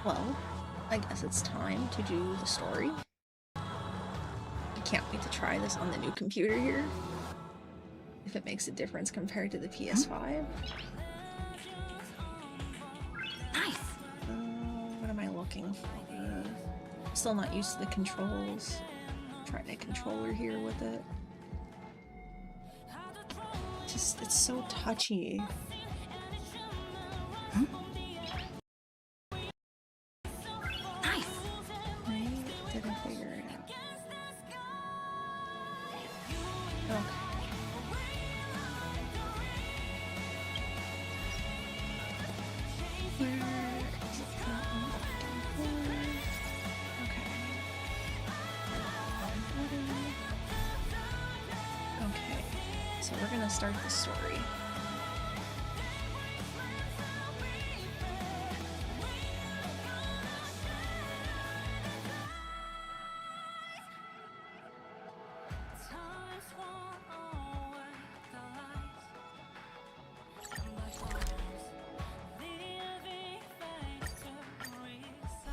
Well, I guess it's time to do the story. I can't wait to try this on the new computer here. If it makes a difference compared to the PS5. Nice! What am I looking for? Still not used to the controls. Trying a controller here with it. Just, it's so touchy. Nice! Right? Didn't figure it out. Okay. Where is it from? Okay. Okay. So we're gonna start the story.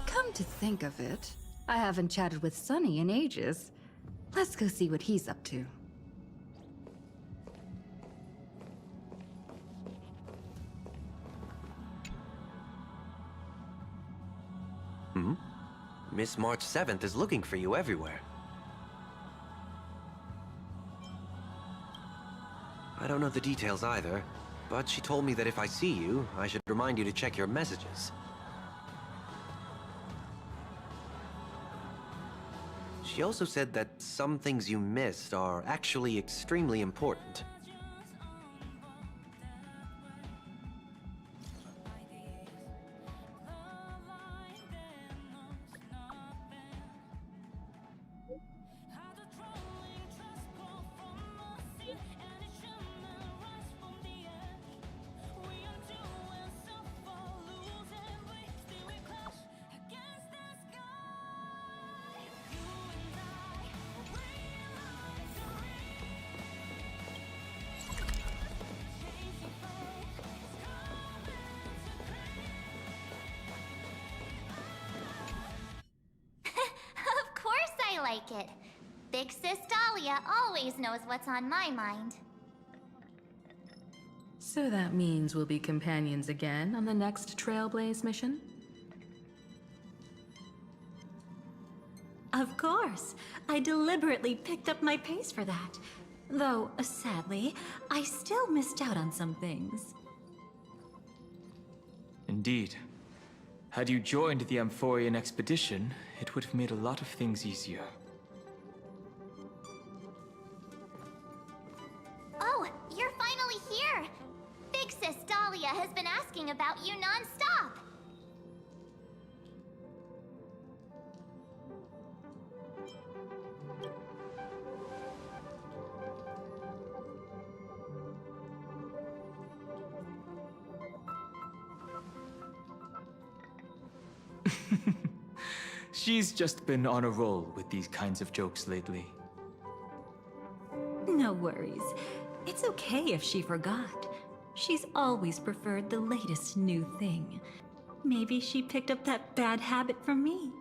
Come to think of it, I haven't chatted with Sonny in ages. Let's go see what he's up to. Miss March 7th is looking for you everywhere. I don't know the details either, but she told me that if I see you, I should remind you to check your messages. She also said that some things you missed are actually extremely important. It. Big Sis Dahlia always knows what's on my mind. So that means we'll be companions again on the next Trailblaze mission? Of course. I deliberately picked up my pace for that. Though, sadly, I still missed out on some things. Indeed. Had you joined the Amphorian expedition, it would have made a lot of things easier. Oh, you're finally here! Big Sis Dahlia has been asking about you non-stop! She's just been on a roll with these kinds of jokes lately. No worries. It's okay if she forgot. She's always preferred the latest new thing. Maybe she picked up that bad habit from me.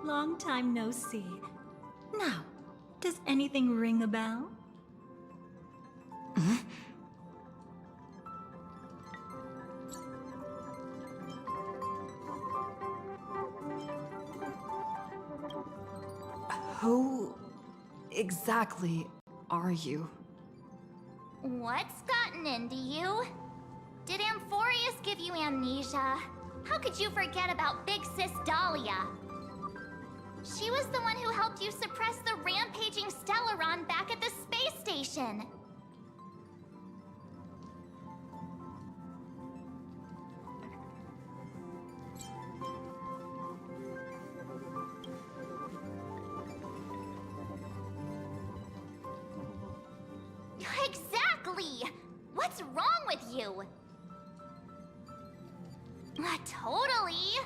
Long time no see. Now, does anything ring a bell? Who exactly are you? What's gotten into you? Did Amphorius give you amnesia? How could you forget about Big Sis Dahlia? She was the one who helped you suppress the rampaging Stellaron back at the space station. Exactly! What's wrong with you? Totally!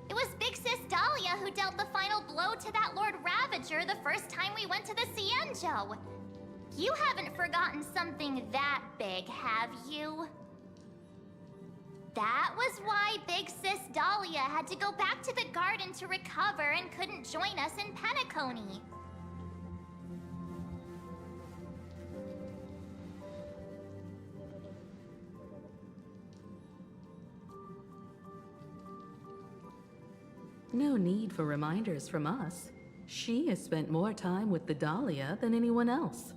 It was Big Sis Dahlia who dealt the final blow hello to that Lord Ravager the first time we went to the Cienjo. You haven't forgotten something that big, have you? That was why Big Sis Dahlia had to go back to the garden to recover and couldn't join us in Penacony. No need for reminders from us. She has spent more time with the Dahlia than anyone else.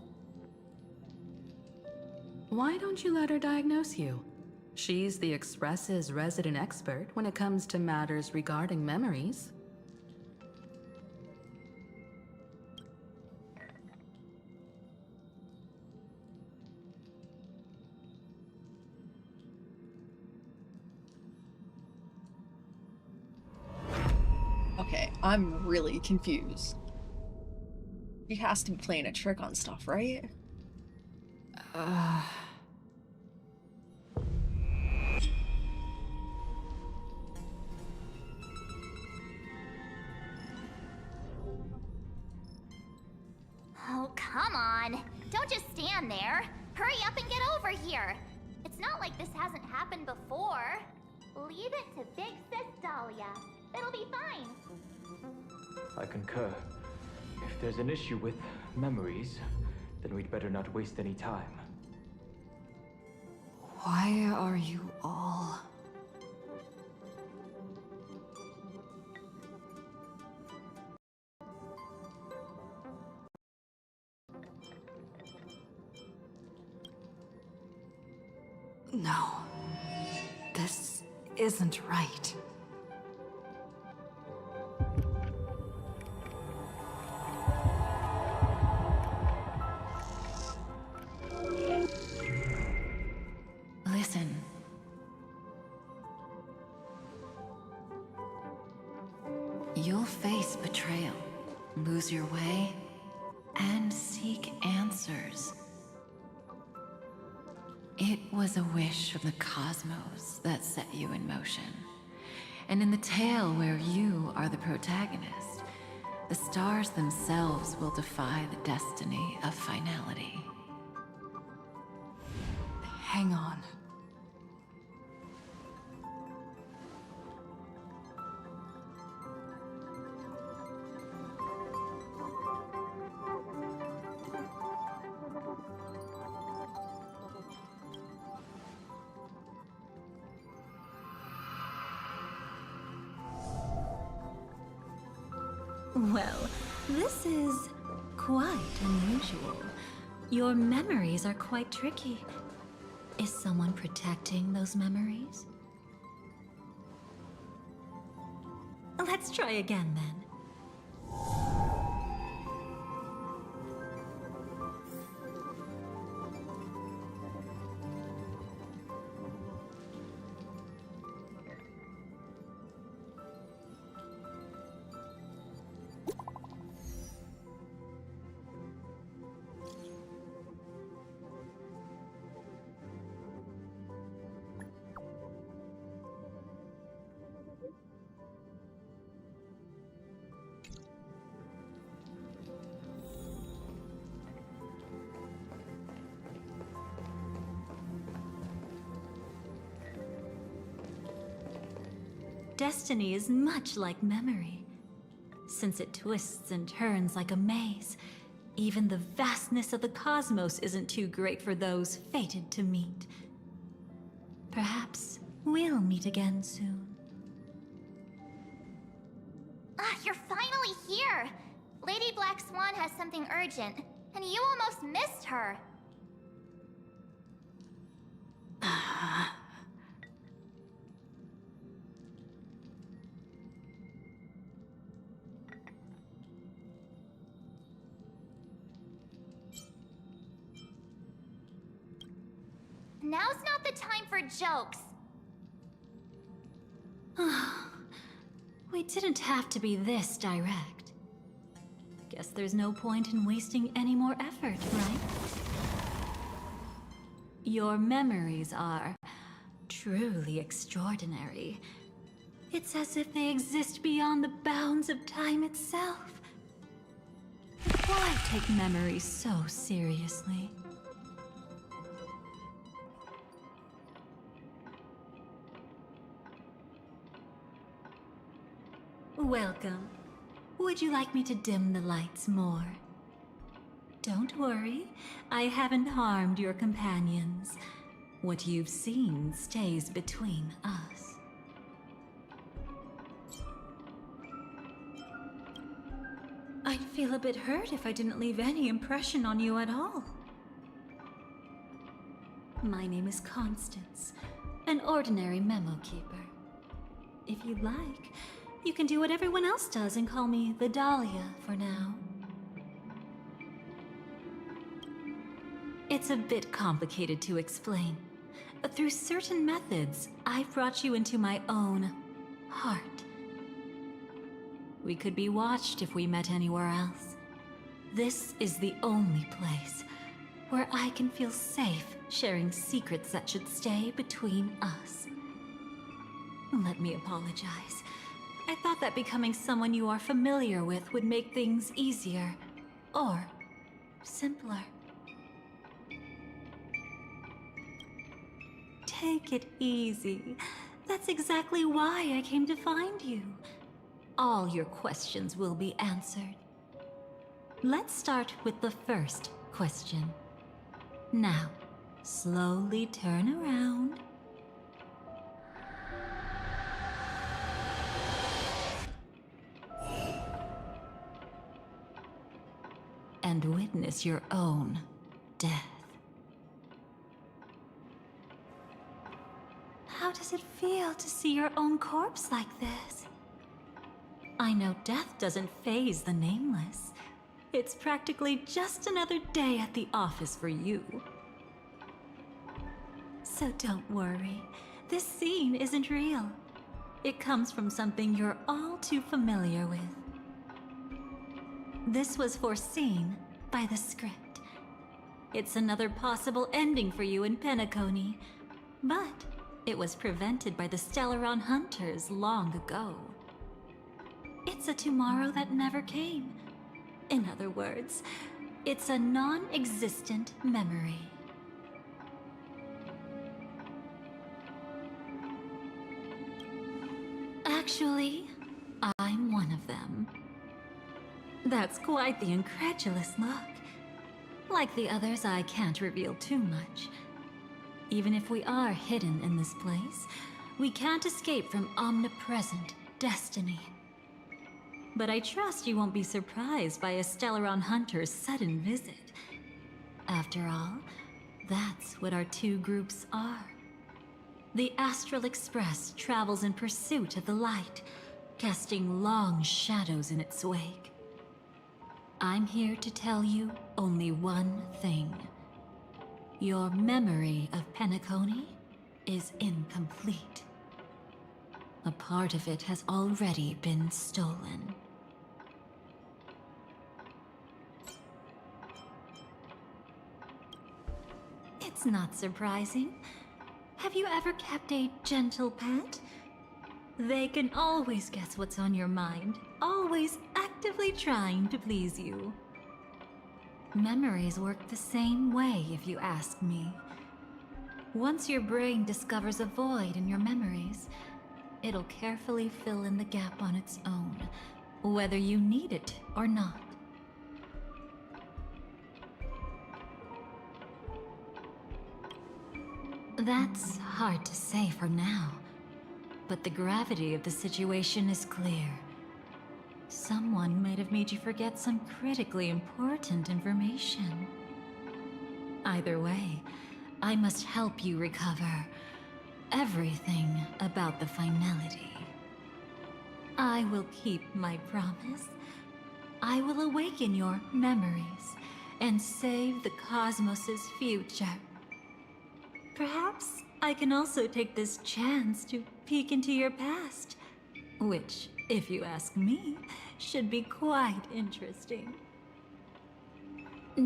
Why don't you let her diagnose you? She's the Express's resident expert when it comes to matters regarding memories. Okay, I'm really confused. She has to be playing a trick on stuff, right? Oh, come on. Don't just stand there. Hurry up and get over here. It's not like this hasn't happened before. Leave it to Big Sis Dahlia. It'll be fine. I concur. If there's an issue with memories, then we'd better not waste any time. Why are you all... No. This isn't right. Listen. You'll face betrayal, lose your way, and seek answers. It was a wish of the cosmos that set you in motion. And in the tale where you are the protagonist, the stars themselves will defy the destiny of finality. Hang on. Well, this is quite unusual. Your memories are quite tricky. Is someone protecting those memories? Let's try again then. Destiny is much like memory. Since it twists and turns like a maze, even the vastness of the cosmos isn't too great for those fated to meet. Perhaps we'll meet again soon. Ah, you're finally here! Lady Black Swan has something urgent, and you almost missed her. Now's not the time for jokes. We didn't have to be this direct. Guess there's no point in wasting any more effort, right? Your memories are truly extraordinary. It's as if they exist beyond the bounds of time itself. Why take memories so seriously? Welcome. Would you like me to dim the lights more? Don't worry, I haven't harmed your companions. What you've seen stays between us. I'd feel a bit hurt if I didn't leave any impression on you at all. My name is Constance, an ordinary memo keeper. If you'd like, you can do what everyone else does and call me the Dahlia for now. It's a bit complicated to explain. Through certain methods, I've brought you into my own heart. We could be watched if we met anywhere else. This is the only place where I can feel safe sharing secrets that should stay between us. Let me apologize. I thought that becoming someone you are familiar with would make things easier, or simpler. Take it easy. That's exactly why I came to find you. All your questions will be answered. Let's start with the first question. Now, slowly turn around. And witness your own death. How does it feel to see your own corpse like this? I know death doesn't faze the nameless. It's practically just another day at the office for you. So don't worry, this scene isn't real. It comes from something you're all too familiar with. This was foreseen by the script. It's another possible ending for you in Penacony, but it was prevented by the Stellaron Hunters long ago. It's a tomorrow that never came. In other words, it's a non-existent memory. Actually, I'm one of them. That's quite the incredulous look. Like the others, I can't reveal too much. Even if we are hidden in this place, we can't escape from omnipresent destiny. But I trust you won't be surprised by a Stellaron Hunter's sudden visit. After all, that's what our two groups are. The Astral Express travels in pursuit of the light, casting long shadows in its wake. I'm here to tell you only one thing. Your memory of Penacony is incomplete. A part of it has already been stolen. It's not surprising. Have you ever kept a gentle pet? They can always guess what's on your mind, always actively trying to please you. Memories work the same way, if you ask me. Once your brain discovers a void in your memories, it'll carefully fill in the gap on its own, whether you need it or not. That's hard to say for now, but the gravity of the situation is clear. Someone might have made you forget some critically important information. Either way, I must help you recover everything about the finality. I will keep my promise. I will awaken your memories and save the cosmos's future. Perhaps I can also take this chance to peek into your past, which, if you ask me, should be quite interesting.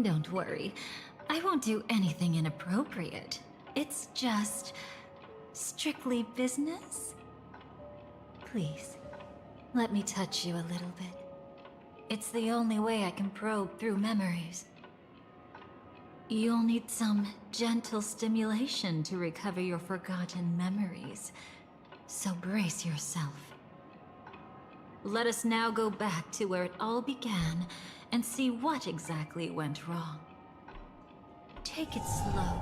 Don't worry, I won't do anything inappropriate. It's just strictly business. Please, let me touch you a little bit. It's the only way I can probe through memories. You'll need some gentle stimulation to recover your forgotten memories, so brace yourself. Let us now go back to where it all began and see what exactly went wrong. Take it slow.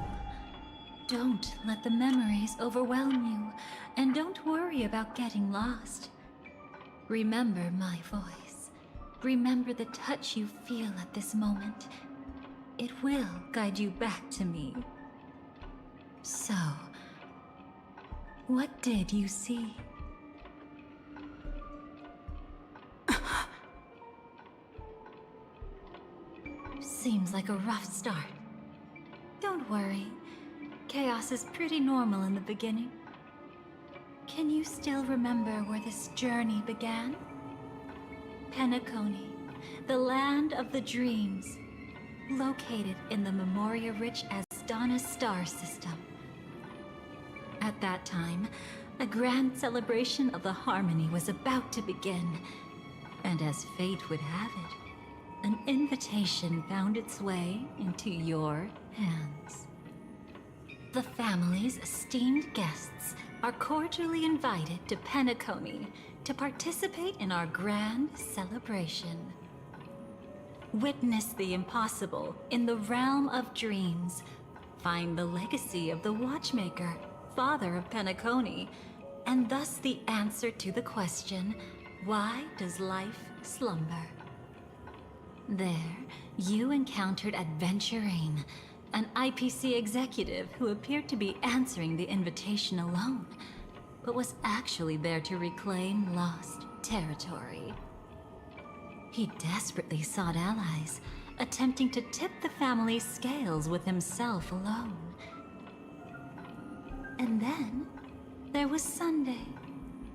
Don't let the memories overwhelm you, and don't worry about getting lost. Remember my voice. Remember the touch you feel at this moment. It will guide you back to me. So, what did you see? Seems like a rough start. Don't worry. Chaos is pretty normal in the beginning. Can you still remember where this journey began? Penacony, the land of the dreams, located in the Memoria-rich Asdana star system. At that time, a grand celebration of the Harmony was about to begin, and as fate would have it, an invitation found its way into your hands. The family's esteemed guests are cordially invited to Penacony to participate in our grand celebration. Witness the impossible in the realm of dreams. Find the legacy of the Watchmaker, father of Penacony, and thus the answer to the question, why does life slumber? There, you encountered Adventurine, an IPC executive who appeared to be answering the invitation alone, but was actually there to reclaim lost territory. He desperately sought allies, attempting to tip the family's scales with himself alone. And then, there was Sunday,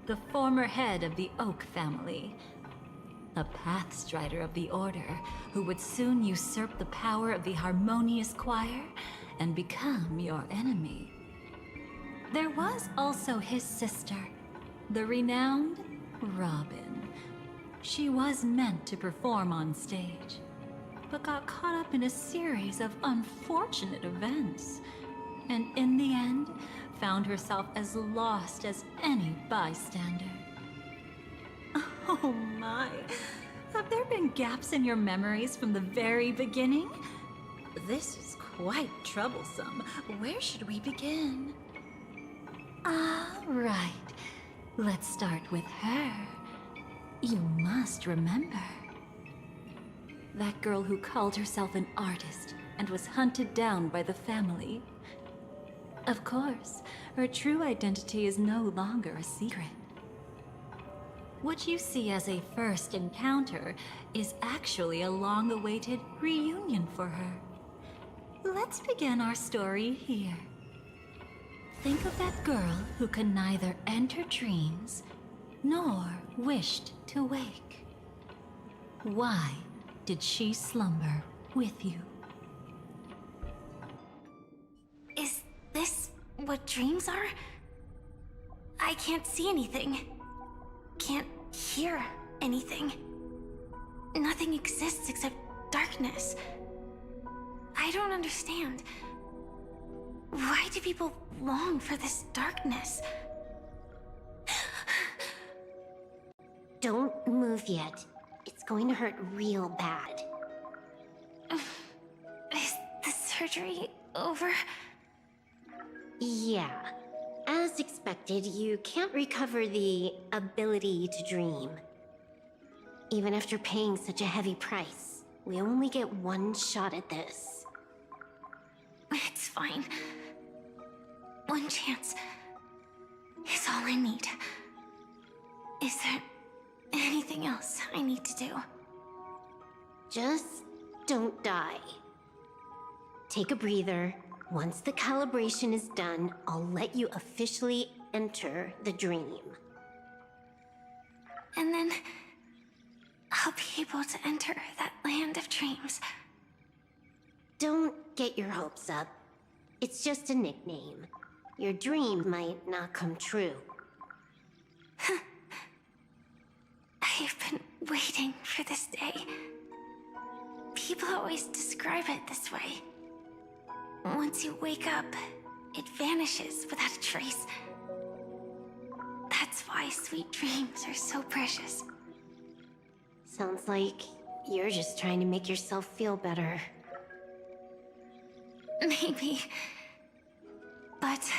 the former head of the Oak family, a Pathstrider of the Order who would soon usurp the power of the Harmonious Choir and become your enemy. There was also his sister, the renowned Robin. She was meant to perform on stage, but got caught up in a series of unfortunate events, and in the end, found herself as lost as any bystander. Oh my, have there been gaps in your memories from the very beginning? This is quite troublesome. Where should we begin? All right, let's start with her. You must remember. That girl who called herself an artist and was hunted down by the family. Of course, her true identity is no longer a secret. What you see as a first encounter is actually a long-awaited reunion for her. Let's begin our story here. Think of that girl who could neither enter dreams nor wished to wake. Why did she slumber with you? Is this what dreams are? I can't see anything. Can't hear anything. Nothing exists except darkness. I don't understand. Why do people long for this darkness? Don't move yet. It's going to hurt real bad. Is the surgery over? Yeah. As expected, you can't recover the ability to dream. Even after paying such a heavy price, we only get one shot at this. It's fine. One chance is all I need. Is there anything else I need to do? Just don't die. Take a breather. Once the calibration is done, I'll let you officially enter the dream. And then I'll be able to enter that land of dreams. Don't get your hopes up. It's just a nickname. Your dream might not come true. I've been waiting for this day. People always describe it this way. Once you wake up, it vanishes without a trace. That's why sweet dreams are so precious. Sounds like you're just trying to make yourself feel better. Maybe. But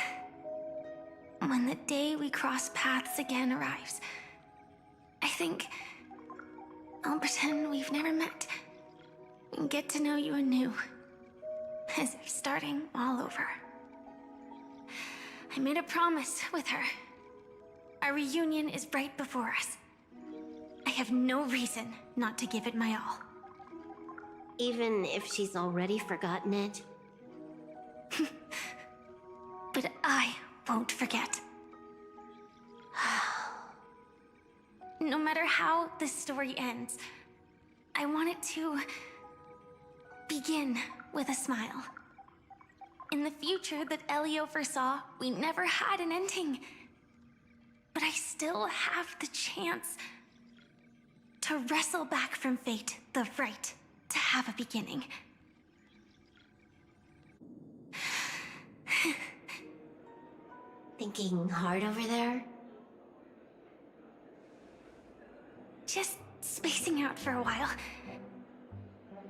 when the day we cross paths again arrives, I think I'll pretend we've never met and get to know you anew, as if starting all over. I made a promise with her. Our reunion is right before us. I have no reason not to give it my all. Even if she's already forgotten it? But I won't forget. No matter how this story ends, I want it to begin with a smile. In the future that Elio foresaw, we never had an ending. But I still have the chance to wrestle back from fate the right to have a beginning. Thinking hard over there? Just spacing out for a while.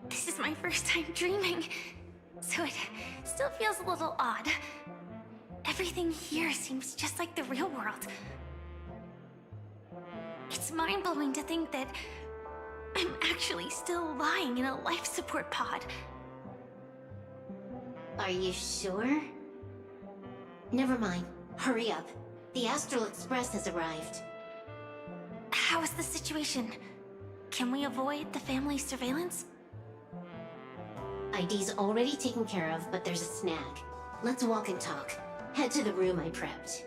This is my first time dreaming, so it still feels a little odd. Everything here seems just like the real world. It's mind-blowing to think that I'm actually still lying in a life support pod. Are you sure? Never mind. Hurry up. The Astral Express has arrived. How is the situation? Can we avoid the family's surveillance? ID's already taken care of, but there's a snag. Let's walk and talk. Head to the room I prepped.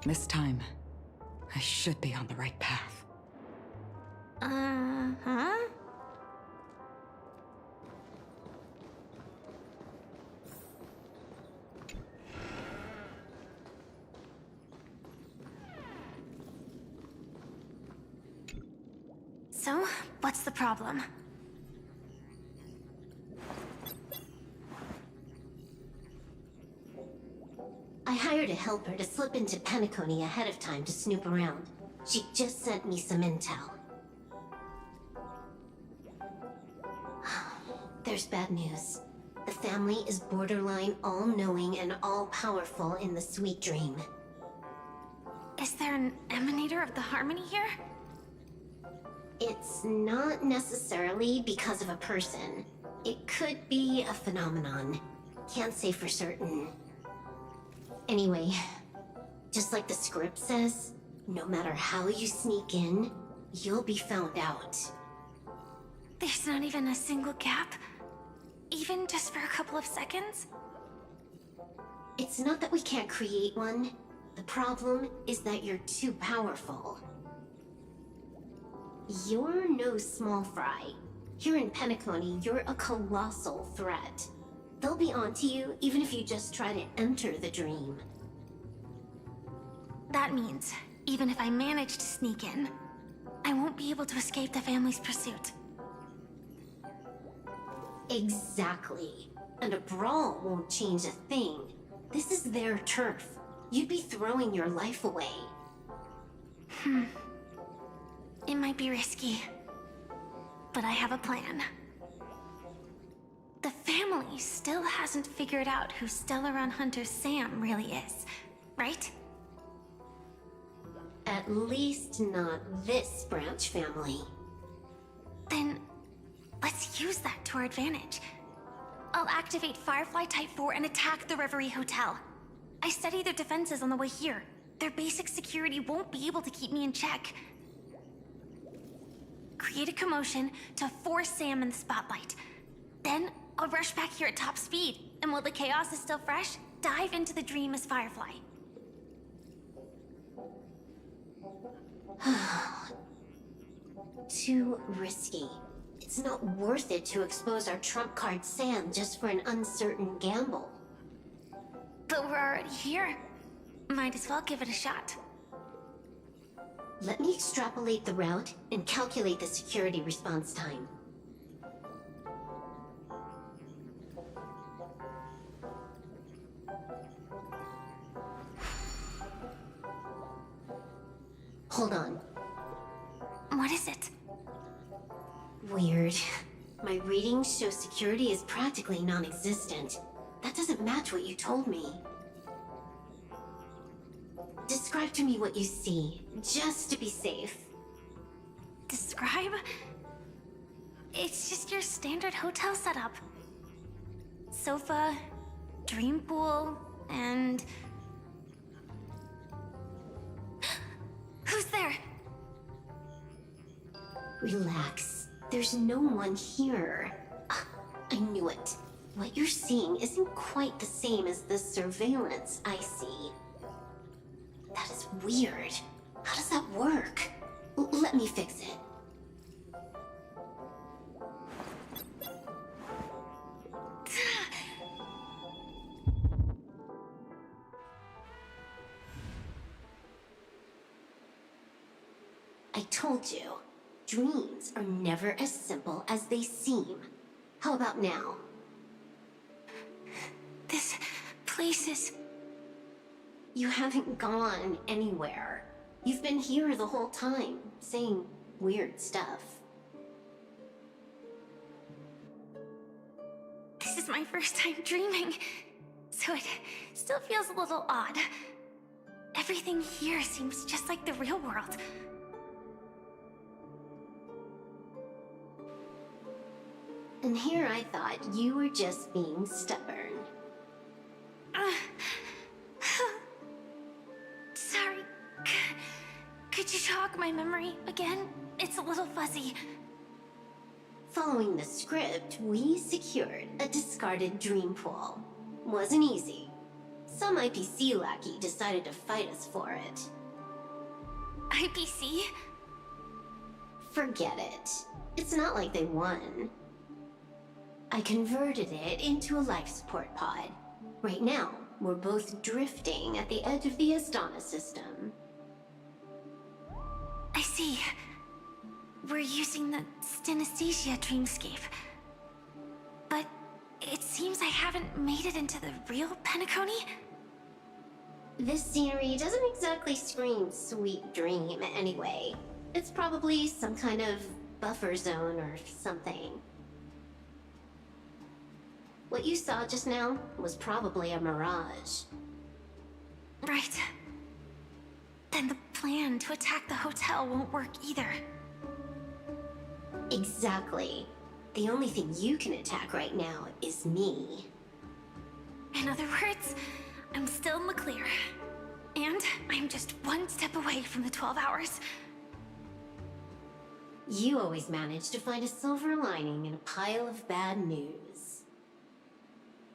This time, I should be on the right path. Uh-huh? So, what's the problem? I hired a helper to slip into Penacony ahead of time to snoop around. She just sent me some intel. There's bad news. The family is borderline all-knowing and all-powerful in the Sweet Dream. Is there an emanator of the harmony here? It's not necessarily because of a person. It could be a phenomenon. Can't say for certain. Anyway, just like the script says, no matter how you sneak in, you'll be found out. There's not even a single gap? Even just for a couple of seconds? It's not that we can't create one. The problem is that you're too powerful. You're no small fry. Here in Penacony, you're a colossal threat. They'll be onto you even if you just try to enter the dream. That means, even if I manage to sneak in, I won't be able to escape the family's pursuit. Exactly. And a brawl won't change a thing. This is their turf. You'd be throwing your life away. It might be risky, but I have a plan. The family still hasn't figured out who Stellaron Hunter Sam really is, right? At least not this branch family. Then, let's use that to our advantage. I'll activate Firefly Type 4 and attack the Reverie Hotel. I studied their defenses on the way here. Their basic security won't be able to keep me in check. Create a commotion to force Sam in the spotlight. Then, I'll rush back here at top speed, and while the chaos is still fresh, dive into the dream as Firefly. Too risky. It's not worth it to expose our trump card Sam just for an uncertain gamble. But we're already here. Might as well give it a shot. Let me extrapolate the route and calculate the security response time. Hold on. What is it? Weird. My readings show security is practically non-existent. That doesn't match what you told me. Describe to me what you see, just to be safe. Describe? It's just your standard hotel setup. Sofa, dream pool, and... Who's there? Relax. There's no one here. I knew it. What you're seeing isn't quite the same as the surveillance I see. That is weird. How does that work? Let me fix it. I told you, dreams are never as simple as they seem. How about now? This place is... You haven't gone anywhere. You've been here the whole time, saying weird stuff. This is my first time dreaming, so it still feels a little odd. Everything here seems just like the real world. And here I thought you were just being stubborn. Sorry. Could you jog my memory again? It's a little fuzzy. Following the script, we secured a discarded dream pool. Wasn't easy. Some IPC lackey decided to fight us for it. IPC? Forget it. It's not like they won. I converted it into a life support pod. Right now, we're both drifting at the edge of the Astana system. I see. We're using the synesthesia dreamscape. But it seems I haven't made it into the real Penacony? This scenery doesn't exactly scream sweet dream anyway. It's probably some kind of buffer zone or something. What you saw just now was probably a mirage. Right. Then the plan to attack the hotel won't work either. Exactly. The only thing you can attack right now is me. In other words, I'm still in the clear. And I'm just one step away from the 12 hours. You always manage to find a silver lining in a pile of bad news.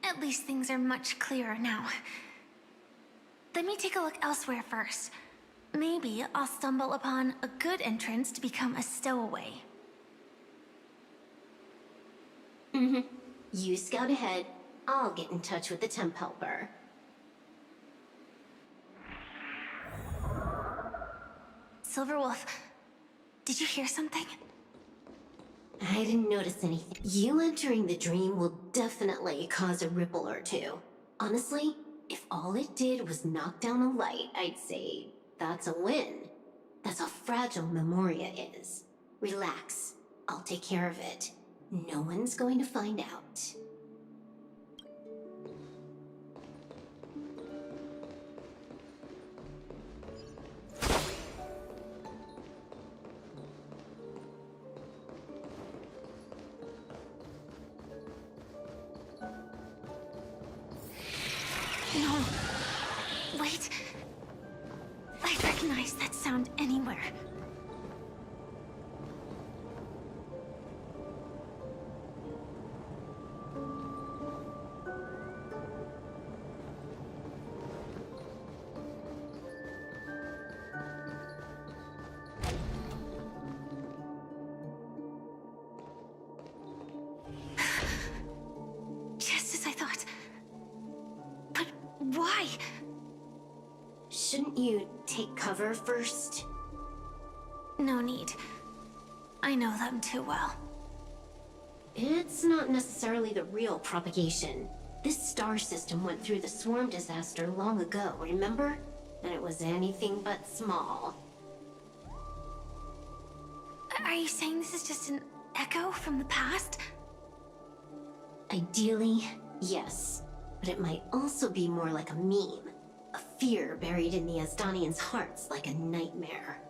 At least things are much clearer now. Let me take a look elsewhere first. Maybe I'll stumble upon a good entrance to become a stowaway. You scout ahead. I'll get in touch with the temp helper. Silverwolf, did you hear something? I didn't notice anything. You entering the dream will definitely cause a ripple or two. Honestly, if all it did was knock down a light, I'd say that's a win. That's how fragile Memoria is. Relax. I'll take care of it. No one's going to find out. No. Wait. I'd recognize that sound anywhere. Just as I thought. But why? Shouldn't you take cover first? No need. I know them too well. It's not necessarily the real propagation. This star system went through the swarm disaster long ago, remember? And it was anything but small. Are you saying this is just an echo from the past? Ideally, yes. But it might also be more like a meme. A fear buried in the Asdanians' hearts like a nightmare.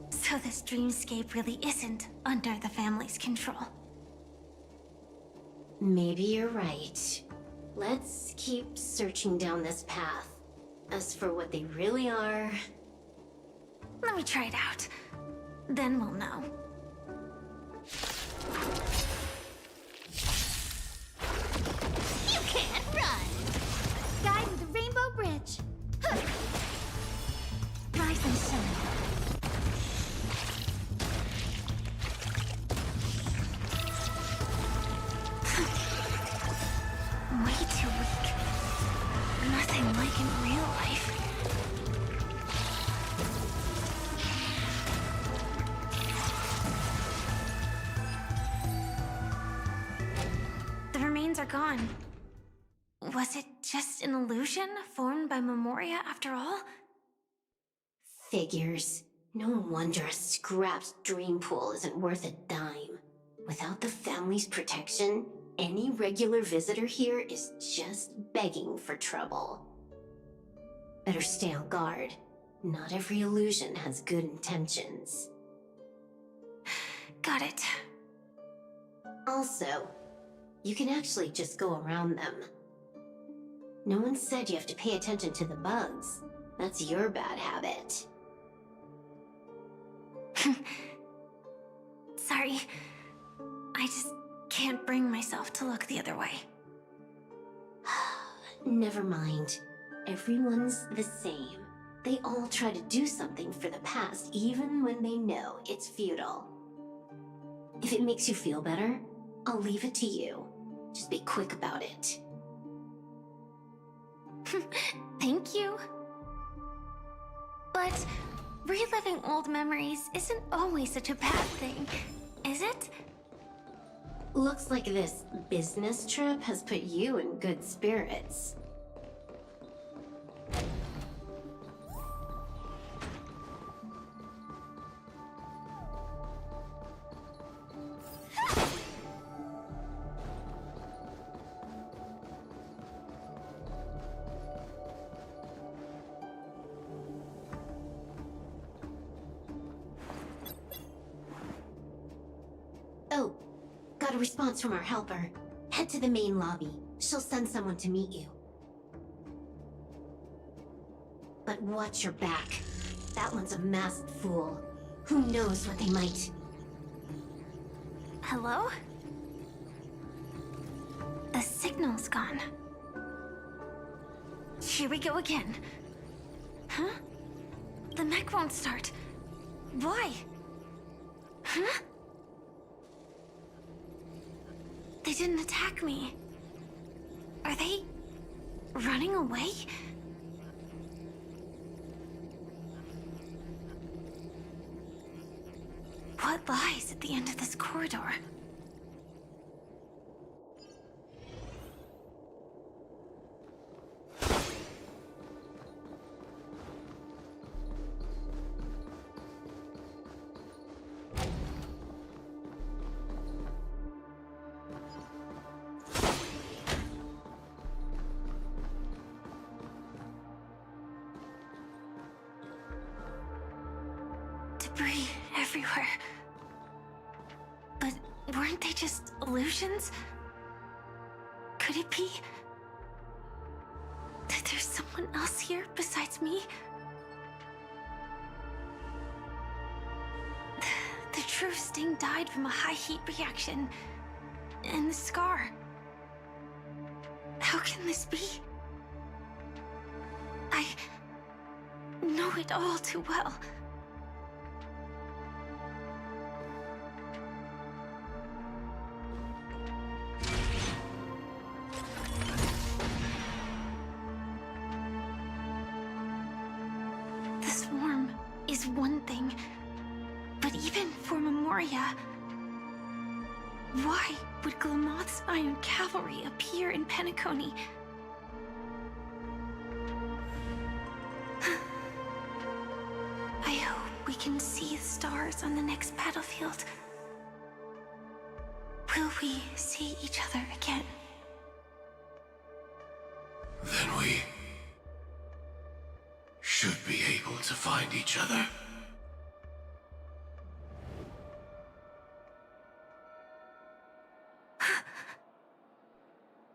So this dreamscape really isn't under the family's control. Maybe you're right. Let's keep searching down this path. As for what they really are... Let me try it out. Then we'll know. You can't run! Guide with the Rainbow Bridge. Huh. Rise and shine. Way too weak. Nothing like in real life. The remains are gone. Was it just an illusion formed by Memoria after all? Figures. No wonder a scrapped dream pool isn't worth a dime. Without the family's protection, any regular visitor here is just begging for trouble. Better stay on guard. Not every illusion has good intentions. Got it. Also, you can actually just go around them. No one said you have to pay attention to the bugs. That's your bad habit. Sorry. I just can't bring myself to look the other way. Never mind. Everyone's the same. They all try to do something for the past, even when they know it's futile. If it makes you feel better, I'll leave it to you. Just be quick about it. Thank you. But reliving old memories isn't always such a bad thing, is it? Looks like this business trip has put you in good spirits. Oh, got a response from our helper. Head to the main lobby. She'll send someone to meet you. But watch your back. That one's a masked fool. Who knows what they might... Hello? The signal's gone. Here we go again. Huh? The mech won't start. Why? Huh? They didn't attack me. Are they running away? What lies at the end of this corridor? Debris everywhere. But weren't they just illusions? Could it be? anyone else here besides me? The true Sting died from a high heat reaction. And the scar. How can this be? I know it all too well. The swarm is one thing, but even for Memoria, why would Glamoth's Iron Cavalry appear in Penacony? I hope we can see the stars on the next battlefield. Will we see each other again? Then we should be able to find each other.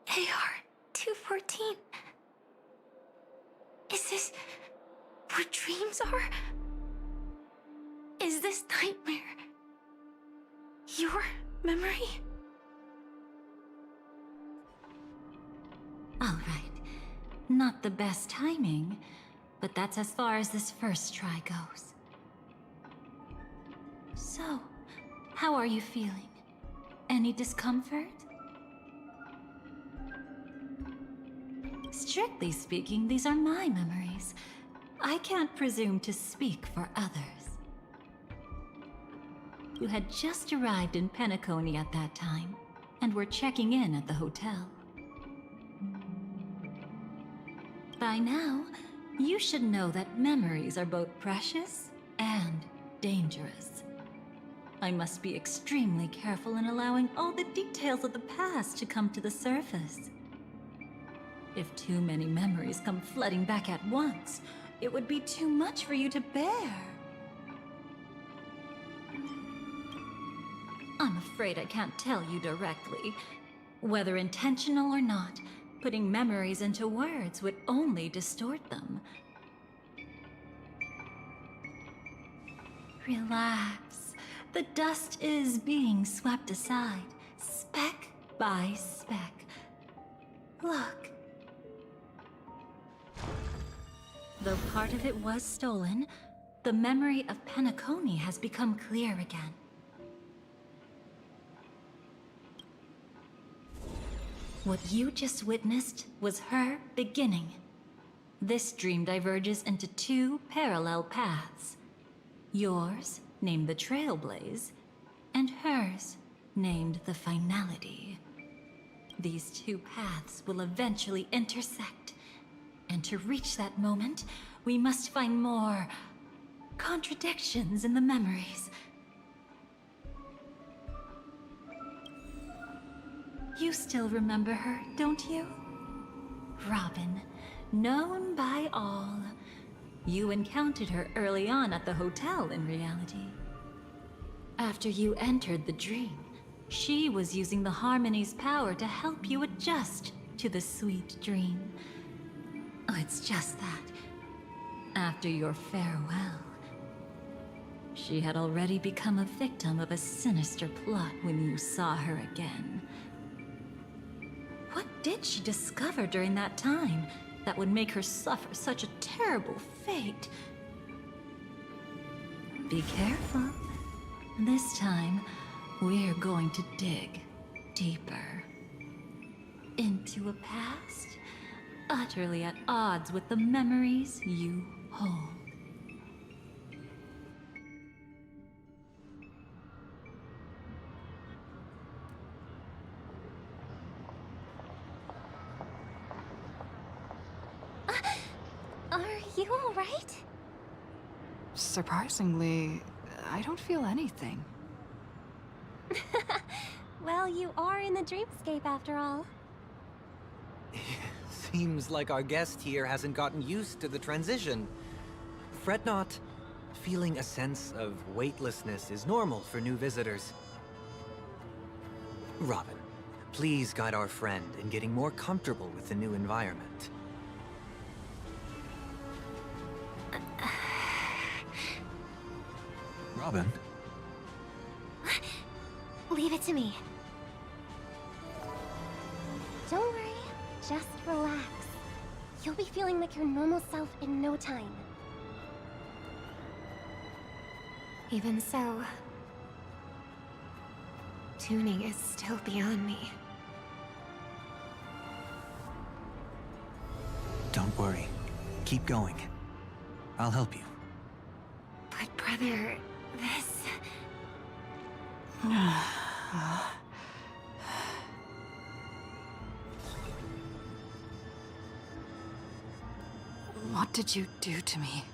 AR-214. Is this what dreams are? Is this nightmare your memory? All right. Not the best timing, but that's as far as this first try goes. So, how are you feeling? Any discomfort? Strictly speaking, these are my memories. I can't presume to speak for others. You had just arrived in Penacony at that time, and were checking in at the hotel. By now, you should know that memories are both precious and dangerous. I must be extremely careful in allowing all the details of the past to come to the surface. If too many memories come flooding back at once, it would be too much for you to bear. I'm afraid I can't tell you directly. Whether intentional or not, putting memories into words would only distort them. Relax. The dust is being swept aside, speck by speck. Look. Though part of it was stolen, the memory of Penacony has become clear again. What you just witnessed was her beginning. This dream diverges into two parallel paths. Yours, named the Trailblaze, and hers, named the Finality. These two paths will eventually intersect. And to reach that moment, we must find more contradictions in the memories. You still remember her, don't you? Robin, known by all. You encountered her early on at the hotel, in reality. After you entered the dream, she was using the Harmony's power to help you adjust to the sweet dream. Oh, it's just that. After your farewell, she had already become a victim of a sinister plot when you saw her again. What did she discover during that time that would make her suffer such a terrible fate? Be careful. This time, we're going to dig deeper into a past utterly at odds with the memories you hold. Are you all right? Surprisingly, I don't feel anything. Well, you are in the dreamscape after all. Seems like our guest here hasn't gotten used to the transition. Fret not. Feeling a sense of weightlessness is normal for new visitors. Robin, please guide our friend in getting more comfortable with the new environment. Robin? Leave it to me. Don't worry, just relax. You'll be feeling like your normal self in no time. Even so, tuning is still beyond me. Don't worry. Keep going. I'll help you. But brother, this... What did you do to me?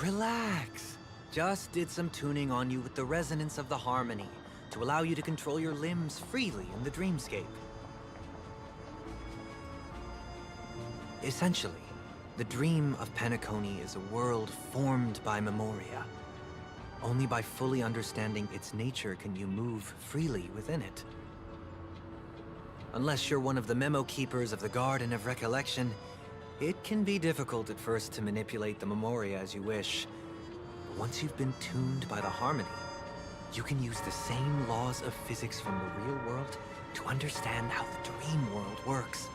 Relax. Just did some tuning on you with the resonance of the harmony to allow you to control your limbs freely in the dreamscape. Essentially, the dream of Penacony is a world formed by memoria. Only by fully understanding its nature can you move freely within it. Unless you're one of the memo keepers of the Garden of Recollection, it can be difficult at first to manipulate the memoria as you wish. But once you've been tuned by the harmony, you can use the same laws of physics from the real world to understand how the dream world works.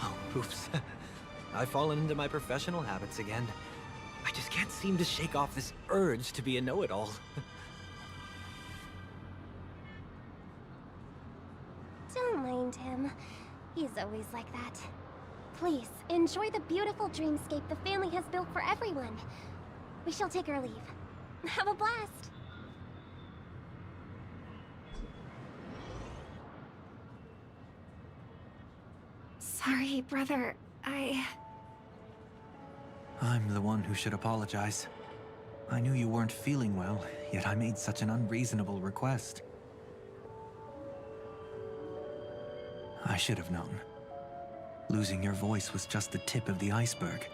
Oh, oops. I've fallen into my professional habits again. I just can't seem to shake off this urge to be a know-it-all. Don't mind him. He's always like that. Please, enjoy the beautiful dreamscape the family has built for everyone. We shall take our leave. Have a blast! Sorry, brother. I'm the one who should apologize. I knew you weren't feeling well, yet I made such an unreasonable request. I should have known. Losing your voice was just the tip of the iceberg.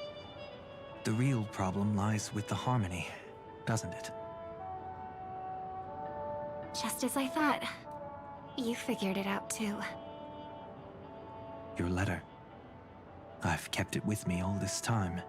The real problem lies with the harmony, doesn't it? Just as I thought. You figured it out too. Your letter. I've kept it with me all this time.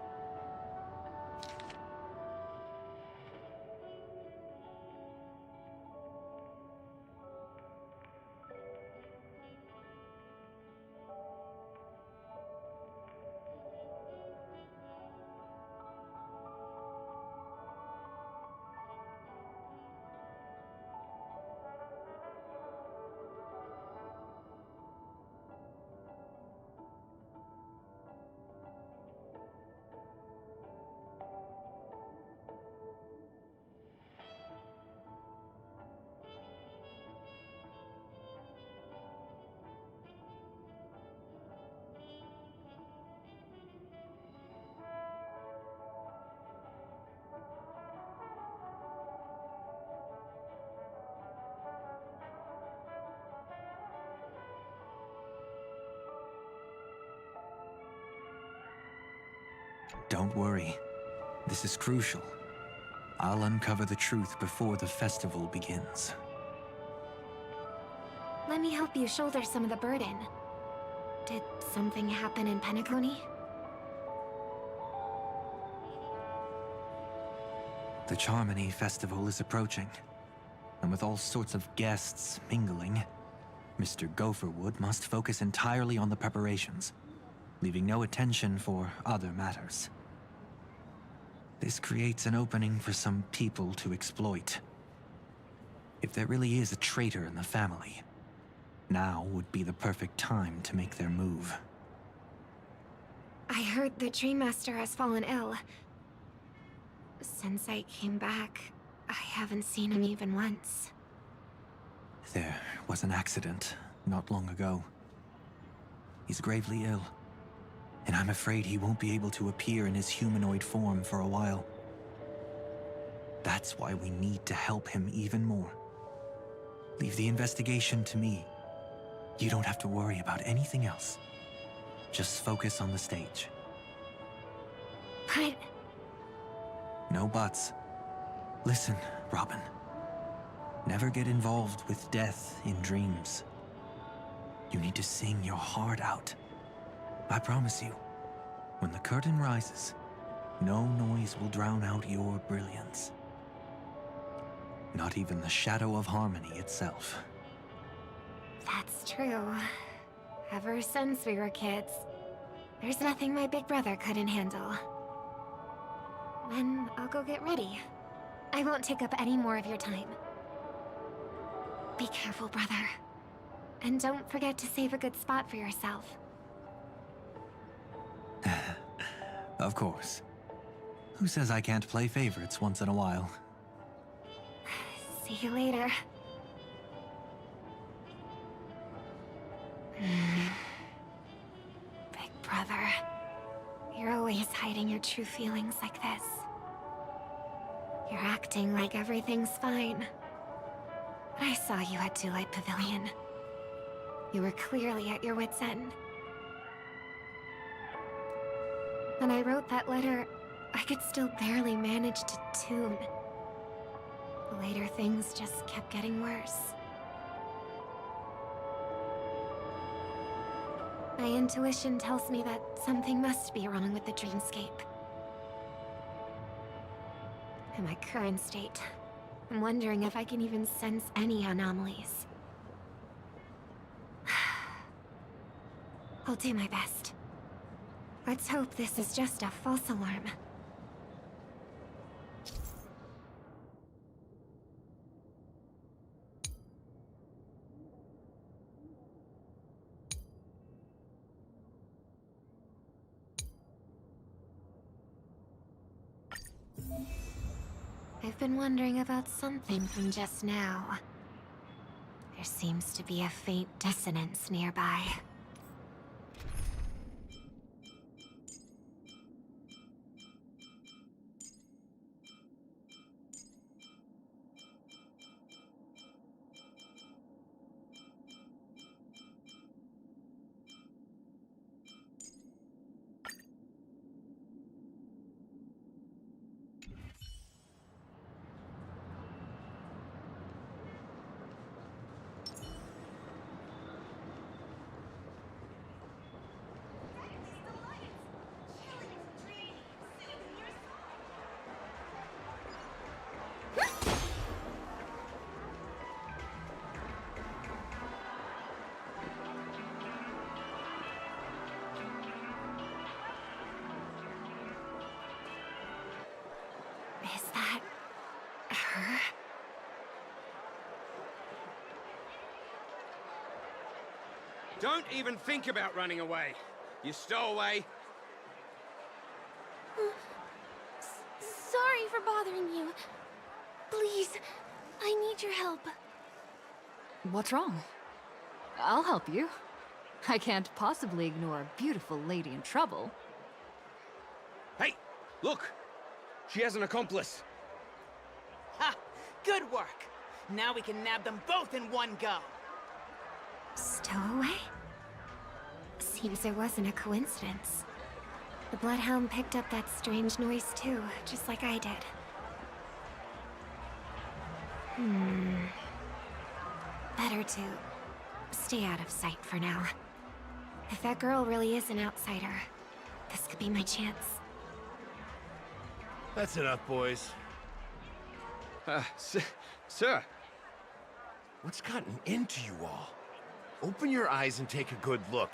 Don't worry. This is crucial. I'll uncover the truth before the festival begins. Let me help you shoulder some of the burden. Did something happen in Penacony? The Charmony Festival is approaching, and with all sorts of guests mingling, Mr. Gopherwood must focus entirely on the preparations, leaving no attention for other matters. This creates an opening for some people to exploit. If there really is a traitor in the family, now would be the perfect time to make their move. I heard the Dream Master has fallen ill. Since I came back, I haven't seen him even once. There was an accident not long ago. He's gravely ill, and I'm afraid he won't be able to appear in his humanoid form for a while. That's why we need to help him even more. Leave the investigation to me. You don't have to worry about anything else. Just focus on the stage. But... No buts. Listen, Robin. Never get involved with death in dreams. You need to sing your heart out. I promise you, when the curtain rises, No noise will drown out your brilliance. Not even the shadow of harmony itself. That's true. Ever since we were kids, there's nothing my big brother couldn't handle. Then I'll go get ready. I won't take up any more of your time. Be careful, brother. And don't forget to save a good spot for yourself. Of course. Who says I can't play favorites once in a while? See you later. Big brother, you're always hiding your true feelings like this. You're acting like everything's fine. But I saw you at Daylight Pavilion. You were clearly at your wit's end. When I wrote that letter, I could still barely manage to tune. Later, things just kept getting worse. My intuition tells me that something must be wrong with the dreamscape. In my current state, I'm wondering if I can even sense any anomalies. I'll do my best. Let's hope this is just a false alarm. I've been wondering about something from just now. There seems to be a faint dissonance nearby. Is that her? Don't even think about running away. You stowaway. Sorry for bothering you. Please, I need your help. What's wrong? I'll help you. I can't possibly ignore a beautiful lady in trouble. Hey, look! She has an accomplice. Ha! Good work! Now we can nab them both in one go. Stowaway? Seems it wasn't a coincidence. The Bloodhound picked up that strange noise too, just like I did. Better to stay out of sight for now. If that girl really is an outsider, this could be my chance. That's enough, boys. Sir. What's gotten into you all? Open your eyes and take a good look.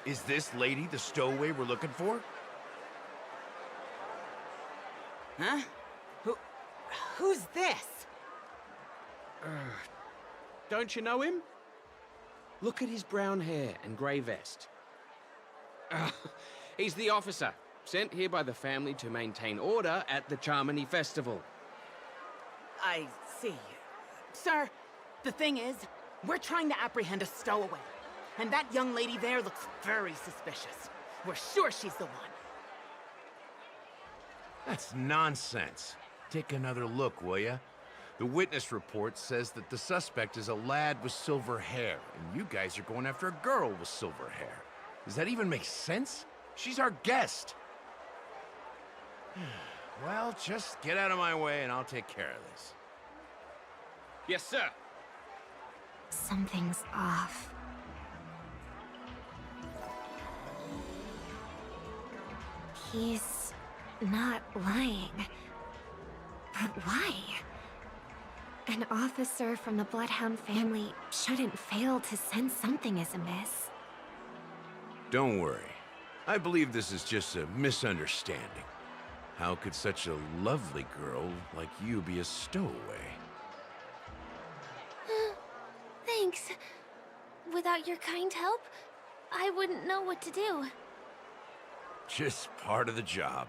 Is this lady the stowaway we're looking for? Huh? Who's this? Don't you know him? Look at his brown hair and grey vest. He's the officer, sent here by the family to maintain order at the Charmony Festival. I see. Sir, the thing is, we're trying to apprehend a stowaway. And that young lady there looks very suspicious. We're sure she's the one. That's nonsense. Take another look, will ya? The witness report says that the suspect is a lad with silver hair, and you guys are going after a girl with silver hair. Does that even make sense? She's our guest. Well, just get out of my way and I'll take care of this. Yes, sir. Something's off. He's not lying. But why? An officer from the Bloodhound family shouldn't fail to sense something is amiss. Don't worry. I believe this is just a misunderstanding. How could such a lovely girl like you be a stowaway? Thanks. Without your kind help, I wouldn't know what to do. Just part of the job.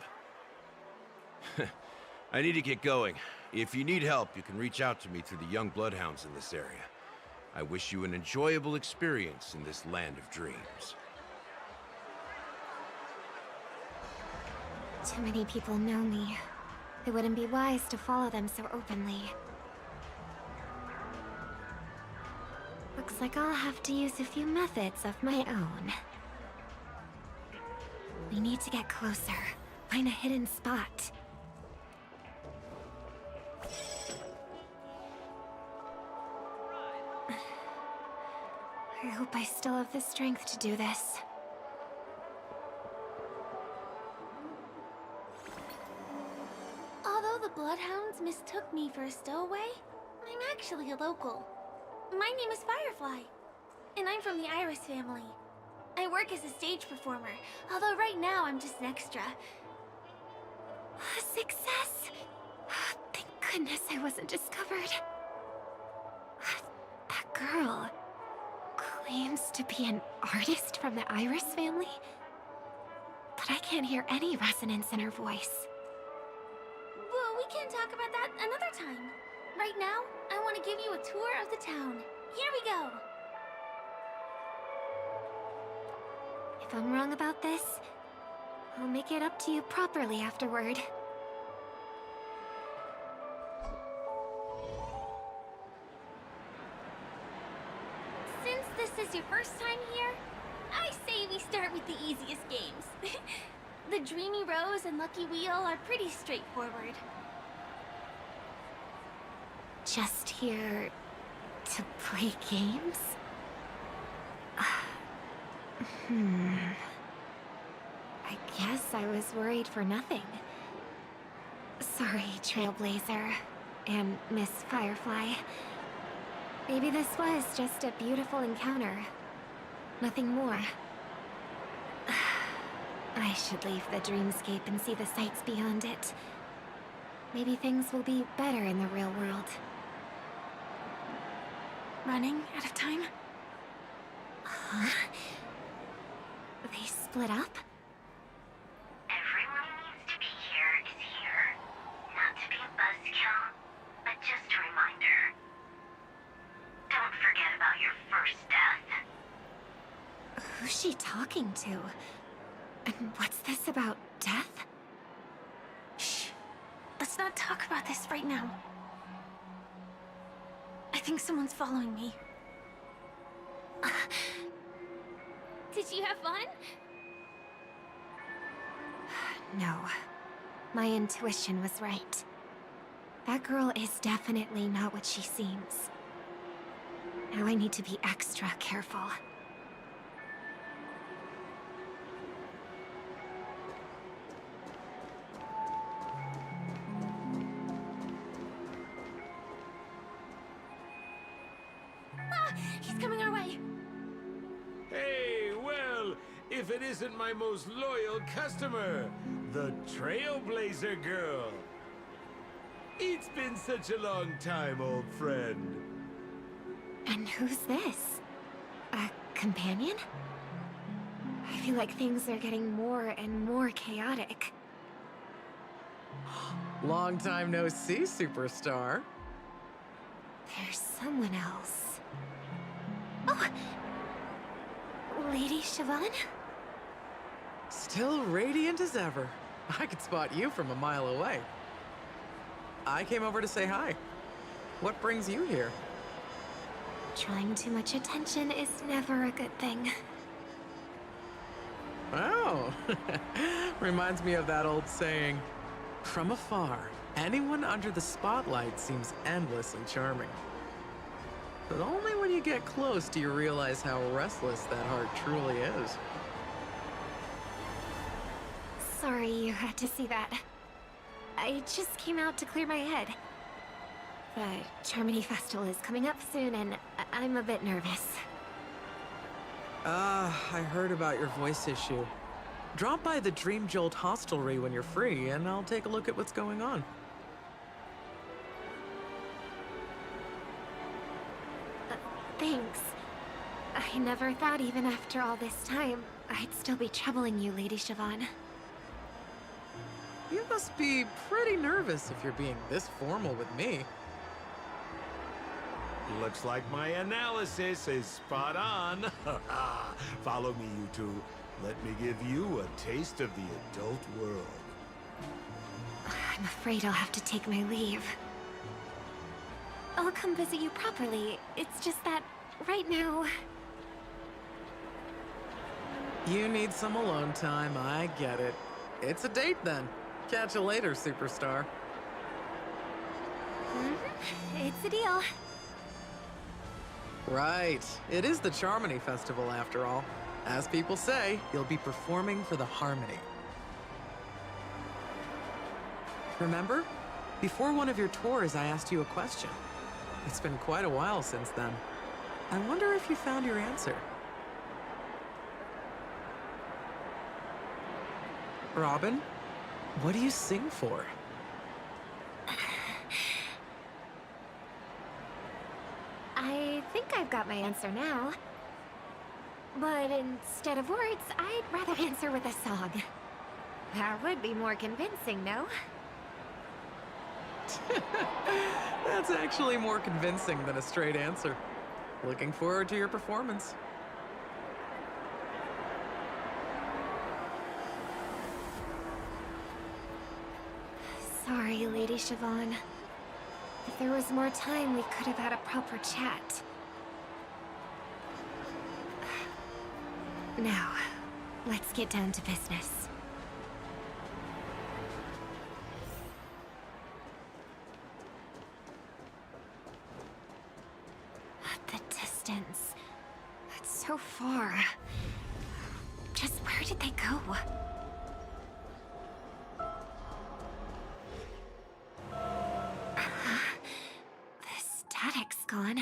I need to get going. If you need help, you can reach out to me through the young bloodhounds in this area. I wish you an enjoyable experience in this land of dreams. Too many people know me. It wouldn't be wise to follow them so openly. Looks like I'll have to use a few methods of my own. We need to get closer. Find a hidden spot. I hope I still have the strength to do this. Although the Bloodhounds mistook me for a stowaway, I'm actually a local. My name is Firefly, and I'm from the Iris family. I work as a stage performer, although right now I'm just an extra. Success! Thank goodness I wasn't discovered. That girl claims to be an artist from the Iris family, but I can't hear any resonance in her voice. Well, we can talk about that another time. Right now, I want to give you a tour of the town. Here we go. If I'm wrong about this, I'll make it up to you properly afterward. Since this is your first time here, I say we start with the easiest games. The Dreamy Rose and Lucky Wheel are pretty straightforward. Just here to play games? I guess I was worried for nothing. Sorry, Trailblazer and Miss Firefly. Maybe this was just a beautiful encounter. Nothing more. I should leave the dreamscape and see the sights beyond it. Maybe things will be better in the real world. Running out of time? Huh? They split up? Everyone who needs to be here is here. Not to be a buzzkill, but just a reminder. Don't forget about your first death. Who's she talking to? And what's this about death? Shh. Let's not talk about this right now. I think someone's following me. Did you have fun? No. My intuition was right. That girl is definitely not what she seems. Now I need to be extra careful. He's coming our way. Hey, well, if it isn't my most loyal customer, the Trailblazer girl. It's been such a long time, old friend. And who's this? A companion? I feel like things are getting more and more chaotic. Long time no see, superstar. There's someone else. Oh! Lady Siobhan? Still radiant as ever. I could spot you from a mile away. I came over to say hi. What brings you here? Drawing too much attention is never a good thing. Oh, reminds me of that old saying, from afar, anyone under the spotlight seems endlessly charming. But only when you get close do you realize how restless that heart truly is. Sorry you had to see that. I just came out to clear my head. The Charmony Festival is coming up soon, and I'm a bit nervous. I heard about your voice issue. Drop by the Dream Jolt hostelry when you're free, and I'll take a look at what's going on. Thanks. I never thought even after all this time, I'd still be troubling you, Lady Siobhan. You must be pretty nervous if you're being this formal with me. Looks like my analysis is spot on. Follow me, you two. Let me give you a taste of the adult world. I'm afraid I'll have to take my leave. I'll come visit you properly. It's just that, right now... You need some alone time, I get it. It's a date then. Catch you later, superstar. It's a deal. Right. It is the Charmony Festival after all. As people say, you'll be performing for the Harmony. Remember? Before one of your tours, I asked you a question. It's been quite a while since then. I wonder if you found your answer. Robin, what do you sing for? I think I've got my answer now. But instead of words, I'd rather answer with a song. That would be more convincing, no? That's actually more convincing than a straight answer. Looking forward to your performance. Sorry, Lady Siobhan. If there was more time, we could have had a proper chat. Now, let's get down to business. The distance. It's so far. Just where did they go? The static's gone.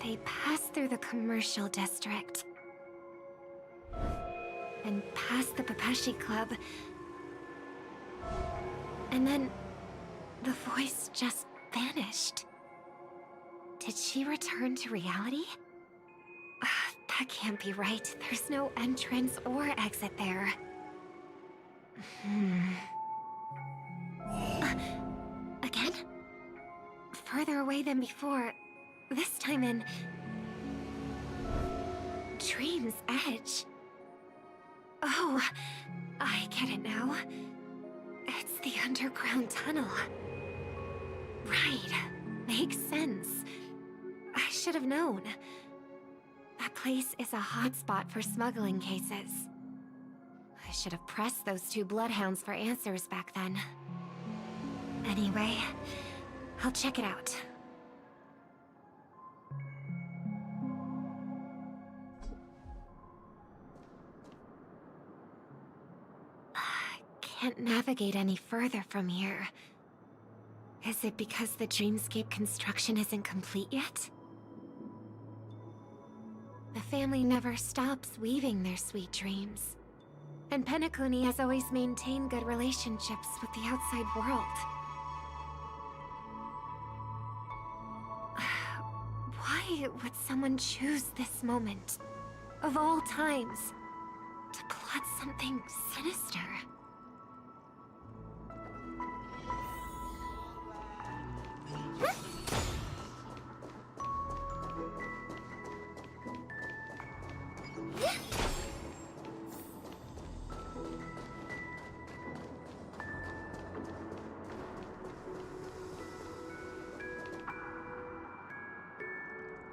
They passed through the commercial district. And past the Papashi Club. And then the voice just vanished. Did she return to reality? That can't be right. There's no entrance or exit there. Again? Further away than before. This time in... Dream's Edge. Oh, I get it now. It's the underground tunnel. Right. Makes sense. I should have known. That place is a hotspot for smuggling cases. I should have pressed those two bloodhounds for answers back then. Anyway, I'll check it out. Can't navigate any further from here. Is it because the dreamscape construction isn't complete yet? The family never stops weaving their sweet dreams. And Penacony has always maintained good relationships with the outside world. Why would someone choose this moment, of all times, to plot something sinister?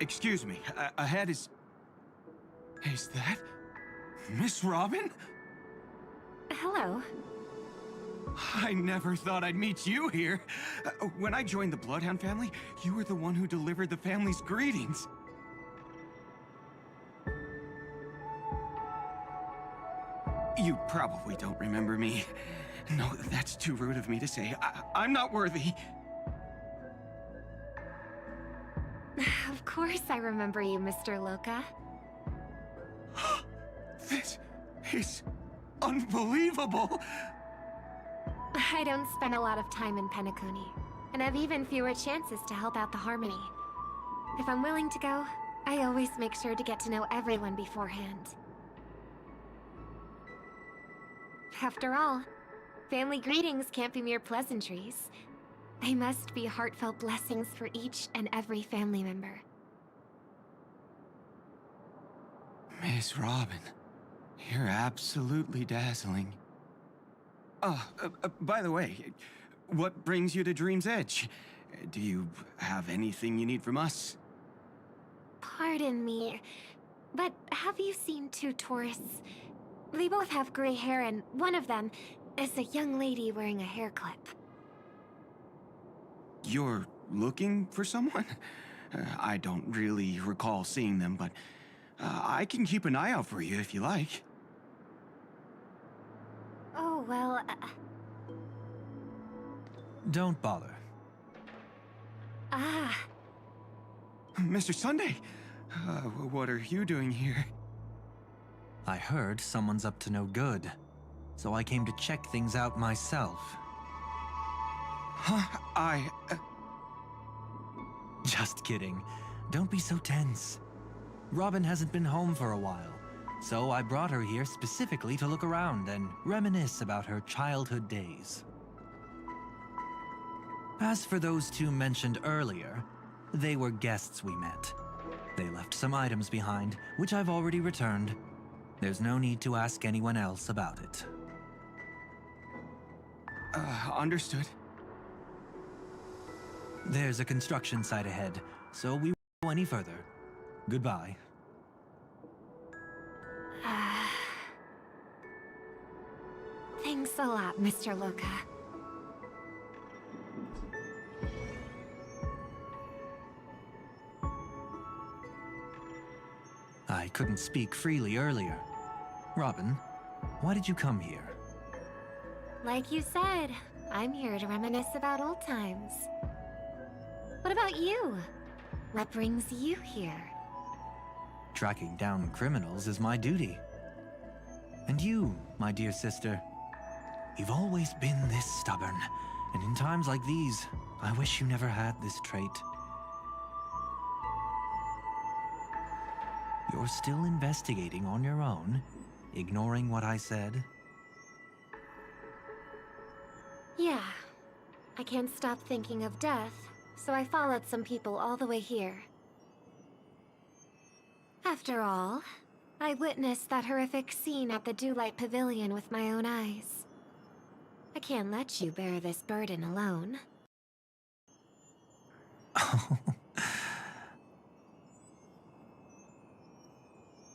Excuse me, ahead is... Is that... Miss Robin? Hello. I never thought I'd meet you here. When I joined the Bloodhound family, you were the one who delivered the family's greetings. You probably don't remember me. No, that's too rude of me to say. I'm not worthy. Of course I remember you, Mr. Loka. This is unbelievable. I don't spend a lot of time in Penacony, and have even fewer chances to help out the Harmony. If I'm willing to go, I always make sure to get to know everyone beforehand. After all, family greetings can't be mere pleasantries. They must be heartfelt blessings for each and every family member. Miss Robin, you're absolutely dazzling. By the way, what brings you to Dream's Edge? Do you have anything you need from us? Pardon me, but have you seen two tourists? They both have gray hair, and one of them is a young lady wearing a hair clip. You're looking for someone? I don't really recall seeing them, but I can keep an eye out for you if you like. Oh, well... Don't bother. Ah. Mr. Sunday, what are you doing here? I heard someone's up to no good, so I came to check things out myself. Huh? Just kidding. Don't be so tense. Robin hasn't been home for a while, so I brought her here specifically to look around and reminisce about her childhood days. As for those two mentioned earlier, they were guests we met. They left some items behind, which I've already returned. There's no need to ask anyone else about it. Understood. There's a construction site ahead, so we won't go any further. Goodbye. Thanks a lot, Mr. Loka. I couldn't speak freely earlier. Robin, why did you come here? Like you said, I'm here to reminisce about old times. What about you? What brings you here? Tracking down criminals is my duty. And you, my dear sister, you've always been this stubborn, and in times like these, I wish you never had this trait. You're still investigating on your own, ignoring what I said? Yeah. I can't stop thinking of death, so I followed some people all the way here. After all, I witnessed that horrific scene at the Dewlight Pavilion with my own eyes. I can't let you bear this burden alone.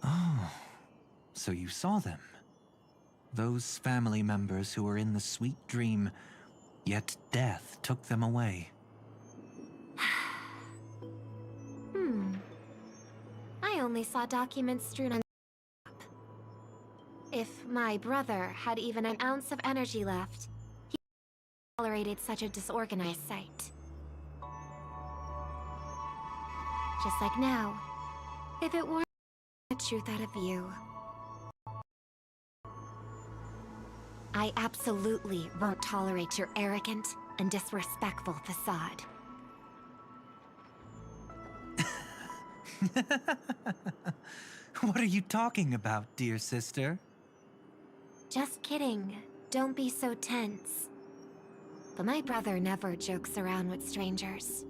Oh, so you saw them. Those family members who were in the sweet dream, yet death took them away. I only saw documents strewn on the top. If my brother had even an ounce of energy left, he tolerated such a disorganized sight. Just like now, if it weren't the truth out of you, I absolutely won't tolerate your arrogant and disrespectful facade. What are you talking about, dear sister? Just kidding. Don't be so tense. But my brother never jokes around with strangers.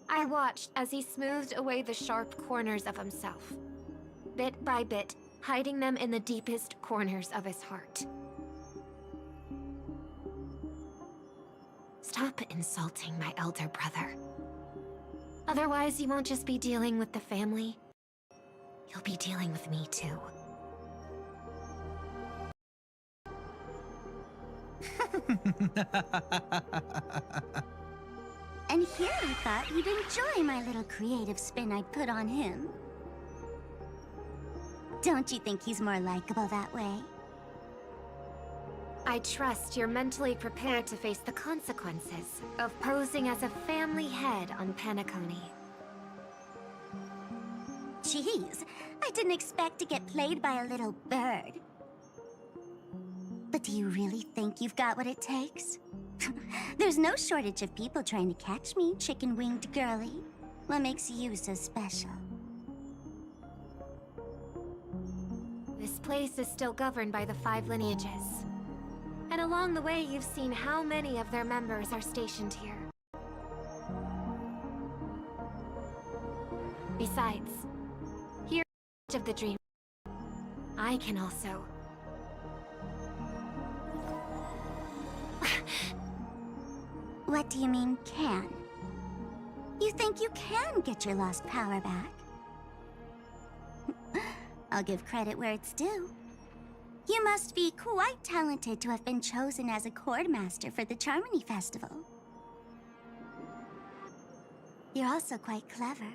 I watched as he smoothed away the sharp corners of himself, bit by bit, hiding them in the deepest corners of his heart. Stop insulting my elder brother. Otherwise, you won't just be dealing with the family. You'll be dealing with me, too. And here I thought you'd enjoy my little creative spin I put on him. Don't you think he's more likable that way? I trust you're mentally prepared to face the consequences of posing as a family head on Penacony. Jeez, I didn't expect to get played by a little bird. But do you really think you've got what it takes? There's no shortage of people trying to catch me, chicken-winged girlie. What makes you so special? This place is still governed by the 5 lineages. And along the way, you've seen how many of their members are stationed here. Besides, here of the dream, I can also... What do you mean, can? You think you can get your lost power back? I'll give credit where it's due. You must be quite talented to have been chosen as a chord master for the Charmony Festival. You're also quite clever.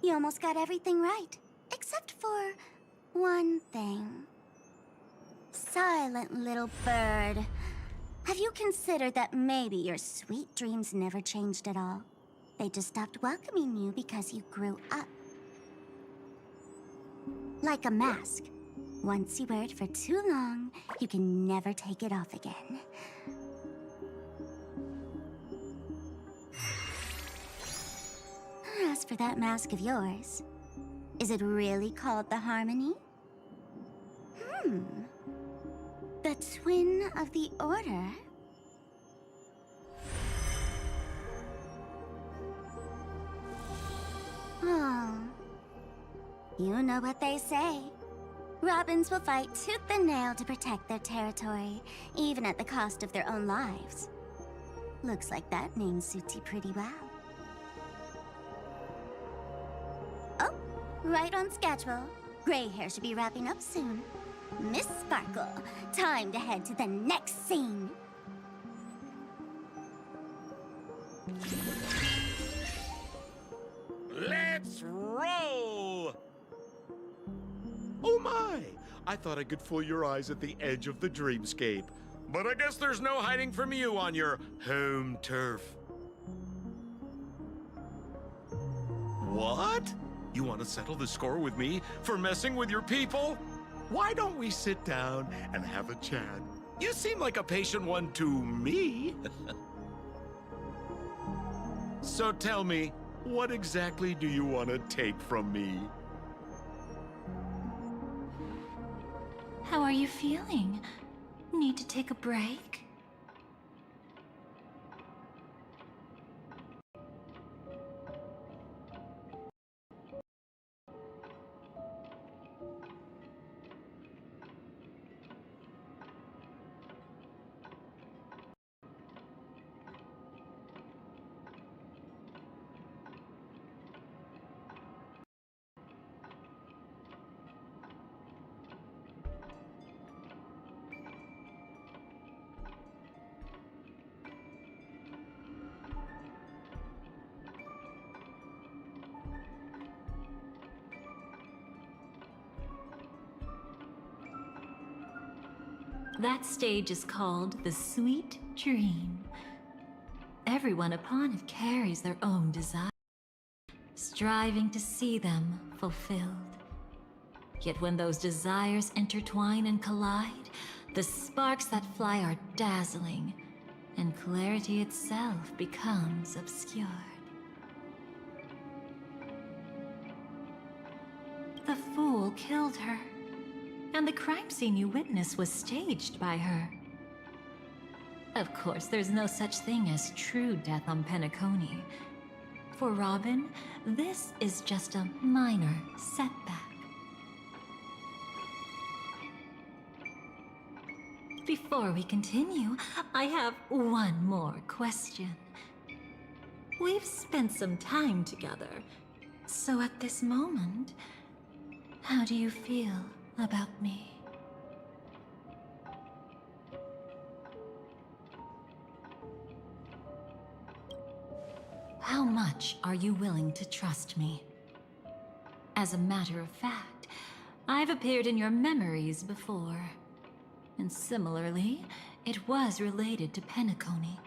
You almost got everything right, except for one thing. Silent little bird. Have you considered that maybe your sweet dreams never changed at all? They just stopped welcoming you because you grew up. Like a mask. Once you wear it for too long, you can never take it off again. As for that mask of yours, is it really called the Harmony? The twin of the Order? Oh. You know what they say. Robins will fight tooth and nail to protect their territory, even at the cost of their own lives. Looks like that name suits you pretty well. Oh, right on schedule. Gray hair should be wrapping up soon. Miss Sparkle, time to head to the next scene. Let's roll! Oh my! I thought I could fool your eyes at the edge of the dreamscape. But I guess there's no hiding from you on your home turf. What? You want to settle the score with me for messing with your people? Why don't we sit down and have a chat? You seem like a patient one to me. So tell me, what exactly do you want to take from me? How are you feeling? Need to take a break? That stage is called the Sweet Dream. Everyone upon it carries their own desire, striving to see them fulfilled. Yet when those desires intertwine and collide, the sparks that fly are dazzling, and clarity itself becomes obscured. The fool killed her. And the crime scene you witnessed was staged by her. Of course, there's no such thing as true death on Penacony. For Robin, this is just a minor setback. Before we continue, I have one more question. We've spent some time together, so at this moment, how do you feel about me? How much are you willing to trust me? As a matter of fact, I've appeared in your memories before. And similarly, it was related to Penacony.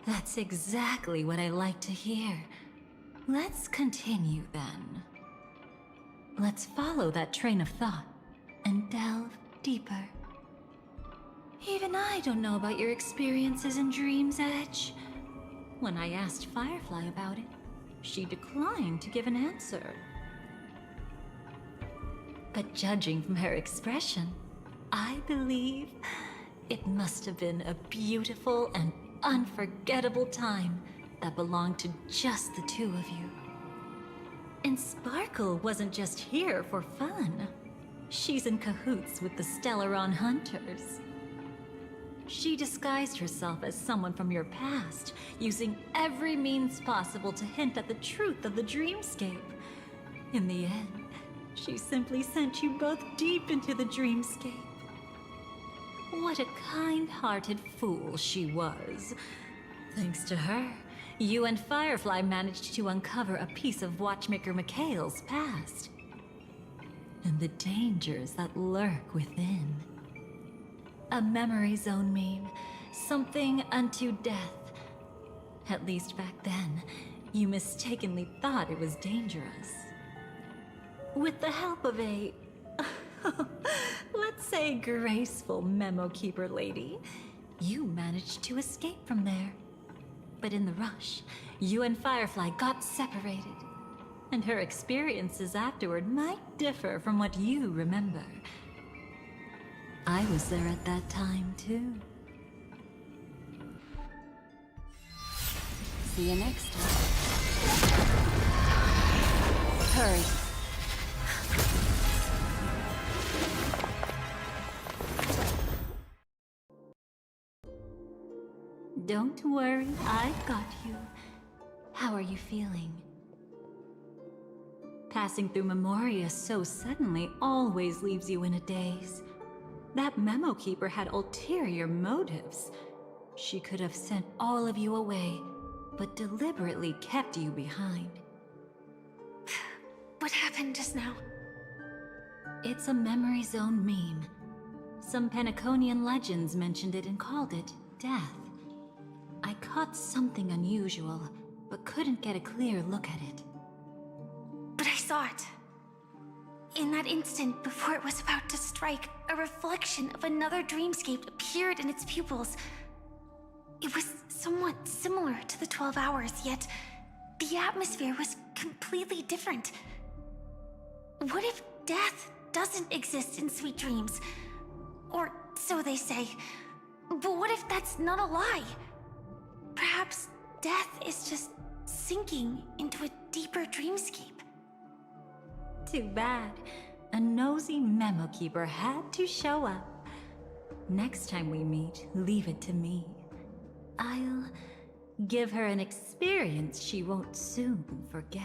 That's exactly what I like to hear. Let's continue then. Let's follow that train of thought and delve deeper. Even I don't know about your experiences in Dream's Edge. When I asked Firefly about it, she declined to give an answer. But judging from her expression, I believe it must have been a beautiful and unforgettable time that belonged to just the two of you. And Sparkle wasn't just here for fun. She's in cahoots with the Stellaron Hunters. She disguised herself as someone from your past, using every means possible to hint at the truth of the dreamscape. In the end, she simply sent you both deep into the dreamscape. What a kind-hearted fool she was. Thanks to her, you and Firefly managed to uncover a piece of Watchmaker Mikhail's past. And the dangers that lurk within. A memory zone meme, something unto death. At least back then, you mistakenly thought it was dangerous. With the help of a, let's say, graceful memo keeper lady, you managed to escape from there. But in the rush, you and Firefly got separated. And her experiences afterward might differ from what you remember. I was there at that time, too. See you next time. Hurry. Don't worry, I've got you. How are you feeling? Passing through Memoria so suddenly always leaves you in a daze. That memo keeper had ulterior motives. She could have sent all of you away, but deliberately kept you behind. What happened just now? It's a memory zone meme. Some Penaconian legends mentioned it and called it death. I caught something unusual, but couldn't get a clear look at it. But I saw it. In that instant, before it was about to strike, a reflection of another dreamscape appeared in its pupils. It was somewhat similar to the 12 Hours, yet the atmosphere was completely different. What if death doesn't exist in Sweet Dreams? Or so they say. But what if that's not a lie? Perhaps death is just sinking into a deeper dreamscape. Too bad. A nosy memo keeper had to show up. Next time we meet, leave it to me. I'll give her an experience she won't soon forget.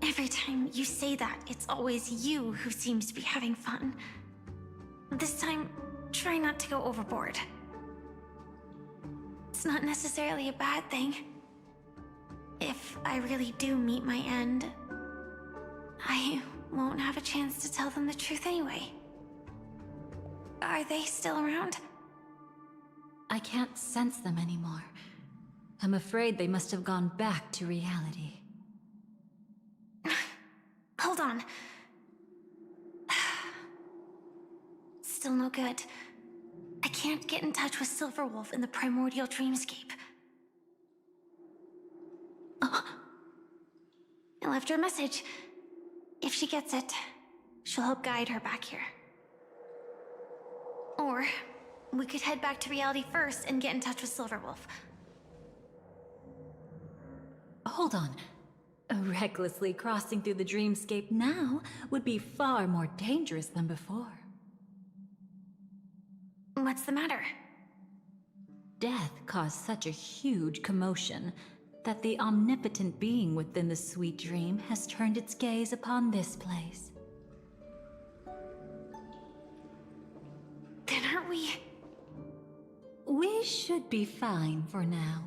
Every time you say that, it's always you who seems to be having fun. This time, try not to go overboard. It's not necessarily a bad thing. If I really do meet my end, I won't have a chance to tell them the truth anyway. Are they still around? I can't sense them anymore. I'm afraid they must have gone back to reality. Hold on. Still no good. I can't get in touch with Silverwolf in the primordial dreamscape. Oh. I left her a message. If she gets it, she'll help guide her back here. Or we could head back to reality first and get in touch with Silverwolf. Hold on. Recklessly crossing through the dreamscape now would be far more dangerous than before. What's the matter? Death caused such a huge commotion that the omnipotent being within the sweet dream has turned its gaze upon this place. Then aren't we? We should be fine for now.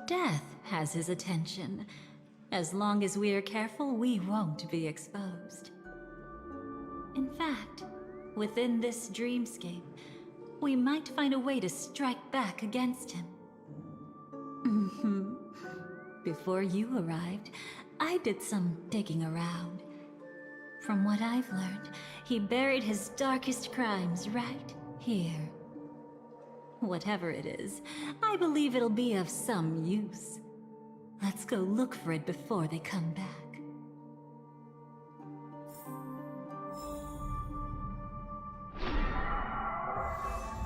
Death has his attention. As long as we are careful, we won't be exposed. In fact, within this dreamscape, we might find a way to strike back against him. Before you arrived, I did some digging around. From what I've learned, he buried his darkest crimes right here. Whatever it is, I believe it'll be of some use. Let's go look for it before they come back.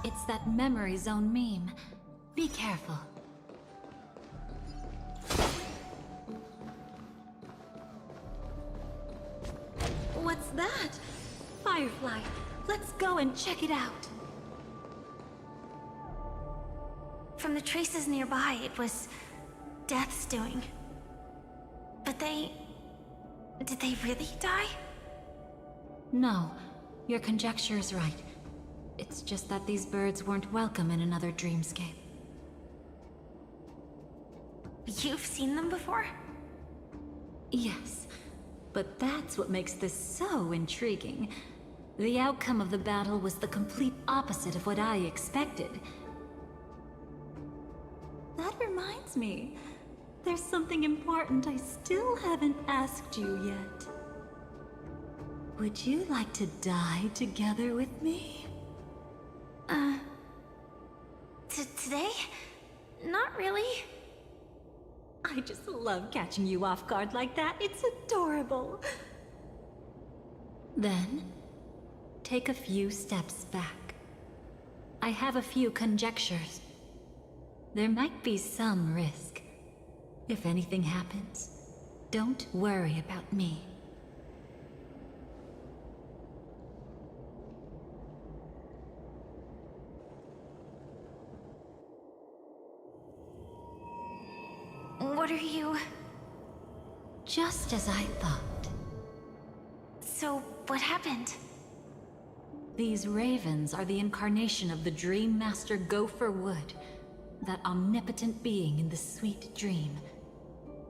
It's that memory zone meme. Be careful. What's that? Firefly, let's go and check it out. From the traces nearby, it was Death's doing. But did they really die? No, your conjecture is right. It's just that these birds weren't welcome in another dreamscape. You've seen them before? Yes, but that's what makes this so intriguing. The outcome of the battle was the complete opposite of what I expected. That reminds me, there's something important I still haven't asked you yet. Would you like to die together with me? Today? Not really. I just love catching you off guard like that. It's adorable. Then, take a few steps back. I have a few conjectures. There might be some risk. If anything happens, don't worry about me. What are you... Just as I thought. So, what happened? These ravens are the incarnation of the Dream Master Gopher Wood, that omnipotent being in the sweet dream.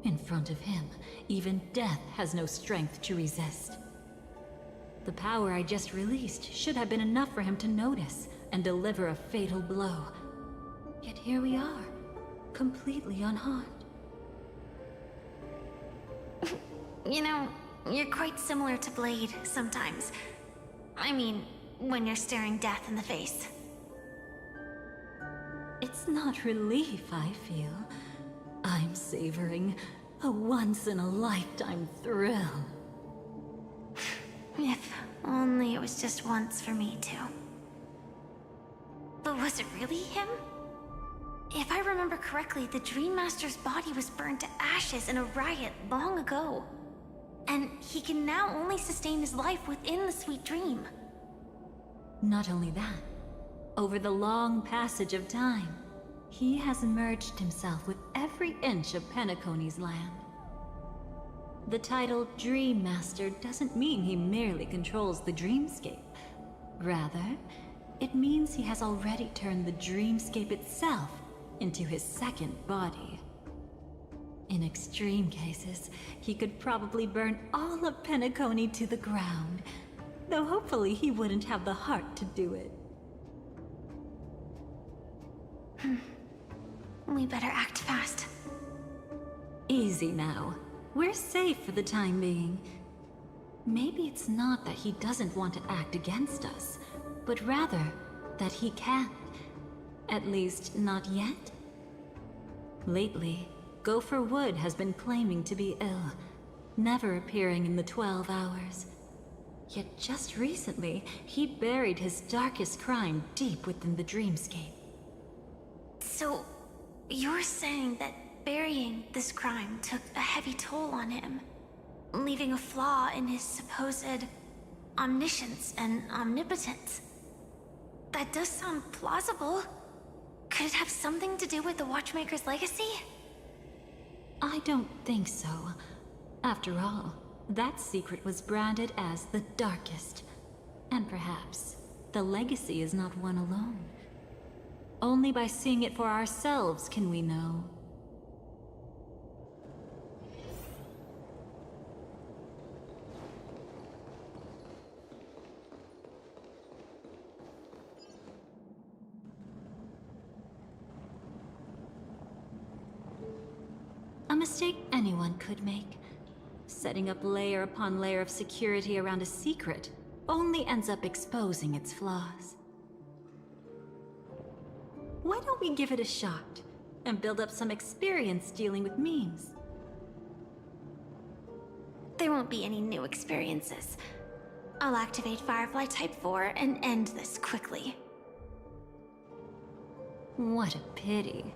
In front of him, even death has no strength to resist. The power I just released should have been enough for him to notice and deliver a fatal blow. Yet here we are, completely unharmed. You know, you're quite similar to Blade sometimes. I mean, when you're staring death in the face. It's not relief I feel. I'm savoring a once-in-a-lifetime thrill. If only it was just once for me too. But was it really him? If I remember correctly, the Dream Master's body was burned to ashes in a riot long ago. And he can now only sustain his life within the sweet dream. Not only that, over the long passage of time, he has merged himself with every inch of Penacony's land. The title Dream Master doesn't mean he merely controls the dreamscape. Rather, it means he has already turned the dreamscape itself into his second body. In extreme cases, he could probably burn all of Penacony to the ground, though hopefully he wouldn't have the heart to do it. We better act fast. Easy now. We're safe for the time being. Maybe it's not that he doesn't want to act against us, but rather that he can't. At least, not yet. Lately, Gopher Wood has been claiming to be ill, never appearing in the 12 hours. Yet just recently, he buried his darkest crime deep within the dreamscape. So, you're saying that burying this crime took a heavy toll on him, leaving a flaw in his supposed omniscience and omnipotence? That does sound plausible. Could it have something to do with the Watchmaker's legacy? I don't think so. After all, that secret was branded as the darkest. And perhaps, the legacy is not one alone. Only by seeing it for ourselves can we know. mistake anyone could make. Setting up layer upon layer of security around a secret only ends up exposing its flaws. Why don't we give it a shot and build up some experience dealing with memes? There won't be any new experiences. I'll activate Firefly Type 4 and end this quickly. What a pity.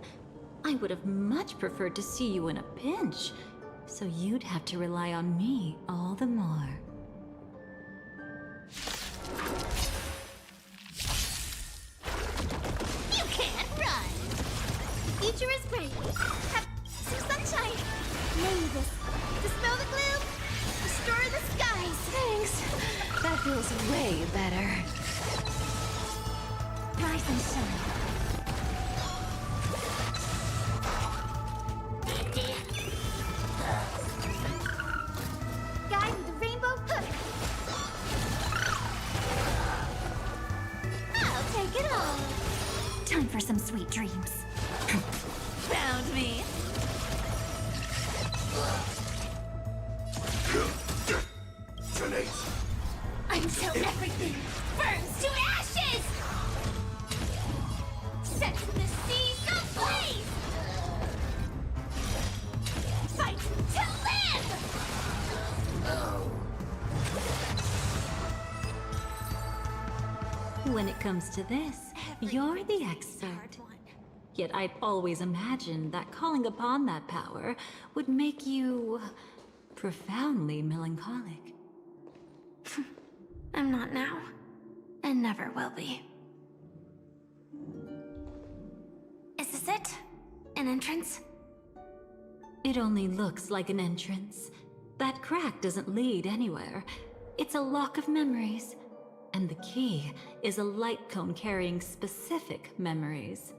I would have much preferred to see you in a pinch, so you'd have to rely on me all the more. You can't run! The future is bright. Have some sunshine. Name this. Dispel the gloom. Restore the skies. Thanks. That feels way better. Rise and shine. Guy with the rainbow hook. I'll take it all. Time for some sweet dreams. Found me. Until everything burns to ashes! Set the seas ablaze! Fight to live! When it comes to this, you're the expert. Yet I've always imagined that calling upon that power would make you profoundly melancholic. I'm not now, and never will be. Is this it? An entrance? It only looks like an entrance. That crack doesn't lead anywhere. It's a lock of memories. And the key is a light cone carrying specific memories.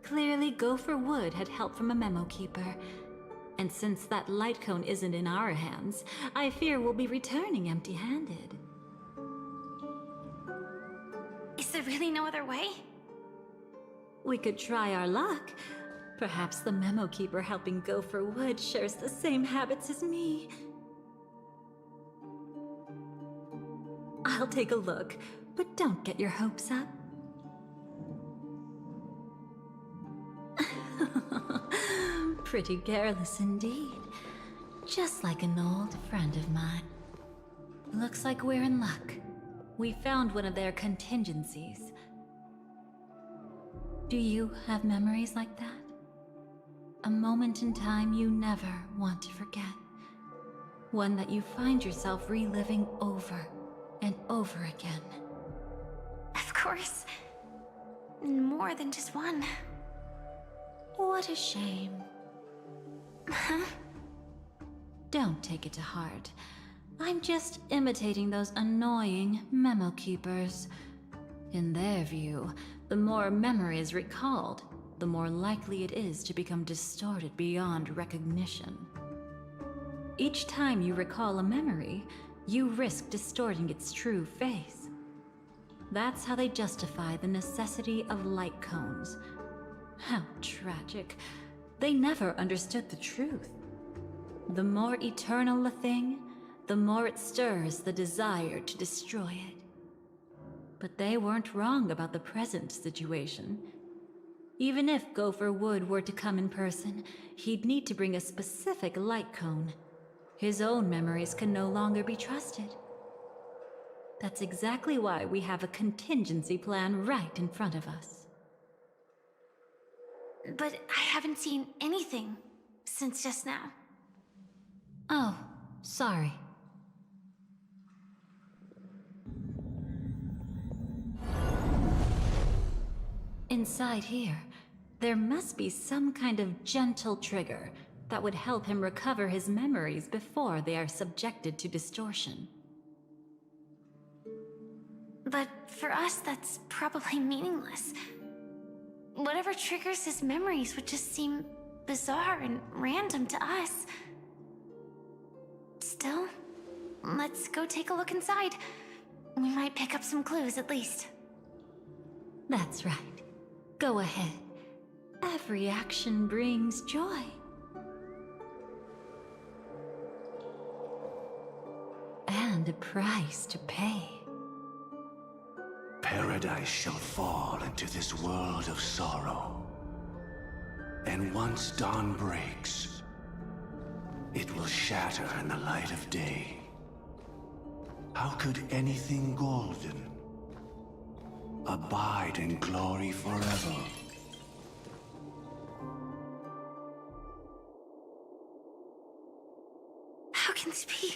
Clearly, Gopher Wood had help from a memo keeper. And since that light cone isn't in our hands, I fear we'll be returning empty-handed. Is there really no other way? We could try our luck. Perhaps the memo keeper helping Gopher Wood shares the same habits as me. I'll take a look, but don't get your hopes up. Pretty careless indeed. Just like an old friend of mine. Looks like we're in luck. We found one of their contingencies. Do you have memories like that? A moment in time you never want to forget. One that you find yourself reliving over and over again. Of course. More than just one. What a shame. Huh? Don't take it to heart. I'm just imitating those annoying memo keepers. In their view, the more memories recalled, the more likely it is to become distorted beyond recognition. Each time you recall a memory, you risk distorting its true face. That's how they justify the necessity of light cones. How tragic. They never understood the truth. The more eternal a thing, the more it stirs the desire to destroy it. But they weren't wrong about the present situation. Even if Gopher Wood were to come in person, he'd need to bring a specific light cone. His own memories can no longer be trusted. That's exactly why we have a contingency plan right in front of us. But I haven't seen anything since just now. Oh, sorry. Inside here, there must be some kind of gentle trigger that would help him recover his memories before they are subjected to distortion. But for us, that's probably meaningless. Whatever triggers his memories would just seem bizarre and random to us. Still, let's go take a look inside. We might pick up some clues at least. That's right. Go ahead. Every action brings joy. and a price to pay. Paradise shall fall into this world of sorrow. And once dawn breaks, it will shatter in the light of day. How could anything golden abide in glory forever? How can this be?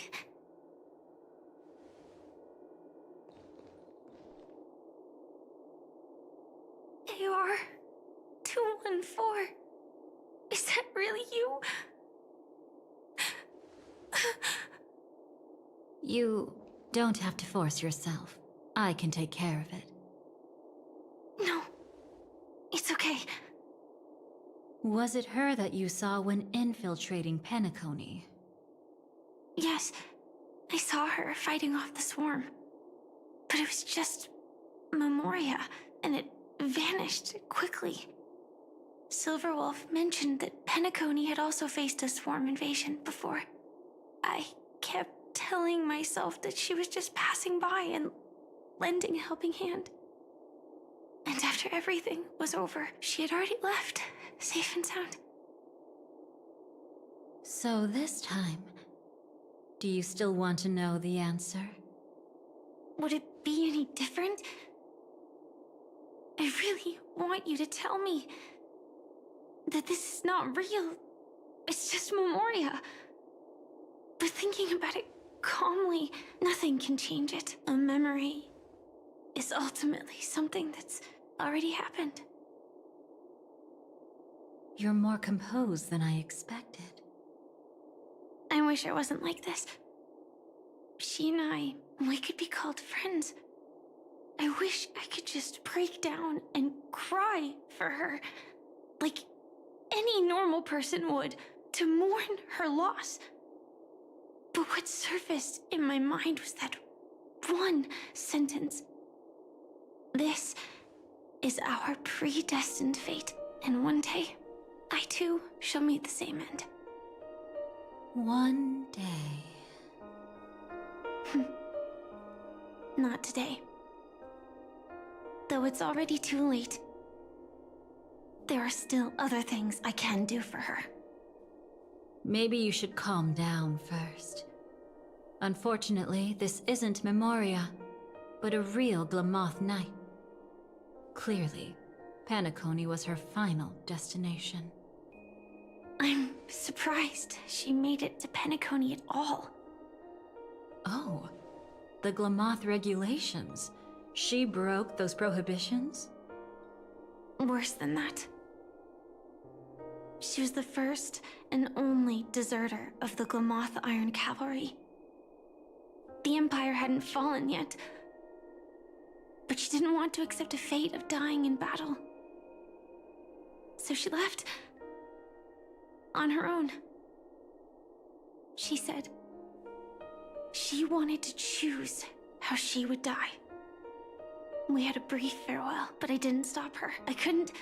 AR 214. Is that really you? You don't have to force yourself. I can take care of it. No, it's okay. Was it her that you saw when infiltrating Penacony? Yes, I saw her fighting off the swarm. But it was just Memoria, and it vanished quickly. Silverwolf mentioned that Penacony had also faced a swarm invasion before. I kept telling myself that she was just passing by and lending a helping hand. And after everything was over, she had already left, safe and sound. So this time, do you still want to know the answer? Would it be any different? I really want you to tell me that this is not real. It's just Memoria. But thinking about it calmly, nothing can change it. A memory is ultimately something that's already happened. You're more composed than I expected. I wish I wasn't like this. She and I, we could be called friends. I wish I could just break down and cry for her, like any normal person would, to mourn her loss. But what surfaced in my mind was that one sentence. This is our predestined fate, and one day, I too shall meet the same end. One day. Not today. Though it's already too late, there are still other things I can do for her. Maybe you should calm down first. Unfortunately, this isn't Memoria, but a real Glamoth Knight. Clearly, Penacony was her final destination. I'm surprised she made it to Penacony at all. Oh, the Glamoth regulations. She broke those prohibitions? Worse than that. She was the first and only deserter of the Glamoth Iron Cavalry. The Empire hadn't fallen yet, but she didn't want to accept a fate of dying in battle. So she left on her own. She said she wanted to choose how she would die. We had a brief farewell, but I didn't stop her. I couldn't.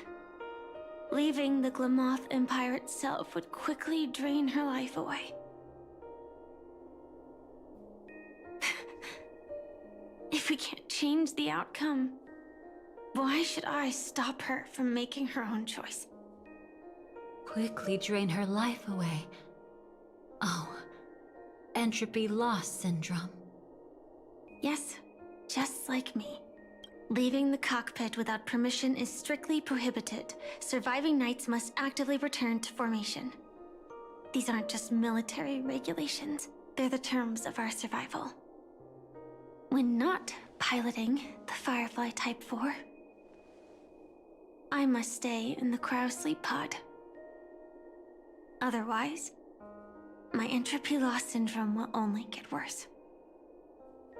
Leaving the Glamoth Empire itself would quickly drain her life away. If we can't change the outcome, why should I stop her from making her own choice? Quickly drain her life away. Oh, entropy loss syndrome. Yes, just like me. Leaving the cockpit without permission is strictly prohibited. Surviving knights must actively return to formation. These aren't just military regulations, they're the terms of our survival. When not piloting the Firefly Type 4, I must stay in the cryo sleep pod. Otherwise, my entropy loss syndrome will only get worse.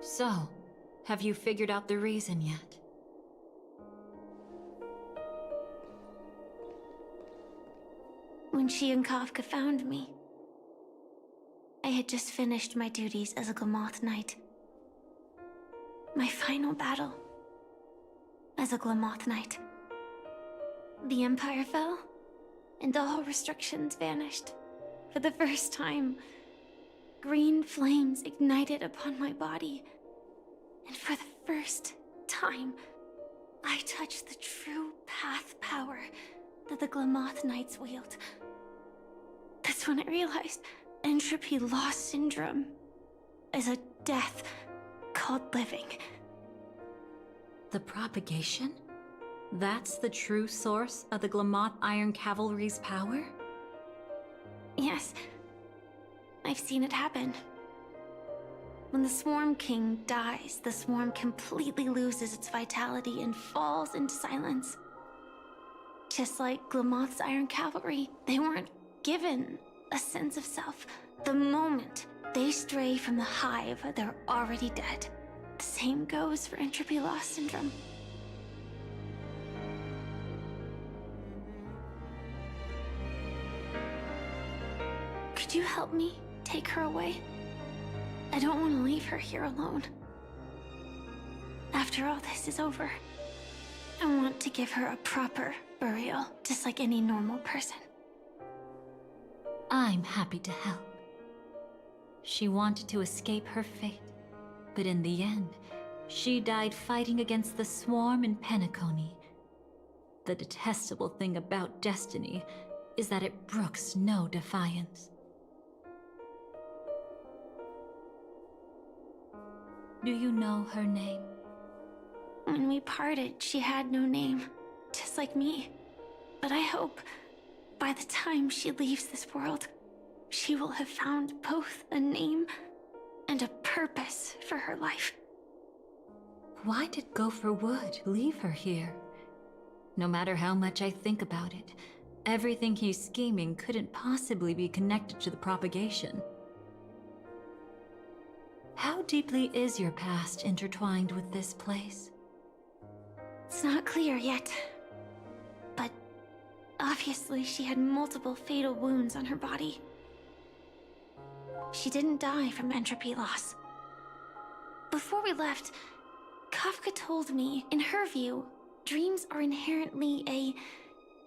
So, have you figured out the reason yet? When she and Kafka found me, I had just finished my duties as a Glamoth Knight. My final battle as a Glamoth Knight. The Empire fell, and all restrictions vanished. For the first time, green flames ignited upon my body. And for the first time, I touched the true path power that the Glamoth Knights wield. That's when I realized entropy loss syndrome is a death called living. The propagation? That's the true source of the Glamoth Iron Cavalry's power? Yes, I've seen it happen. When the Swarm King dies, the Swarm completely loses its vitality and falls into silence. Just like Glamoth's Iron Cavalry, they weren't given a sense of self. The moment they stray from the hive, they're already dead. The same goes for entropy loss syndrome. Could you help me take her away? I don't want to leave her here alone. After all this is over, I want to give her a proper burial, just like any normal person. I'm happy to help. She wanted to escape her fate, but in the end, she died fighting against the Swarm in Penacony. The detestable thing about Destiny is that it brooks no defiance. Do you know her name? When we parted, she had no name, just like me. But I hope, by the time she leaves this world, she will have found both a name and a purpose for her life. Why did Gopher Wood leave her here? No matter how much I think about it, everything he's scheming couldn't possibly be connected to the propagation. How deeply is your past intertwined with this place? It's not clear yet. But obviously she had multiple fatal wounds on her body. She didn't die from entropy loss. Before we left, Kafka told me, in her view, dreams are inherently a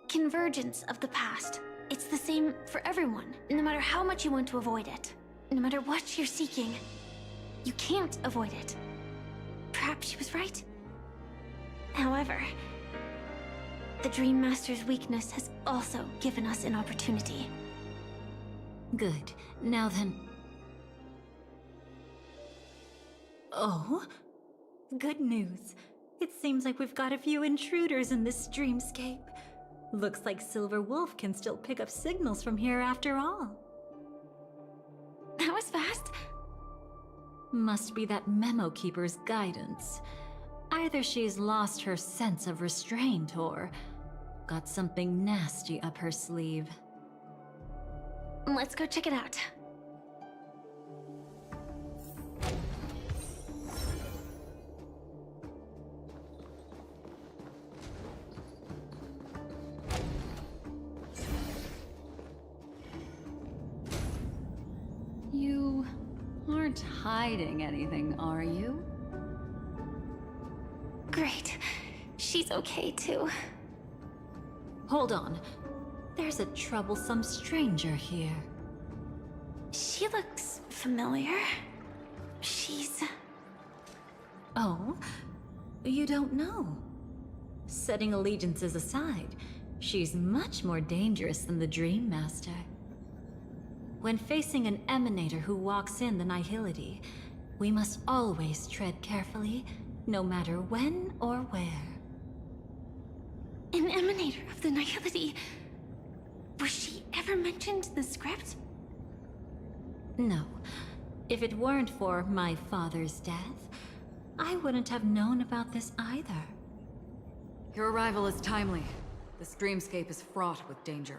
convergence of the past. It's the same for everyone, no matter how much you want to avoid it. No matter what you're seeking, you can't avoid it. Perhaps she was right. However, the Dream Master's weakness has also given us an opportunity. Good. Now then... Oh? Good news. It seems like we've got a few intruders in this dreamscape. Looks like Silver Wolf can still pick up signals from here after all. That was fast. Must be that Memo Keeper's guidance. Either she's lost her sense of restraint or got something nasty up her sleeve. Let's go check it out. You aren't hiding anything, are you? Great. She's okay too. Hold on. There's a troublesome stranger here. She looks familiar. She's... Oh? You don't know? Setting allegiances aside, she's much more dangerous than the Dream Master. When facing an emanator who walks in the Nihility, we must always tread carefully, no matter when or where. An emanator of the Nihility. Was she ever mentioned in the script? No. If it weren't for my father's death, I wouldn't have known about this either. Your arrival is timely. This dreamscape is fraught with danger.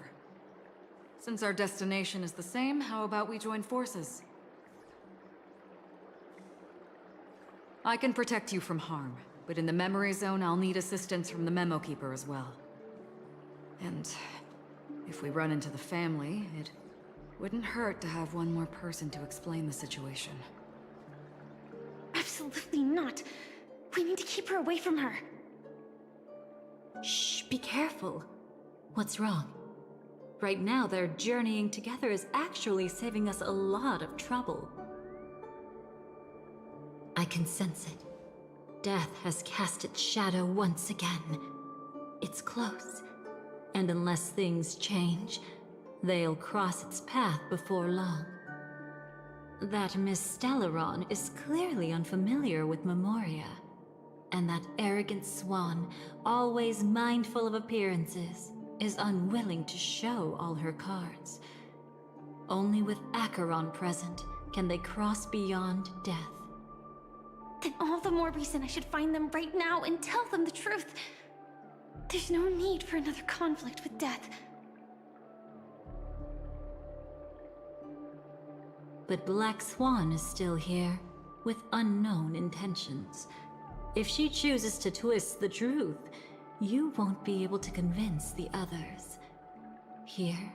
Since our destination is the same, how about we join forces? I can protect you from harm, but in the memory zone, I'll need assistance from the Memo Keeper as well. And if we run into the family, it wouldn't hurt to have one more person to explain the situation. Absolutely not. We need to keep her away from her. Shh, be careful. What's wrong? Right now, their journeying together is actually saving us a lot of trouble. I can sense it. Death has cast its shadow once again. It's close, and unless things change, they'll cross its path before long. That Miss Stellaron is clearly unfamiliar with Memoria, and that arrogant swan, always mindful of appearances, is unwilling to show all her cards. Only with Acheron present can they cross beyond death. Then all the more reason I should find them right now and tell them the truth. There's no need for another conflict with death. But Black Swan is still here, with unknown intentions. If she chooses to twist the truth, you won't be able to convince the others. Here,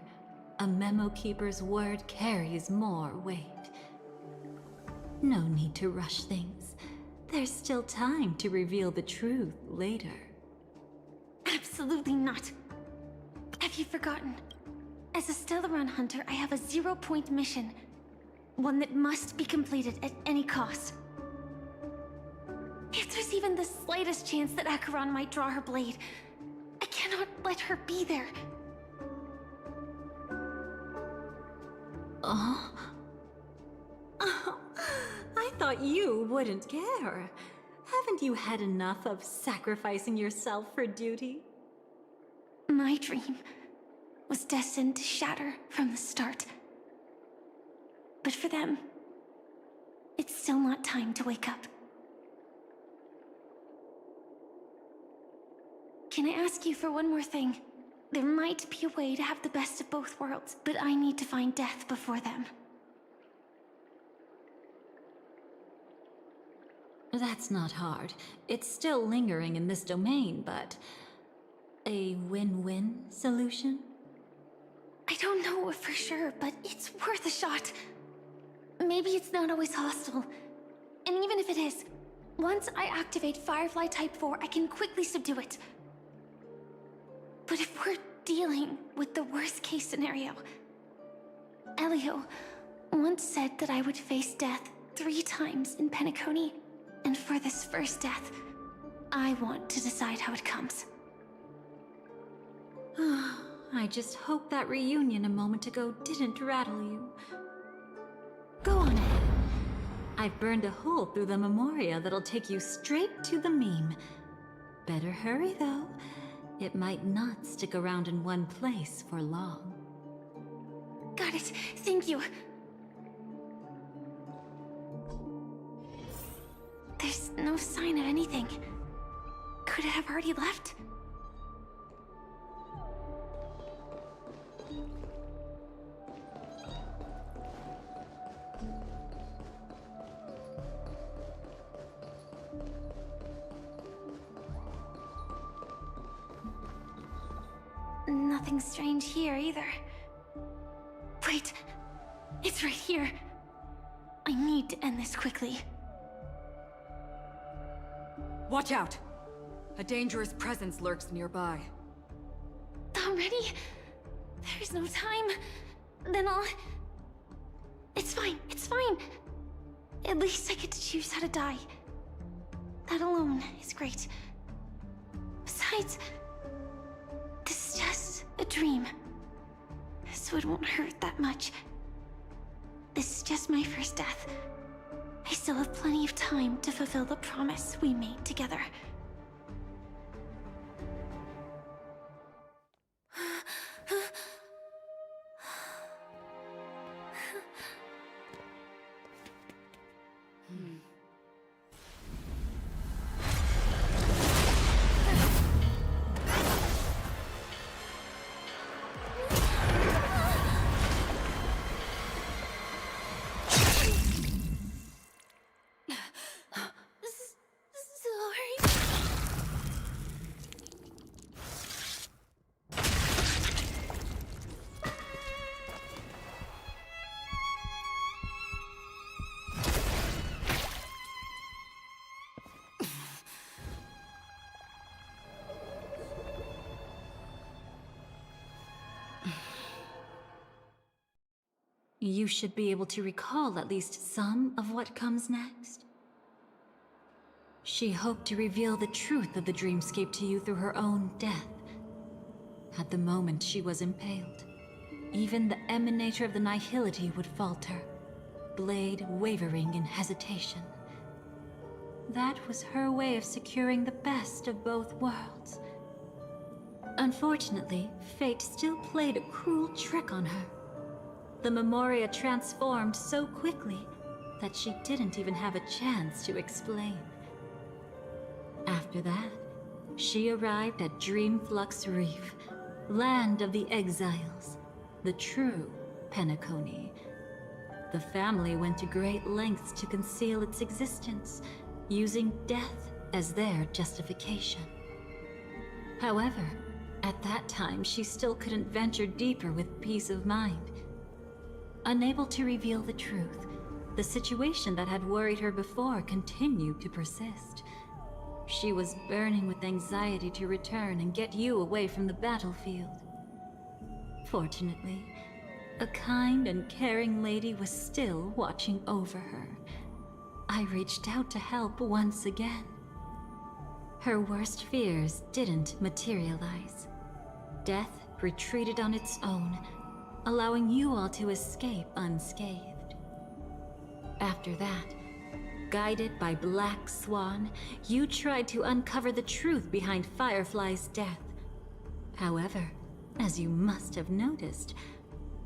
a Memo Keeper's word carries more weight. No need to rush things. There's still time to reveal the truth later. Absolutely not. Have you forgotten? As a Stellaron hunter, I have a 0-point mission. One that must be completed at any cost. If there's even the slightest chance that Acheron might draw her blade, I cannot let her be there. Oh, I thought you wouldn't care. Haven't you had enough of sacrificing yourself for duty? My dream was destined to shatter from the start. But for them, it's still not time to wake up. Can I ask you for one more thing? There might be a way to have the best of both worlds, but I need to find death before them. That's not hard. It's still lingering in this domain, but... a win-win solution? I don't know for sure, but it's worth a shot. Maybe it's not always hostile. And even if it is, once I activate Firefly Type 4, I can quickly subdue it. But if we're dealing with the worst-case scenario, Elio once said that I would face death 3 times in Penacony, and for this first death, I want to decide how it comes. I just hope that reunion a moment ago didn't rattle you. Go on ahead. I've burned a hole through the Memoria that'll take you straight to the meme. Better hurry, though. It might not stick around in one place for long. Got it. Thank you. There's no sign of anything. Could it have already left? Nothing strange here either. Wait, it's right here. I need to end this quickly. Watch out! A dangerous presence lurks nearby. Already? There's no time. Then I'll... It's fine, it's fine. At least I get to choose how to die. That alone is great. Besides, this is just a dream. So it won't hurt that much. This is just my first death. I still have plenty of time to fulfill the promise we made together. you should be able to recall at least some of what comes next. She hoped to reveal the truth of the dreamscape to you through her own death. At the moment she was impaled, even the emanator of the nihility would falter, blade wavering in hesitation. That was her way of securing the best of both worlds. Unfortunately, fate still played a cruel trick on her. The Memoria transformed so quickly that she didn't even have a chance to explain. After that, she arrived at Dreamflux Reef, land of the exiles, the true Penacony. The family went to great lengths to conceal its existence, using death as their justification. However, at that time she still couldn't venture deeper with peace of mind. Unable to reveal the truth, the situation that had worried her before continued to persist. She was burning with anxiety to return and get you away from the battlefield. Fortunately, a kind and caring lady was still watching over her. I reached out to help once again. Her worst fears didn't materialize. Death retreated on its own, allowing you all to escape unscathed. After that, guided by Black Swan, you tried to uncover the truth behind Firefly's death. However, as you must have noticed,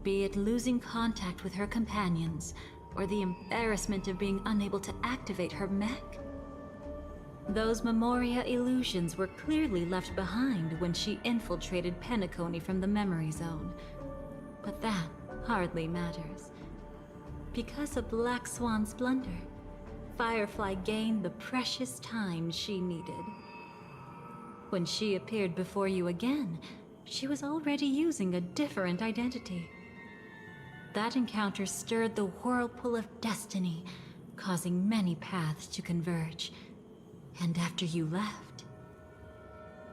be it losing contact with her companions, or the embarrassment of being unable to activate her mech, those Memoria illusions were clearly left behind when she infiltrated Penacony from the memory zone. But that hardly matters. Because of Black Swan's blunder, Firefly gained the precious time she needed. When she appeared before you again, she was already using a different identity. That encounter stirred the whirlpool of destiny, causing many paths to converge. And after you left...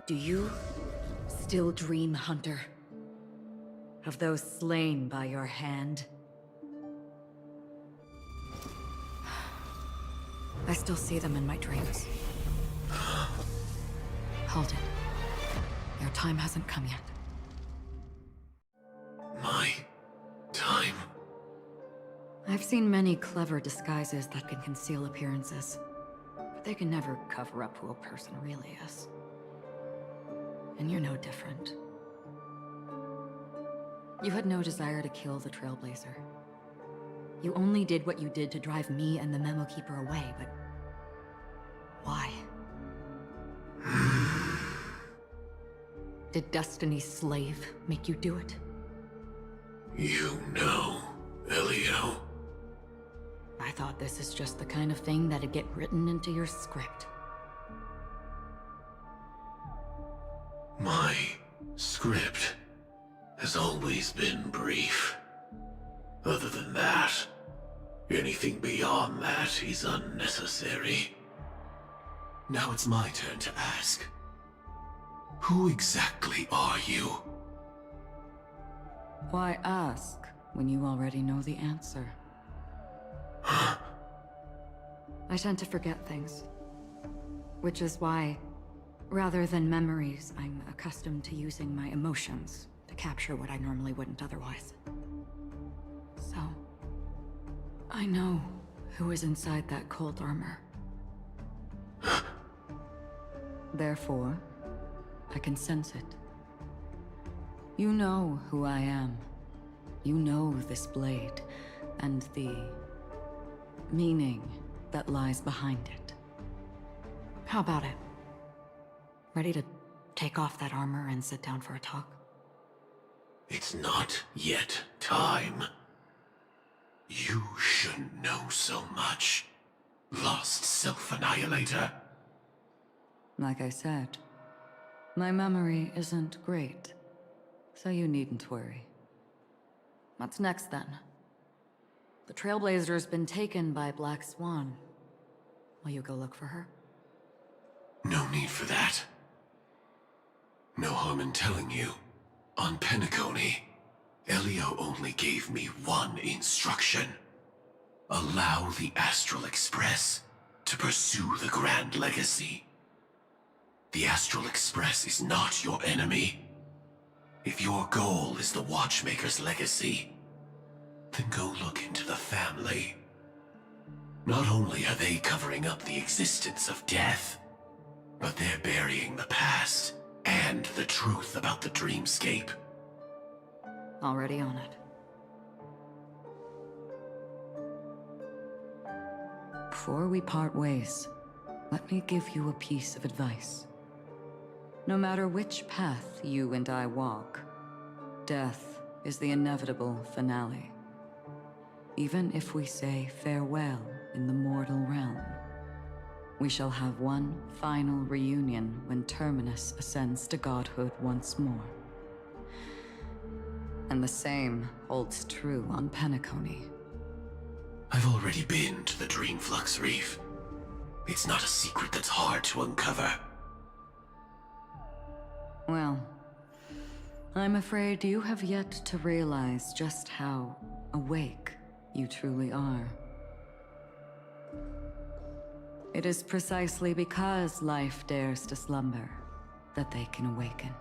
Do you still dream, Hunter? Of those slain by your hand? I still see them in my dreams. Hold it. Your time hasn't come yet. My time? I've seen many clever disguises that can conceal appearances, but they can never cover up who a person really is. And you're no different. You had no desire to kill the Trailblazer. You only did what you did to drive me and the Memo Keeper away, but... why? Did Destiny's slave make you do it? You know, Elio. I thought this is just the kind of thing that'd get written into your script. My script has always been brief. Other than that, anything beyond that is unnecessary. Now it's my turn to ask. Who exactly are you? Why ask when you already know the answer? I tend to forget things. Which is why, rather than memories, I'm accustomed to using my emotions to capture what I normally wouldn't otherwise. So, I know who is inside that cold armor. Therefore, I can sense it. You know who I am. You know this blade, and the meaning that lies behind it. How about it? Ready to take off that armor and sit down for a talk? It's not yet time. You shouldn't know so much, lost self-annihilator. Like I said, my memory isn't great, so you needn't worry. What's next then? The Trailblazer's been taken by Black Swan. Will you go look for her? No need for that. No harm in telling you. On Penacony, Elio only gave me one instruction. Allow the Astral Express to pursue the Grand Legacy. The Astral Express is not your enemy. If your goal is the Watchmaker's legacy, then go look into the family. Not only are they covering up the existence of death, but they're burying the past and the truth about the dreamscape. Already on it. Before we part ways, let me give you a piece of advice. No matter which path you and I walk, death is the inevitable finale. Even if we say farewell in the mortal realm, we shall have one final reunion when Terminus ascends to godhood once more. And the same holds true on Penacony. I've already been to the Dreamflux Reef. It's not a secret that's hard to uncover. Well, I'm afraid you have yet to realize just how awake you truly are. It is precisely because life dares to slumber that they can awaken.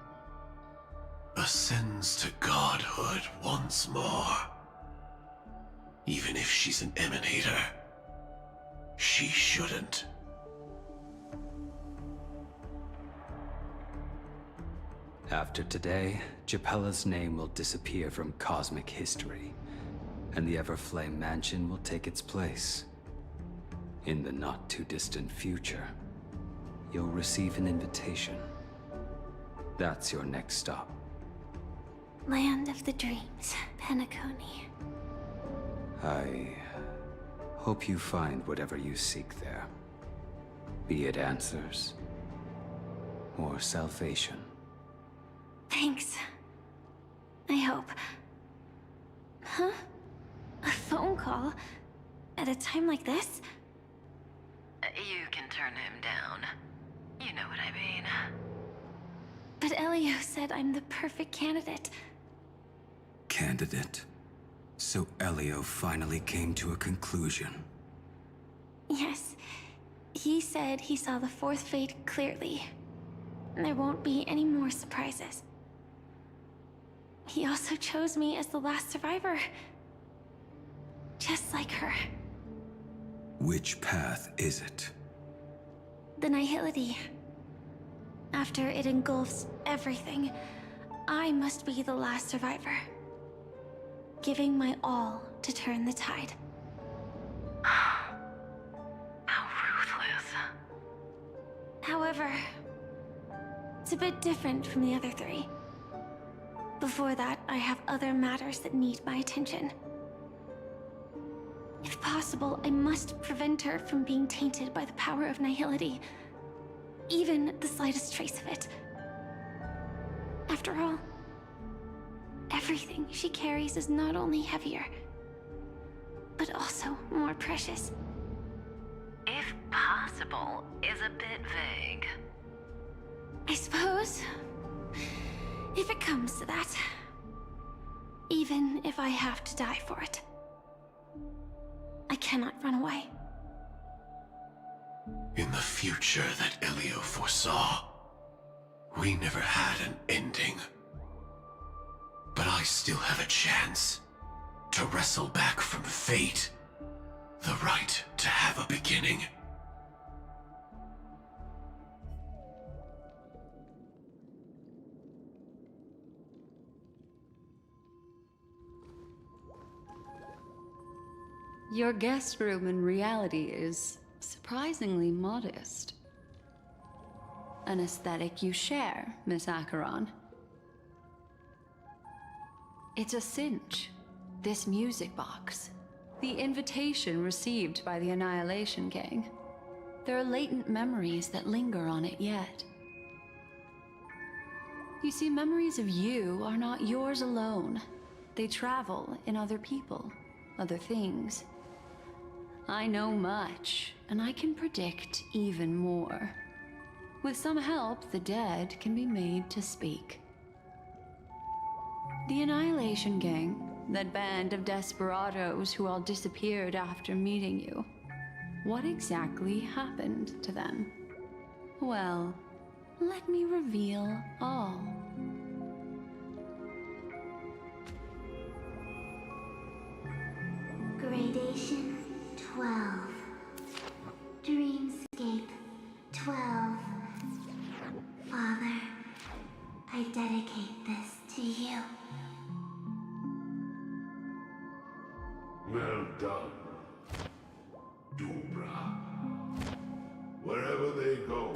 Ascends to godhood once more. Even if she's an emanator, she shouldn't. After today, Japella's name will disappear from cosmic history, and the Everflame Mansion will take its place. In the not-too-distant future, you'll receive an invitation. That's your next stop. Land of the Dreams, Penacony. I hope you find whatever you seek there. Be it answers or salvation. Thanks. I hope. Huh? A phone call? At a time like this? You can turn him down. You know what I mean. But Elio said I'm the perfect candidate. Candidate? So Elio finally came to a conclusion. Yes. He said he saw the fourth fate clearly. There won't be any more surprises. He also chose me as the last survivor. Just like her. Which path is it? The Nihility. After it engulfs everything, I must be the last survivor. Giving my all to turn the tide. How ruthless. However, it's a bit different from the other three. Before that, I have other matters that need my attention. If possible, I must prevent her from being tainted by the power of Nihility. Even the slightest trace of it. After all, everything she carries is not only heavier, but also more precious. If possible is a bit vague. I suppose, if it comes to that, even if I have to die for it, I cannot run away. In the future that Elio foresaw, we never had an ending. But I still have a chance to wrestle back from fate the right to have a beginning. Your guest room in reality is surprisingly modest. An aesthetic you share, Miss Acheron. It's a cinch. This music box. The invitation received by the Annihilation Gang. There are latent memories that linger on it yet. You see, memories of you are not yours alone. They travel in other people, other things. I know much, and I can predict even more. With some help, the dead can be made to speak. The Annihilation Gang, that band of desperados who all disappeared after meeting you. What exactly happened to them? Well, let me reveal all. Gradation 12. Dreamscape 12. Father, I dedicate this to you. Well done, Dubra. Wherever they go,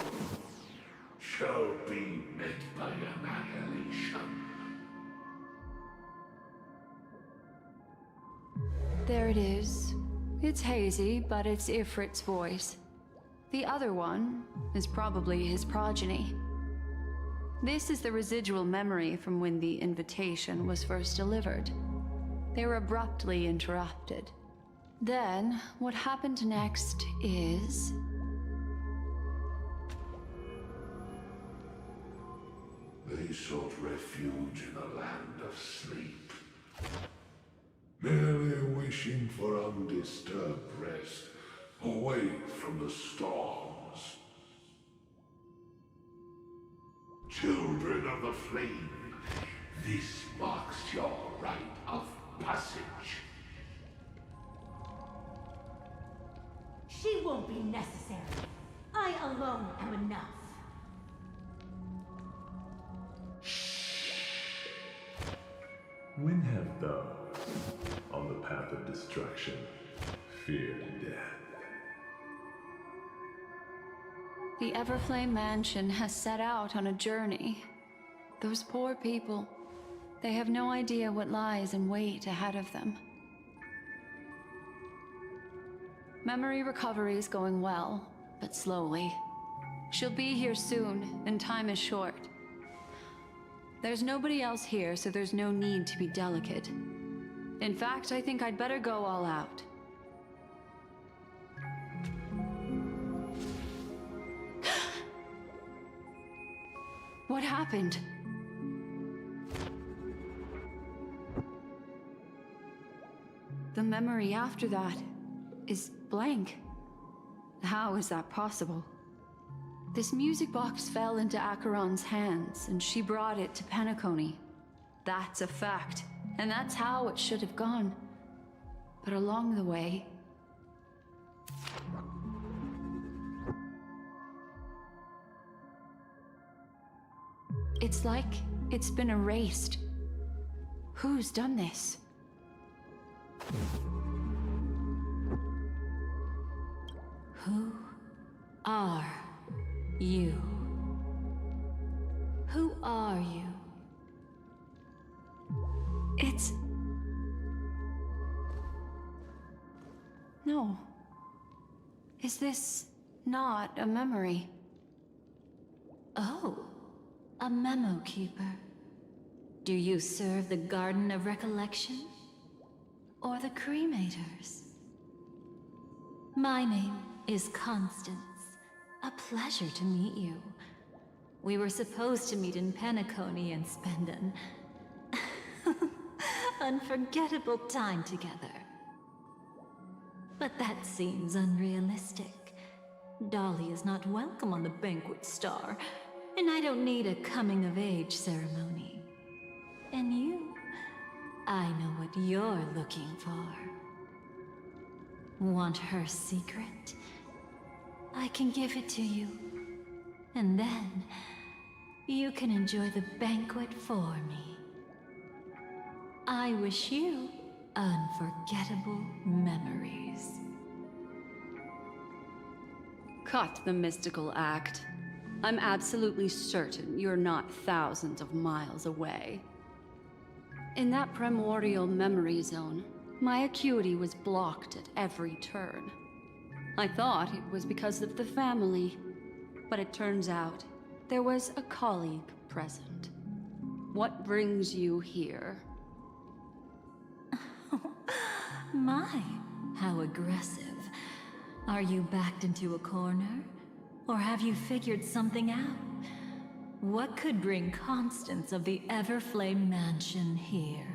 shall be met by annihilation. There it is. It's hazy, but it's Ifrit's voice. The other one is probably his progeny. This is the residual memory from when the invitation was first delivered. They were abruptly interrupted. Then, what happened next is... They sought refuge in a land of sleep, merely wishing for undisturbed rest, away from the storms. Children of the Flame, this marks your rite of passage. She won't be necessary. I alone am enough. When have those on the path of destruction feared death? The Everflame Mansion has set out on a journey. Those poor people, they have no idea what lies in wait ahead of them. Memory recovery is going well, but slowly. She'll be here soon, and time is short. There's nobody else here, so there's no need to be delicate. In fact, I think I'd better go all out. What happened? The memory after that is blank. How is that possible? This music box fell into Acheron's hands, and she brought it to Penacony. That's a fact, and that's how it should have gone. But along the way... it's like it's been erased. Who's done this? Who are you? Who are you? It's... no. Is this not a memory? Oh, a memo keeper. Do you serve the Garden of Recollection? Or the Cremators? My name is Constance. A pleasure to meet you. We were supposed to meet in Penacony and spend an unforgettable time together. But that seems unrealistic. Dolly is not welcome on the Banquet Star, and I don't need a coming-of-age ceremony. And you, I know what you're looking for. Want her secret? I can give it to you. And then, you can enjoy the banquet for me. I wish you unforgettable memories. Cut the mystical act. I'm absolutely certain you're not thousands of miles away. In that primordial memory zone, my acuity was blocked at every turn. I thought it was because of the family, but it turns out there was a colleague present. What brings you here? My, how aggressive. Are you backed into a corner? Or have you figured something out? What could bring Constance of the Everflame Mansion here?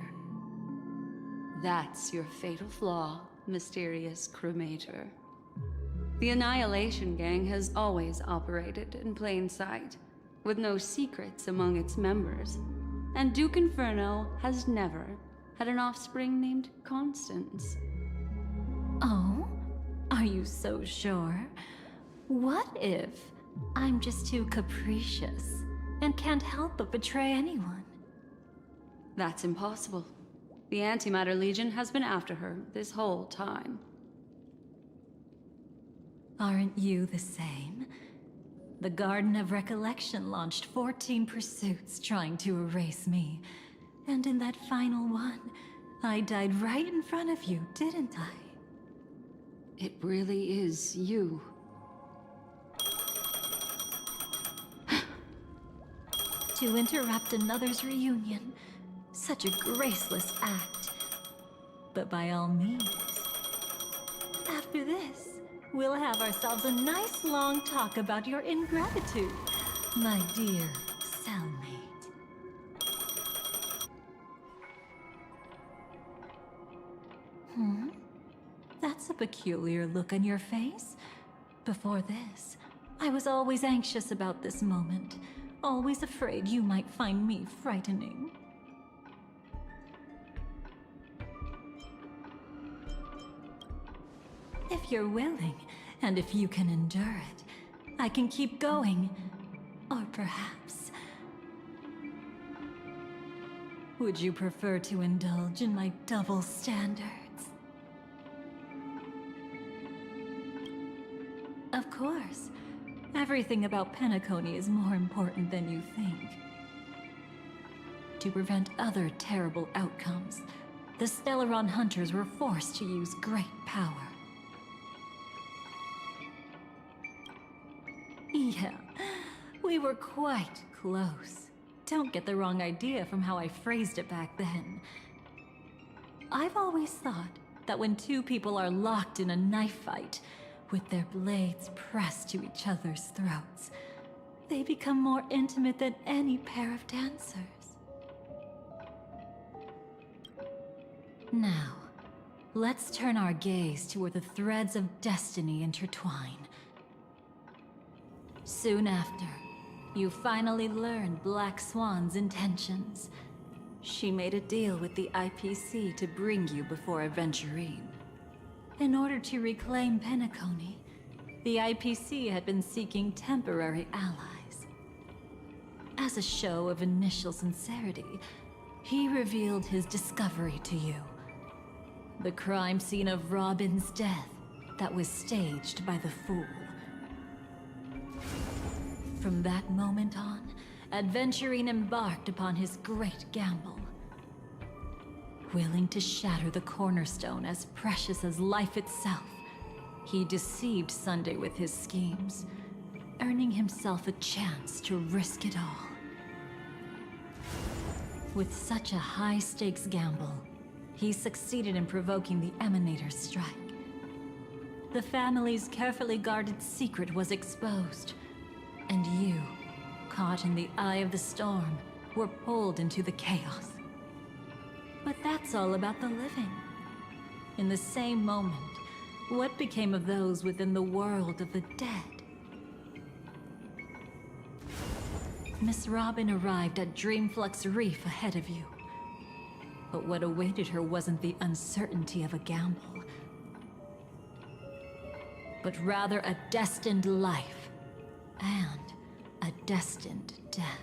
That's your fatal flaw, mysterious cremator. The Annihilation Gang has always operated in plain sight, with no secrets among its members. And Duke Inferno has never had an offspring named Constance. Oh? Are you so sure? What if I'm just too capricious and can't help but betray anyone? That's impossible. The Antimatter Legion has been after her this whole time. Aren't you the same? The Garden of Recollection launched 14 pursuits trying to erase me. And in that final one, I died right in front of you, didn't I? It really is you. To interrupt another's reunion, such a graceless act. But by all means. After this, we'll have ourselves a nice long talk about your ingratitude, my dear cellmate. That's a peculiar look on your face. Before this, I was always anxious about this moment, always afraid you might find me frightening. If you're willing, and if you can endure it, I can keep going. Or perhaps... would you prefer to indulge in my double standards? Of course. Everything about Penacony is more important than you think. To prevent other terrible outcomes, the Stellaron hunters were forced to use great power. Yeah, we were quite close. Don't get the wrong idea from how I phrased it back then. I've always thought that when two people are locked in a knife fight, with their blades pressed to each other's throats, they become more intimate than any pair of dancers. Now, let's turn our gaze to where the threads of destiny intertwine. Soon after, you finally learned Black Swan's intentions. She made a deal with the IPC to bring you before Aventurine. In order to reclaim Penacony, the IPC had been seeking temporary allies. As a show of initial sincerity, he revealed his discovery to you. The crime scene of Robin's death that was staged by the Fool. From that moment on, Aventurine embarked upon his great gamble. Willing to shatter the cornerstone as precious as life itself, he deceived Sunday with his schemes, earning himself a chance to risk it all. With such a high-stakes gamble, he succeeded in provoking the Emanator's strike. The family's carefully guarded secret was exposed, and you, caught in the eye of the storm, were pulled into the chaos. But that's all about the living. In the same moment, what became of those within the world of the dead? Miss Robin arrived at Dreamflux Reef ahead of you. But what awaited her wasn't the uncertainty of a gamble, but rather a destined life and a destined death.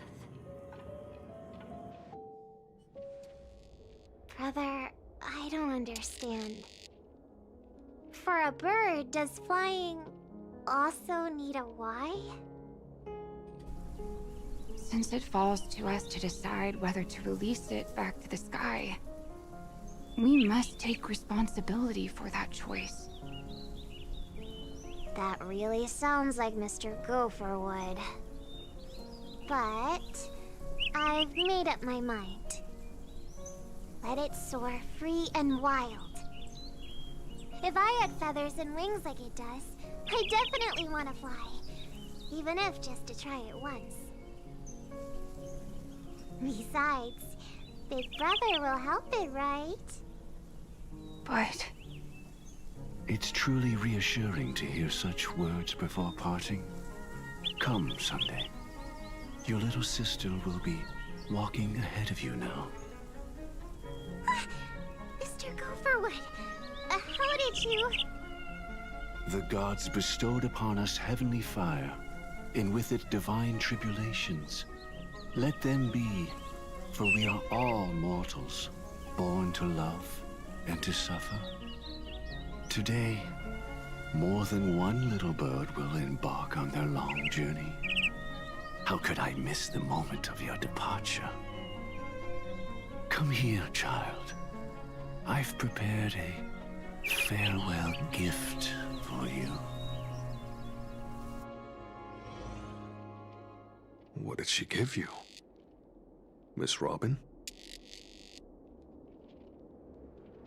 Brother, I don't understand. For a bird, does flying also need a why? Since it falls to us to decide whether to release it back to the sky, we must take responsibility for that choice. That really sounds like Mr. Gopher would. But I've made up my mind. Let it soar free and wild. If I had feathers and wings like it does, I definitely want to fly. Even if just to try it once. Besides, Big Brother will help it, right? But It's truly reassuring to hear such words before parting. Come, Sunday. Your little sister will be walking ahead of you now. Mr. Gopherwood, how did you... The gods bestowed upon us heavenly fire, and with it divine tribulations. Let them be, for we are all mortals, born to love and to suffer. Today, more than one little bird will embark on their long journey. How could I miss the moment of your departure? Come here, child. I've prepared a farewell gift for you. What did she give you? Miss Robin?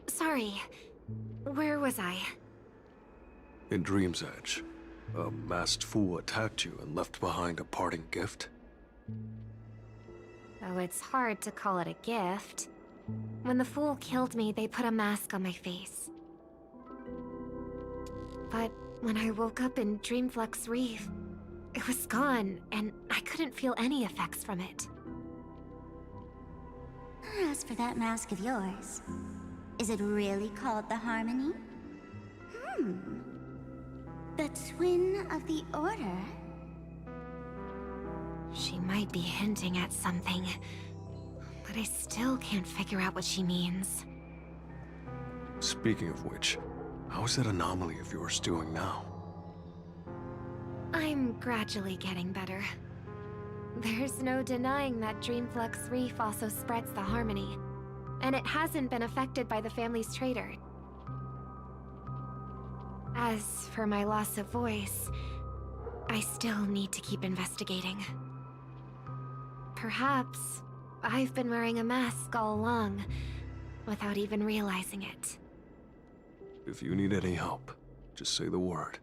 Sorry. Where was I? In Dream's Edge, a masked fool attacked you and left behind a parting gift. Oh, it's hard to call it a gift. When the fool killed me, they put a mask on my face. But when I woke up in Dreamflux Reef, it was gone, and I couldn't feel any effects from it. As for that mask of yours, is it really called the Harmony? The Twin of the Order? She might be hinting at something, but I still can't figure out what she means. Speaking of which, how's that anomaly of yours doing now? I'm gradually getting better. There's no denying that Dreamflux Reef also spreads the Harmony, and it hasn't been affected by the family's traitor. As for my loss of voice, I still need to keep investigating. Perhaps I've been wearing a mask all along, without even realizing it. If you need any help, just say the word.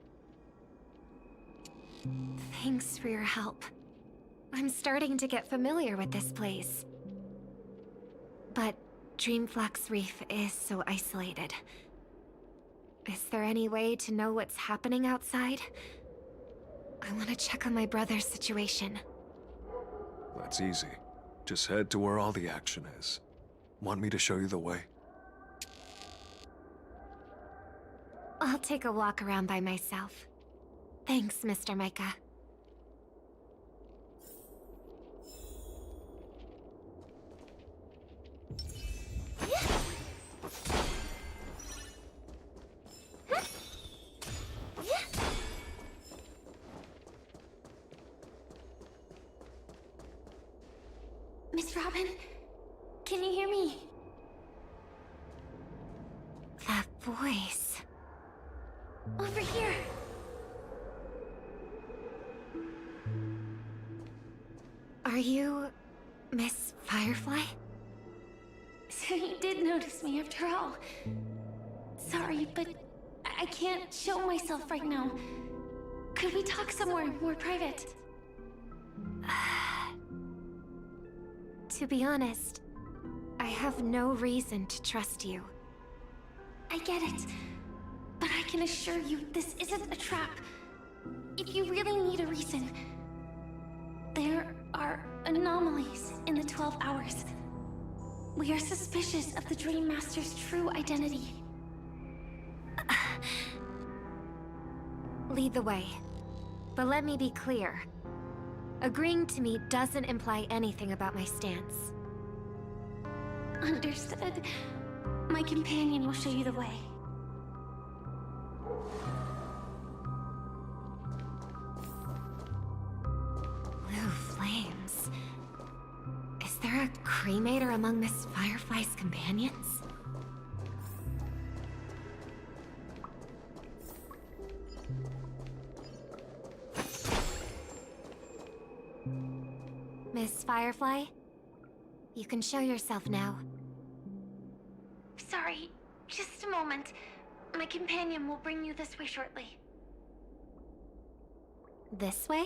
Thanks for your help. I'm starting to get familiar with this place. But Dreamflux Reef is so isolated. Is there any way to know what's happening outside? I want to check on my brother's situation. That's easy. Just head to where all the action is. Want me to show you the way? I'll take a walk around by myself. Thanks, Mr. Micah. Miss Robin, can you hear me? That voice. Over here. Are you Miss Firefly? So you did notice me after all. Sorry, but I can't show myself right now. Could we talk somewhere more private? To be honest, I have no reason to trust you. I get it, but I can assure you this isn't a trap. If you really need a reason, there are anomalies in the 12 hours. We are suspicious of the Dream Master's true identity. Lead the way. But let me be clear. Agreeing to me doesn't imply anything about my stance. Understood. My companion will show you the way. Blue flames. Is there a cremator among Miss Firefly's companions? Miss Firefly? You can show yourself now. Sorry, just a moment. My companion will bring you this way shortly. This way?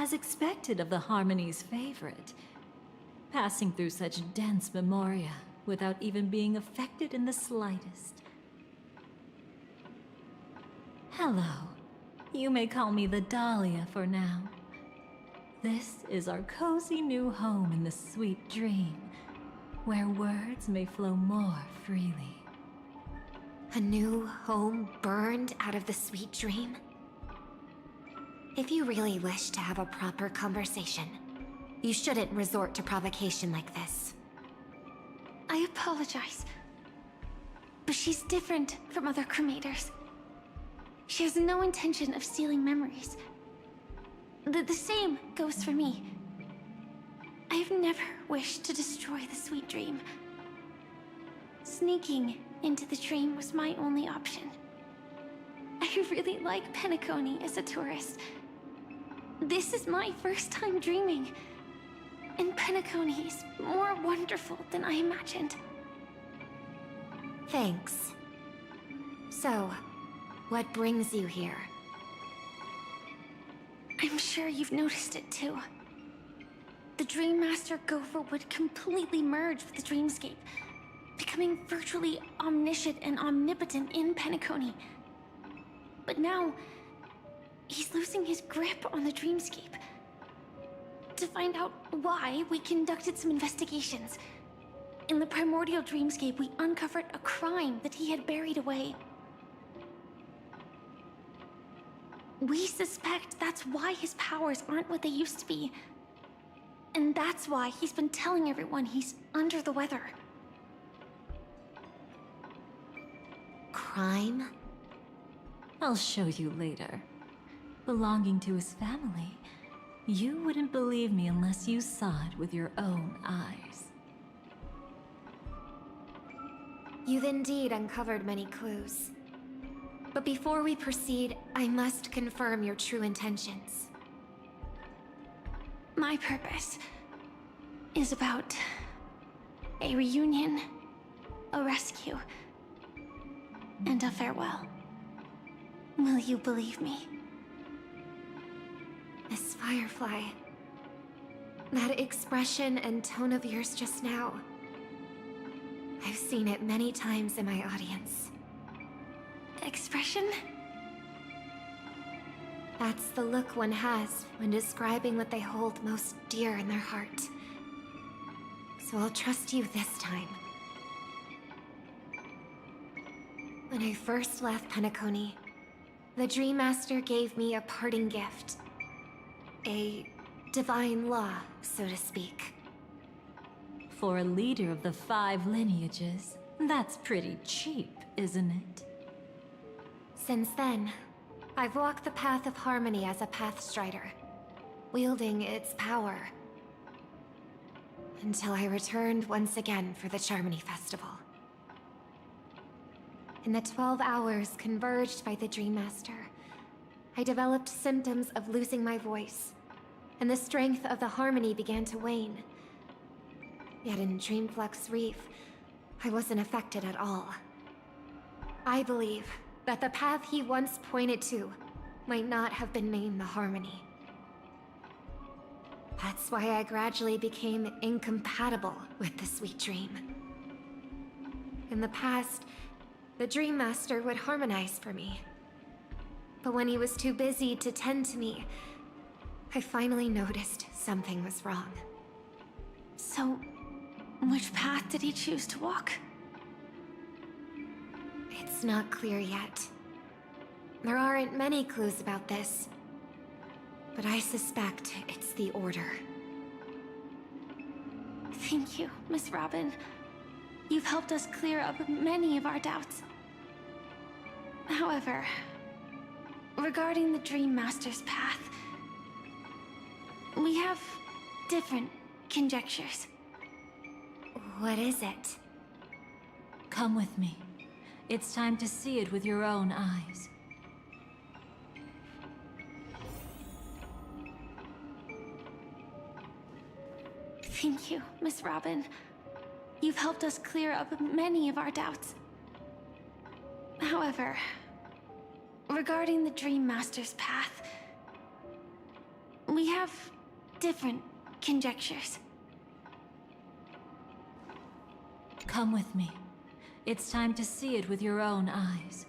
as expected of the Harmony's favorite. Passing through such dense memoria without even being affected in the slightest. Hello. You may call me the Dahlia for now. This is our cozy new home in the sweet dream, where words may flow more freely. A new home burned out of the sweet dream? If you really wish to have a proper conversation, you shouldn't resort to provocation like this. I apologize. But she's different from other cremators. She has no intention of stealing memories. The same goes for me. I have never wished to destroy the sweet dream. Sneaking into the dream was my only option. I really like Penacony as a tourist. This is my first time dreaming. And Penacony is more wonderful than I imagined. Thanks. So, what brings you here? I'm sure you've noticed it too. The Dream Master Gopher would completely merge with the dreamscape, becoming virtually omniscient and omnipotent in Penacony. But now, he's losing his grip on the dreamscape. To find out why, we conducted some investigations. In the primordial dreamscape, we uncovered a crime that he had buried away. We suspect that's why his powers aren't what they used to be. And that's why he's been telling everyone he's under the weather. Crime? I'll show you later. Belonging to his family, you wouldn't believe me unless you saw it with your own eyes. You've indeed uncovered many clues. But before we proceed, I must confirm your true intentions. My purpose is about a reunion, a rescue, and a farewell. Will you believe me? Miss Firefly, that expression and tone of yours just now, I've seen it many times in my audience. Expression? That's the look one has when describing what they hold most dear in their heart. So I'll trust you this time. When I first left Penacony, the Dream Master gave me a parting gift. A divine law, so to speak. For a leader of the 5 lineages, that's pretty cheap, isn't it? Since then, I've walked the path of harmony as a Pathstrider, wielding its power. Until I returned once again for the Charmony Festival. In the 12 hours converged by the Dream Master, I developed symptoms of losing my voice, and the strength of the harmony began to wane. Yet in Dreamflux Reef, I wasn't affected at all. I believe that the path he once pointed to might not have been named the Harmony. That's why I gradually became incompatible with the sweet dream. In the past, the Dream Master would harmonize for me. But when he was too busy to tend to me, I finally noticed something was wrong. So, which path did he choose to walk? It's not clear yet. There aren't many clues about this, but I suspect it's the Order. Thank you, Miss Robin. You've helped us clear up many of our doubts. However, regarding the Dream Master's path, we have different conjectures. What is it? Come with me. It's time to see it with your own eyes. Thank you, Miss Robin. You've helped us clear up many of our doubts. However, regarding the Dream Master's path, We have different conjectures. Come with me. It's time to see it with your own eyes.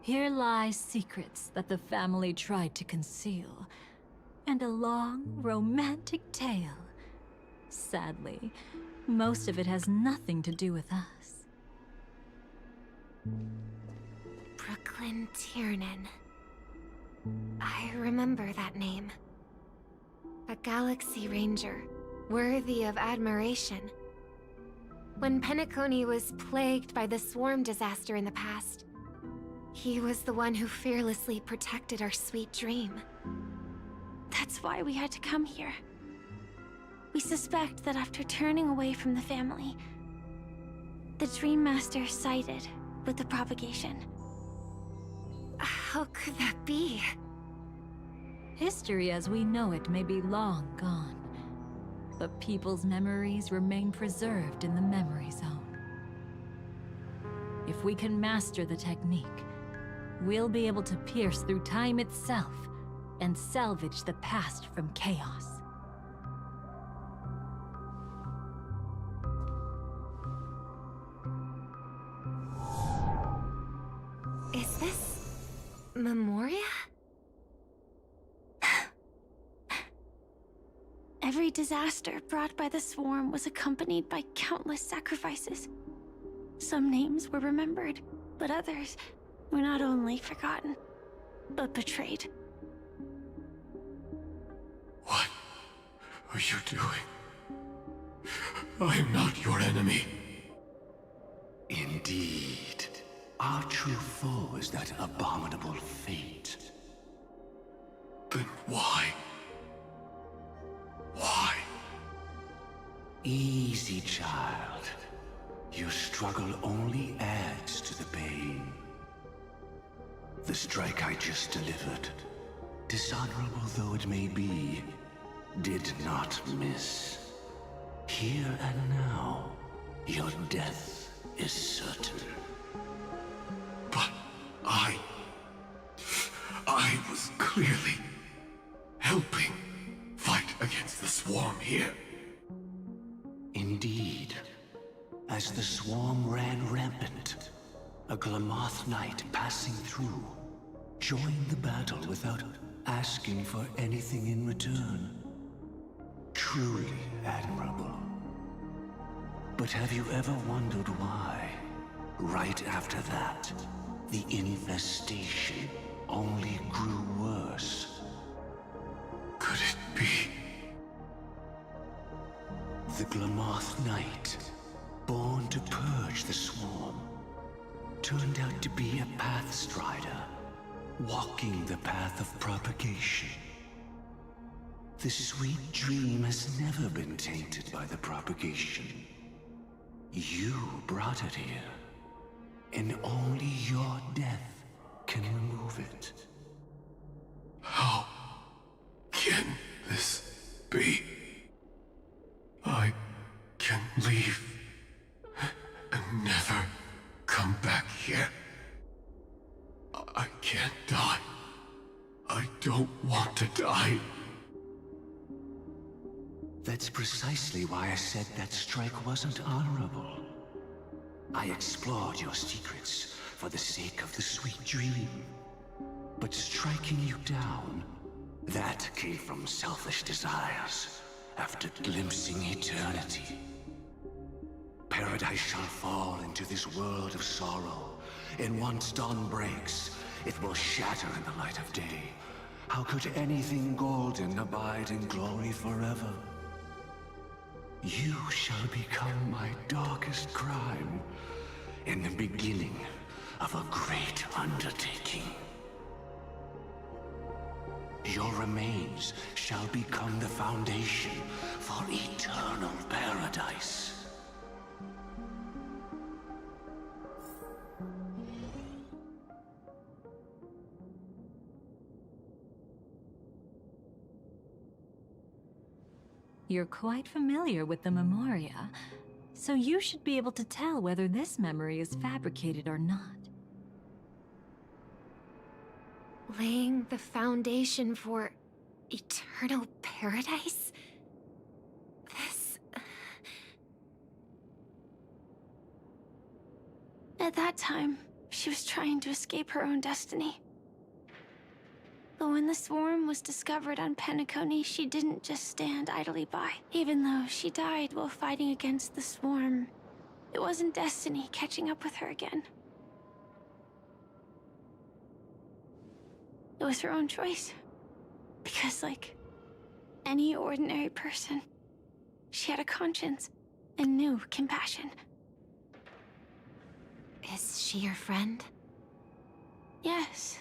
Here lie secrets that the family tried to conceal, and a long, romantic tale. Sadly, most of it has nothing to do with us. Brooklyn Tiernan. I remember that name. A Galaxy Ranger, worthy of admiration. When Penacony was plagued by the swarm disaster in the past, he was the one who fearlessly protected our sweet dream. That's why we had to come here. We suspect that after turning away from the family, the Dream Master sided with the propagation. How could that be? History as we know it may be long gone, but people's memories remain preserved in the memory zone. If we can master the technique, we'll be able to pierce through time itself and salvage the past from chaos. Is this Memoria? Every disaster brought by the swarm was accompanied by countless sacrifices. Some names were remembered, but others were not only forgotten, but betrayed. What are you doing? I am not your enemy. Indeed. Our true foe is that abominable fate. Then why? Why? Easy, child. Your struggle only adds to the pain. The strike I just delivered, dishonorable though it may be, did not miss. Here and now, your death is certain. But I was clearly helping fight against the swarm here. Indeed. As the swarm ran rampant, a Glamoth knight passing through joined the battle without asking for anything in return. Truly admirable. But have you ever wondered why, right after that, the infestation only grew worse? Could it be? The Glamoth knight, born to purge the swarm, turned out to be a pathstrider, walking the path of propagation. The sweet dream has never been tainted by the propagation. You brought it here, and only your death can remove it. How can this be? I can leave and never come back here. I can't die. I don't want to die. That's precisely why I said that strike wasn't honorable. I explored your secrets for the sake of the sweet dream. But striking you down, that came from selfish desires after glimpsing eternity. Paradise shall fall into this world of sorrow, and once dawn breaks, it will shatter in the light of day. How could anything golden abide in glory forever? You shall become my darkest crime, in the beginning of a great undertaking. Your remains shall become the foundation for eternal paradise. You're quite familiar with the Memoria, so you should be able to tell whether this memory is fabricated or not. Laying the foundation for eternal paradise? This... At that time, she was trying to escape her own destiny. But when the swarm was discovered on Penacony, she didn't just stand idly by. Even though she died while fighting against the swarm, it wasn't destiny catching up with her again. It was her own choice. Because, like any ordinary person, she had a conscience and knew compassion. Is she your friend? Yes.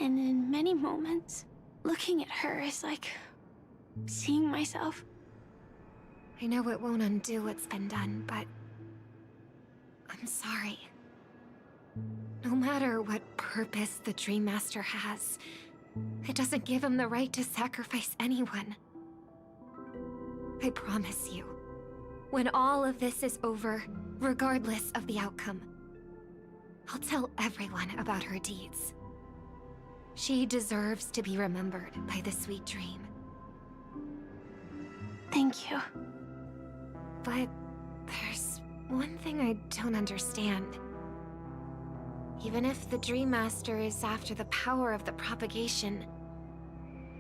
And in many moments, looking at her is like seeing myself. I know it won't undo what's been done, but I'm sorry. No matter what purpose the Dream Master has, it doesn't give him the right to sacrifice anyone. I promise you, when all of this is over, regardless of the outcome, I'll tell everyone about her deeds. She deserves to be remembered by the sweet dream. Thank you. But there's one thing I don't understand. Even if the Dream Master is after the power of the propagation,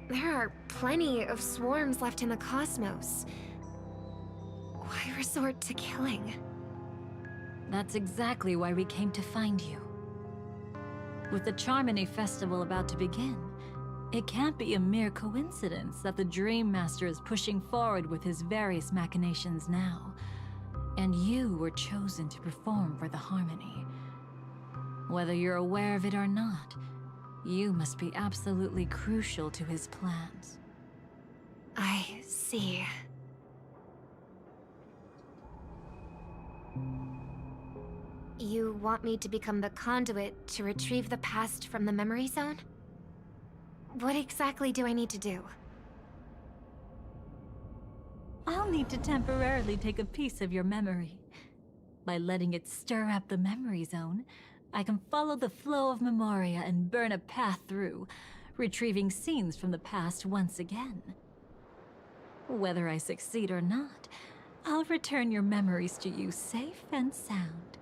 there are plenty of swarms left in the cosmos. Why resort to killing? That's exactly why we came to find you. With the Charmony Festival about to begin, it can't be a mere coincidence that the Dream Master is pushing forward with his various machinations now. And you were chosen to perform for the Harmony. Whether you're aware of it or not, you must be absolutely crucial to his plans. I see. You want me to become the conduit to retrieve the past from the memory zone? What exactly do I need to do? I'll need to temporarily take a piece of your memory. By letting it stir up the memory zone, I can follow the flow of Memoria and burn a path through, retrieving scenes from the past once again. Whether I succeed or not, I'll return your memories to you safe and sound.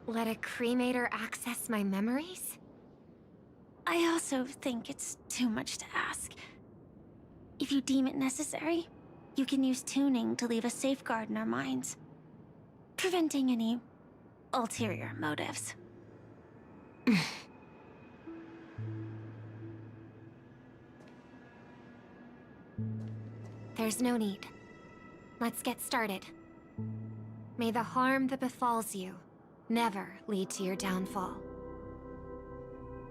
Let a cremator access my memories? I also think it's too much to ask. If you deem it necessary, you can use tuning to leave a safeguard in our minds, preventing any ulterior motives. There's no need. Let's get started. May the harm that befalls you never lead to your downfall.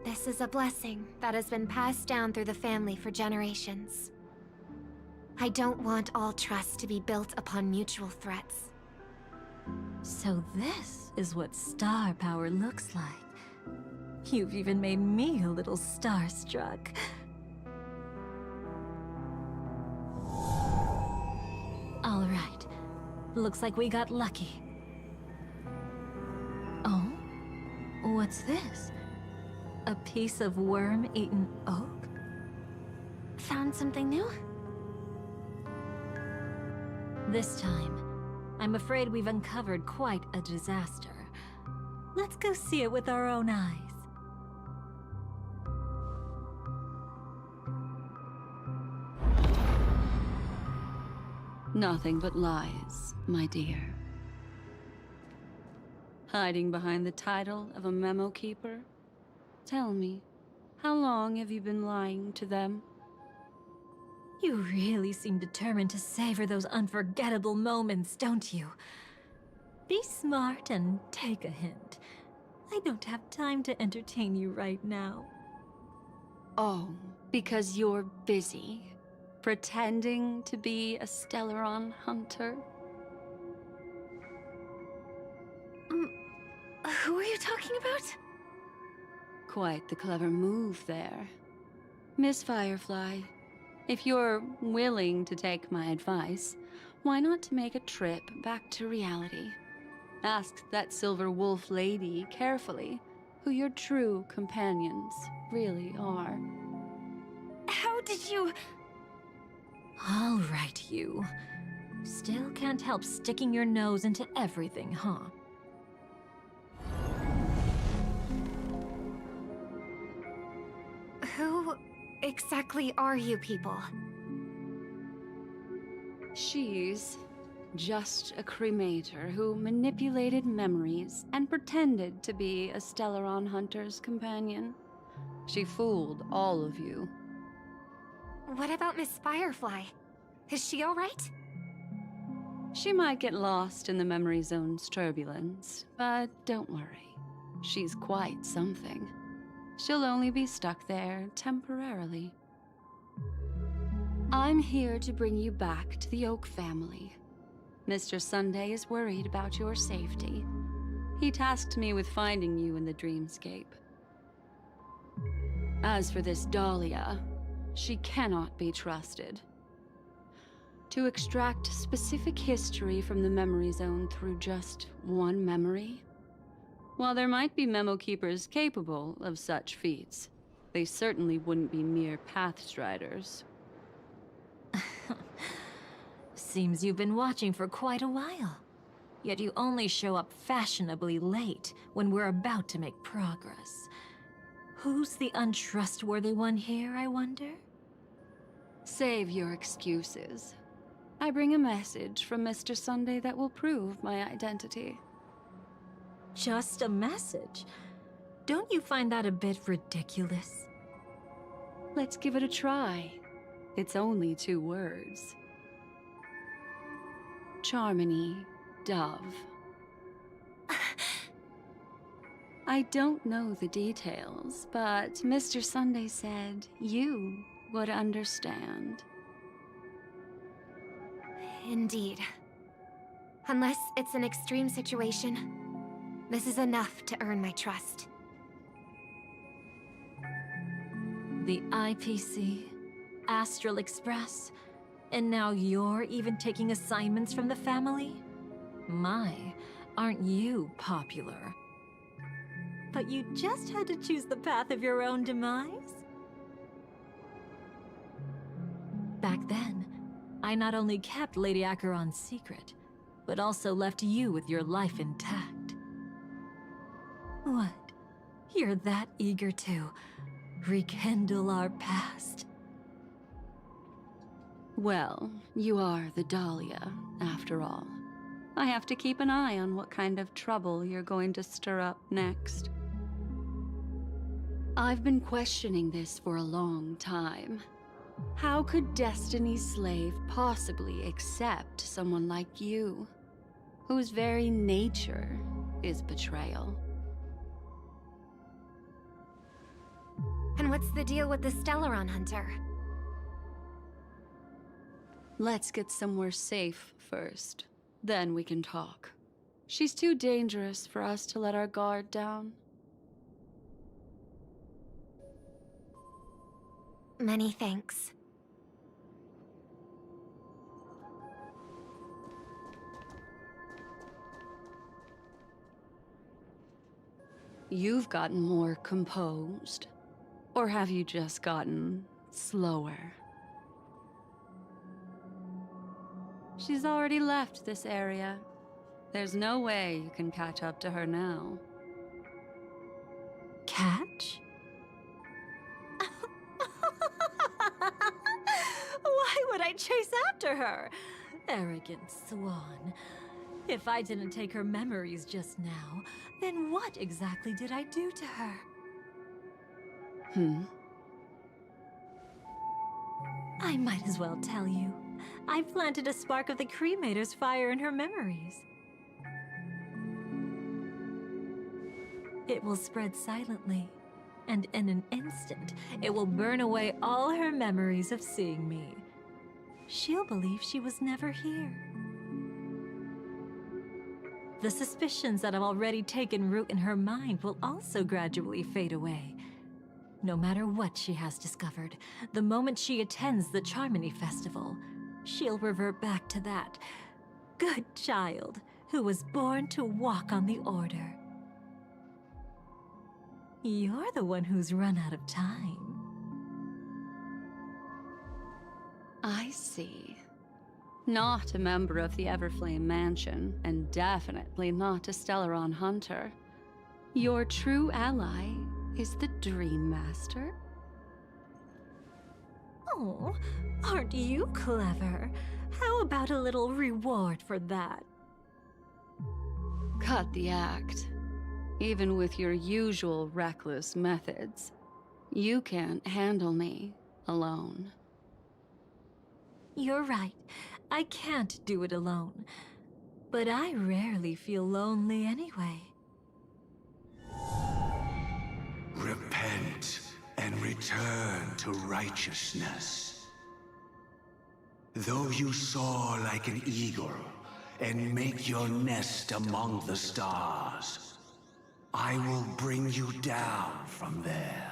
This is a blessing that has been passed down through the family for generations. I don't want all trust to be built upon mutual threats. So this is what star power looks like. You've even made me a little starstruck. All right. Looks like we got lucky. Oh? What's this? A piece of worm-eaten oak? Found something new? This time, I'm afraid we've uncovered quite a disaster. Let's go see it with our own eyes. Nothing but lies, my dear. Hiding behind the title of a memo keeper? Tell me, how long have you been lying to them? You really seem determined to savor those unforgettable moments, don't you? Be smart and take a hint. I don't have time to entertain you right now. Oh, because you're busy, pretending to be a Stellaron hunter? Who are you talking about? Quite the clever move there. Miss Firefly, If you're willing to take my advice, why not to make a trip back to reality? Ask that Silver Wolf lady carefully who your true companions really are. How did you... All right, you. Still can't help sticking your nose into everything, huh? Who exactly are you people? She's just a cremator who manipulated memories and pretended to be a Stellaron hunter's companion. She fooled all of you. What about Miss Firefly? Is she alright? She might get lost in the memory zone's turbulence, but don't worry. She's quite something. She'll only be stuck there temporarily. I'm here to bring you back to the Oak family. Mr. Sunday is worried about your safety. He tasked me with finding you in the dreamscape. As for this Dahlia, she cannot be trusted. To extract specific history from the memory zone through just one memory? While there might be memo keepers capable of such feats, they certainly wouldn't be mere pathstriders. Seems you've been watching for quite a while. Yet you only show up fashionably late when we're about to make progress. Who's the untrustworthy one here, I wonder? Save your excuses. I bring a message from Mr. Sunday that will prove my identity. Just a message? Don't you find that a bit ridiculous? Let's give it a try. It's only 2 words. Charmony, Dove. I don't know the details, but Mr. Sunday said you would understand. Indeed. Unless it's an extreme situation, this is enough to earn my trust. The IPC, Astral Express, and now you're even taking assignments from the family? My, aren't you popular? But you just had to choose the path of your own demise? Back then, I not only kept Lady Acheron's secret, but also left you with your life intact. What? You're that eager to rekindle our past? Well, you are the Dahlia, after all. I have to keep an eye on what kind of trouble you're going to stir up next. I've been questioning this for a long time. How could Destiny's slave possibly accept someone like you, whose very nature is betrayal? And what's the deal with the Stellaron hunter? Let's get somewhere safe first. Then we can talk. She's too dangerous for us to let our guard down. Many thanks. You've gotten more composed. Or have you just gotten slower? She's already left this area. There's no way you can catch up to her now. Catch? Why would I chase after her? Arrogant swan. If I didn't take her memories just now, then what exactly did I do to her? I might as well tell you. I planted a spark of the cremator's fire in her memories. It will spread silently, and in an instant, it will burn away all her memories of seeing me. She'll believe she was never here. The suspicions that have already taken root in her mind will also gradually fade away. No matter what she has discovered, the moment she attends the Charmony Festival, she'll revert back to that good child who was born to walk on the Order. You're the one who's run out of time. I see. Not a member of the Everflame Mansion, and definitely not a Stellaron hunter. Your true ally is the Dream Master? Oh, aren't you clever? How about a little reward for that? Cut the act. Even with your usual reckless methods, you can't handle me alone. You're right. I can't do it alone. But I rarely feel lonely anyway. Repent and return to righteousness. Though you soar like an eagle and make your nest among the stars, I will bring you down from there.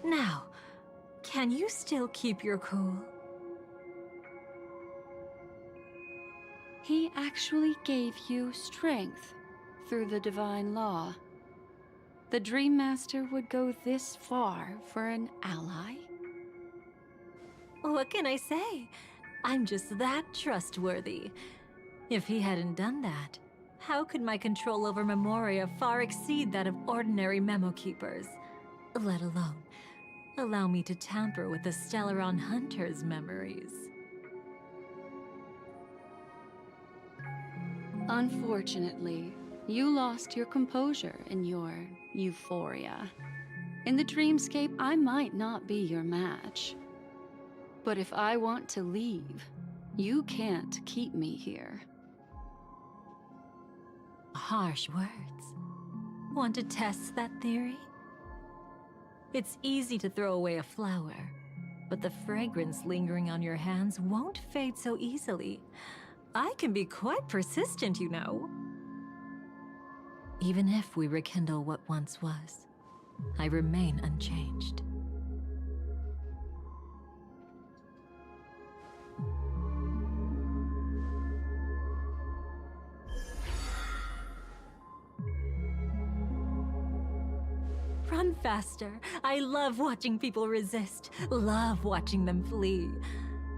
Now, can you still keep your cool? He actually gave you strength through the divine law. The Dream Master would go this far for an ally? What can I say? I'm just that trustworthy. If he hadn't done that, how could my control over Memoria far exceed that of ordinary memo keepers? Let alone allow me to tamper with the Stellaron Hunter's memories. Unfortunately, you lost your composure in your euphoria. In the dreamscape, I might not be your match. But if I want to leave, you can't keep me here. Harsh words. Want to test that theory? It's easy to throw away a flower, but the fragrance lingering on your hands won't fade so easily. I can be quite persistent, you know. Even if we rekindle what once was, I remain unchanged. Run faster. I love watching people resist. Love watching them flee.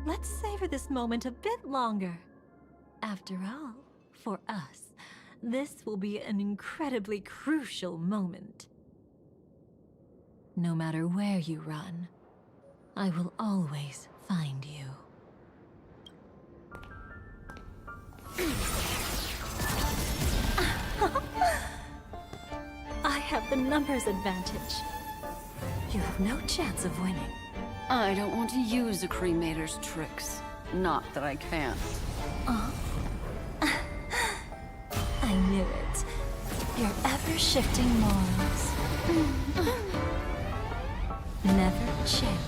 Let's savor this moment a bit longer. After all, for us, this will be an incredibly crucial moment. No matter where you run, I will always find you. I have the numbers advantage. You have no chance of winning. I don't want to use the cremator's tricks. Not that I can't. I knew it. Your ever-shifting morals. Never changed.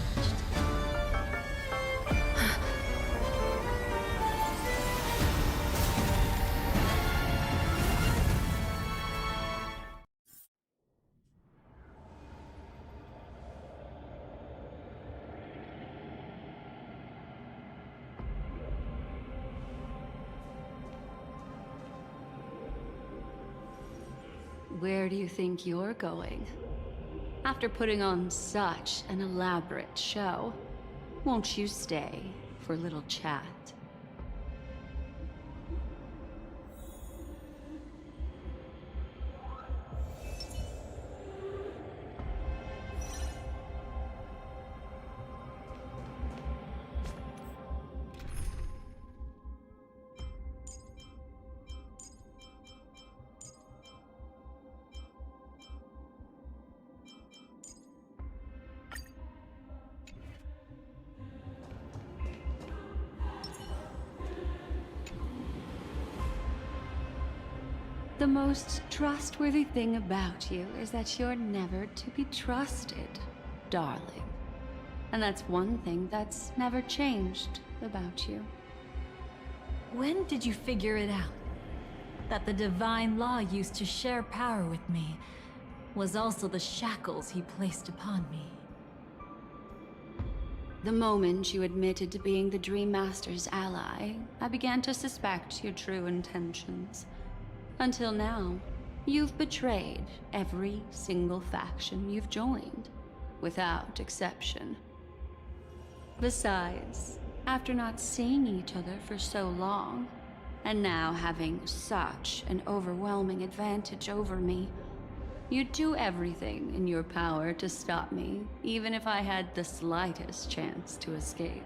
Where do you think you're going? After putting on such an elaborate show, won't you stay for a little chat? The most trustworthy thing about you is that you're never to be trusted, darling. And that's one thing that's never changed about you. When did you figure it out? That the divine law used to share power with me, was also the shackles he placed upon me. The moment you admitted to being the Dream Master's ally, I began to suspect your true intentions. Until now, you've betrayed every single faction you've joined, without exception. Besides, after not seeing each other for so long, and now having such an overwhelming advantage over me, you'd do everything in your power to stop me, even if I had the slightest chance to escape.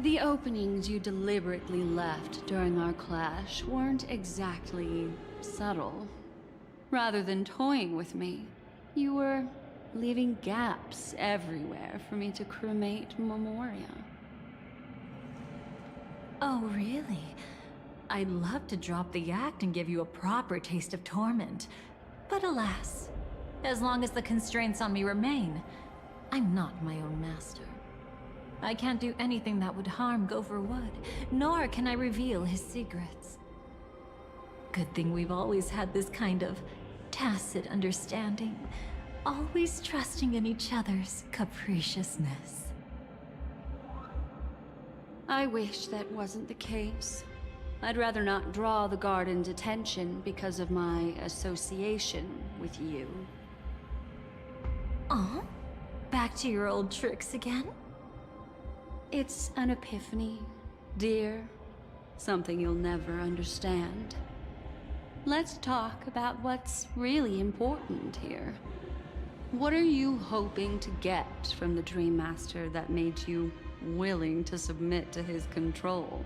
The openings you deliberately left during our clash weren't exactly subtle. Rather than toying with me, you were leaving gaps everywhere for me to cremate Memoria. Oh, really? I'd love to drop the act and give you a proper taste of torment. But alas, as long as the constraints on me remain, I'm not my own master. I can't do anything that would harm Gopher Wood, nor can I reveal his secrets. Good thing we've always had this kind of tacit understanding, always trusting in each other's capriciousness. I wish that wasn't the case. I'd rather not draw the Garden's attention because of my association with you. Aw? Back to your old tricks again? It's an epiphany, dear. Something you'll never understand. Let's talk about what's really important here. What are you hoping to get from the Dream Master that made you willing to submit to his control?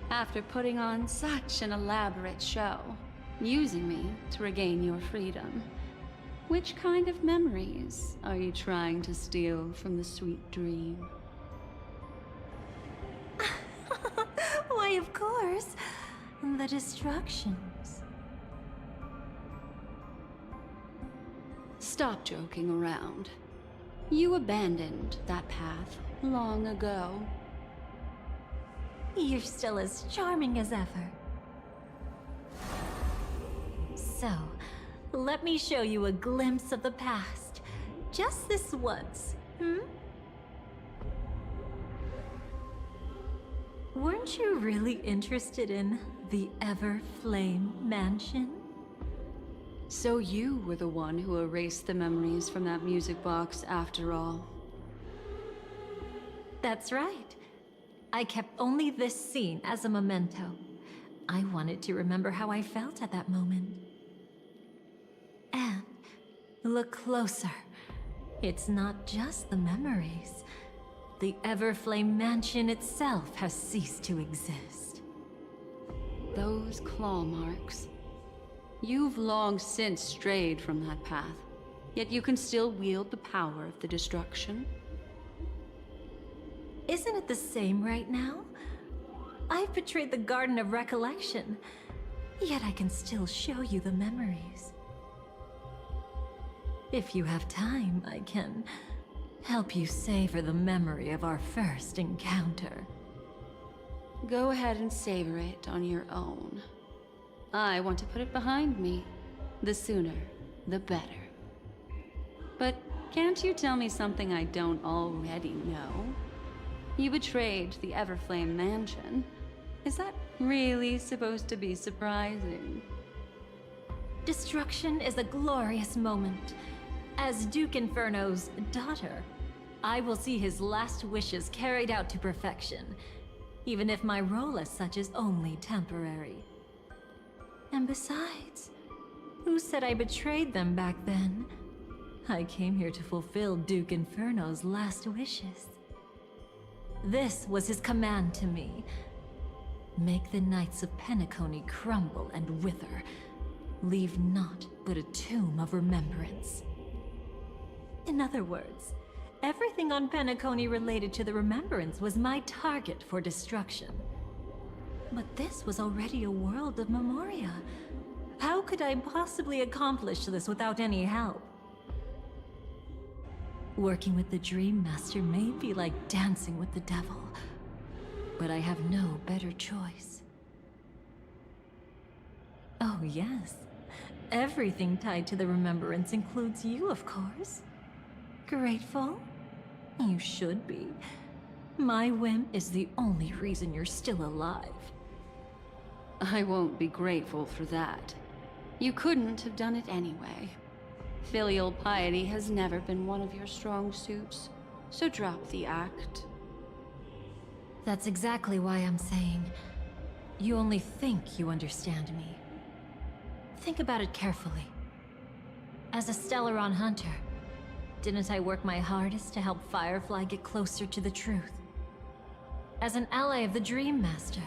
After putting on such an elaborate show, using me to regain your freedom, which kind of memories are you trying to steal from the sweet dream? Why, of course. The destructions. Stop joking around. You abandoned that path long ago. You're still as charming as ever. So, let me show you a glimpse of the past. Just this once, Weren't you really interested in the Everflame Mansion? So you were the one who erased the memories from that music box after all. That's right. I kept only this scene as a memento. I wanted to remember how I felt at that moment. And look closer. It's not just the memories. The Everflame Mansion itself has ceased to exist. Those claw marks. You've long since strayed from that path, yet you can still wield the power of the destruction. Isn't it the same right now? I've betrayed the Garden of Recollection, yet I can still show you the memories. If you have time, I can help you savor the memory of our first encounter. Go ahead and savor it on your own. I want to put it behind me. The sooner, the better. But can't you tell me something I don't already know? You betrayed the Everflame Mansion. Is that really supposed to be surprising? Destruction is a glorious moment. As Duke Inferno's daughter, I will see his last wishes carried out to perfection, even if my role as such is only temporary. And besides, who said I betrayed them back then? I came here to fulfill Duke Inferno's last wishes. This was his command to me. Make the Knights of Penacony crumble and wither. Leave naught but a tomb of remembrance. In other words, everything on Penacony related to the Remembrance was my target for destruction. But this was already a world of Memoria. How could I possibly accomplish this without any help? Working with the Dream Master may be like dancing with the devil, but I have no better choice. Oh yes, everything tied to the remembrance includes you, of course. Grateful? You should be. My whim is the only reason you're still alive. I won't be grateful for that. You couldn't have done it anyway. Filial piety has never been one of your strong suits, so drop the act. That's exactly why I'm saying, you only think you understand me. Think about it carefully. As a Stellaron hunter, didn't I work my hardest to help Firefly get closer to the truth? As an ally of the Dream Master,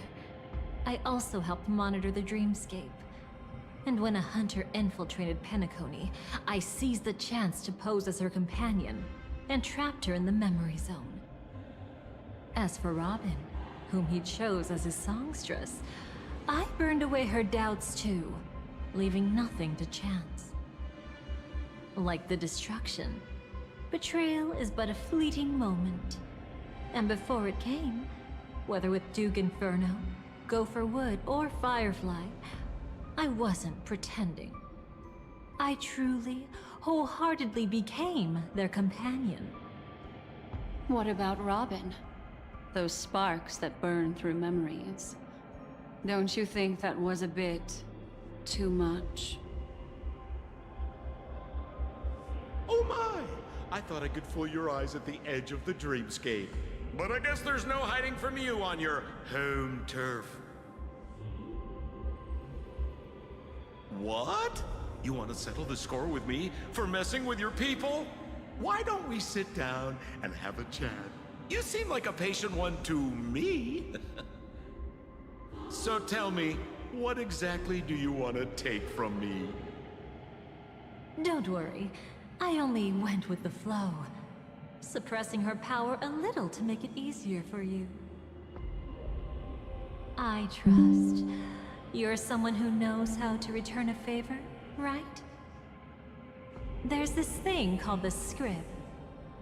I also helped monitor the dreamscape. And when a hunter infiltrated Penacony, I seized the chance to pose as her companion and trapped her in the memory zone. As for Robin, whom he chose as his songstress, I burned away her doubts too, leaving nothing to chance. Like the destruction, betrayal is but a fleeting moment. And before it came, whether with Duke Inferno, Gopher Wood, or Firefly, I wasn't pretending. I truly, wholeheartedly became their companion. What about Robin? Those sparks that burn through memories. Don't you think that was a bit too much? Oh my! I thought I could fool your eyes at the edge of the dreamscape. But I guess there's no hiding from you on your home turf. What? You want to settle the score with me for messing with your people? Why don't we sit down and have a chat? You seem like a patient one to me. So tell me, what exactly do you want to take from me? Don't worry, I only went with the flow, suppressing her power a little to make it easier for you. I trust. You're someone who knows how to return a favor, right? There's this thing called the script.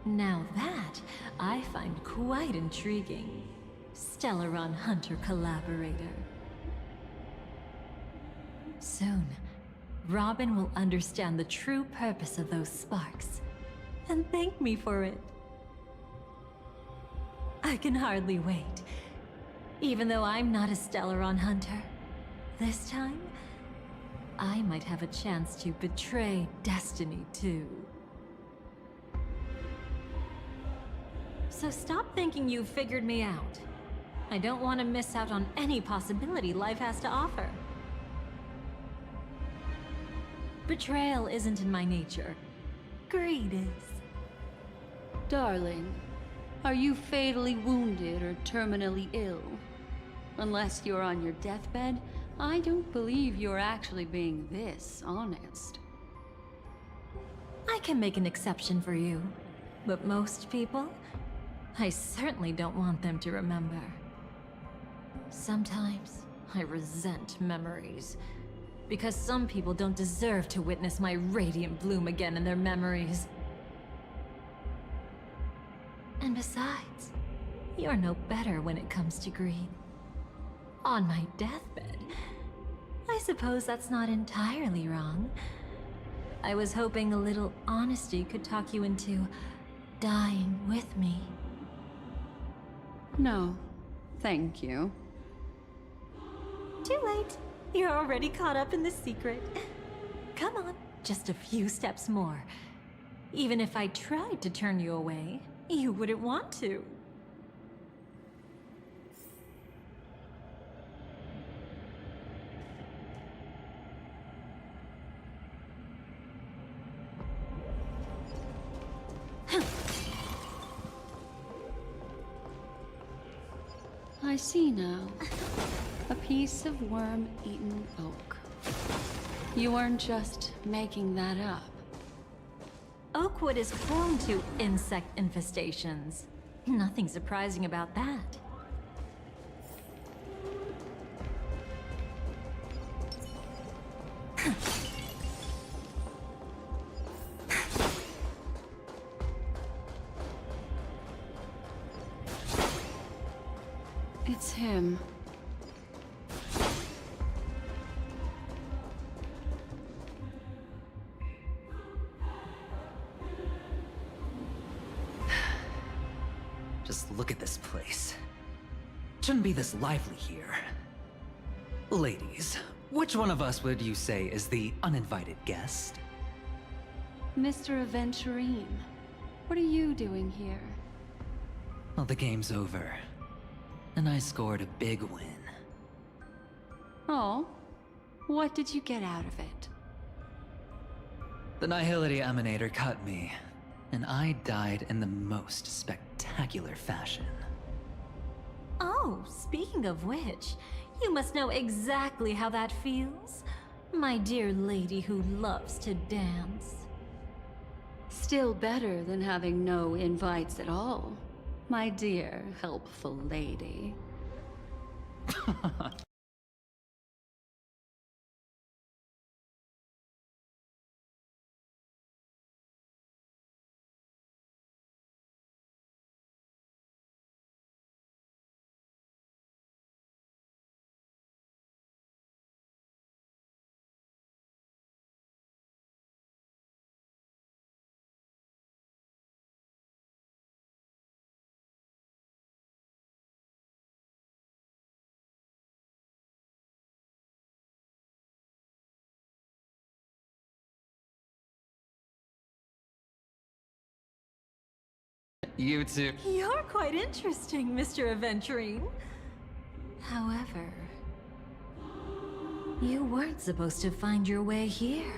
Now that, I find quite intriguing. Stellaron Hunter collaborator. Soon, Robin will understand the true purpose of those sparks, and thank me for it. I can hardly wait. Even though I'm not a Stellaron Hunter, this time, I might have a chance to betray Destiny too. So stop thinking you've figured me out. I don't want to miss out on any possibility life has to offer. Betrayal isn't in my nature. Greed is. Darling, are you fatally wounded or terminally ill? Unless you're on your deathbed, I don't believe you're actually being this honest. I can make an exception for you, but most people, I certainly don't want them to remember. Sometimes, I resent memories, because some people don't deserve to witness my radiant bloom again in their memories. And besides, you're no better when it comes to greed. On my deathbed, I suppose that's not entirely wrong. I was hoping a little honesty could talk you into dying with me. No, thank you. Too late. You're already caught up in the secret. Come on, just a few steps more. Even if I tried to turn you away, you wouldn't want to. I see now. A piece of worm-eaten oak. You weren't just making that up. Oakwood is prone to insect infestations. Nothing surprising about that. It's him. Just look at this place. Shouldn't be this lively here. Ladies, which one of us would you say is the uninvited guest? Mr. Aventurine, what are you doing here? Well, the game's over. And I scored a big win. Oh, what did you get out of it? The Nihility Emanator cut me, and I died in the most spectacular fashion. Oh, speaking of which, you must know exactly how that feels. My dear lady who loves to dance. Still better than having no invites at all, my dear helpful lady. You too. You're quite interesting, Mr. Aventurine. However, you weren't supposed to find your way here.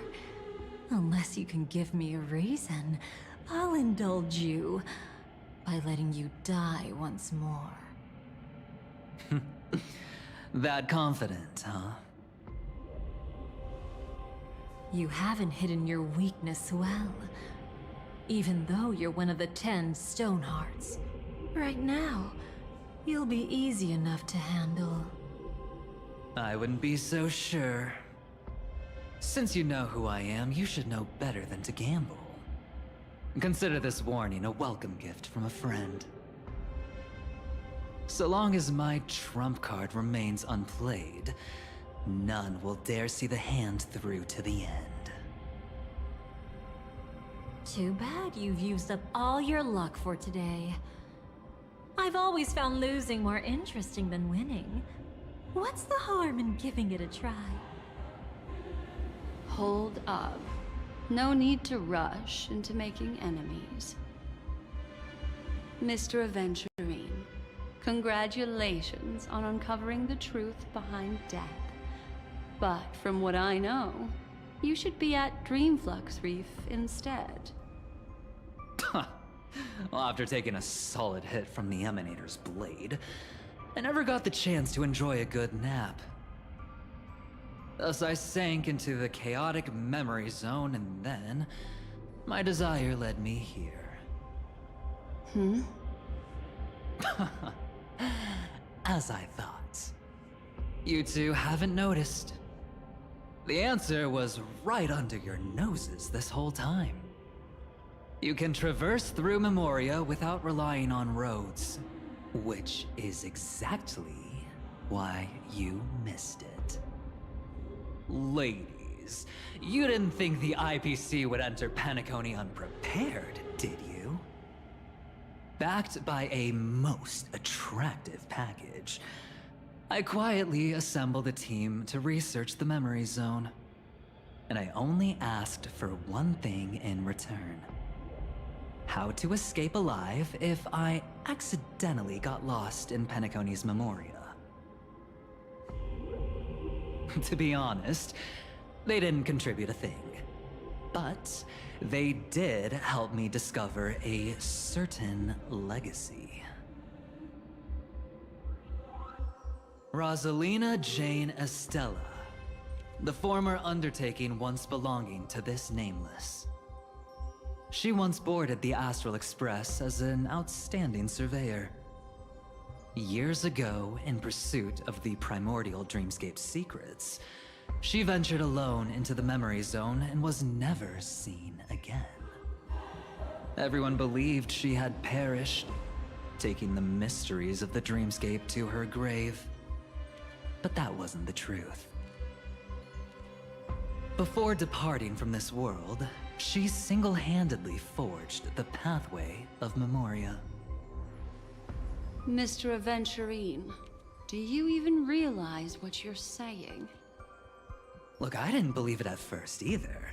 Unless you can give me a reason, I'll indulge you by letting you die once more. That confident, huh? You haven't hidden your weakness well. Even though you're one of the 10 Stonehearts. Right now, you'll be easy enough to handle. I wouldn't be so sure. Since you know who I am, you should know better than to gamble. Consider this warning a welcome gift from a friend. So long as my trump card remains unplayed, none will dare see the hand through to the end. Too bad you've used up all your luck for today. I've always found losing more interesting than winning. What's the harm in giving it a try? Hold up. No need to rush into making enemies. Mr. Aventurine, congratulations on uncovering the truth behind death. But from what I know, you should be at Dreamflux Reef instead. Well, after taking a solid hit from the Emanator's blade, I never got the chance to enjoy a good nap. Thus I sank into the chaotic memory zone, and then my desire led me here. As I thought. You two haven't noticed. The answer was right under your noses this whole time. You can traverse through Memoria without relying on roads, which is exactly why you missed it. Ladies, you didn't think the IPC would enter Penacony unprepared, did you? Backed by a most attractive package, I quietly assembled a team to research the memory zone. And I only asked for one thing in return. How to escape alive if I accidentally got lost in Penacony's Memoria. To be honest, they didn't contribute a thing. But they did help me discover a certain legacy. Rosalina Jane Estella, the former undertaking once belonging to this nameless. She once boarded the Astral Express as an outstanding surveyor. Years ago, in pursuit of the primordial dreamscape secrets, she ventured alone into the memory zone and was never seen again. Everyone believed she had perished, taking the mysteries of the dreamscape to her grave. But that wasn't the truth. Before departing from this world, she single-handedly forged the pathway of Memoria. Mr. Aventurine, do you even realize what you're saying? Look, I didn't believe it at first either.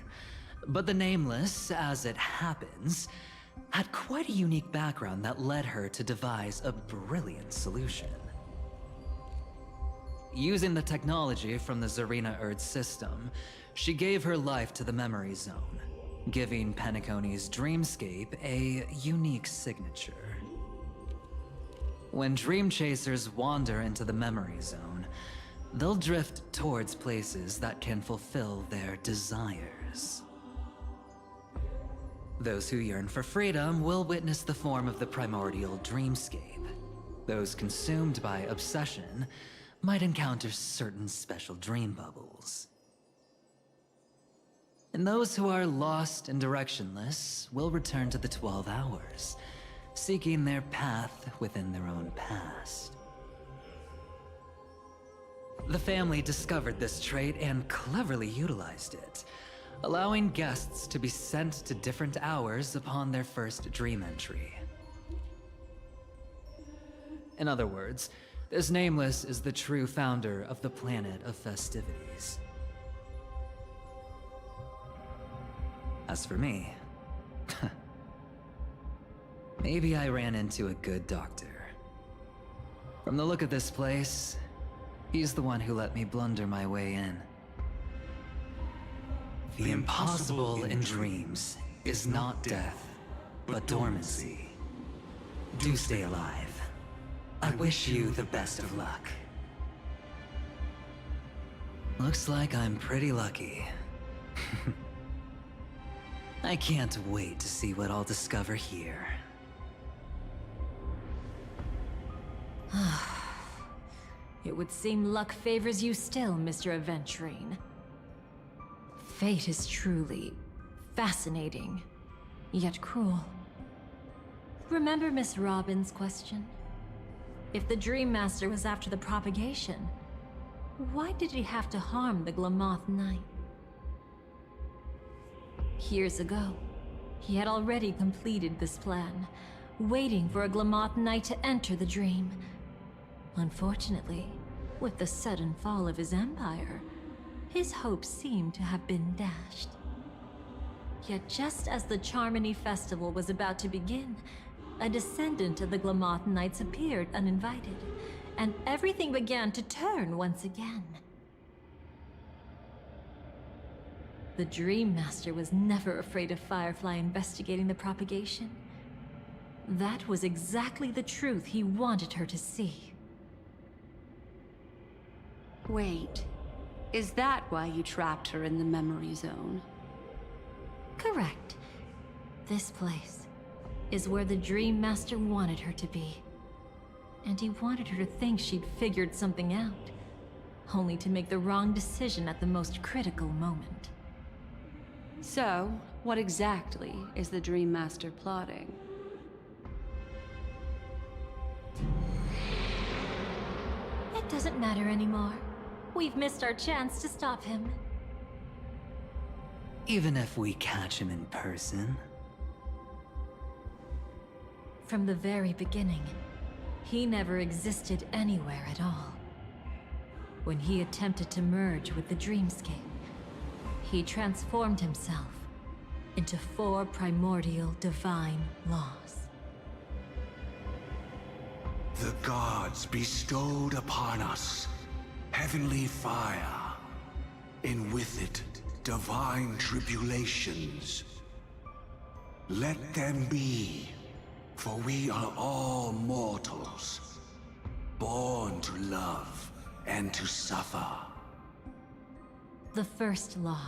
But the Nameless, as it happens, had quite a unique background that led her to devise a brilliant solution. Using the technology from the Zarina Erd system, she gave her life to the Memory Zone, giving Penacony's dreamscape a unique signature. When dream chasers wander into the Memory Zone, they'll drift towards places that can fulfill their desires. Those who yearn for freedom will witness the form of the primordial dreamscape. Those consumed by obsession might encounter certain special dream bubbles. And those who are lost and directionless will return to the 12 hours, seeking their path within their own past. The family discovered this trait and cleverly utilized it, allowing guests to be sent to different hours upon their first dream entry. In other words, this Nameless is the true founder of the planet of festivities. As for me, maybe I ran into a good doctor. From the look of this place, he's the one who let me blunder my way in. The impossible in dreams is not death, but dormancy. Do stay alive. I wish you the best of luck. Looks like I'm pretty lucky. I can't wait to see what I'll discover here. It would seem luck favors you still, Mr. Aventurine. Fate is truly fascinating, yet cruel. Remember Miss Robin's question? If the Dream Master was after the propagation, why did he have to harm the Glamoth Knight? Years ago, he had already completed this plan, waiting for a Glamoth Knight to enter the dream. Unfortunately, with the sudden fall of his empire, his hopes seemed to have been dashed. Yet just as the Charmony Festival was about to begin, a descendant of the Glamoth Knights appeared uninvited, and everything began to turn once again. The Dream Master was never afraid of Firefly investigating the propagation. That was exactly the truth he wanted her to see. Wait, is that why you trapped her in the Memory Zone? Correct. This place is where the Dream Master wanted her to be. And he wanted her to think she'd figured something out, only to make the wrong decision at the most critical moment. So, what exactly is the Dream Master plotting? It doesn't matter anymore. We've missed our chance to stop him. Even if we catch him in person? From the very beginning, he never existed anywhere at all. When he attempted to merge with the dreamscape, he transformed himself into 4 primordial divine laws. The gods bestowed upon us heavenly fire, and with it divine tribulations. Let them be, for we are all mortals, born to love and to suffer. The first law.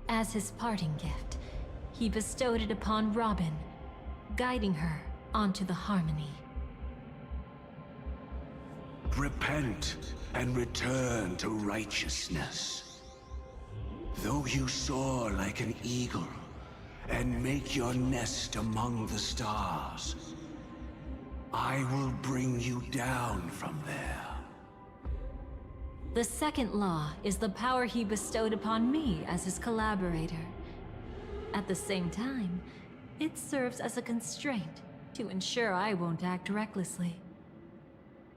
As his parting gift, he bestowed it upon Robin, guiding her onto the harmony. Repent and return to righteousness. Though you soar like an eagle and make your nest among the stars, I will bring you down from there. The second law is the power he bestowed upon me as his collaborator. At the same time, it serves as a constraint to ensure I won't act recklessly.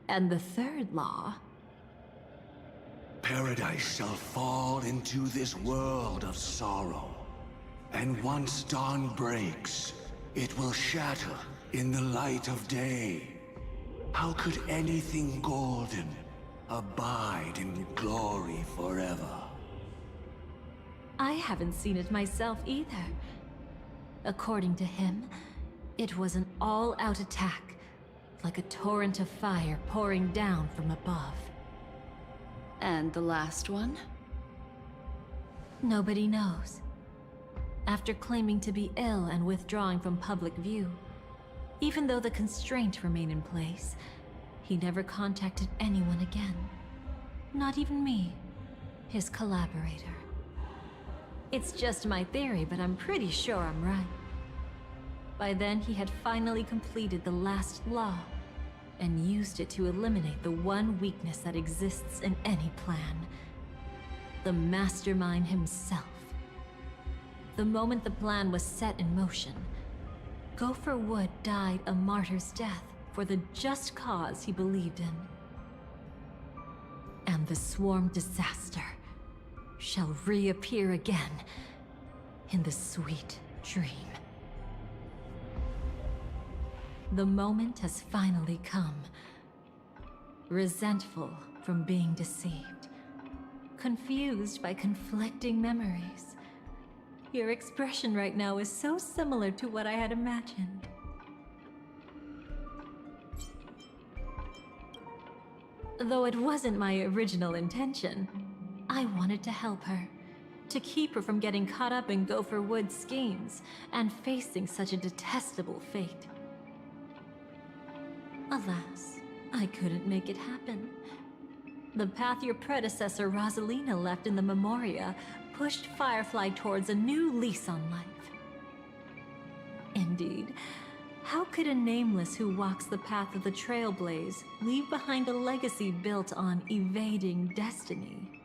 And the third law... Paradise shall fall into this world of sorrow. And once dawn breaks, it will shatter in the light of day. How could anything golden abide in glory forever? I haven't seen it myself either. According to him, it was an all-out attack, like a torrent of fire pouring down from above. And the last one? Nobody knows. After claiming to be ill and withdrawing from public view, even though the constraints remain in place, he never contacted anyone again. Not even me, his collaborator. It's just my theory, but I'm pretty sure I'm right. By then, he had finally completed the last law, and used it to eliminate the one weakness that exists in any plan. The mastermind himself. The moment the plan was set in motion, Gopher Wood died a martyr's death for the just cause he believed in. And the swarm disaster shall reappear again in the sweet dream. The moment has finally come. Resentful from being deceived. Confused by conflicting memories. Your expression right now is so similar to what I had imagined. Though it wasn't my original intention, I wanted to help her. To keep her from getting caught up in Gopher Wood's schemes and facing such a detestable fate. Alas, I couldn't make it happen. The path your predecessor Rosalina left in the Memoria pushed Firefly towards a new lease on life. Indeed, how could a nameless who walks the path of the Trailblaze leave behind a legacy built on evading destiny?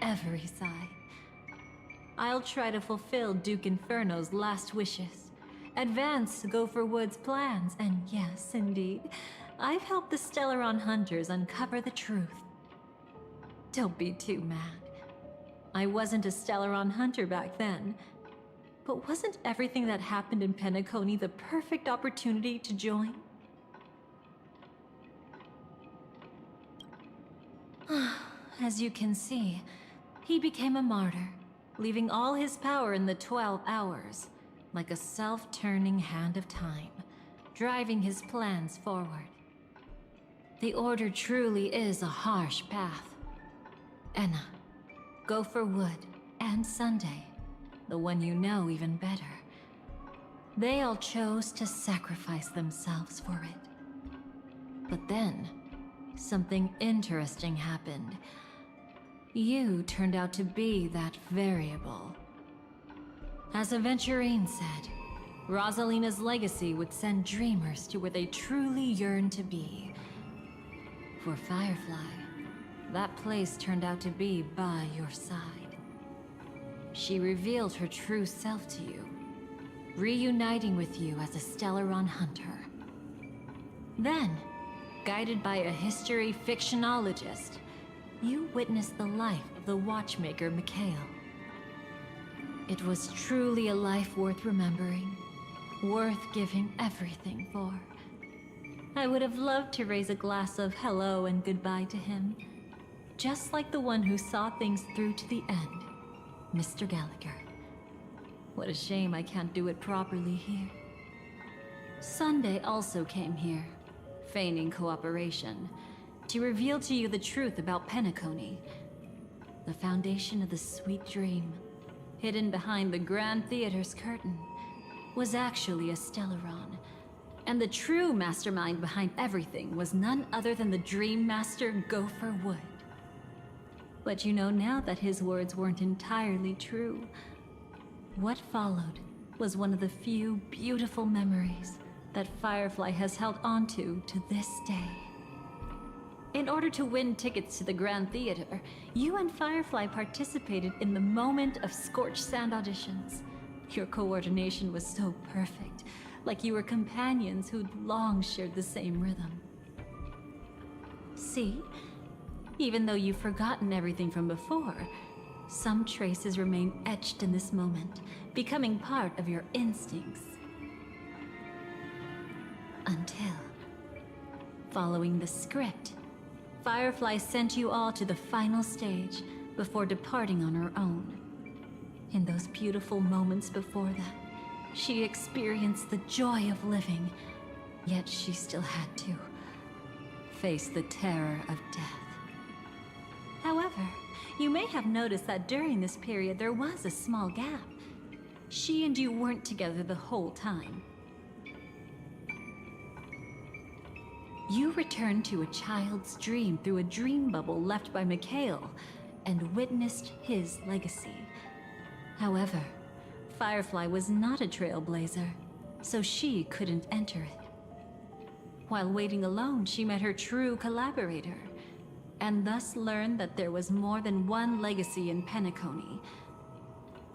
Every sigh. I'll try to fulfill Duke Inferno's last wishes. Advance Gopher Wood's plans, and yes, indeed, I've helped the Stellaron hunters uncover the truth. Don't be too mad. I wasn't a Stellaron hunter back then, but wasn't everything that happened in Penacony the perfect opportunity to join? As you can see, he became a martyr, leaving all his power in the 12 hours. Like a self-turning hand of time, driving his plans forward. The Order truly is a harsh path. Enna, Gopher Wood, and Sunday, the one you know even better. They all chose to sacrifice themselves for it. But then, something interesting happened. You turned out to be that variable. As Aventurine said, Rosalina's legacy would send dreamers to where they truly yearn to be. For Firefly, that place turned out to be by your side. She revealed her true self to you, reuniting with you as a Stellaron hunter. Then, guided by a history fictionologist, you witnessed the life of the watchmaker Mikhail. It was truly a life worth remembering, worth giving everything for. I would have loved to raise a glass of hello and goodbye to him, just like the one who saw things through to the end, Mr. Gallagher. What a shame I can't do it properly here. Sunday also came here, feigning cooperation, to reveal to you the truth about Penacony, the foundation of the sweet dream. Hidden behind the Grand Theater's curtain, was actually a Stellaron. And the true mastermind behind everything was none other than the Dream Master Gopher Wood. But you know now that his words weren't entirely true. What followed was one of the few beautiful memories that Firefly has held onto to this day. In order to win tickets to the Grand Theater, you and Firefly participated in the moment of scorched sand auditions. Your coordination was so perfect, like you were companions who'd long shared the same rhythm. See? Even though you've forgotten everything from before, some traces remain etched in this moment, becoming part of your instincts. Until, following the script, Firefly sent you all to the final stage before departing on her own. In those beautiful moments before that, she experienced the joy of living, yet she still had to face the terror of death. However, you may have noticed that during this period there was a small gap. She and you weren't together the whole time. You returned to a child's dream through a dream bubble left by Mikhail and witnessed his legacy. However, Firefly was not a Trailblazer, so she couldn't enter it. While waiting alone, she met her true collaborator, and thus learned that there was more than one legacy in Penacony,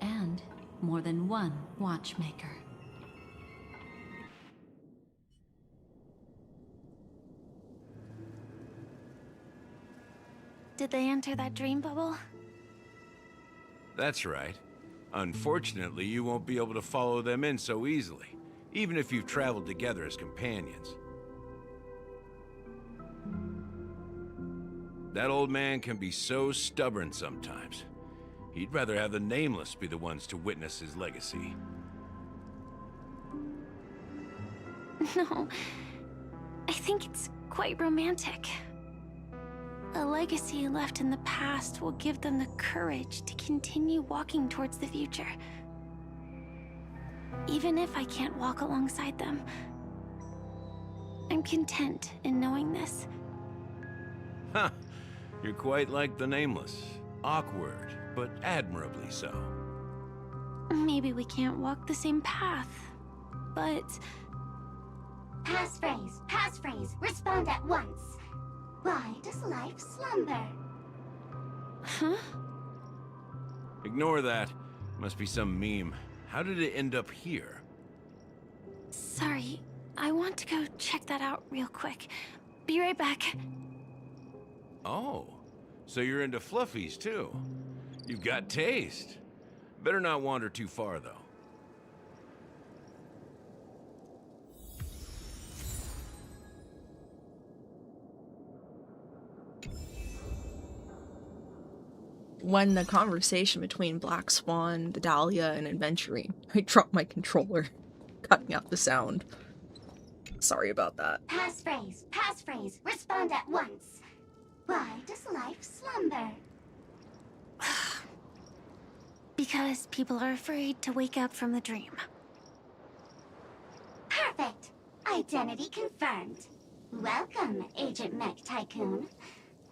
and more than one watchmaker. Did they enter that dream bubble? That's right. Unfortunately, you won't be able to follow them in so easily, even if you've traveled together as companions. That old man can be so stubborn sometimes. He'd rather have the Nameless be the ones to witness his legacy. No, I think it's quite romantic. A legacy left in the past will give them the courage to continue walking towards the future. Even if I can't walk alongside them, I'm content in knowing this. Huh. You're quite like the Nameless. Awkward, but admirably so. Maybe we can't walk the same path, but... Passphrase, respond at once. Why does life slumber? Huh? Ignore that. Must be some meme. How did it end up here? Sorry, I want to go check that out real quick. Be right back. Oh, so you're into fluffies too. You've got taste. Better not wander too far though. When the conversation between Black Swan, the Dahlia, and Adventuring, I dropped my controller, cutting out the sound. Sorry about that. Passphrase, respond at once. Why does life slumber? Because people are afraid to wake up from the dream. Perfect. Identity confirmed. Welcome, Agent Mech Tycoon.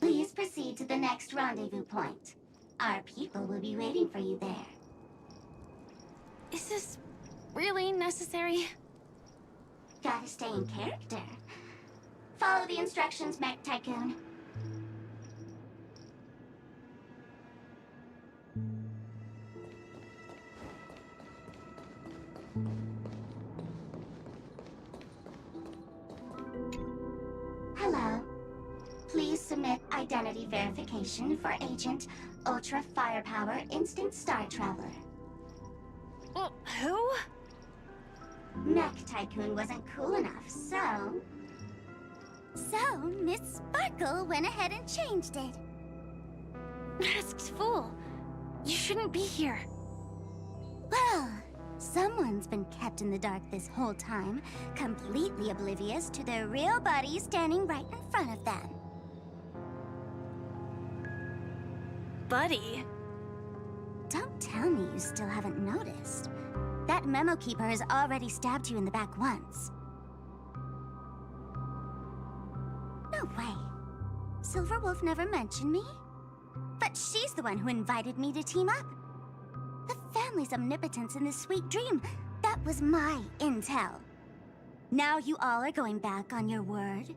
Please proceed to the next rendezvous point. Our people will be waiting for you there. Is this really necessary? Gotta stay in character. Follow the instructions, Mech Tycoon. Hello. Please submit identity verification for Agent Ultra Firepower Instant Star Traveler. Who? Mech Tycoon wasn't cool enough, so... So, Miss Sparkle went ahead and changed it. Masked fool. You shouldn't be here. Well, someone's been kept in the dark this whole time, completely oblivious to their real body standing right in front of them. Buddy? Don't tell me you still haven't noticed. That memo keeper has already stabbed you in the back once. No way. Silverwolf never mentioned me. But she's the one who invited me to team up. The family's omnipotence in this sweet dream, that was my intel. Now you all are going back on your word?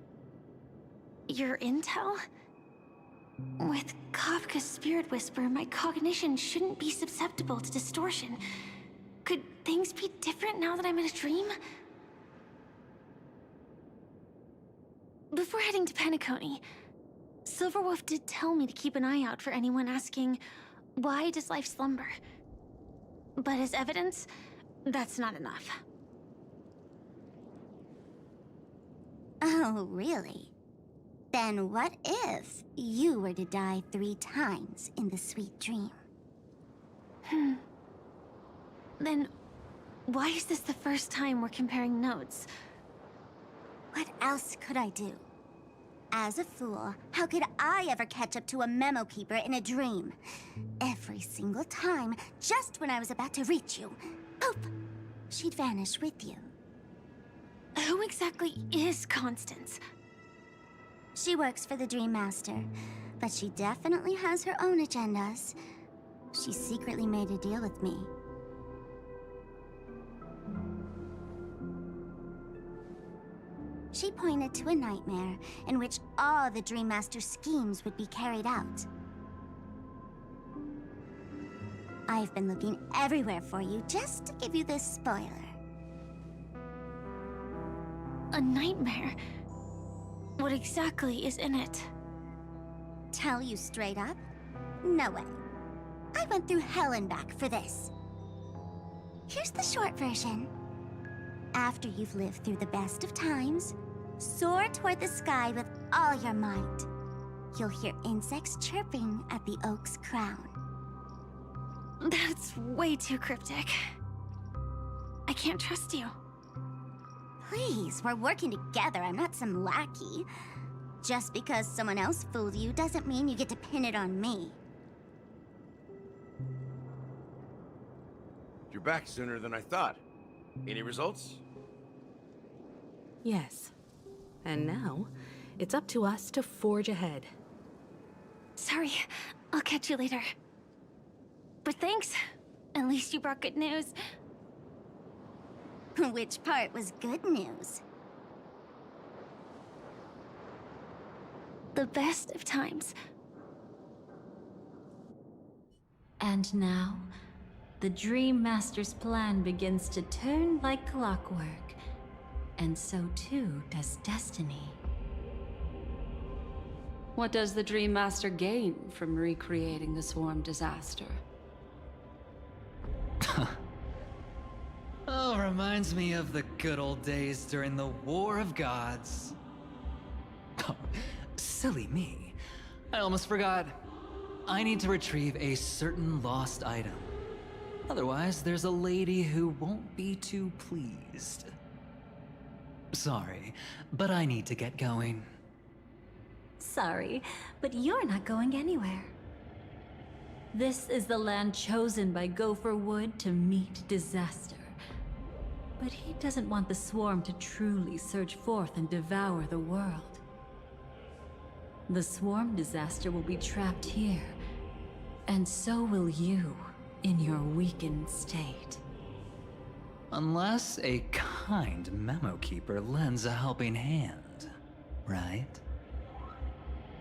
Your intel? With Kafka's Spirit Whisper, my cognition shouldn't be susceptible to distortion. Could things be different now that I'm in a dream? If we're heading to Penacony, Silverwolf did tell me to keep an eye out for anyone asking, why does life slumber? But as evidence, that's not enough. Oh, really? Then what if you were to die 3 times in the sweet dream? Then why is this the first time we're comparing notes? What else could I do? As a fool, how could I ever catch up to a memo keeper in a dream? Every single time, just when I was about to reach you, poof, she'd vanish with you. Who exactly is Constance? She works for the Dream Master, but she definitely has her own agendas. She secretly made a deal with me. She pointed to a nightmare in which all the Dream Master's schemes would be carried out. I've been looking everywhere for you just to give you this spoiler. A nightmare? What exactly is in it? Tell you straight up? No way. I went through hell and back for this. Here's the short version. After you've lived through the best of times, soar toward the sky with all your might. You'll hear insects chirping at the oak's crown. That's way too cryptic. I can't trust you. Please, we're working together. I'm not some lackey. Just because someone else fooled you doesn't mean you get to pin it on me. You're back sooner than I thought. Any results? Yes. And now, it's up to us to forge ahead. Sorry, I'll catch you later. But thanks. At least you brought good news. Which part was good news? The best of times. And now, the Dream Master's plan begins to turn like clockwork. And so too does Destiny. What does the Dream Master gain from recreating the swarm disaster? Oh, reminds me of the good old days during the War of Gods. Oh, silly me. I almost forgot. I need to retrieve a certain lost item. Otherwise, there's a lady who won't be too pleased. Sorry, but I need to get going. Sorry, but you're not going anywhere. This is the land chosen by Gopher Wood to meet disaster. But he doesn't want the swarm to truly surge forth and devour the world. The swarm disaster will be trapped here, and so will you in your weakened state. Unless a kind memo keeper lends a helping hand, right?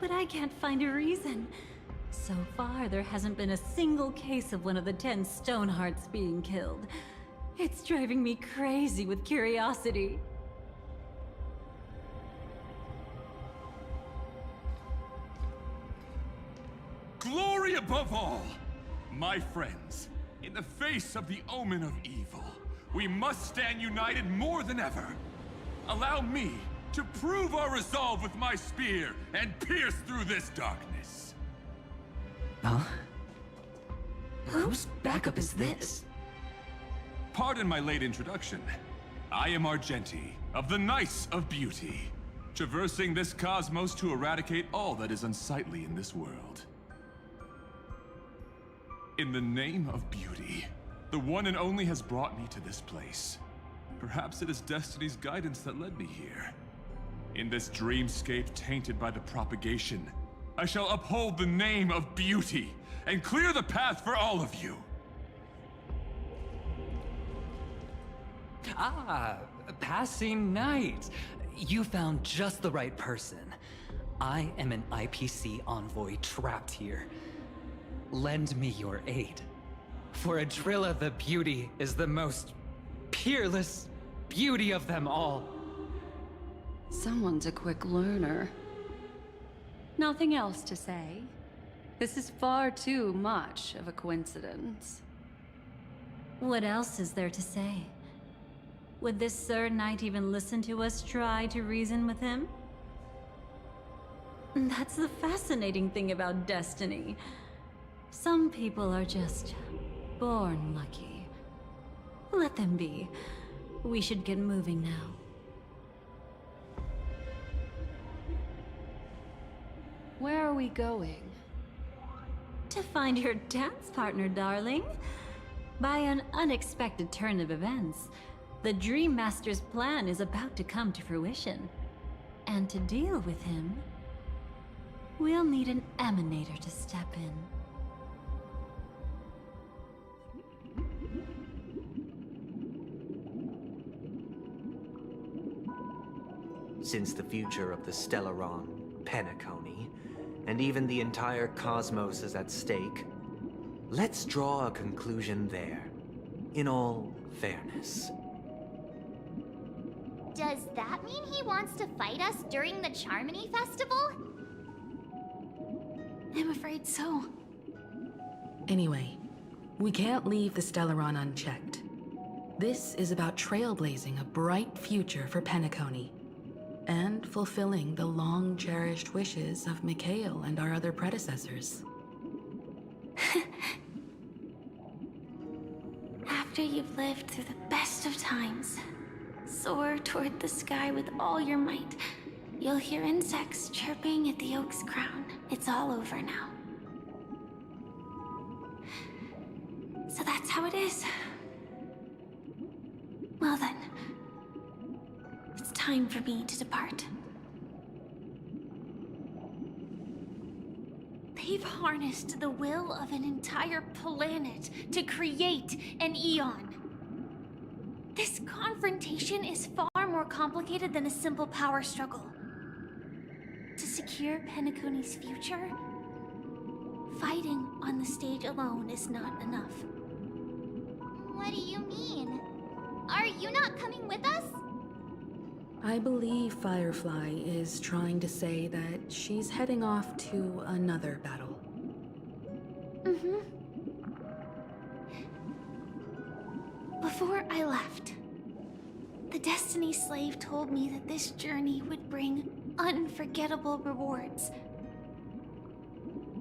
But I can't find a reason. So far, there hasn't been a single case of one of the 10 Stonehearts being killed. It's driving me crazy with curiosity. Glory above all! My friends, in the face of the omen of evil, we must stand united more than ever. Allow me to prove our resolve with my spear and pierce through this darkness. Huh? Whose backup is this? Pardon my late introduction. I am Argenti, of the Knights of Beauty, traversing this cosmos to eradicate all that is unsightly in this world. In the name of beauty, the one and only has brought me to this place. Perhaps it is Destiny's guidance that led me here. In this dreamscape tainted by the propagation, I shall uphold the name of beauty and clear the path for all of you. Ah, passing knight. You found just the right person. I am an IPC envoy trapped here. Lend me your aid. For Adrilla the Beauty is the most peerless beauty of them all. Someone's a quick learner. Nothing else to say. This is far too much of a coincidence. What else is there to say? Would this Sir Knight even listen to us try to reason with him? That's the fascinating thing about Destiny. Some people are just born lucky. Let them be. We should get moving now. Where are we going? To find your dance partner, darling. By an unexpected turn of events, the Dream Master's plan is about to come to fruition. And to deal with him, we'll need an emanator to step in. Since the future of the Stellaron, Penacony, and even the entire cosmos is at stake, let's draw a conclusion there, in all fairness. Does that mean he wants to fight us during the Charmony Festival? I'm afraid so. Anyway, we can't leave the Stellaron unchecked. This is about trailblazing a bright future for Penacony, and fulfilling the long-cherished wishes of Mikhail and our other predecessors. After you've lived through the best of times, soar toward the sky with all your might. You'll hear insects chirping at the oak's crown. It's all over now. So that's how it is. Well then, it's time for me to depart. They've harnessed the will of an entire planet to create an Eon. This confrontation is far more complicated than a simple power struggle. To secure Penacony's future, fighting on the stage alone is not enough. What do you mean? Are you not coming with us? I believe Firefly is trying to say that she's heading off to another battle. Before I left, the Destiny slave told me that this journey would bring unforgettable rewards.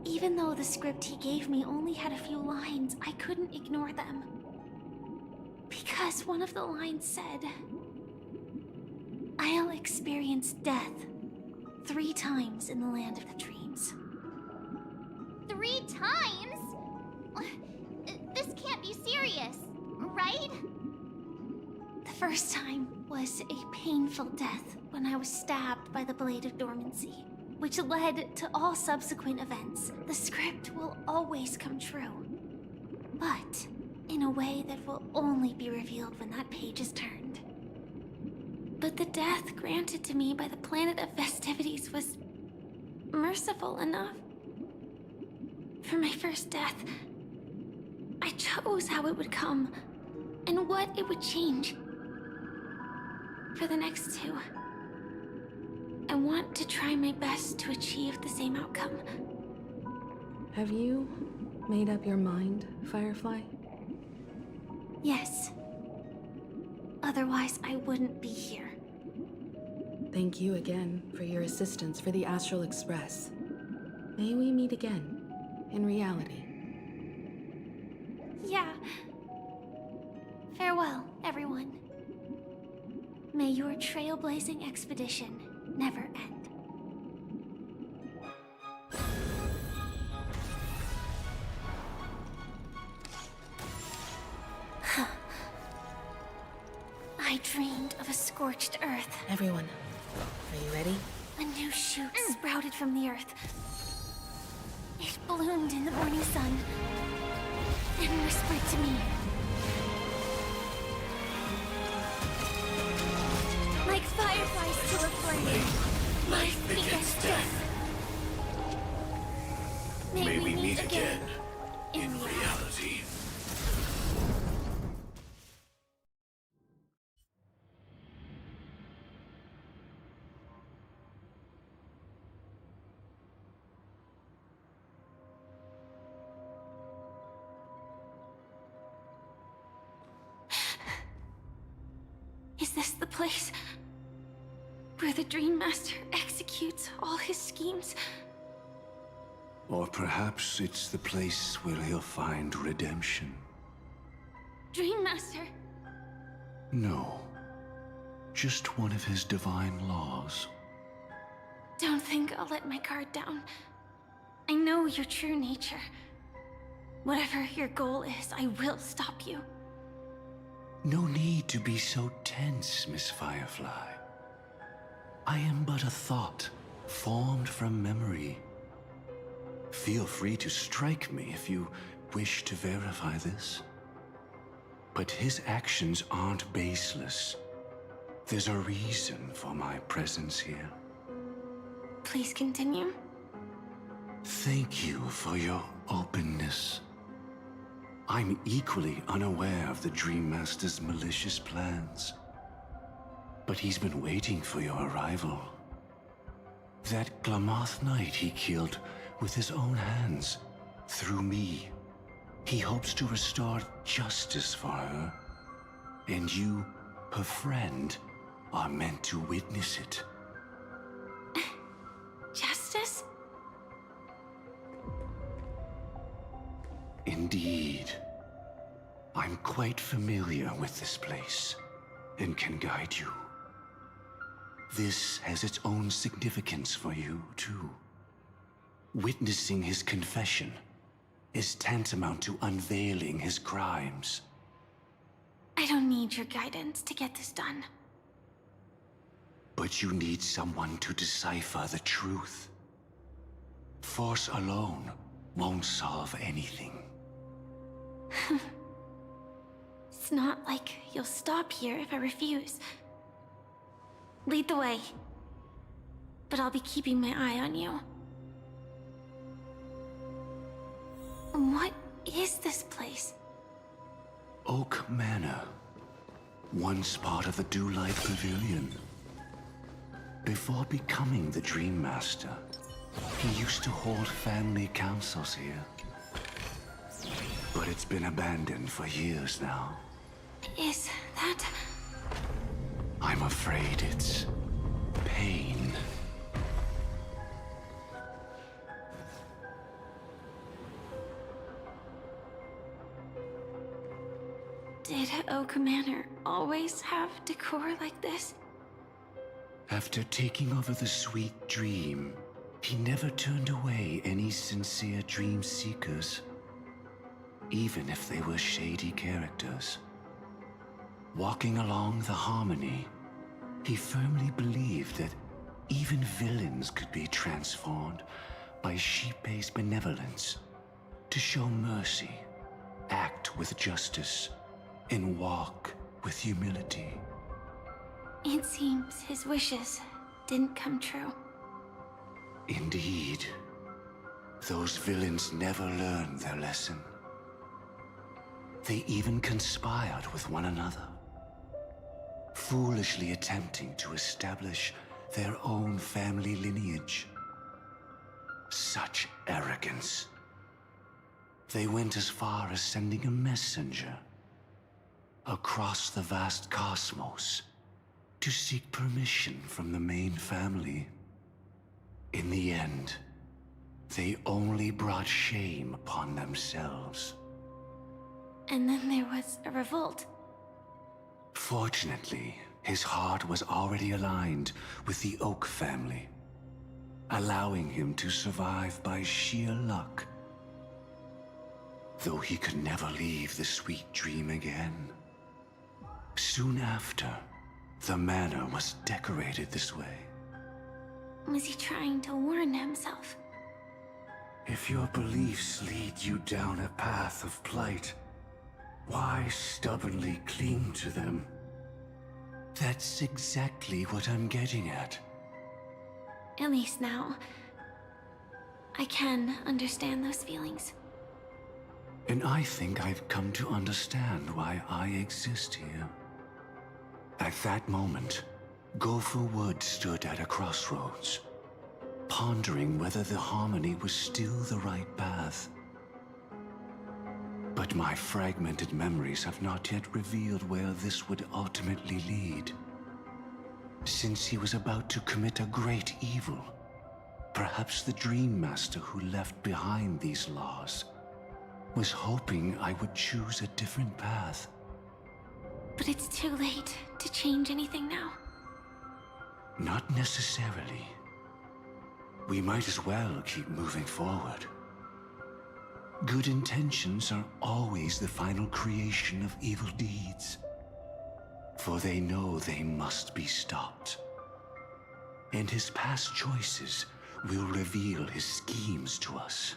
Even though the script he gave me only had a few lines, I couldn't ignore them. Because one of the lines said, "I'll experience death 3 times in the land of the dreams." 3 times? This can't be serious, right? The first time was a painful death when I was stabbed by the Blade of Dormancy, which led to all subsequent events. The script will always come true, but in a way that will only be revealed when that page is turned. But the death granted to me by the planet of festivities was merciful enough. For my first death, I chose how it would come and what it would change. For the next 2, I want to try my best to achieve the same outcome. Have you made up your mind, Firefly? Yes. Otherwise, I wouldn't be here. Thank you again for your assistance for the Astral Express. May we meet again, in reality. Yeah. Farewell, everyone. May your trailblazing expedition never end. I dreamed of a scorched earth. Everyone, are you ready? A new shoot sprouted from the earth. It bloomed in the morning sun and whispered to me. Like fireflies to a flame, life begets death. May we meet again in reality. Is this the place where the Dream Master executes all his schemes? Or perhaps it's the place where he'll find redemption. Dream Master? No. Just one of his divine laws. Don't think I'll let my guard down. I know your true nature. Whatever your goal is, I will stop you. No need to be so tense, Miss Firefly. I am but a thought, formed from memory. Feel free to strike me if you wish to verify this. But his actions aren't baseless. There's a reason for my presence here. Please continue. Thank you for your openness. I'm equally unaware of the Dream Master's malicious plans. But he's been waiting for your arrival. That Glamoth Knight he killed with his own hands, through me. He hopes to restore justice for her. And you, her friend, are meant to witness it. Justice? Indeed. I'm quite familiar with this place, and can guide you. This has its own significance for you, too. Witnessing his confession is tantamount to unveiling his crimes. I don't need your guidance to get this done. But you need someone to decipher the truth. Force alone won't solve anything. It's not like you'll stop here if I refuse. Lead the way. But I'll be keeping my eye on you. What is this place? Oak Manor. Once part of the Dewlight Pavilion. Before becoming the Dream Master, he used to hold family councils here. But it's been abandoned for years now. Is that... I'm afraid it's pain. Did Oak Manor always have decor like this? After taking over the Sweet Dream, he never turned away any sincere dream seekers, even if they were shady characters. Walking along the Harmony, he firmly believed that even villains could be transformed by Sheepay's benevolence to show mercy, act with justice, and walk with humility. It seems his wishes didn't come true. Indeed. Those villains never learned their lesson. They even conspired with one another, foolishly attempting to establish their own family lineage. Such arrogance. They went as far as sending a messenger across the vast cosmos to seek permission from the main family. In the end, they only brought shame upon themselves. And then there was a revolt. Fortunately, his heart was already aligned with the Oak family, allowing him to survive by sheer luck. Though he could never leave the Sweet Dream again. Soon after, the manor was decorated this way. Was he trying to warn himself? If your beliefs lead you down a path of plight, why stubbornly cling to them? That's exactly what I'm getting at. At least now, I can understand those feelings. And I think I've come to understand why I exist here. At that moment, Gopher Wood stood at a crossroads, pondering whether the Harmony was still the right path. But my fragmented memories have not yet revealed where this would ultimately lead. Since he was about to commit a great evil, perhaps the Dream Master who left behind these laws was hoping I would choose a different path. But it's too late to change anything now. Not necessarily. We might as well keep moving forward. Good intentions are always the final creation of evil deeds, for they know they must be stopped. And his past choices will reveal his schemes to us.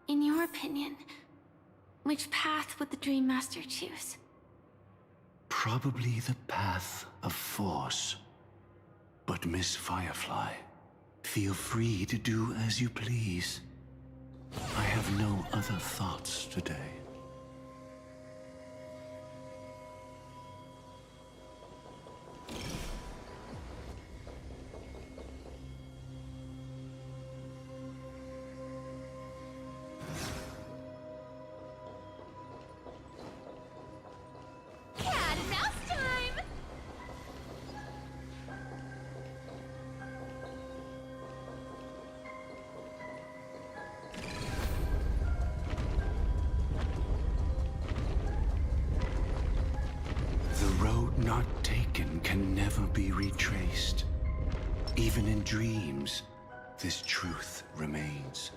In your opinion, which path would the Dream Master choose? Probably the path of force. But Miss Firefly, feel free to do as you please. I have no other thoughts today. Cat and mouse time! The road not taken can never be retraced. Even in dreams, this truth remains.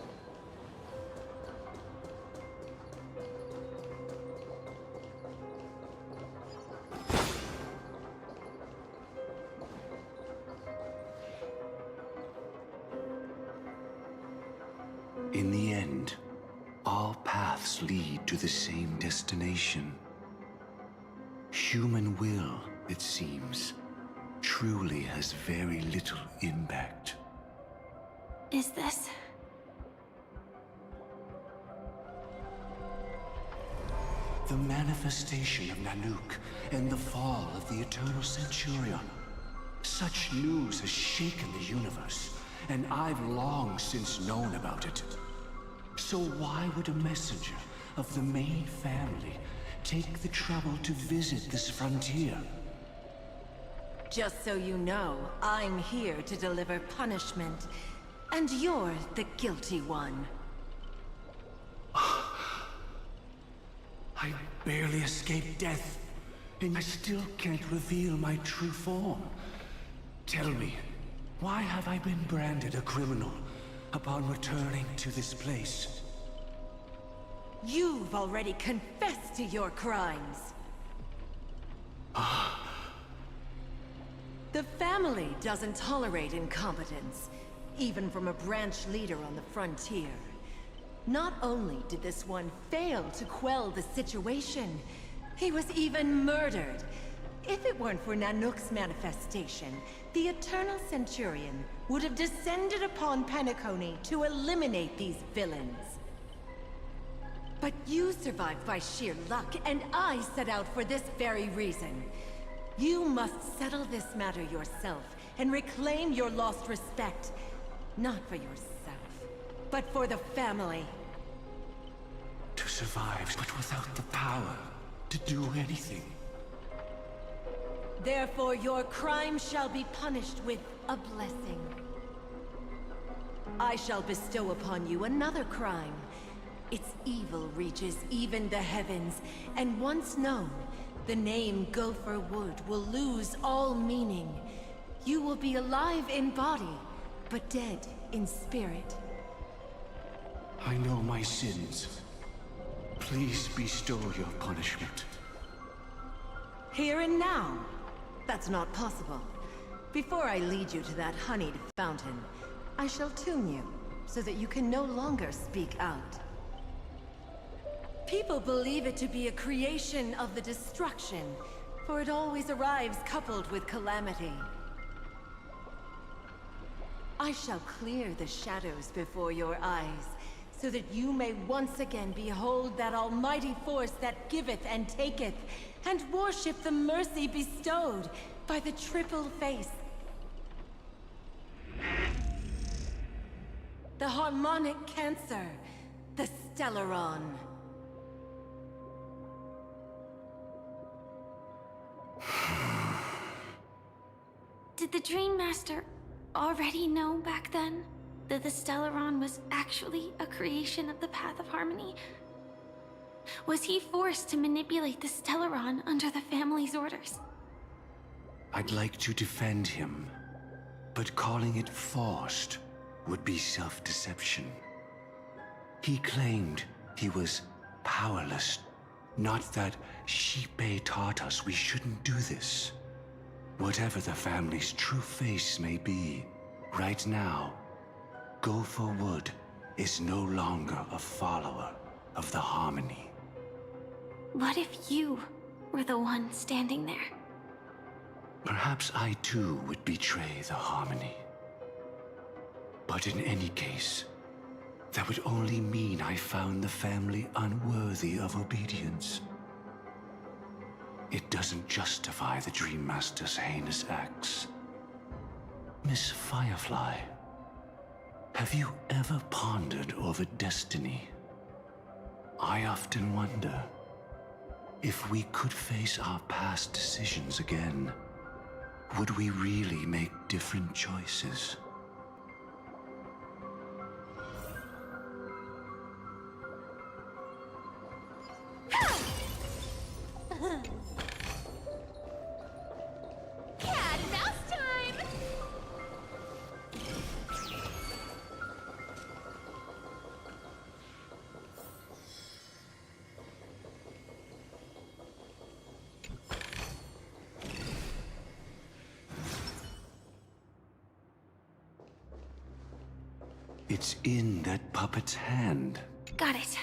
In the end, all paths lead to the same destination. Human will, it seems, truly has very little impact. Is this? The manifestation of Nanook and the fall of the Eternal Centurion. Such news has shaken the universe, and I've long since known about it. So why would a messenger of the main family take the trouble to visit this frontier? Just so you know, I'm here to deliver punishment, and you're the guilty one. I barely escaped death, and I still can't reveal my true form. Tell me, why have I been branded a criminal upon returning to this place? You've already confessed to your crimes. The family doesn't tolerate incompetence, even from a branch leader on the frontier. Not only did this one fail to quell the situation, he was even murdered. If it weren't for Nanook's manifestation, the Eternal Centurion would have descended upon Penacony to eliminate these villains. But you survived by sheer luck, and I set out for this very reason. You must settle this matter yourself and reclaim your lost respect. Not for yourself, but for the family. To survive, but without the power to do anything. Therefore, your crime shall be punished with a blessing. I shall bestow upon you another crime. Its evil reaches even the heavens, and once known, the name Gopher Wood will lose all meaning. You will be alive in body, but dead in spirit. I know my sins. Please bestow your punishment. Here and now? That's not possible. Before I lead you to that honeyed fountain, I shall tune you, so that you can no longer speak out. People believe it to be a creation of the destruction, for it always arrives coupled with calamity. I shall clear the shadows before your eyes, so that you may once again behold that almighty force that giveth and taketh, and worship the mercy bestowed by the triple face. The harmonic cancer, The Stellaron. Did the Dream Master already know back then that the Stellaron was actually a creation of the Path of Harmony? Was he forced to manipulate the Stellaron under the family's orders? I'd like to defend him, but calling it forced would be self-deception. He claimed he was powerless, not that Xipe taught us we shouldn't do this. Whatever the family's true face may be, right now, Gopher Wood is no longer a follower of the Harmony. What if you were the one standing there? Perhaps I too would betray the Harmony. But in any case, that would only mean I found the family unworthy of obedience. It doesn't justify the Dream Master's heinous acts. Miss Firefly, have you ever pondered over destiny? I often wonder if we could face our past decisions again, would we really make different choices? Cat and mouse time! It's in that puppet's hand. Got it.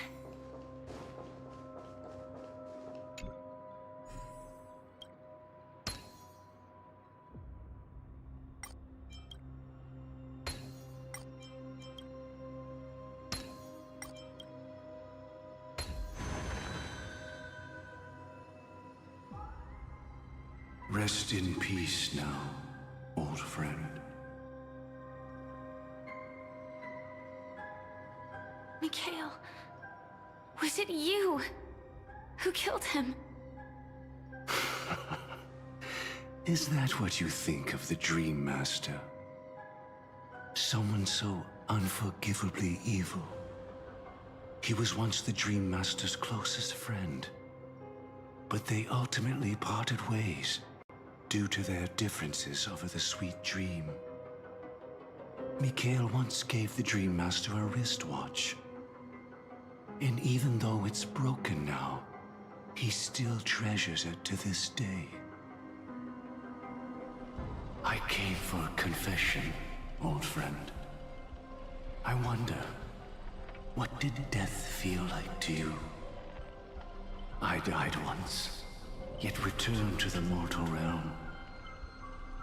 Rest in peace now, old friend. Mikhail, was it you who killed him? Is that what you think of the Dream Master? Someone so unforgivably evil. He was once the Dream Master's closest friend, but they ultimately parted ways due to their differences over the sweet dream. Mikhail once gave the Dream Master a wristwatch. And even though it's broken now, he still treasures it to this day. I came for a confession, old friend. I wonder, what did death feel like to you? I died once, yet returned to the mortal realm.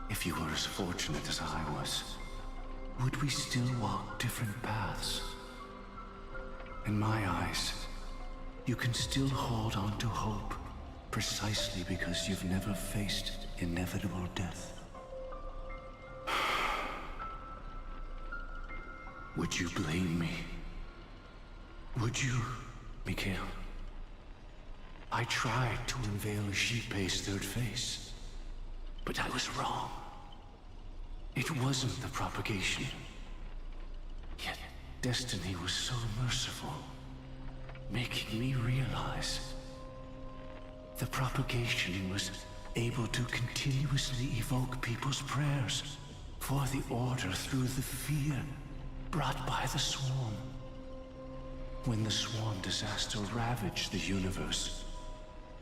If you were as fortunate as I was, would we still walk different paths? In my eyes, you can still hold on to hope, precisely because you've never faced inevitable death. Would you blame me? Would you, Mikhail? I tried to unveil Xipe's third face, but I was wrong. It wasn't the propagation. Yet Destiny was so merciful, making me realize the propagation was able to continuously evoke people's prayers for the Order through the fear brought by the Swarm. When the Swarm disaster ravaged the universe,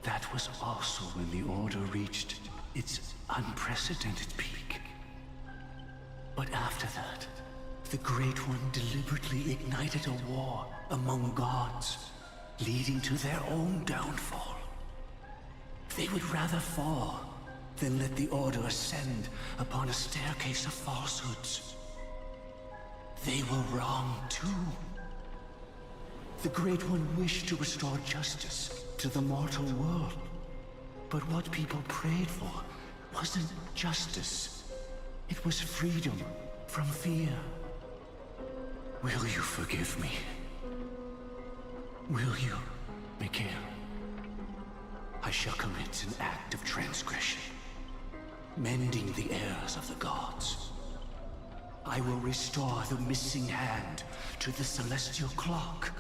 that was also when the Order reached its unprecedented peak. But after that, the Great One deliberately ignited a war among gods, leading to their own downfall. They would rather fall than let the Order ascend upon a staircase of falsehoods. They were wrong too. The Great One wished to restore justice to the mortal world. But what people prayed for wasn't justice. It was freedom from fear. Will you forgive me? Will you, Mikhail? I shall commit an act of transgression, mending the errors of the gods. I will restore the missing hand to the celestial clock,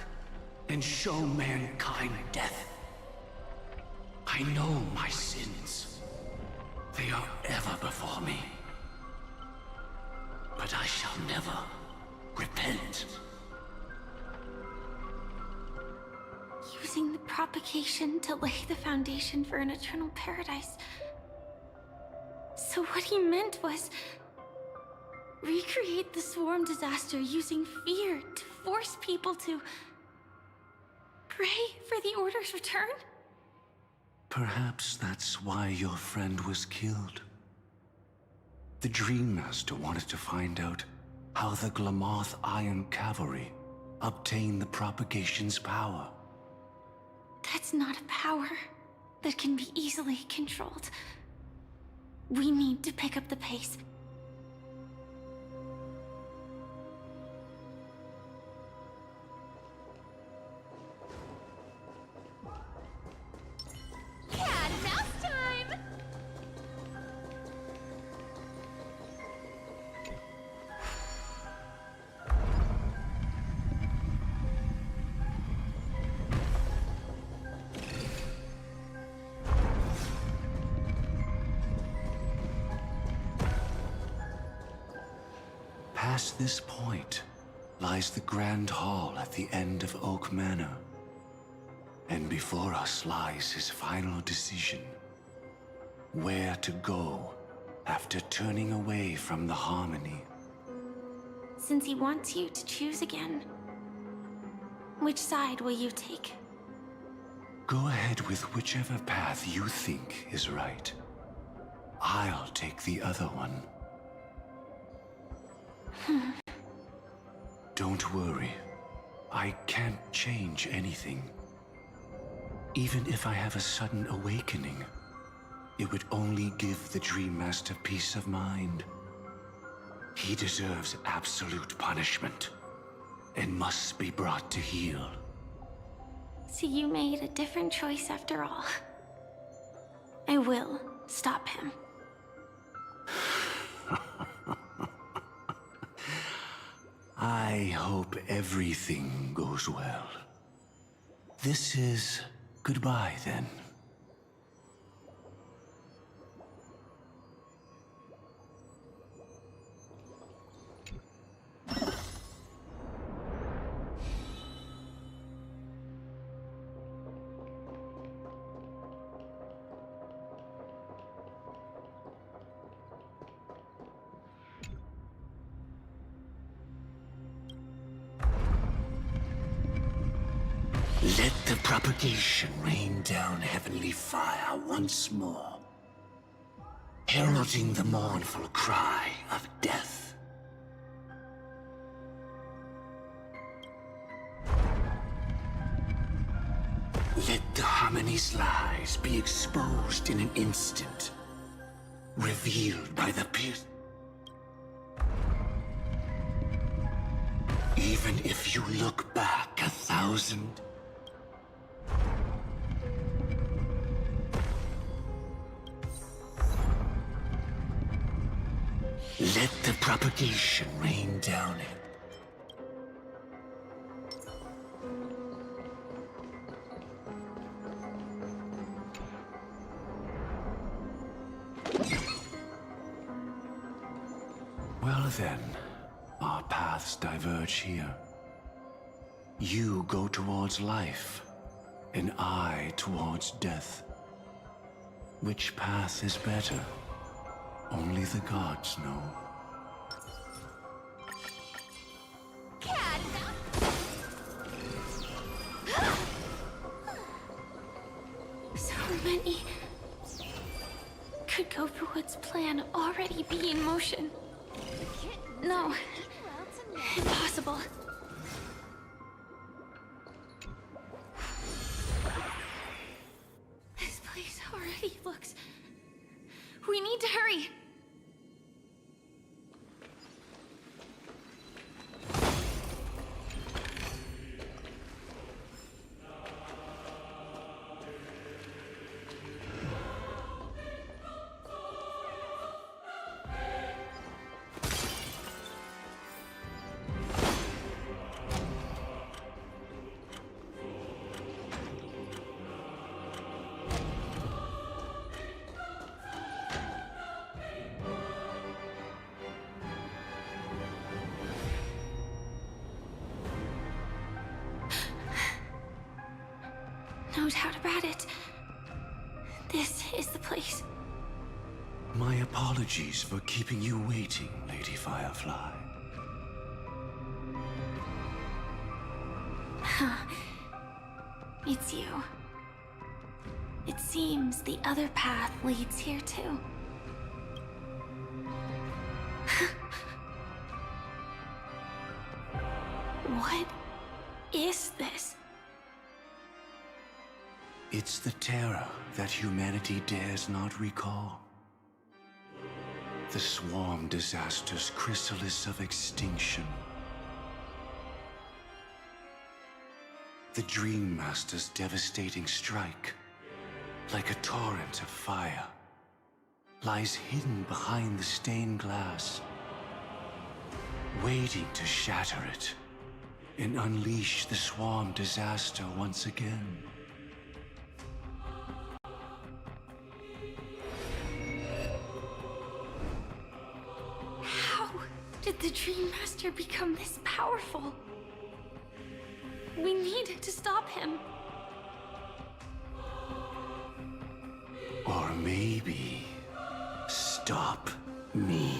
and show mankind death. I know my sins. They are ever before me. But I shall never repent. Using the propagation to lay the foundation for an eternal paradise. So what he meant was recreate the swarm disaster using fear to force people to pray for the Order's return? Perhaps that's why your friend was killed. The Dream Master wanted to find out how the Glamoth Iron Cavalry obtained the propagation's power. That's not a power that can be easily controlled. We need to pick up the pace. Cat and mouse time! Past this point lies the Grand Hall at the end of Oak Manor. And before us lies his final decision. Where to go after turning away from the Harmony. Since he wants you to choose again, which side will you take? Go ahead with whichever path you think is right. I'll take the other one. Don't worry. I can't change anything. Even if I have a sudden awakening, it would only give the Dream Master peace of mind. He deserves absolute punishment, and must be brought to heel. So you made a different choice after all. I will stop him. I hope everything goes well. This is goodbye, then. Let the propagation rain down heavenly fire once more, heralding the mournful cry of death. Let the Harmony's lies be exposed in an instant, revealed by the pierce. Even if you look back 1,000. Let the propagation rain down it. Well then, our paths diverge here. You go towards life, and I towards death. Which path is better? Only the gods know. So many. Could Goforwood's plan already be in motion? No. Impossible. This place already looks... We need to hurry. knows how to bat it. This is the place. My apologies for keeping you waiting, Lady Firefly. It's you. It seems the other path leads here too. What is this? It's the terror that humanity dares not recall. The swarm disaster's chrysalis of extinction. The Dream Master's devastating strike, like a torrent of fire, lies hidden behind the stained glass, waiting to shatter it and unleash the swarm disaster once again. How did the Dream Master become this powerful? We need to stop him. Or maybe stop me.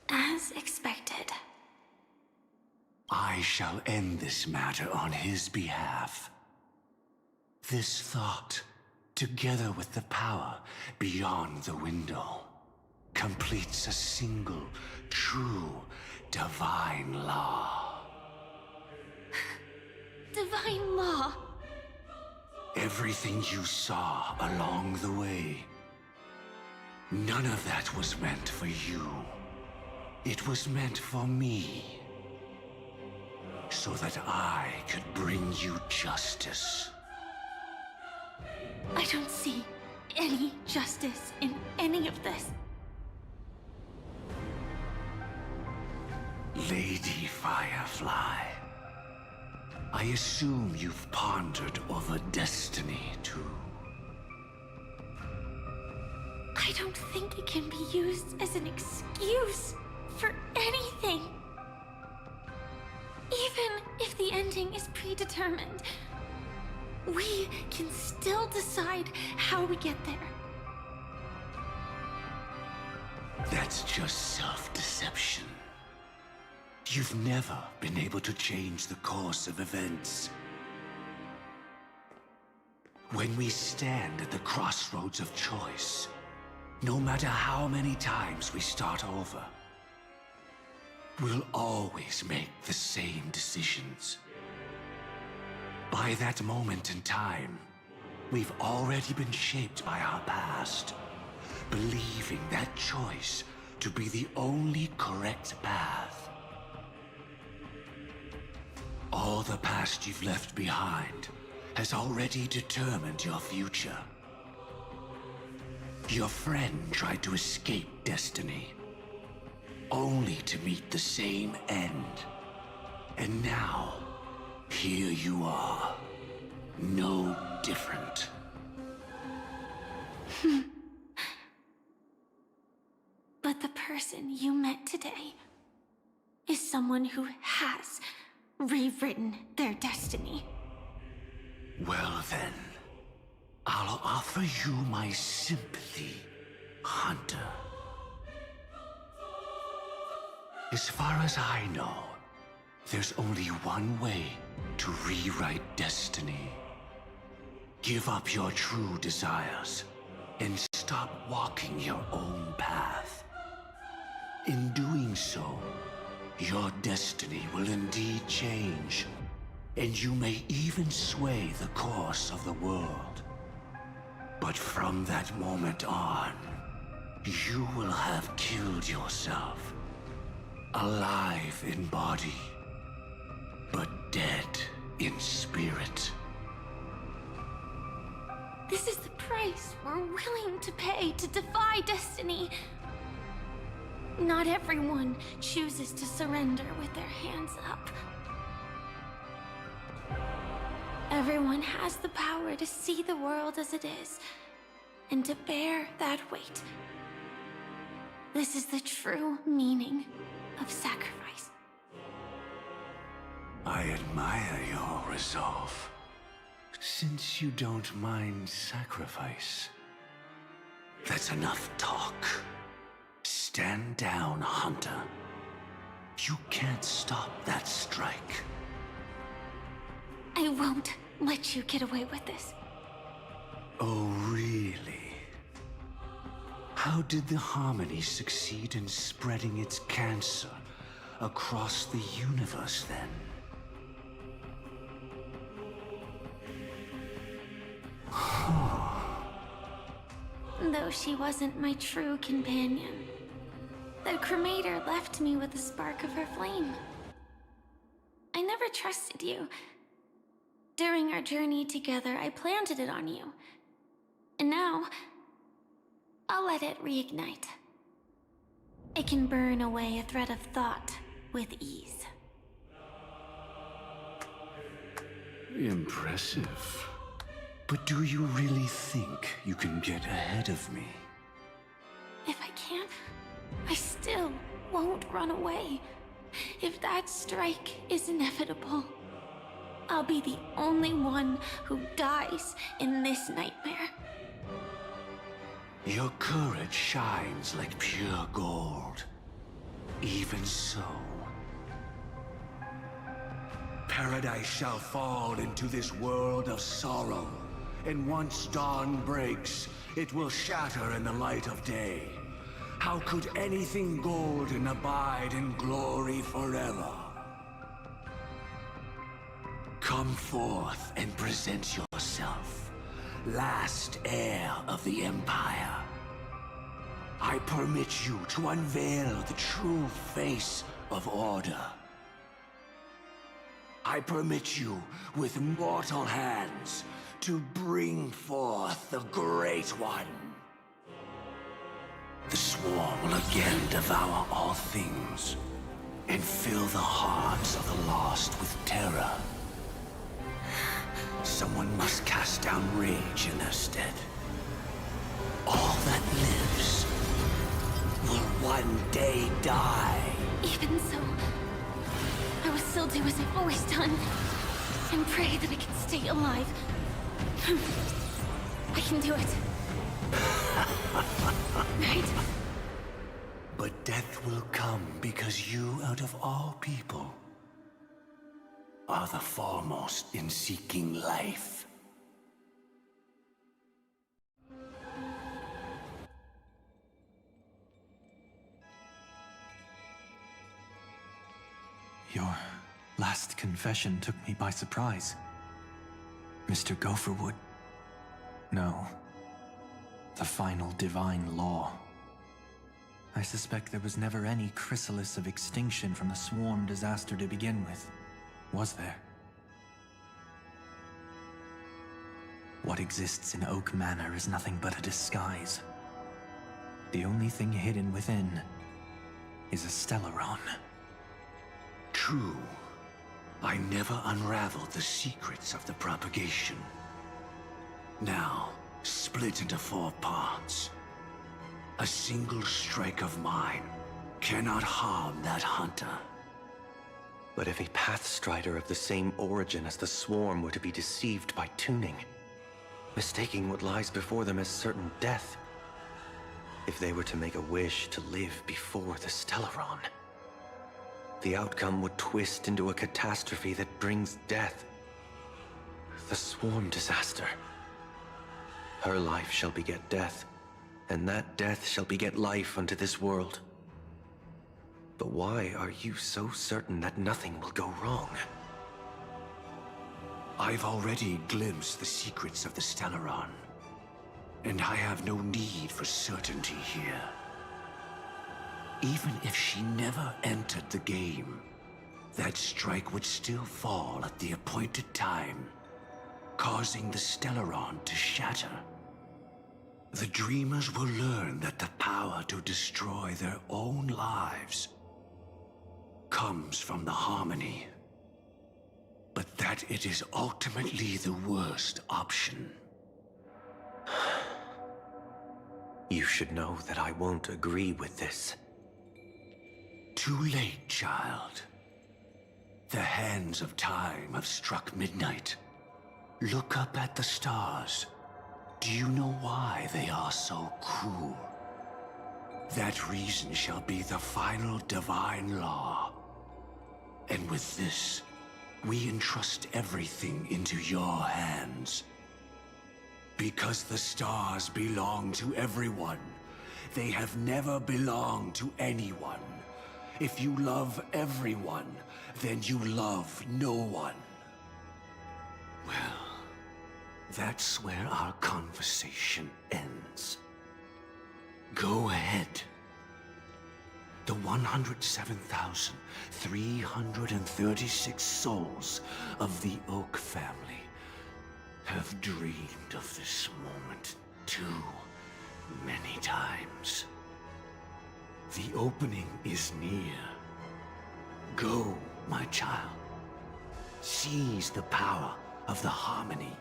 As expected. I shall end this matter on his behalf. This thought, together with the power beyond the window, completes a single, true, divine law. Divine law. Everything you saw along the way, none of that was meant for you. It was meant for me. So that I could bring you justice. I don't see any justice in any of this. Lady Firefly, I assume you've pondered over destiny, too. I don't think it can be used as an excuse for anything. Even if the ending is predetermined, we can still decide how we get there. That's just self-deception. You've never been able to change the course of events. When we stand at the crossroads of choice, no matter how many times we start over, we'll always make the same decisions. By that moment in time, we've already been shaped by our past, believing that choice to be the only correct path. All the past you've left behind has already determined your future. Your friend tried to escape destiny, only to meet the same end. And now, here you are, no different. But the person you met today is someone who has rewritten their destiny. Well then, I'll offer you my sympathy, Hunter. As far as I know, there's only one way to rewrite destiny. Give up your true desires and stop walking your own path. In doing so, your destiny will indeed change, and you may even sway the course of the world. But from that moment on, you will have killed yourself. Alive in body, but dead in spirit. This is the price we're willing to pay to defy destiny. Not everyone chooses to surrender with their hands up. Everyone has the power to see the world as it is, and to bear that weight. This is the true meaning of sacrifice. I admire your resolve. Since you don't mind sacrifice, that's enough talk. Stand down, Hunter. You can't stop that strike. I won't let you get away with this. Oh, really? How did the Harmony succeed in spreading its cancer across the universe, then? Though she wasn't my true companion, the cremator left me with the spark of her flame. I never trusted you. During our journey together, I planted it on you. And now, I'll let it reignite. It can burn away a thread of thought with ease. Impressive. But do you really think you can get ahead of me? If I can't, I still won't run away. If that strike is inevitable, I'll be the only one who dies in this nightmare. Your courage shines like pure gold. Even so, paradise shall fall into this world of sorrow, and once dawn breaks, it will shatter in the light of day. How could anything golden abide in glory forever? Come forth and present yourself, last heir of the Empire. I permit you to unveil the true face of order. I permit you, with mortal hands, to bring forth the Great One. The Swarm will again devour all things, and fill the hearts of the lost with terror. Someone must cast down rage in their stead. All that lives will one day die. Even so, I will still do as I've always done, and pray that I can stay alive. I can do it. Right? But death will come because you, out of all people, are the foremost in seeking life. Your last confession took me by surprise. Mr. Gopherwood. No. The final divine law. I suspect there was never any chrysalis of extinction from the swarm disaster to begin with. Was there? What exists in Oak Manor is nothing but a disguise. The only thing hidden within is a Stellaron. True. I never unraveled the secrets of the propagation. Now, split into 4 parts. A single strike of mine cannot harm that hunter. But if a Pathstrider of the same origin as the Swarm were to be deceived by tuning, mistaking what lies before them as certain death, if they were to make a wish to live before the Stellaron, the outcome would twist into a catastrophe that brings death. The Swarm disaster. Her life shall beget death, and that death shall beget life unto this world. But why are you so certain that nothing will go wrong? I've already glimpsed the secrets of the Stellaron, and I have no need for certainty here. Even if she never entered the game, that strike would still fall at the appointed time, causing the Stellaron to shatter. The Dreamers will learn that the power to destroy their own lives comes from the Harmony, but that it is ultimately the worst option. You should know that I won't agree with this. Too late, child. The hands of time have struck midnight. Look up at the stars. Do you know why they are so cruel? That reason shall be the final divine law. And with this, we entrust everything into your hands. Because the stars belong to everyone. They have never belonged to anyone. If you love everyone, then you love no one. Well, that's where our conversation ends. Go ahead. The 107,336 souls of the Oak family have dreamed of this moment too many times. The opening is near. Go, my child. Seize the power of the harmony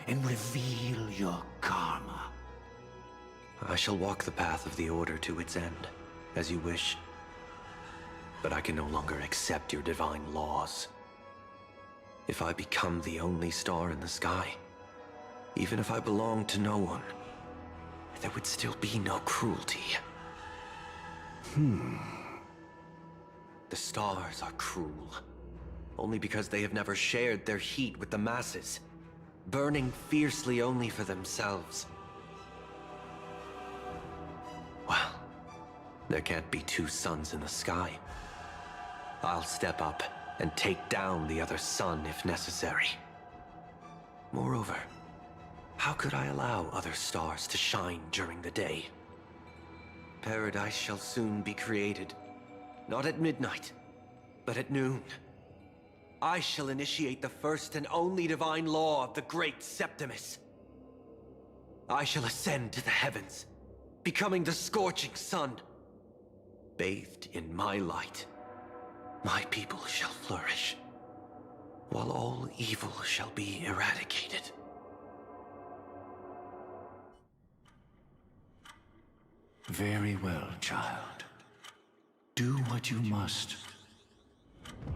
and reveal your karma. I shall walk the path of the Order to its end, as you wish. But I can no longer accept your divine laws. If I become the only star in the sky, even if I belong to no one, there would still be no cruelty. The stars are cruel, only because they have never shared their heat with the masses, burning fiercely only for themselves. Well, there can't be two suns in the sky. I'll step up and take down the other sun if necessary. Moreover, how could I allow other stars to shine during the day? Paradise shall soon be created, not at midnight, but at noon. I shall initiate the first and only divine law of the great Septimus. I shall ascend to the heavens, becoming the scorching sun. Bathed in my light, my people shall flourish, while all evil shall be eradicated. Very well, child. Do what you must.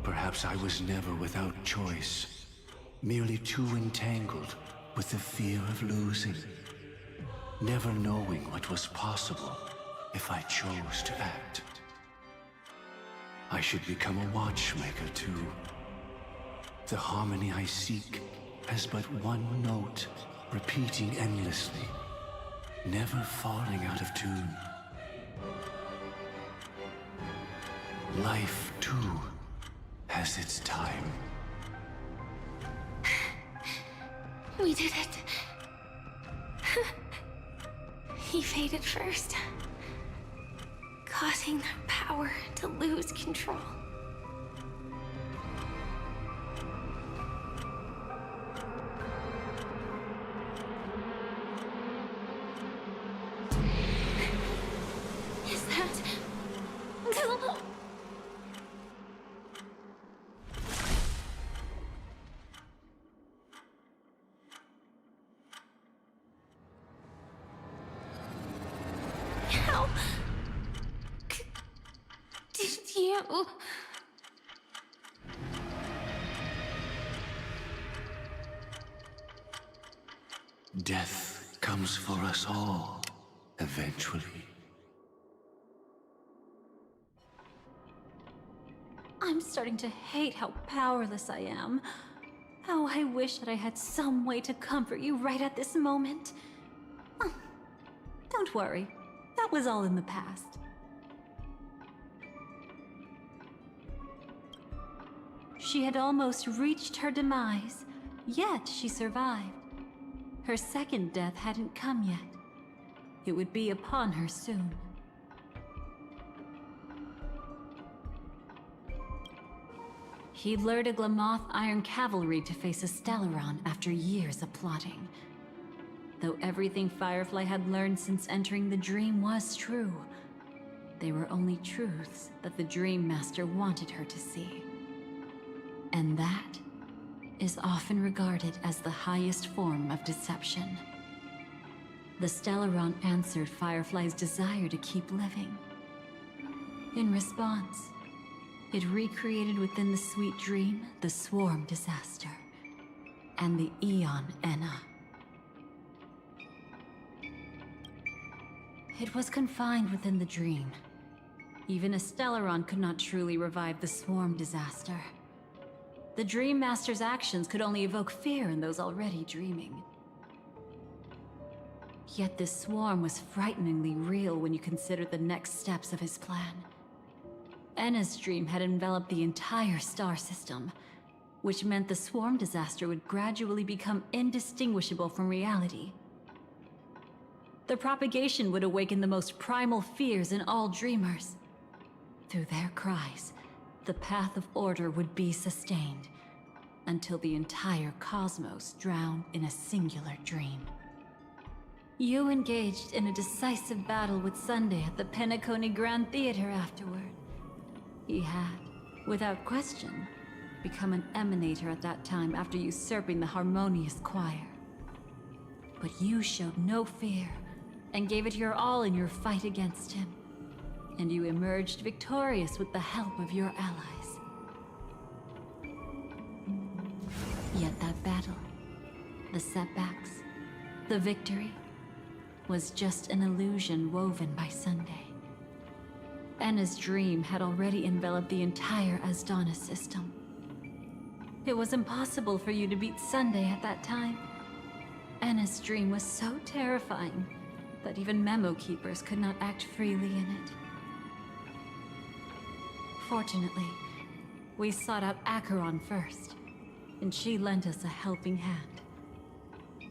Perhaps I was never without choice, merely too entangled with the fear of losing, never knowing what was possible if I chose to act. I should become a watchmaker too. The harmony I seek has but one note, repeating endlessly, never falling out of tune. Life, too, has its time. We did it. He faded first, causing their power to lose control. Is that Gala? How did you? Death comes for us all, eventually. I'm starting to hate how powerless I am. How I wish that I had some way to comfort you right at this moment. Oh, don't worry. That was all in the past. She had almost reached her demise, yet she survived. Her second death hadn't come yet. It would be upon her soon. He lured a Glamoth Iron Cavalry to face a Stellaron after years of plotting. Though everything Firefly had learned since entering the dream was true, they were only truths that the Dream Master wanted her to see. And that is often regarded as the highest form of deception. The Stellaron answered Firefly's desire to keep living. In response, it recreated within the sweet dream the swarm disaster. and the Eon Enna. It was confined within the dream. Even a Stellaron could not truly revive the swarm disaster. The Dream Master's actions could only evoke fear in those already dreaming. Yet this swarm was frighteningly real when you consider the next steps of his plan. Enna's dream had enveloped the entire star system, which meant the swarm disaster would gradually become indistinguishable from reality. The propagation would awaken the most primal fears in all dreamers. Through their cries, the path of order would be sustained, until the entire cosmos drowned in a singular dream. You engaged in a decisive battle with Sunday at the Penacony Grand Theater afterward. He had, without question, become an emanator at that time after usurping the Harmonious Choir. But you showed no fear, and gave it your all in your fight against him. And you emerged victorious with the help of your allies. Yet that battle, the setbacks, the victory, was just an illusion woven by Sunday. Enna's dream had already enveloped the entire Asdana system. It was impossible for you to beat Sunday at that time. Enna's dream was so terrifying that even memo keepers could not act freely in it. Fortunately, we sought out Acheron first, and she lent us a helping hand.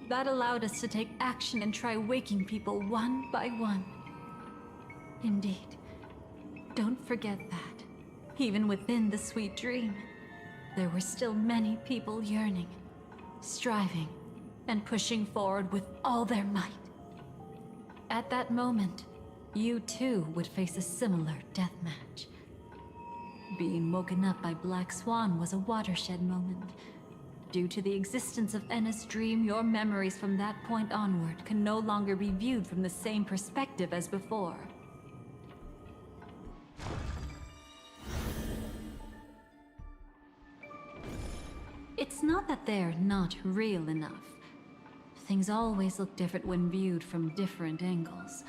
That allowed us to take action and try waking people one by one. Indeed, don't forget that, even within the sweet dream, there were still many people yearning, striving, and pushing forward with all their might. At that moment, you too would face a similar deathmatch. Being woken up by Black Swan was a watershed moment. Due to the existence of Enna's dream, your memories from that point onward can no longer be viewed from the same perspective as before. It's not that they're not real enough. Things always look different when viewed from different angles.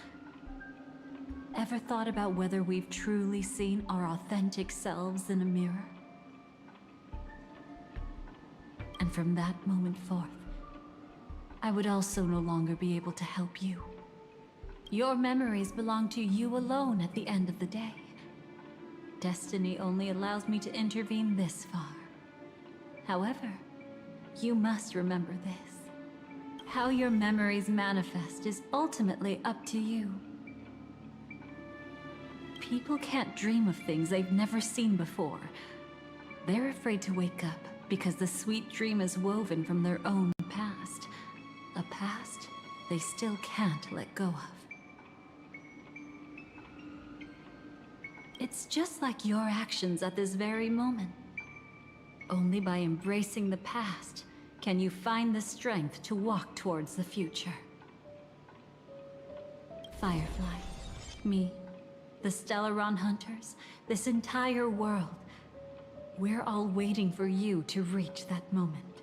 Ever thought about whether we've truly seen our authentic selves in a mirror? And from that moment forth, I would also no longer be able to help you. Your memories belong to you alone at the end of the day. Destiny only allows me to intervene this far. However, you must remember this. How your memories manifest is ultimately up to you. People can't dream of things they've never seen before. They're afraid to wake up because the sweet dream is woven from their own past. A past they still can't let go of. It's just like your actions at this very moment. Only by embracing the past can you find the strength to walk towards the future. Firefly, me, the Stellaron Hunters, this entire world, we're all waiting for you to reach that moment.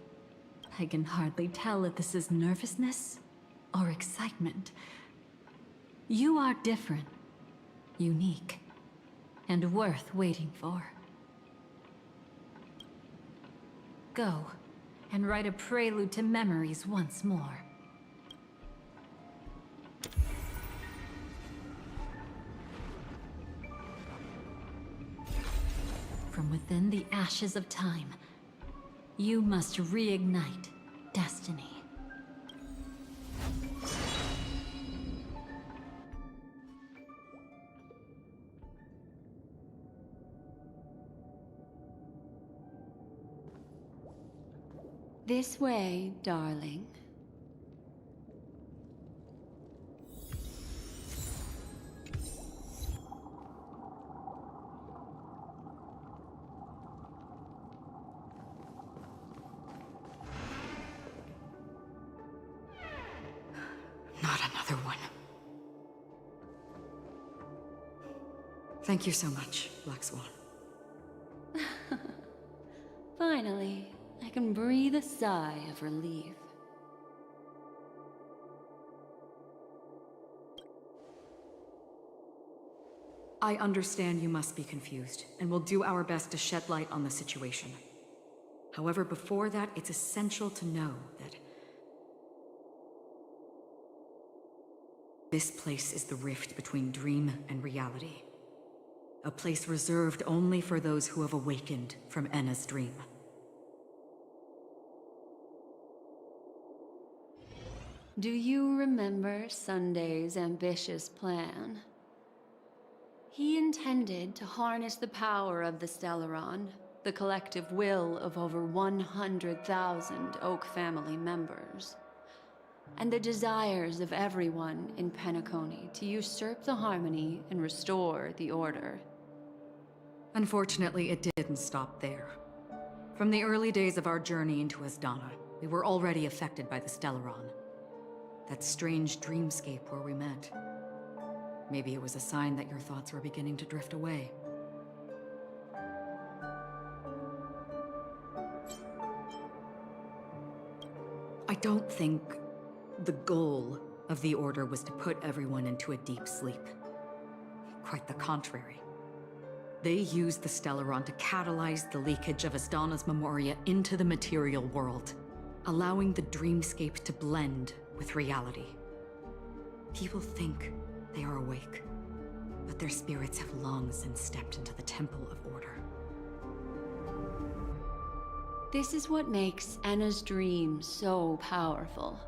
I can hardly tell if this is nervousness or excitement. You are different, unique, and worth waiting for. Go and write a prelude to memories once more. From within the ashes of time, you must reignite destiny. This way, darling. Not another one. Thank you so much, Black Swan. Finally, I can breathe a sigh of relief. I understand you must be confused, and will do our best to shed light on the situation. However, before that, it's essential to know that this place is the rift between dream and reality. A place reserved only for those who have awakened from Enna's dream. Do you remember Sunday's ambitious plan? He intended to harness the power of the Stellaron, the collective will of over 100,000 Oak family members, and the desires of everyone in Penacony to usurp the harmony and restore the order. Unfortunately, it didn't stop there. From the early days of our journey into Asdana, we were already affected by the Stellaron. That strange dreamscape where we met. Maybe it was a sign that your thoughts were beginning to drift away. I don't think the goal of the Order was to put everyone into a deep sleep. Quite the contrary. They used the Stellaron to catalyze the leakage of Asdana's memoria into the material world, allowing the dreamscape to blend with reality. People think they are awake, but their spirits have long since stepped into the Temple of Order. This is what makes Enna's dream so powerful.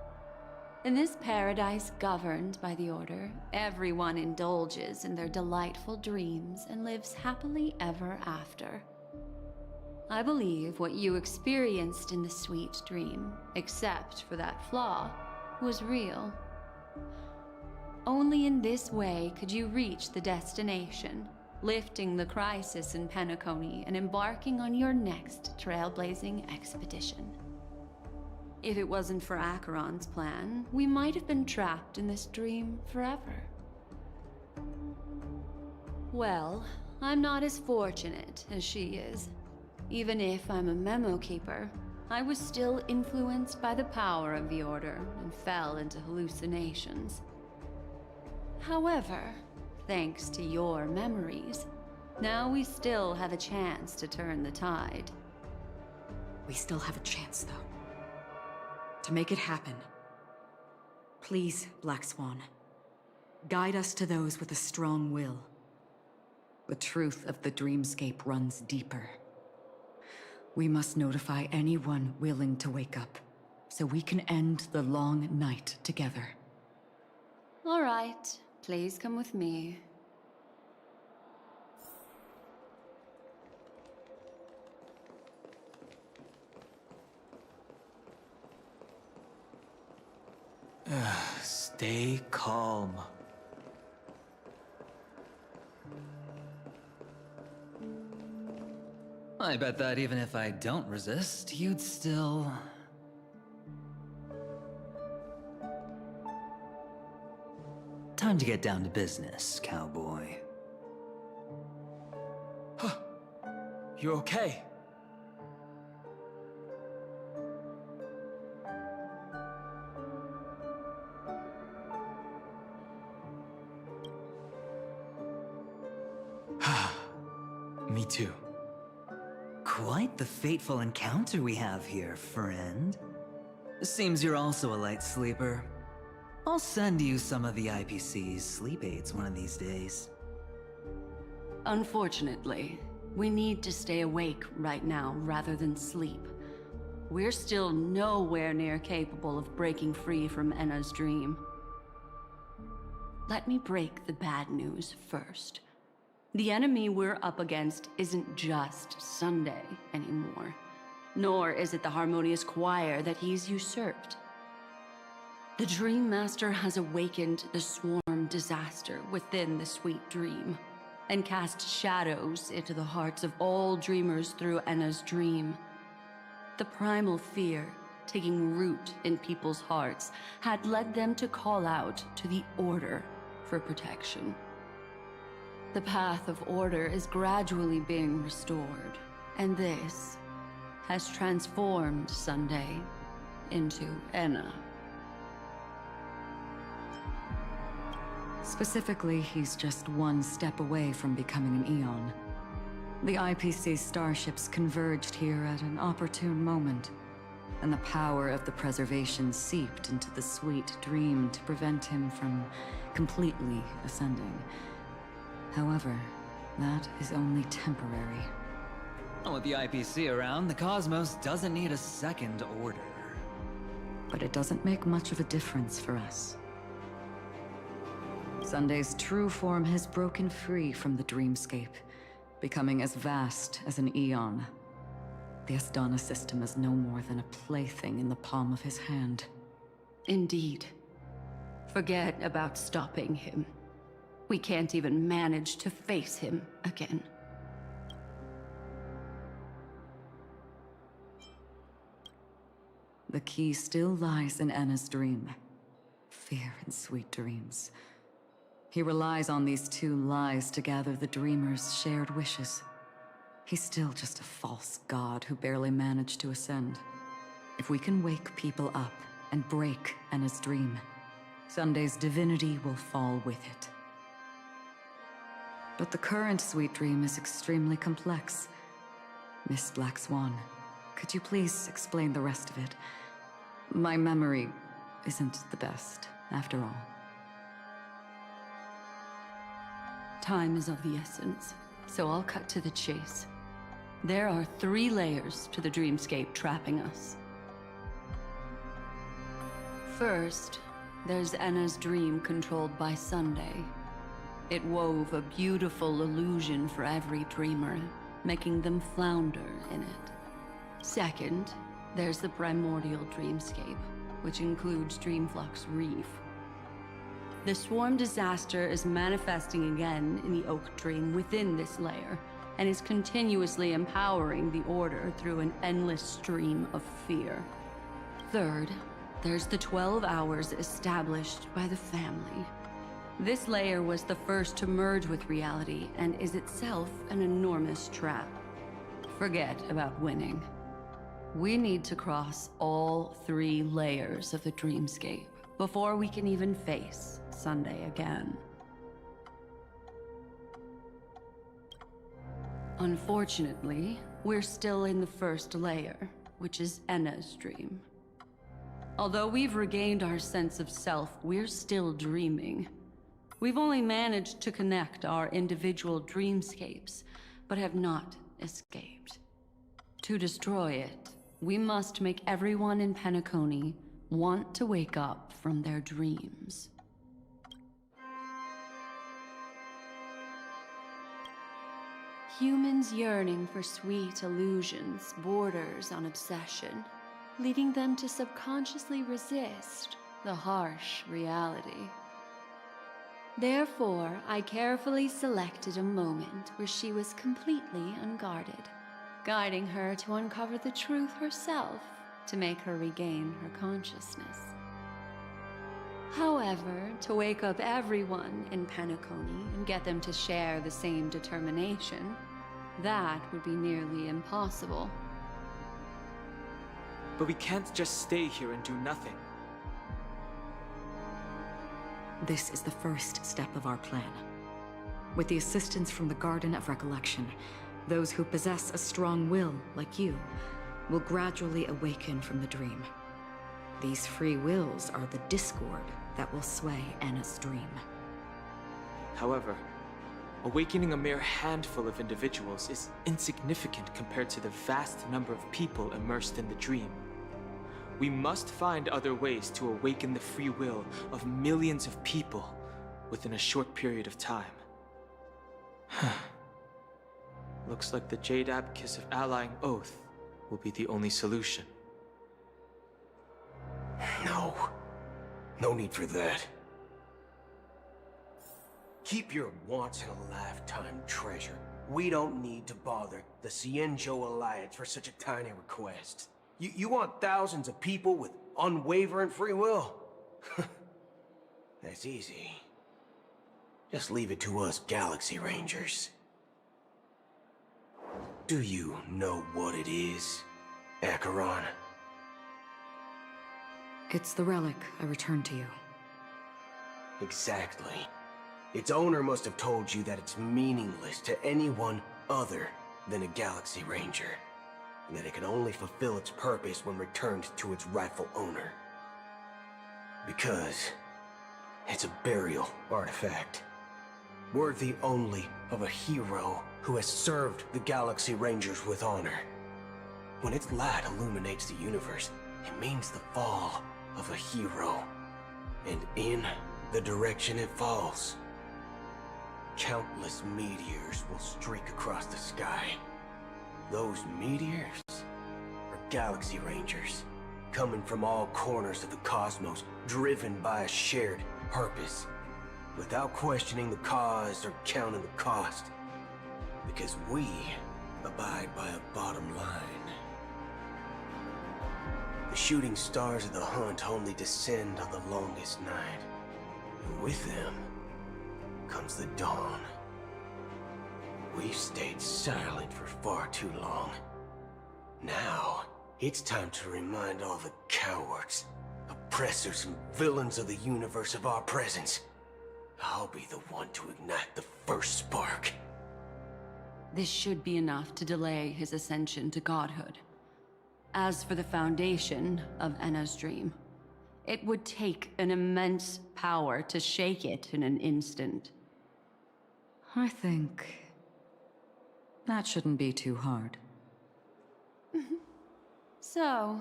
In this paradise governed by the Order, everyone indulges in their delightful dreams and lives happily ever after. I believe what you experienced in the sweet dream, except for that flaw, was real. Only in this way could you reach the destination, lifting the crisis in Penacony and embarking on your next trailblazing expedition. If it wasn't for Acheron's plan, we might have been trapped in this dream forever. Well, I'm not as fortunate as she is. Even if I'm a memo keeper, I was still influenced by the power of the Order and fell into hallucinations. However, thanks to your memories, now we still have a chance to turn the tide. We still have a chance, though. To make it happen, please, Black Swan, guide us to those with a strong will. The truth of the dreamscape runs deeper. We must notify anyone willing to wake up, so we can end the long night together. All right, please come with me. Stay calm. I bet that even if I don't resist, you'd still... Time to get down to business, cowboy. You okay? Me too. Quite the fateful encounter we have here, friend. Seems you're also a light sleeper. I'll send you some of the IPC's sleep aids one of these days. Unfortunately, we need to stay awake right now rather than sleep. We're still nowhere near capable of breaking free from Enna's dream. Let me break the bad news first. The enemy we're up against isn't just Sunday anymore, nor is it the harmonious choir that he's usurped. The Dream Master has awakened the swarm disaster within the sweet dream, and cast shadows into the hearts of all dreamers through Enna's dream. The primal fear taking root in people's hearts had led them to call out to the Order for protection. The path of order is gradually being restored, and this has transformed Sunday into Enna. Specifically, he's just one step away from becoming an Eon. The IPC's starships converged here at an opportune moment, and the power of the preservation seeped into the sweet dream to prevent him from completely ascending. However, that is only temporary. With the IPC around, the cosmos doesn't need a second order. But it doesn't make much of a difference for us. Sunday's true form has broken free from the dreamscape, becoming as vast as an Eon. The Astana system is no more than a plaything in the palm of his hand. Indeed. Forget about stopping him. We can't even manage to face him again. The key still lies in Enna's dream. Fear and sweet dreams. He relies on these two lies to gather the dreamers' shared wishes. He's still just a false god who barely managed to ascend. If we can wake people up and break Enna's dream, Sunday's divinity will fall with it. But the current sweet dream is extremely complex. Miss Black Swan, could you please explain the rest of it? My memory isn't the best, after all. Time is of the essence, so I'll cut to the chase. There are 3 layers to the dreamscape trapping us. First, there's Enna's dream controlled by Sunday. It wove a beautiful illusion for every dreamer, making them flounder in it. Second, there's the primordial dreamscape, which includes Dreamflux Reef. The swarm disaster is manifesting again in the Oak Dream within this layer, and is continuously empowering the Order through an endless stream of fear. Third, there's the 12 hours established by the family. This layer was the first to merge with reality, and is itself an enormous trap. Forget about winning. We need to cross all 3 layers of the dreamscape before we can even face Sunday again. Unfortunately, we're still in the first layer, which is Enna's dream. Although we've regained our sense of self, we're still dreaming. We've only managed to connect our individual dreamscapes, but have not escaped. To destroy it, we must make everyone in Penacony want to wake up from their dreams. Humans yearning for sweet illusions borders on obsession, leading them to subconsciously resist the harsh reality. Therefore, I carefully selected a moment where she was completely unguarded, guiding her to uncover the truth herself to make her regain her consciousness. However, to wake up everyone in Penacony and get them to share the same determination, that would be nearly impossible. But we can't just stay here and do nothing. This is the first step of our plan. With the assistance from the Garden of Recollection, those who possess a strong will, like you, will gradually awaken from the dream. These free wills are the discord that will sway Enna's dream. However, awakening a mere handful of individuals is insignificant compared to the vast number of people immersed in the dream. We must find other ways to awaken the free will of millions of people within a short period of time. Looks like the Jade Abacus of Allying Oath will be the only solution. No. No need for that. Keep your once-in-a-lifetime treasure. We don't need to bother the Cienjo Alliance for such a tiny request. You want thousands of people with unwavering free will? That's easy. Just leave it to us Galaxy Rangers. Do you know what it is? Acheron? It's the relic I returned to you. Exactly. Its owner must have told you that it's meaningless to anyone other than a Galaxy Ranger, and that it can only fulfill its purpose when returned to its rightful owner. Because it's a burial artifact, worthy only of a hero who has served the Galaxy Rangers with honor. When its light illuminates the universe, it means the fall of a hero. And in the direction it falls, countless meteors will streak across the sky. Those meteors are Galaxy Rangers, coming from all corners of the cosmos, driven by a shared purpose, without questioning the cause or counting the cost, because we abide by a bottom line. The shooting stars of the hunt only descend on the longest night, and with them comes the dawn. We've stayed silent for far too long. Now, it's time to remind all the cowards, oppressors, and villains of the universe of our presence. I'll be the one to ignite the first spark. This should be enough to delay his ascension to godhood. As for the foundation of Enna's dream, it would take an immense power to shake it in an instant. I think that shouldn't be too hard. So,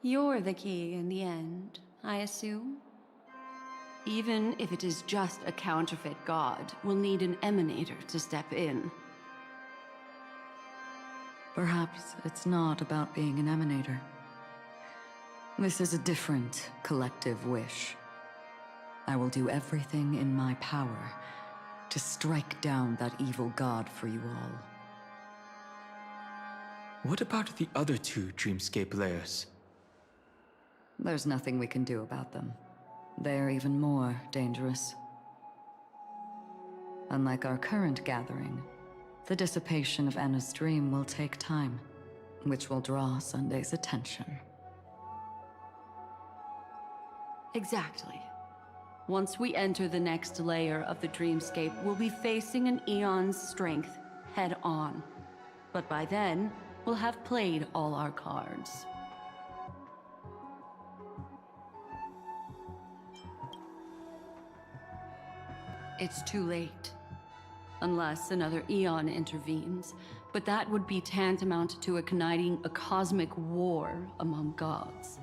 you're the key in the end, I assume? Even if it is just a counterfeit god, we'll need an emanator to step in. Perhaps it's not about being an emanator. This is a different collective wish. I will do everything in my power to strike down that evil god for you all. What about the other two Dreamscape layers? There's nothing we can do about them. They're even more dangerous. Unlike our current gathering, the dissipation of Enna's dream will take time, which will draw Sunday's attention. Exactly. Once we enter the next layer of the dreamscape, we'll be facing an eon's strength head on. But by then, we'll have played all our cards. It's too late. Unless another eon intervenes, but that would be tantamount to igniting a cosmic war among gods.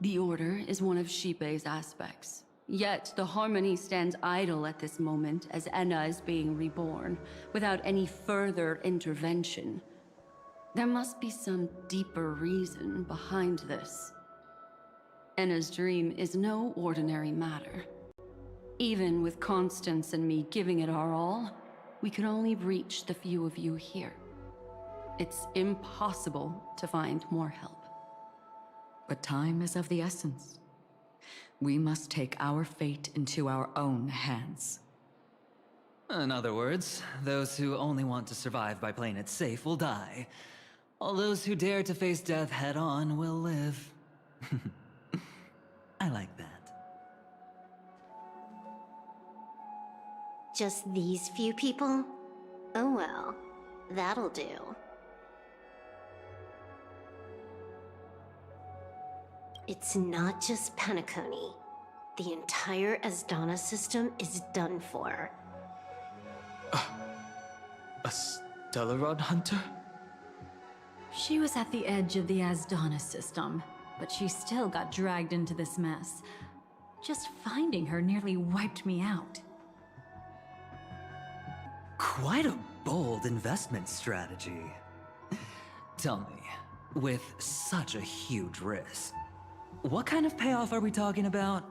The Order is one of Xipe's aspects, yet the Harmony stands idle at this moment as Enna is being reborn, without any further intervention. There must be some deeper reason behind this. Enna's dream is no ordinary matter. Even with Constance and me giving it our all, we could only reach the few of you here. It's impossible to find more help. But time is of the essence. We must take our fate into our own hands. In other words, those who only want to survive by playing it safe will die. All those who dare to face death head-on will live. I like that. Just these few people? Oh well, that'll do. It's not just Penacony. The entire Asdana system is done for. A Stellaron hunter? She was at the edge of the Asdana system, but she still got dragged into this mess. Just finding her nearly wiped me out. Quite a bold investment strategy. Tell me, with such a huge risk, what kind of payoff are we talking about?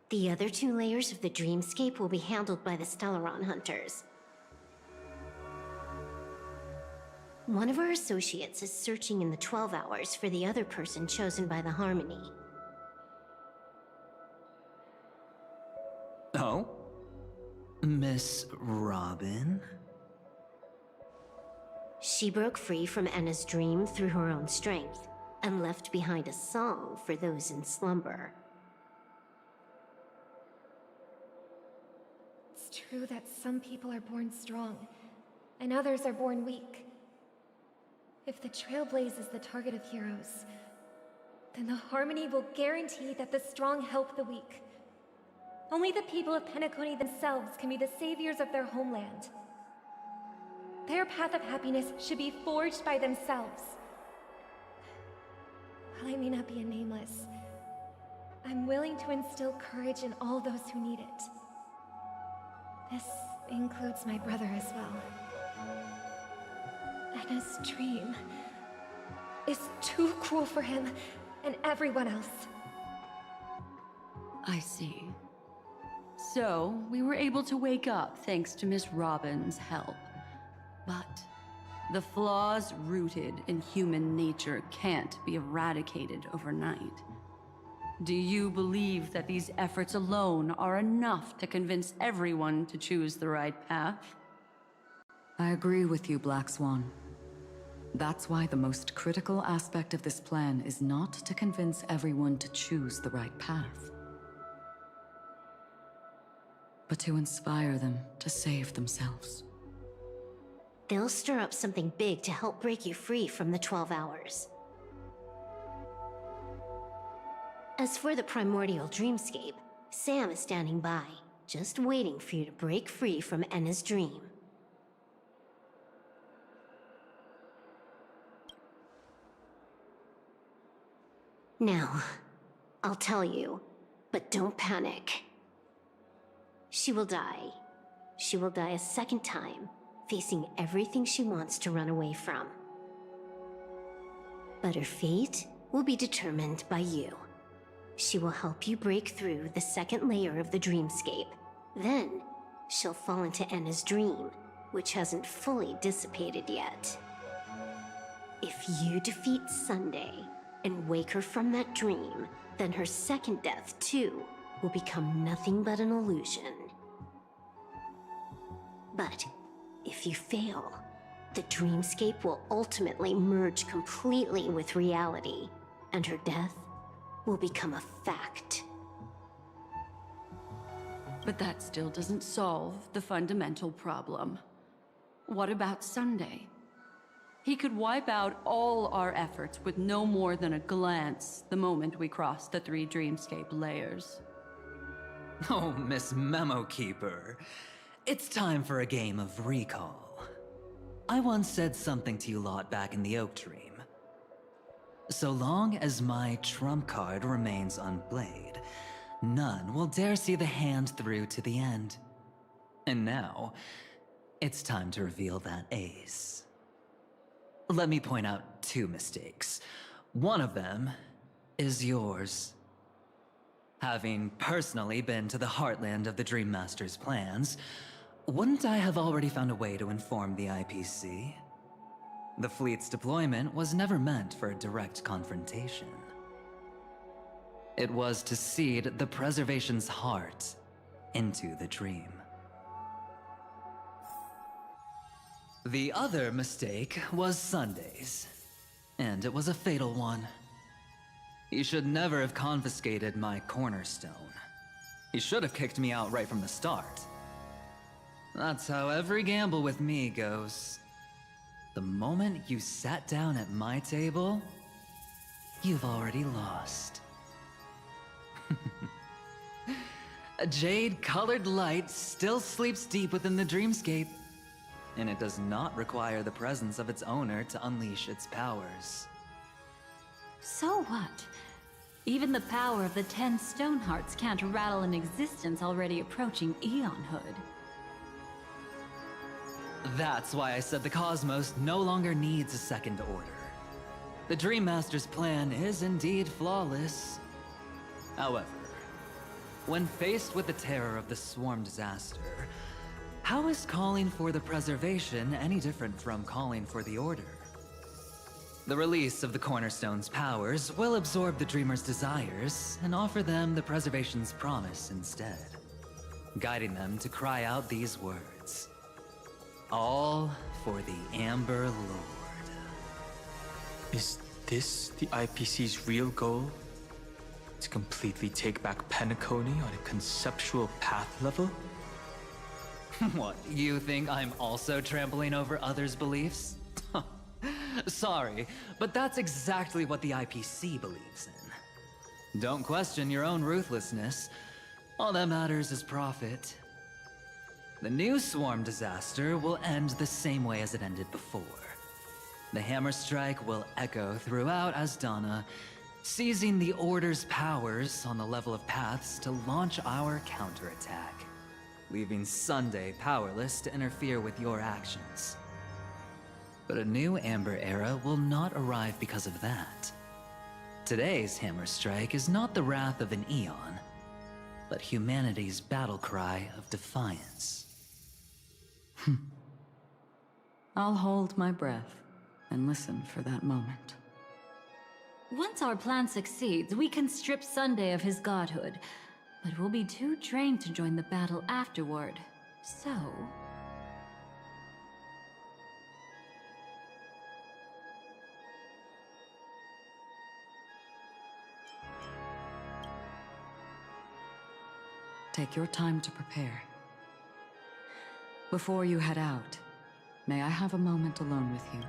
The other two layers of the dreamscape will be handled by the Stellaron hunters. One of our associates is searching in the 12 hours for the other person chosen by the Harmony. Oh? Miss Robin? She broke free from Enna's dream through her own strength, and left behind a song for those in slumber. It's true that some people are born strong, and others are born weak. If the Trailblaze is the target of heroes, then the Harmony will guarantee that the strong help the weak. Only the people of Penacony themselves can be the saviors of their homeland. Their path of happiness should be forged by themselves. While I may not be a nameless, I'm willing to instill courage in all those who need it. This includes my brother as well. Enna's dream is too cruel for him and everyone else. I see. So, we were able to wake up thanks to Miss Robin's help. But the flaws rooted in human nature can't be eradicated overnight. Do you believe that these efforts alone are enough to convince everyone to choose the right path? I agree with you, Black Swan. That's why the most critical aspect of this plan is not to convince everyone to choose the right path, but to inspire them to save themselves. They'll stir up something big to help break you free from the 12 hours. As for the primordial dreamscape, Sam is standing by, just waiting for you to break free from Enna's dream. Now, I'll tell you, but don't panic. She will die. She will die a second time, facing everything she wants to run away from. But her fate will be determined by you. She will help you break through the second layer of the dreamscape. Then, she'll fall into Enna's dream, which hasn't fully dissipated yet. If you defeat Sunday and wake her from that dream, then her second death, too, will become nothing but an illusion. But if you fail, the dreamscape will ultimately merge completely with reality, and her death will become a fact. But that still doesn't solve the fundamental problem. What about Sunday? He could wipe out all our efforts with no more than a glance the moment we cross the 3 dreamscape layers. Oh, Miss Memo Keeper. It's time for a game of recall. I once said something to you lot back in the Oak Dream. So long as my trump card remains unplayed, none will dare see the hand through to the end. And now, it's time to reveal that ace. Let me point out 2 mistakes. One of them is yours. Having personally been to the heartland of the Dream Master's plans, wouldn't I have already found a way to inform the IPC? The fleet's deployment was never meant for a direct confrontation. It was to seed the Preservation's heart into the dream. The other mistake was Sundays, and it was a fatal one. He should never have confiscated my cornerstone. He should have kicked me out right from the start. That's how every gamble with me goes. The moment you sat down at my table, you've already lost. A jade-colored light still sleeps deep within the dreamscape, and it does not require the presence of its owner to unleash its powers. So what? Even the power of the 10 Stonehearts can't rattle an existence already approaching eonhood. That's why I said the cosmos no longer needs a second order. The Dream Master's plan is indeed flawless. However, when faced with the terror of the Swarm disaster, how is calling for the Preservation any different from calling for the Order? The release of the Cornerstone's powers will absorb the Dreamer's desires and offer them the Preservation's promise instead, guiding them to cry out these words. All for the Amber Lord. Is this the IPC's real goal? To completely take back Penacony on a conceptual path level? What, you think I'm also trampling over others' beliefs? Sorry, but that's exactly what the IPC believes in. Don't question your own ruthlessness. All that matters is profit. The new swarm disaster will end the same way as it ended before. The hammer strike will echo throughout Asdana, seizing the Order's powers on the level of paths to launch our counterattack, leaving Sunday powerless to interfere with your actions. But a new Amber Era will not arrive because of that. Today's hammer strike is not the wrath of an eon, but humanity's battle cry of defiance. I'll hold my breath and listen for that moment. Once our plan succeeds, we can strip Sunday of his godhood, but we'll be too drained to join the battle afterward. So... take your time to prepare. Before you head out, may I have a moment alone with you?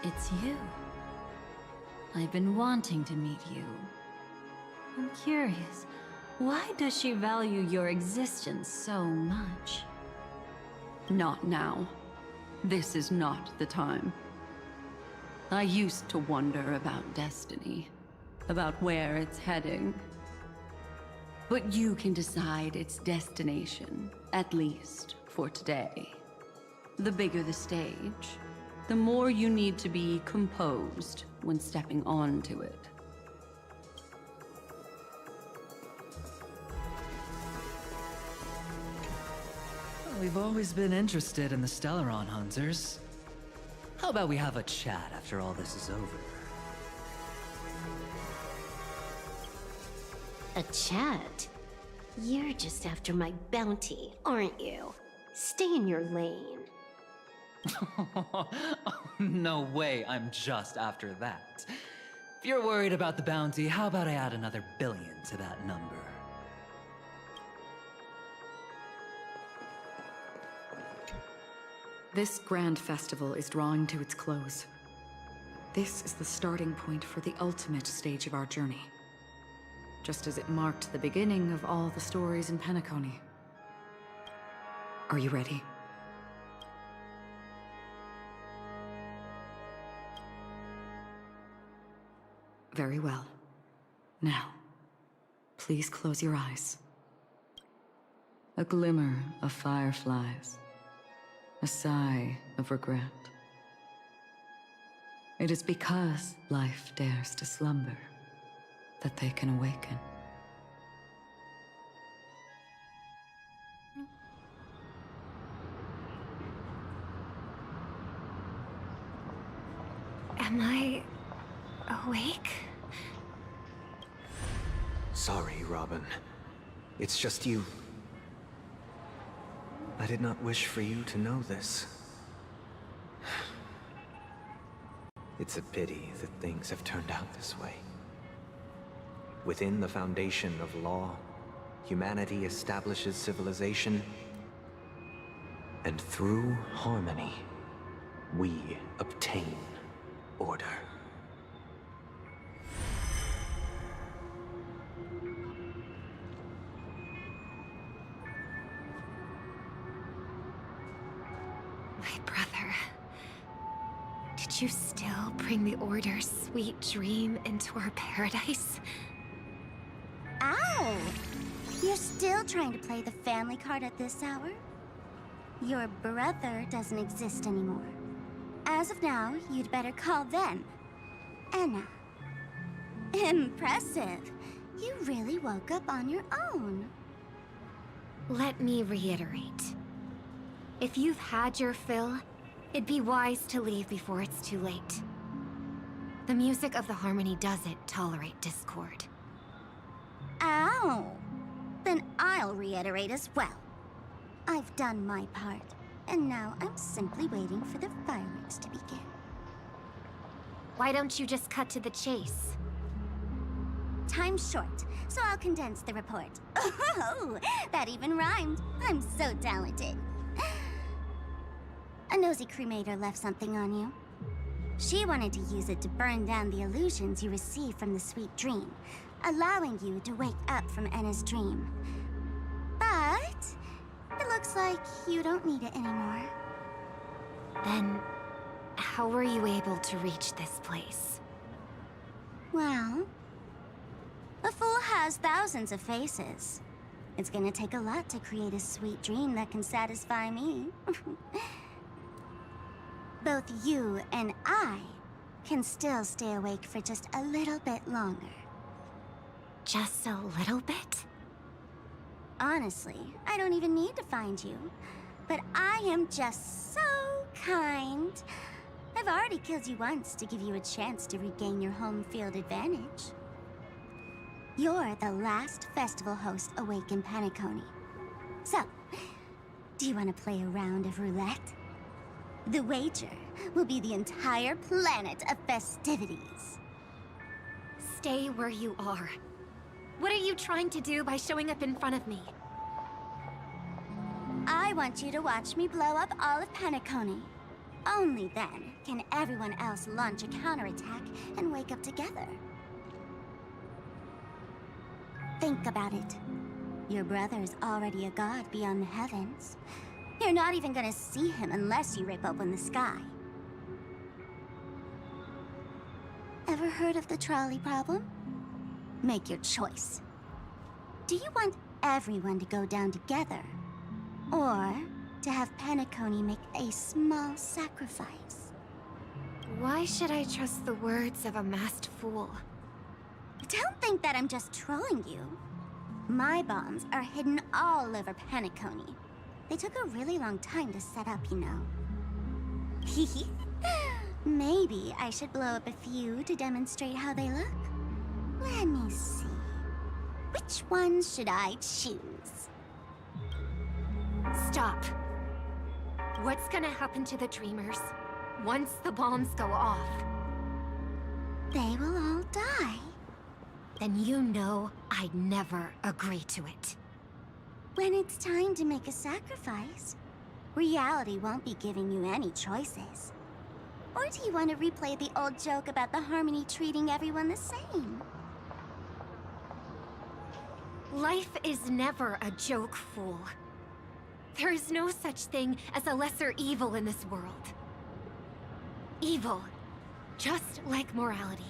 It's you. I've been wanting to meet you. I'm curious, why does she value your existence so much? Not now. This is not the time. I used to wonder about Destiny, about where it's heading. But you can decide its destination, at least for today. The bigger the stage, the more you need to be composed when stepping onto it. We've always been interested in the Stellaron Hunters. How about we have a chat after all this is over? A chat? You're just after my bounty, aren't you? Stay in your lane. No way, I'm just after that. If you're worried about the bounty, how about I add another billion to that number? This grand festival is drawing to its close. This is the starting point for the ultimate stage of our journey. Just as it marked the beginning of all the stories in Penacony. Are you ready? Very well. Now, please close your eyes. A glimmer of fireflies. A sigh of regret. It is because life dares to slumber that they can awaken. Am I awake? Sorry, Robin. It's just you. I did not wish for you to know this. It's a pity that things have turned out this way. Within the foundation of law, humanity establishes civilization, and through harmony, we obtain order. My brother. Did you still bring the Order's sweet dream into our paradise? Ow! You're still trying to play the family card at this hour? Your brother doesn't exist anymore. As of now, you'd better call them Enna. Impressive. You really woke up on your own. Let me reiterate. If you've had your fill, it'd be wise to leave before it's too late. The music of the Harmony doesn't tolerate discord. Ow! Then I'll reiterate as well. I've done my part, and now I'm simply waiting for the fireworks to begin. Why don't you just cut to the chase? Time's short, so I'll condense the report. Oh, that even rhymed. I'm so talented. A nosy cremator left something on you. She wanted to use it to burn down the illusions you received from the sweet dream, allowing you to wake up from Enna's dream. But it looks like you don't need it anymore. Then, how were you able to reach this place? Well, a fool has thousands of faces. It's gonna take a lot to create a sweet dream that can satisfy me. Both you and I can still stay awake for just a little bit longer. Just a little bit? Honestly, I don't even need to find you. But I am just so kind. I've already killed you once to give you a chance to regain your home field advantage. You're the last festival host awake in Penacony. So, do you want to play a round of roulette? The wager will be the entire planet of festivities. Stay where you are. What are you trying to do by showing up in front of me? I want you to watch me blow up all of Penacony. Only then can everyone else launch a counterattack and wake up together. Think about it. Your brother is already a god beyond the heavens. You're not even gonna see him unless you rip open the sky. Ever heard of the trolley problem? Make your choice. Do you want everyone to go down together? Or to have Penacony make a small sacrifice? Why should I trust the words of a masked fool? Don't think that I'm just trolling you. My bombs are hidden all over Penacony. They took a really long time to set up, you know. Maybe I should blow up a few to demonstrate how they look. Let me see. Which ones should I choose? Stop. What's gonna happen to the dreamers once the bombs go off? They will all die. Then you know I'd never agree to it. When it's time to make a sacrifice, reality won't be giving you any choices. Or do you want to replay the old joke about the Harmony treating everyone the same? Life is never a joke, fool. There is no such thing as a lesser evil in this world. Evil, just like morality,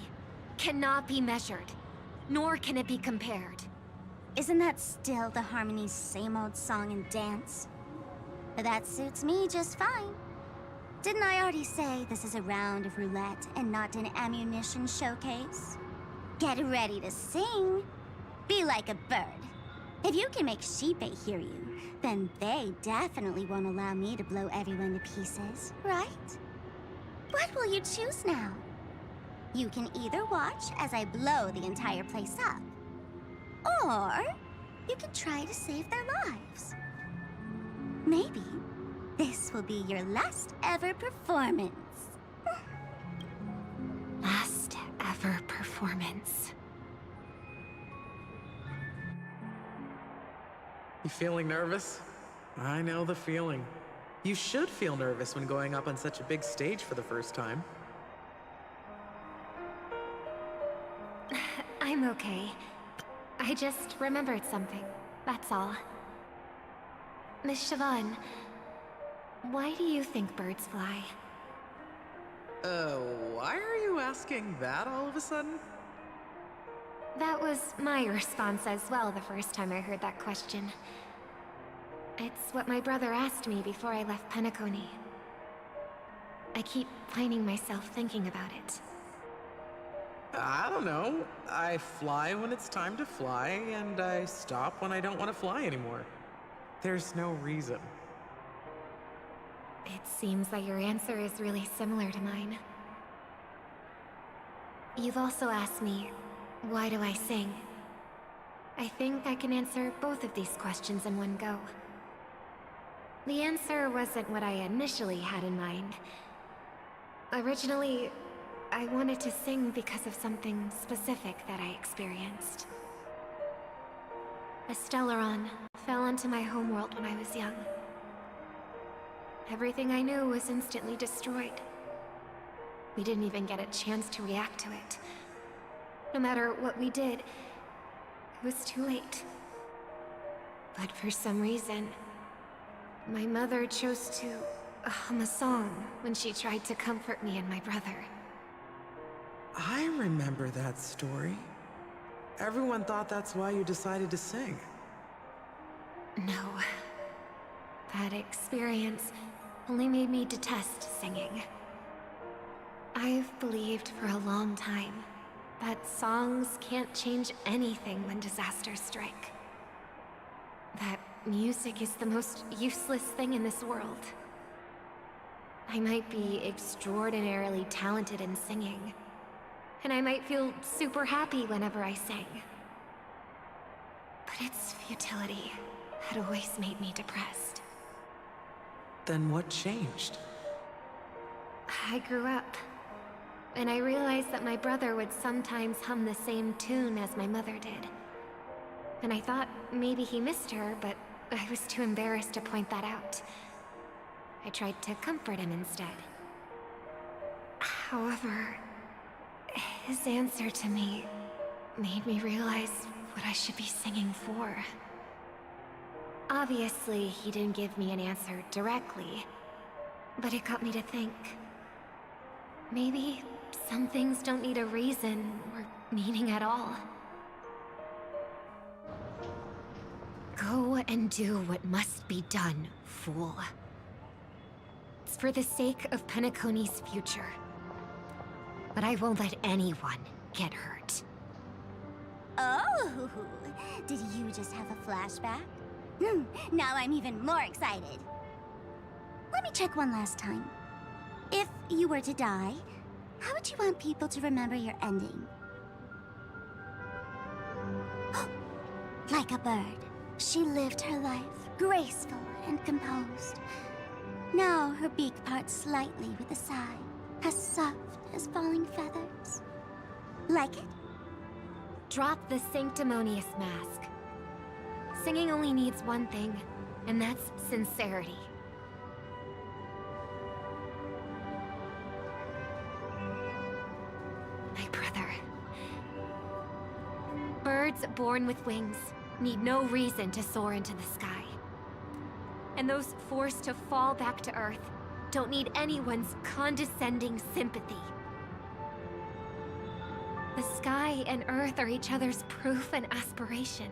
cannot be measured, nor can it be compared. Isn't that still the Harmony's same old song and dance? That suits me just fine. Didn't I already say this is a round of roulette and not an ammunition showcase? Get ready to sing. Be like a bird. If you can make Sheepei hear you, then they definitely won't allow me to blow everyone to pieces, right? What will you choose now? You can either watch as I blow the entire place up, or you can try to save their lives. Maybe this will be your last ever performance. Last ever performance. You feeling nervous? I know the feeling. You should feel nervous when going up on such a big stage for the first time. I'm okay. I just remembered something, that's all. Miss Siobhan, why do you think birds fly? Why are you asking that all of a sudden? That was my response as well the first time I heard that question. It's what my brother asked me before I left Penacony. I keep finding myself thinking about it. I don't know. I fly when it's time to fly, and I stop when I don't want to fly anymore. There's no reason. It seems that your answer is really similar to mine. You've also asked me, why do I sing? I think I can answer both of these questions in one go. The answer wasn't what I initially had in mind. Originally, I wanted to sing because of something specific that I experienced. A Stellaron fell onto my homeworld when I was young. Everything I knew was instantly destroyed. We didn't even get a chance to react to it. No matter what we did, it was too late. But for some reason, my mother chose to hum a song when she tried to comfort me and my brother. I remember that story. Everyone thought that's why you decided to sing. No. That experience only made me detest singing. I've believed for a long time that songs can't change anything when disasters strike. That music is the most useless thing in this world. I might be extraordinarily talented in singing, and I might feel super happy whenever I sang. But its futility had always made me depressed. Then what changed? I grew up, and I realized that my brother would sometimes hum the same tune as my mother did. And I thought maybe he missed her, but I was too embarrassed to point that out. I tried to comfort him instead. However, his answer to me made me realize what I should be singing for. Obviously, he didn't give me an answer directly, but it got me to think. Maybe some things don't need a reason or meaning at all. Go and do what must be done, fool. It's for the sake of Penacony's future. But I won't let anyone get hurt. Oh, did you just have a flashback? Now I'm even more excited. Let me check one last time. If you were to die, how would you want people to remember your ending? Like a bird, she lived her life, graceful and composed. Now her beak parts slightly with a sigh, as soft as falling feathers. Like it? Drop the sanctimonious mask. Singing only needs one thing, and that's sincerity. My brother. Birds born with wings need no reason to soar into the sky. And those forced to fall back to Earth don't need anyone's condescending sympathy. The sky and Earth are each other's proof and aspiration.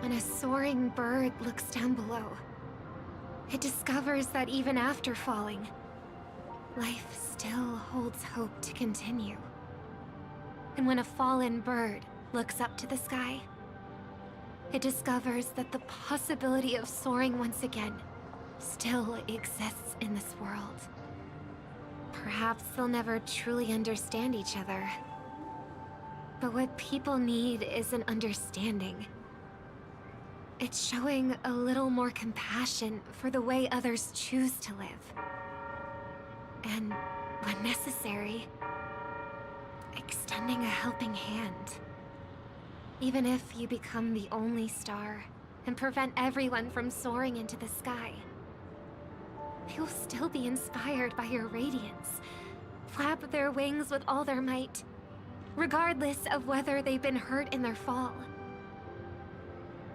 When a soaring bird looks down below, it discovers that even after falling, life still holds hope to continue. And when a fallen bird looks up to the sky, it discovers that the possibility of soaring once again still exists in this world. Perhaps they'll never truly understand each other. But what people need is an understanding. It's showing a little more compassion for the way others choose to live. And, when necessary, extending a helping hand. Even if you become the only star and prevent everyone from soaring into the sky, they will still be inspired by your radiance, flap their wings with all their might, regardless of whether they've been hurt in their fall.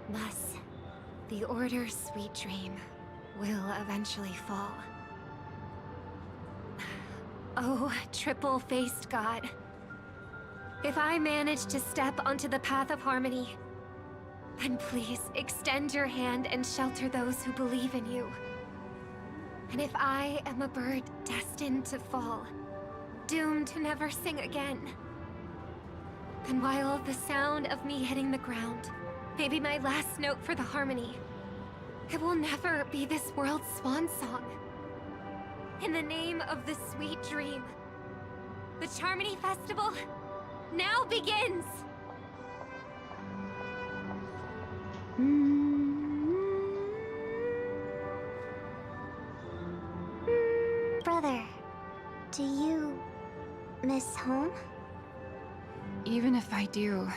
Thus, the Order's sweet dream will eventually fall. Oh, triple-faced god. If I manage to step onto the path of harmony, then please extend your hand and shelter those who believe in you. And if I am a bird destined to fall, doomed to never sing again, then while the sound of me hitting the ground may be my last note for the harmony, it will never be this world's swan song. In the name of the sweet dream, the Charmony Festival now begins! Brother, do you miss home? Even if I do,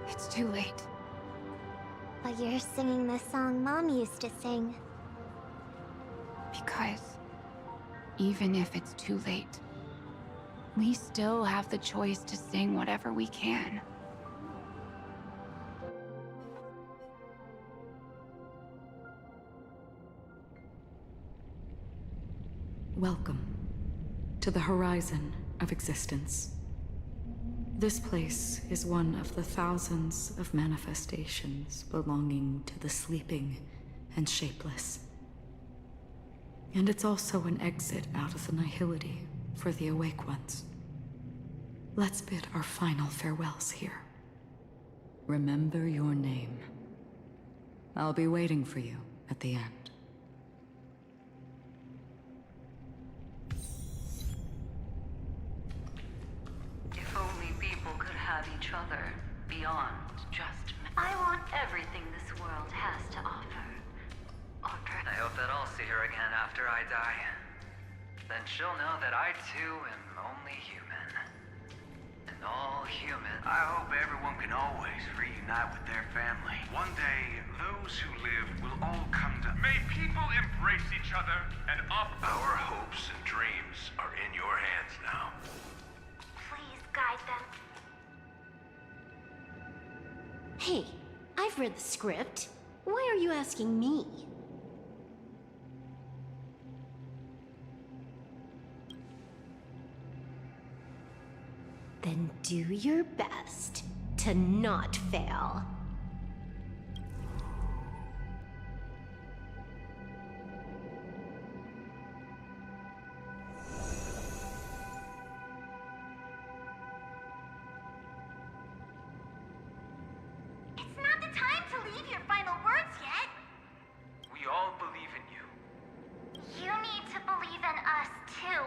it's too late. But you're singing the song Mom used to sing. Because even if it's too late, we still have the choice to sing whatever we can. Welcome to the horizon of existence. This place is one of the thousands of manifestations belonging to the sleeping and shapeless. And it's also an exit out of the nihility for the awake ones. Let's bid our final farewells here. Remember your name. I'll be waiting for you at the end. If only people could have each other beyond just me. I want everything this world has to offer. I hope that I'll see her again after I die. Then she'll know that I too am only human. And all human. I hope everyone can always reunite with their family. One day, those who live will all come to... May people embrace each other and up. Our hopes and dreams are in your hands now. Please guide them. Hey, I've read the script. Why are you asking me? Then do your best to not fail. It's not the time to leave your final words yet. We all believe in you. You need to believe in us too.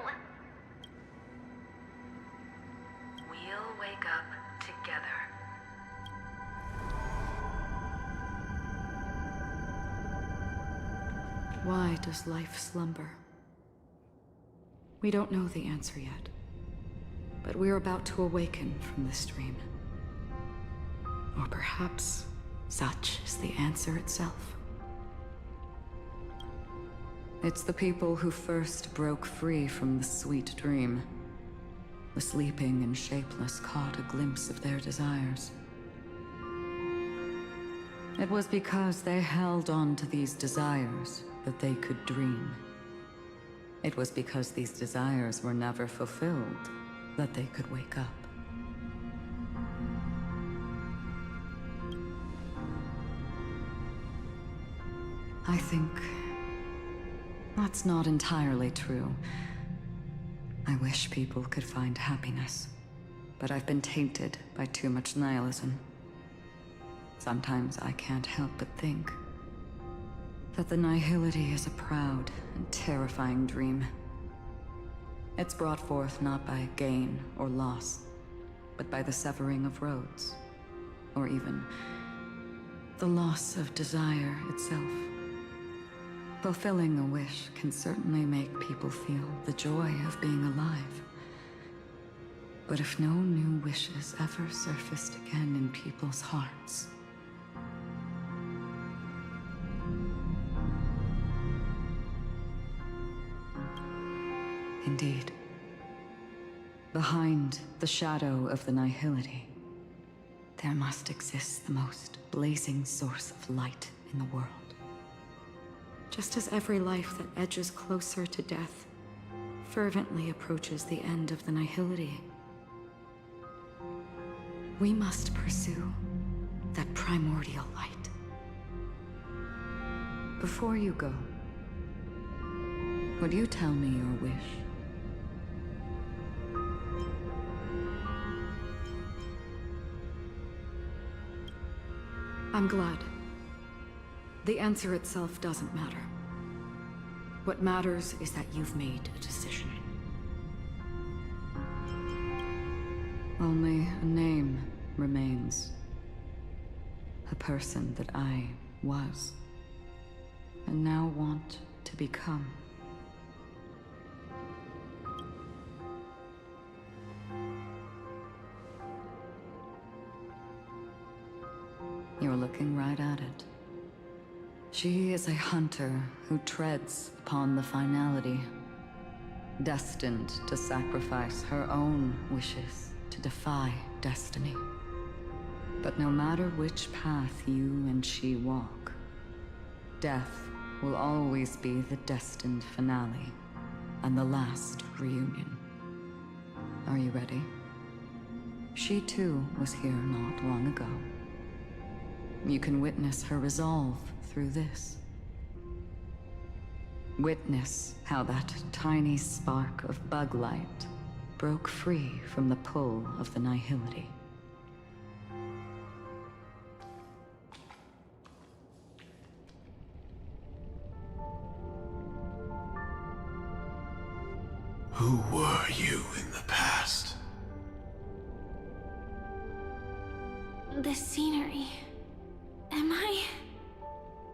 We'll wake up together. Why does life slumber? We don't know the answer yet, but we're about to awaken from this dream. Or perhaps such is the answer itself. It's the people who first broke free from the sweet dream. The sleeping and shapeless caught a glimpse of their desires. It was because they held on to these desires that they could dream. It was because these desires were never fulfilled that they could wake up. I think that's not entirely true. I wish people could find happiness, but I've been tainted by too much nihilism. Sometimes I can't help but think that the nihility is a proud and terrifying dream. It's brought forth not by gain or loss, but by the severing of roads, or even the loss of desire itself. Fulfilling a wish can certainly make people feel the joy of being alive. But if no new wishes ever surfaced again in people's hearts, indeed, behind the shadow of the nihility, there must exist the most blazing source of light in the world. Just as every life that edges closer to death fervently approaches the end of the nihility, we must pursue that primordial light. Before you go, would you tell me your wish? I'm glad. The answer itself doesn't matter. What matters is that you've made a decision. Only a name remains. A person that I was, and now want to become. You're looking right at it. She is a hunter who treads upon the finality, destined to sacrifice her own wishes to defy destiny. But no matter which path you and she walk, death will always be the destined finale and the last reunion. Are you ready? She too was here not long ago. You can witness her resolve through this. Witness how that tiny spark of bug light broke free from the pull of the nihility. Who were you in the past? The scenery. Am I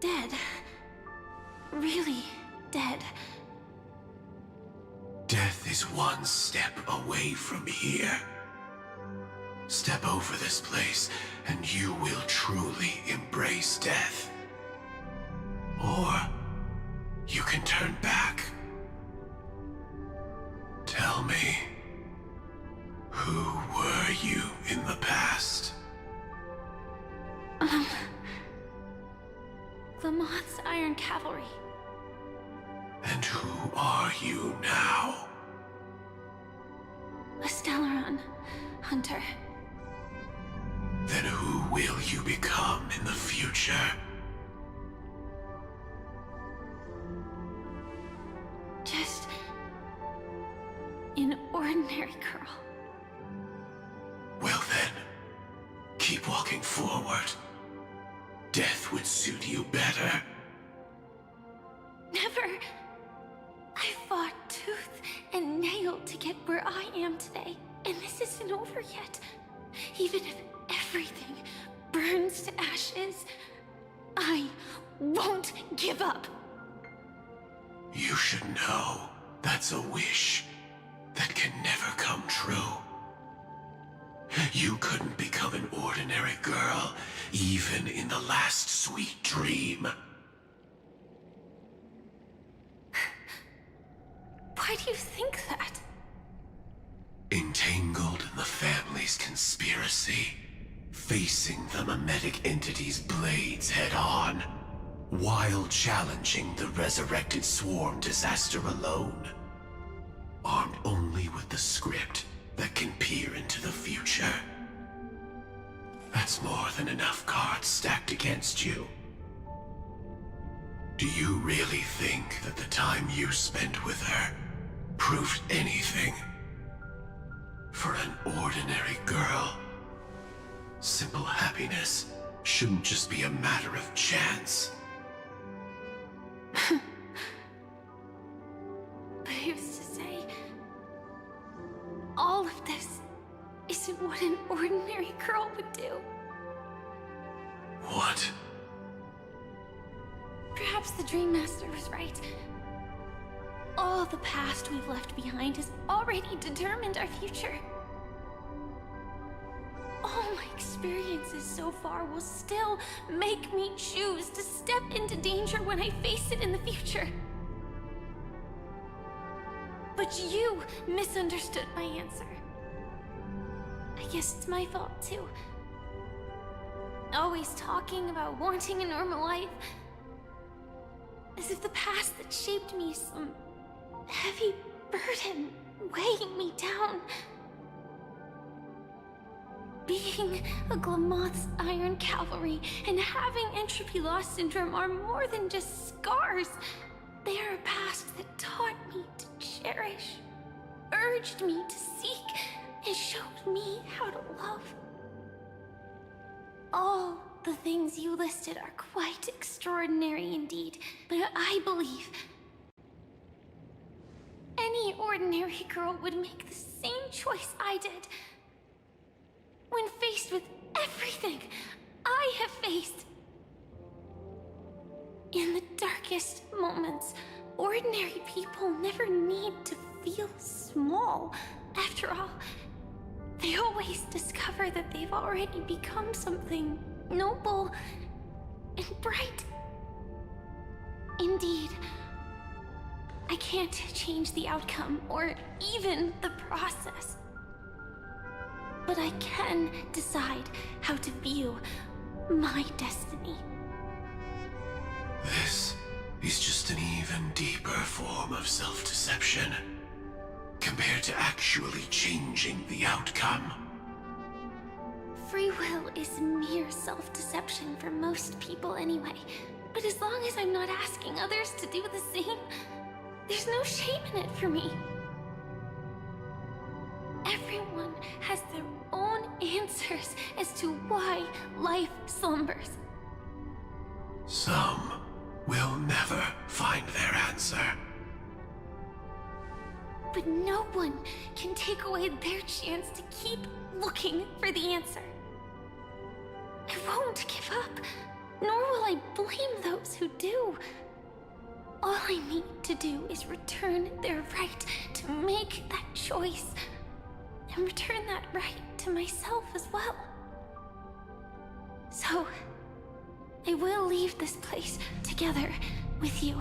dead? Really dead? Death is one step away from here. Step over this place, and you will truly embrace death. Or you can turn back. Tell me, who were you in the past? The Moth's Iron Cavalry. And who are you now? A Stellaron hunter. Then who will you become in the future? Just an ordinary girl. Well then, keep walking forward. Death would suit you better. Never. I fought tooth and nail to get where I am today, and this isn't over yet. Even if everything burns to ashes, I won't give up. You should know that's a wish that can never come true. You couldn't become an ordinary girl, even in the last sweet dream. Why do you think that? Entangled in the family's conspiracy, facing the mimetic entity's blades head-on, while challenging the resurrected swarm disaster alone. Armed only with the script that can peer into the future. That's more than enough cards stacked against you. Do you really think that the time you spent with her proved anything? For an ordinary girl, simple happiness shouldn't just be a matter of chance. But who's to say all of this isn't what an ordinary girl would do? What? Perhaps the Dream Master was right. All the past we've left behind has already determined our future. All my experiences so far will still make me choose to step into danger when I face it in the future. But you misunderstood my answer. I guess it's my fault too. Always talking about wanting a normal life. As if the past that shaped me is some heavy burden weighing me down. Being a Glamoth's Iron Cavalry and having entropy loss syndrome are more than just scars. They are a past that taught me to cherish, urged me to seek, and showed me how to love. All the things you listed are quite extraordinary indeed, but I believe any ordinary girl would make the same choice I did. When faced with everything I have faced. In the darkest moments, ordinary people never need to feel small. After all, they always discover that they've already become something noble and bright. Indeed, I can't change the outcome or even the process. But I can decide how to view my destiny. This is just an even deeper form of self-deception, compared to actually changing the outcome. Free will is mere self-deception for most people anyway. But as long as I'm not asking others to do the same, there's no shame in it for me. Everyone has their own answers as to why life slumbers. Some will never find their answer. But no one can take away their chance to keep looking for the answer. I won't give up, nor will I blame those who do. All I need to do is return their right to make that choice, and return that right to myself as well. So, I will leave this place together with you.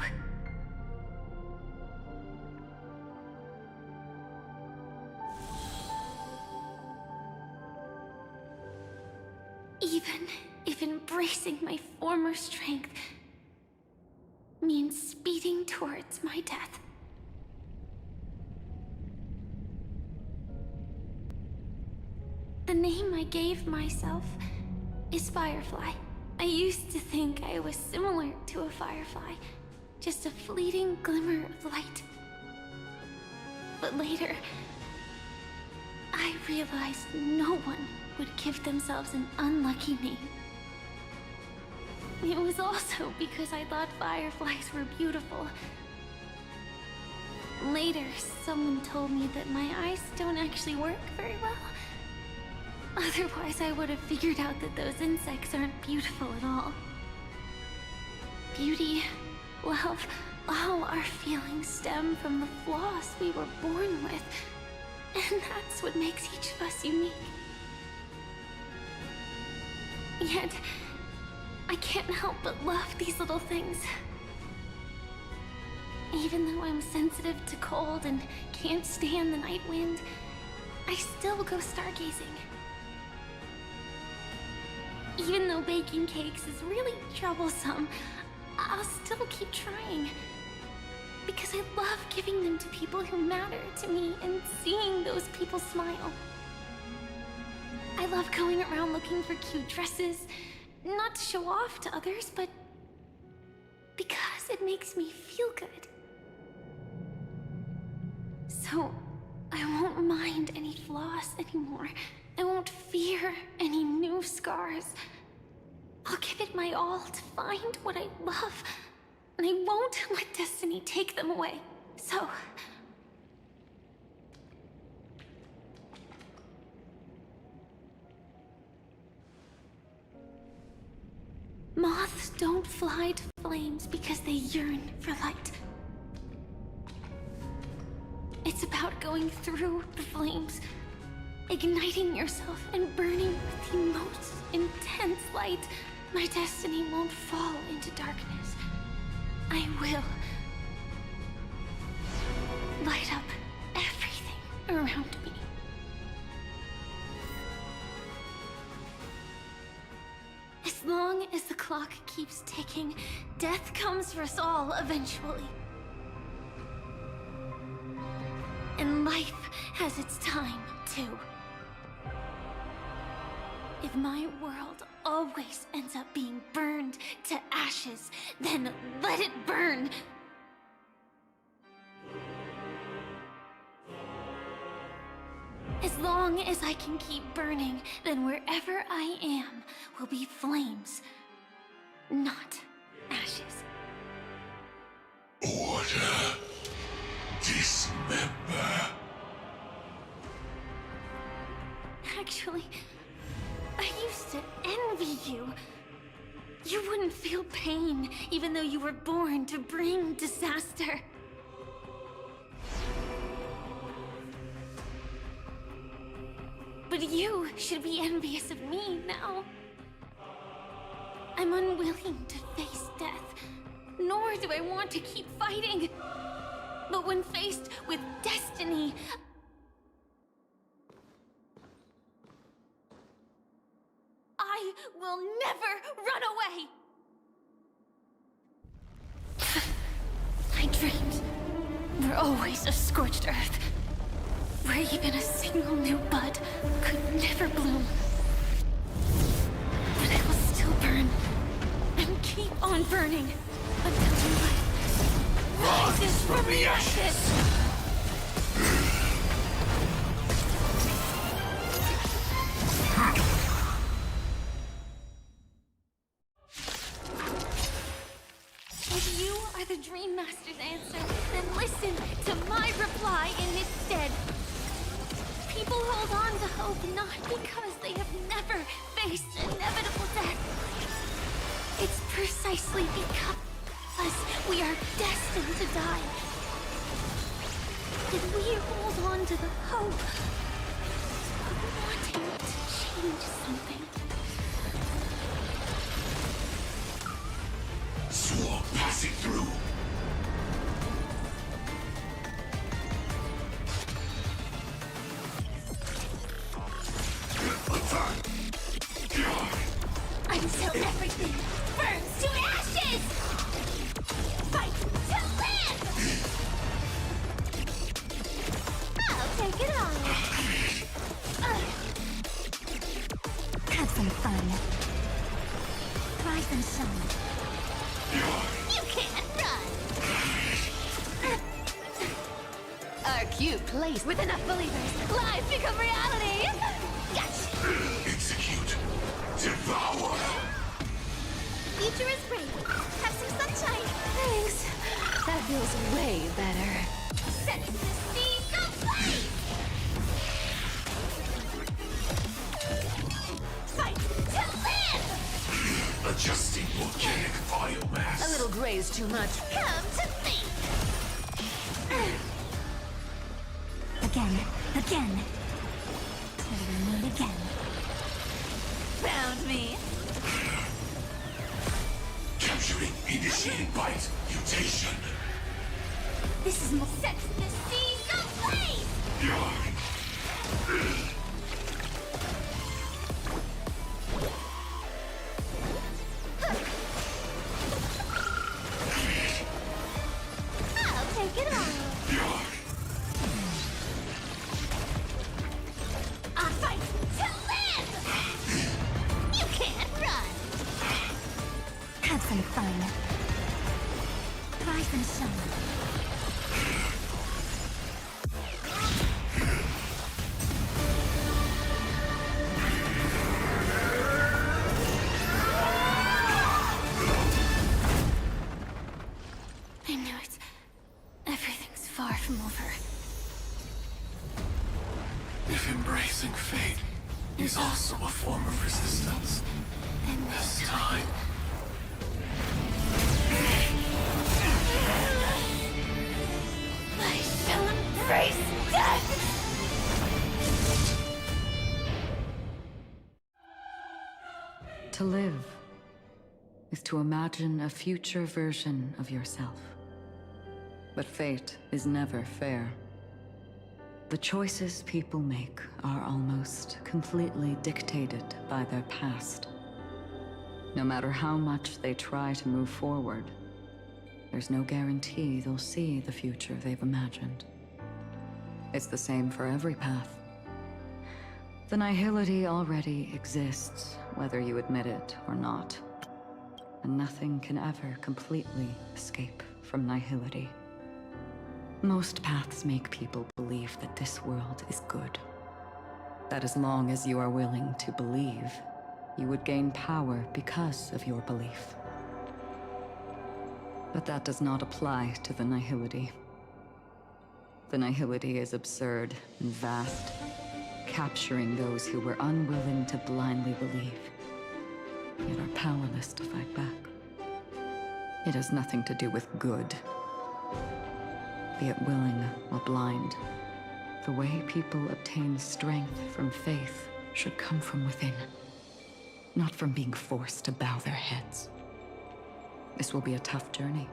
Even if embracing my former strength means speeding towards my death. The name I gave myself is Firefly. I used to think I was similar to a firefly, just a fleeting glimmer of light. But later, I realized no one would give themselves an unlucky name. It was also because I thought fireflies were beautiful. Later, someone told me that my eyes don't actually work very well. Otherwise, I would have figured out that those insects aren't beautiful at all. Beauty, love, all our feelings stem from the flaws we were born with. And that's what makes each of us unique. Yet, I can't help but love these little things. Even though I'm sensitive to cold and can't stand the night wind, I still go stargazing. Even though baking cakes is really troublesome, I'll still keep trying. Because I love giving them to people who matter to me and seeing those people smile. I love going around looking for cute dresses, not to show off to others, but because it makes me feel good. So, I won't mind any flaws anymore. I won't fear any new scars. I'll give it my all to find what I love, and I won't let destiny take them away. So... moths don't fly to flames because they yearn for light. It's about going through the flames, igniting yourself and burning with the most intense light. My destiny won't fall into darkness. I will light up everything around me. As long as the clock keeps ticking, death comes for us all eventually. And life has its time, too. If my world always ends up being burned to ashes, then let it burn! As long as I can keep burning, then wherever I am will be flames, not ashes. Order. Dismember. Actually, I used to envy you. You wouldn't feel pain, even though you were born to bring disaster. But you should be envious of me now. I'm unwilling to face death, nor do I want to keep fighting. But when faced with destiny, I will never run away! My dreams were always of scorched earth, where even a single new bud could never bloom. But I will still burn, and keep on burning, until life rises from the ashes! If you are the Dream Master's answer, then listen to my reply in its stead. People hold on to hope not because they have never faced inevitable death. It's precisely because we are destined to die that we hold on to the hope of wanting to change something. Swarm passing through. Until everything burns to ashes! Fight to live! I'll take it on. Have some fun. Rise and shine. You can't run! Our cute place with enough believers. Life become reality! Gotcha! Execute. Devour. Future is great. Have some sunshine. Thanks. That feels way better. Set the seas ablaze! Fight to live! Adjusting organic biomass. A little graze too much. Come to think! Again. Till we meet again. Found me. Capturing initiating bite mutation. This is more. Set the seas ablaze! I'll take it on. I fight to live! You can't run! Have some fun. Rise and shine. I knew it. Everything's far from over. If embracing fate is also a form of resistance, Then this time I shall embrace death! To live is to imagine a future version of yourself. But fate is never fair. The choices people make are almost completely dictated by their past. No matter how much they try to move forward, there's no guarantee they'll see the future they've imagined. It's the same for every path. The nihility already exists, whether you admit it or not. And nothing can ever completely escape from nihility. Most paths make people believe that this world is good. That as long as you are willing to believe, you would gain power because of your belief. But that does not apply to the nihility. The nihility is absurd and vast, capturing those who were unwilling to blindly believe, yet are powerless to fight back. It has nothing to do with good. Be it willing or blind, the way people obtain strength from faith should come from within, not from being forced to bow their heads. This will be a tough journey.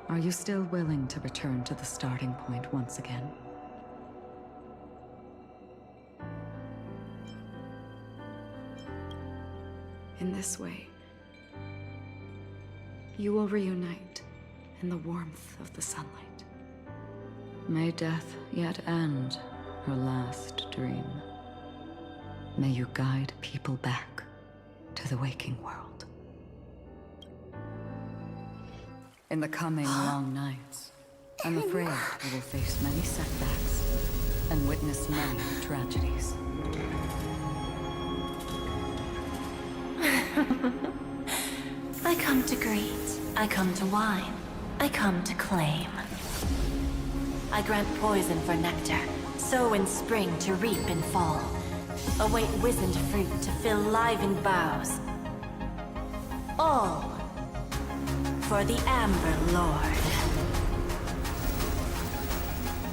Are you still willing to return to the starting point once again? In this way, you will reunite in the warmth of the sunlight. May death yet end her last dream. May you guide people back to the waking world. In the coming long nights, I'm afraid we will face many setbacks and witness many tragedies. I come to greet, I come to wine, I come to claim. I grant poison for nectar, sow in spring to reap in fall. Await wizened fruit to fill livened boughs. All for the Amber Lord.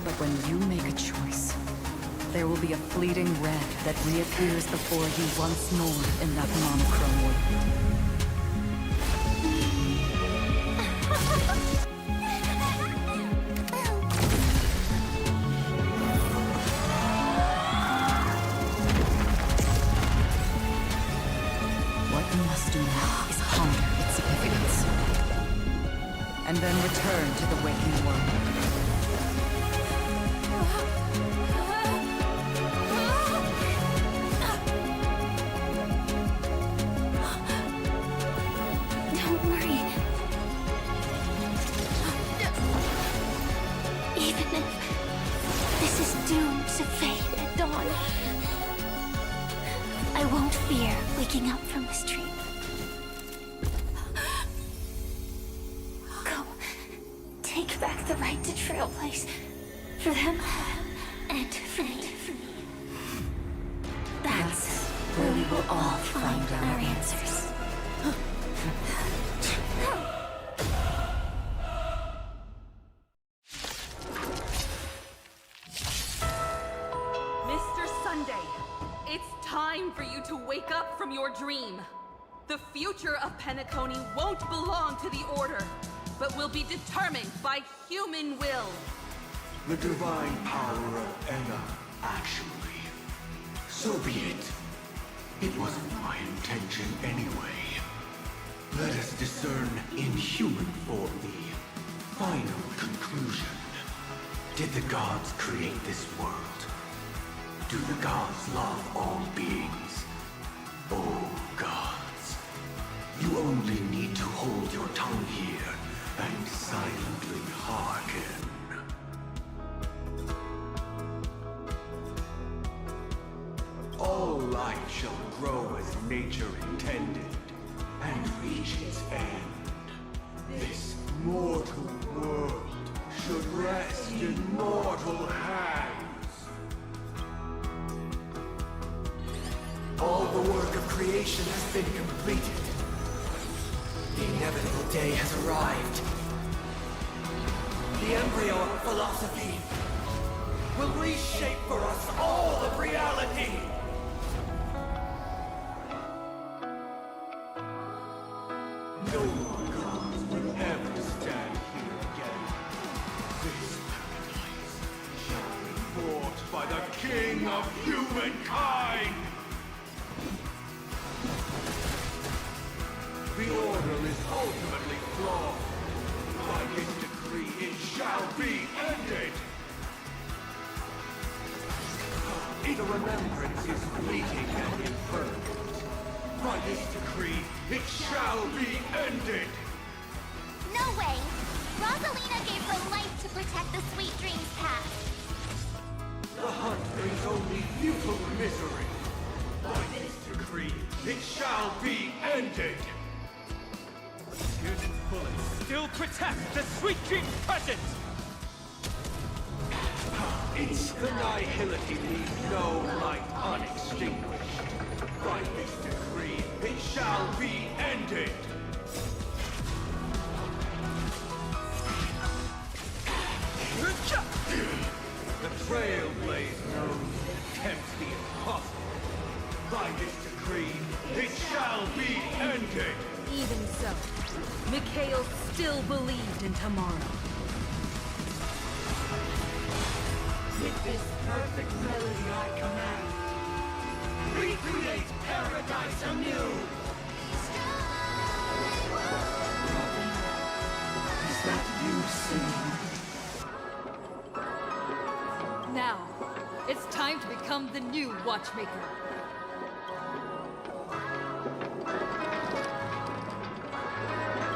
But when you make a choice, there will be a fleeting red that reappears before you once more in that monochrome world. What you must do now is ponder its significance, and then return to the waking world. Waking up from this dream. Go. Take back the right to Trailblaze. For them, and for me. That's where we will all find our answers. Mr. Sunday, it's time for you to wake up from your dream. The future of Penacony won't belong to the Order, but will be determined by human will. The divine power of Ella, actually. So be it. It wasn't my intention anyway. Let us discern in human form the final conclusion. Did the gods create this world? Do the gods love all beings? Oh, gods. You only need to hold your tongue here and silently hearken. All life shall grow as nature intended, and reach its end. This mortal world should rest in mortal hands. All the work of creation has been completed. The inevitable day has arrived. The embryo of philosophy will reshape for us all of reality. No more gods will ever stand here again. This paradise shall be fought by the King of humankind! The Order is ultimately flawed. By his decree, it shall be ended! The remembrance is fleeting and imperfect. By his decree, it shall be ended! No way! Rosalina gave her life to protect the sweet dreams past. The hunt brings only futile misery. By his decree, it shall be ended! Unit's bullets still protect the sweet dreams present! It's the nihility leaves no light unextinguished. By this decree, it shall be ended. The Trailblaze knows attempts the impossible. By this decree, it shall be ended. Even so, Mikhail still believed in tomorrow. With this perfect melody I command, recreate paradise anew. Is that you singing? Now, it's time to become the new Watchmaker.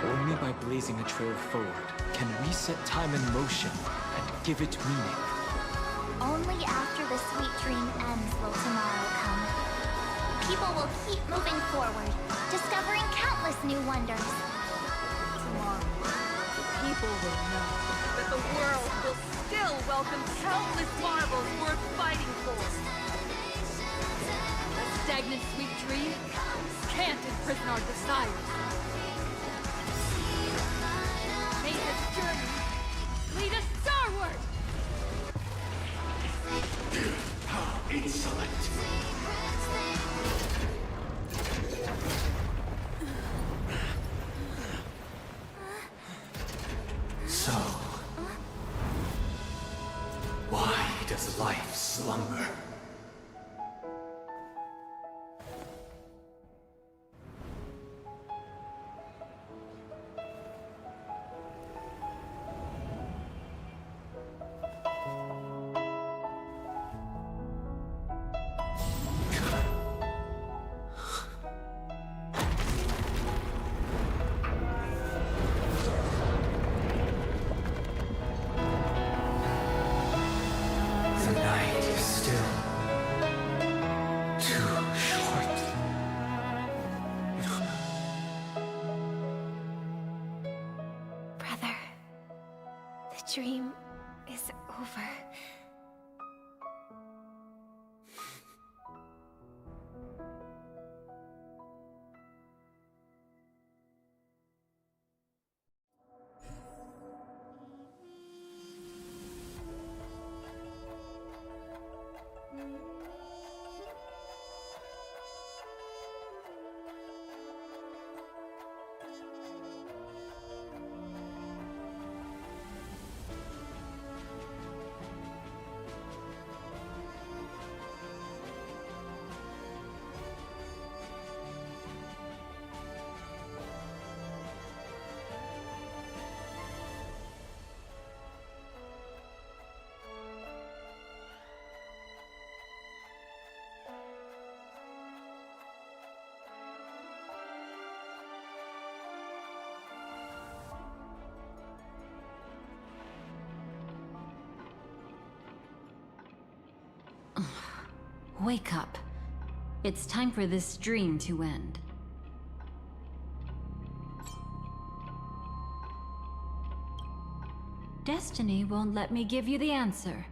Only by blazing a trail forward can we set time in motion and give it meaning. Only after the sweet dream ends will tomorrow come. People will keep moving forward, discovering countless new wonders. Tomorrow, people will know that the world will still welcome countless marvels worth fighting for. A stagnant sweet dream can't imprison our desires. May this journey lead us starward! How insolent! So, why does life slumber? The night is still too short. Brother, the dream is over. Wake up. It's time for this dream to end. Destiny won't let me give you the answer,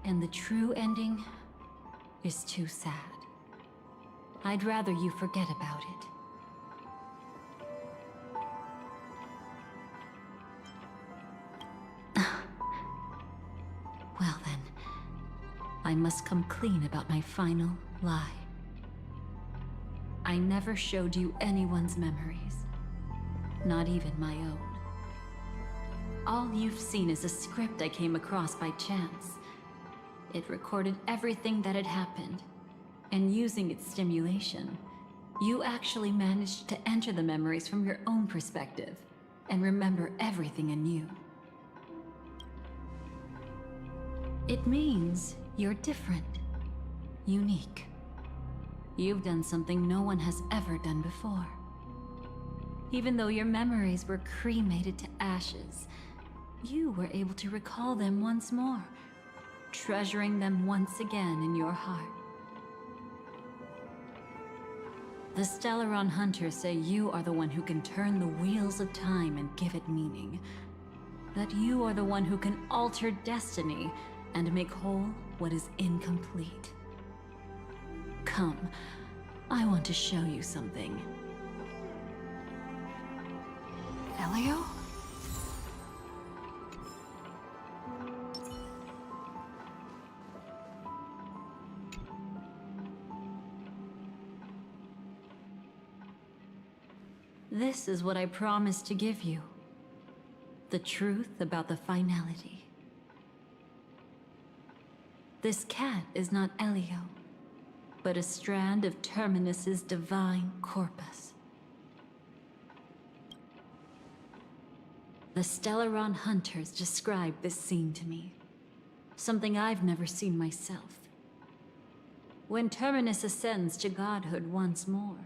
and the true ending is too sad. I'd rather you forget about it. Well then, I must come clean about my final lie. I never showed you anyone's memories, not even my own. All you've seen is a script I came across by chance. It recorded everything that had happened, and using its stimulation, you actually managed to enter the memories from your own perspective and remember everything anew. It means you're different, unique. You've done something no one has ever done before. Even though your memories were cremated to ashes, you were able to recall them once more, treasuring them once again in your heart. The Stellaron Hunters say you are the one who can turn the wheels of time and give it meaning. That you are the one who can alter destiny and make whole what is incomplete. Come, I want to show you something. Elio? This is what I promised to give you. The truth about the finality. This cat is not Elio, but a strand of Terminus's divine corpus. The Stellaron hunters described this scene to me. Something I've never seen myself. When Terminus ascends to godhood once more,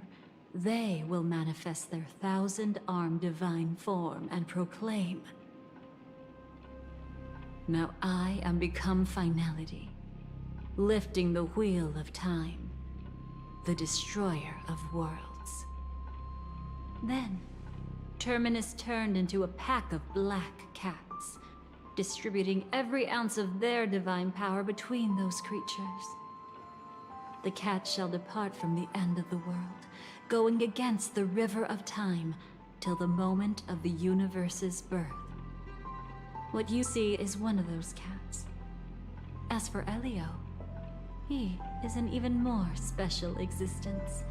they will manifest their 1,000-armed divine form and proclaim, "Now I am become finality, lifting the wheel of time, the destroyer of worlds." Then, Terminus turned into a pack of black cats, distributing every ounce of their divine power between those creatures. The cat shall depart from the end of the world, going against the river of time till the moment of the universe's birth. What you see is one of those cats. As for Elio, he is an even more special existence.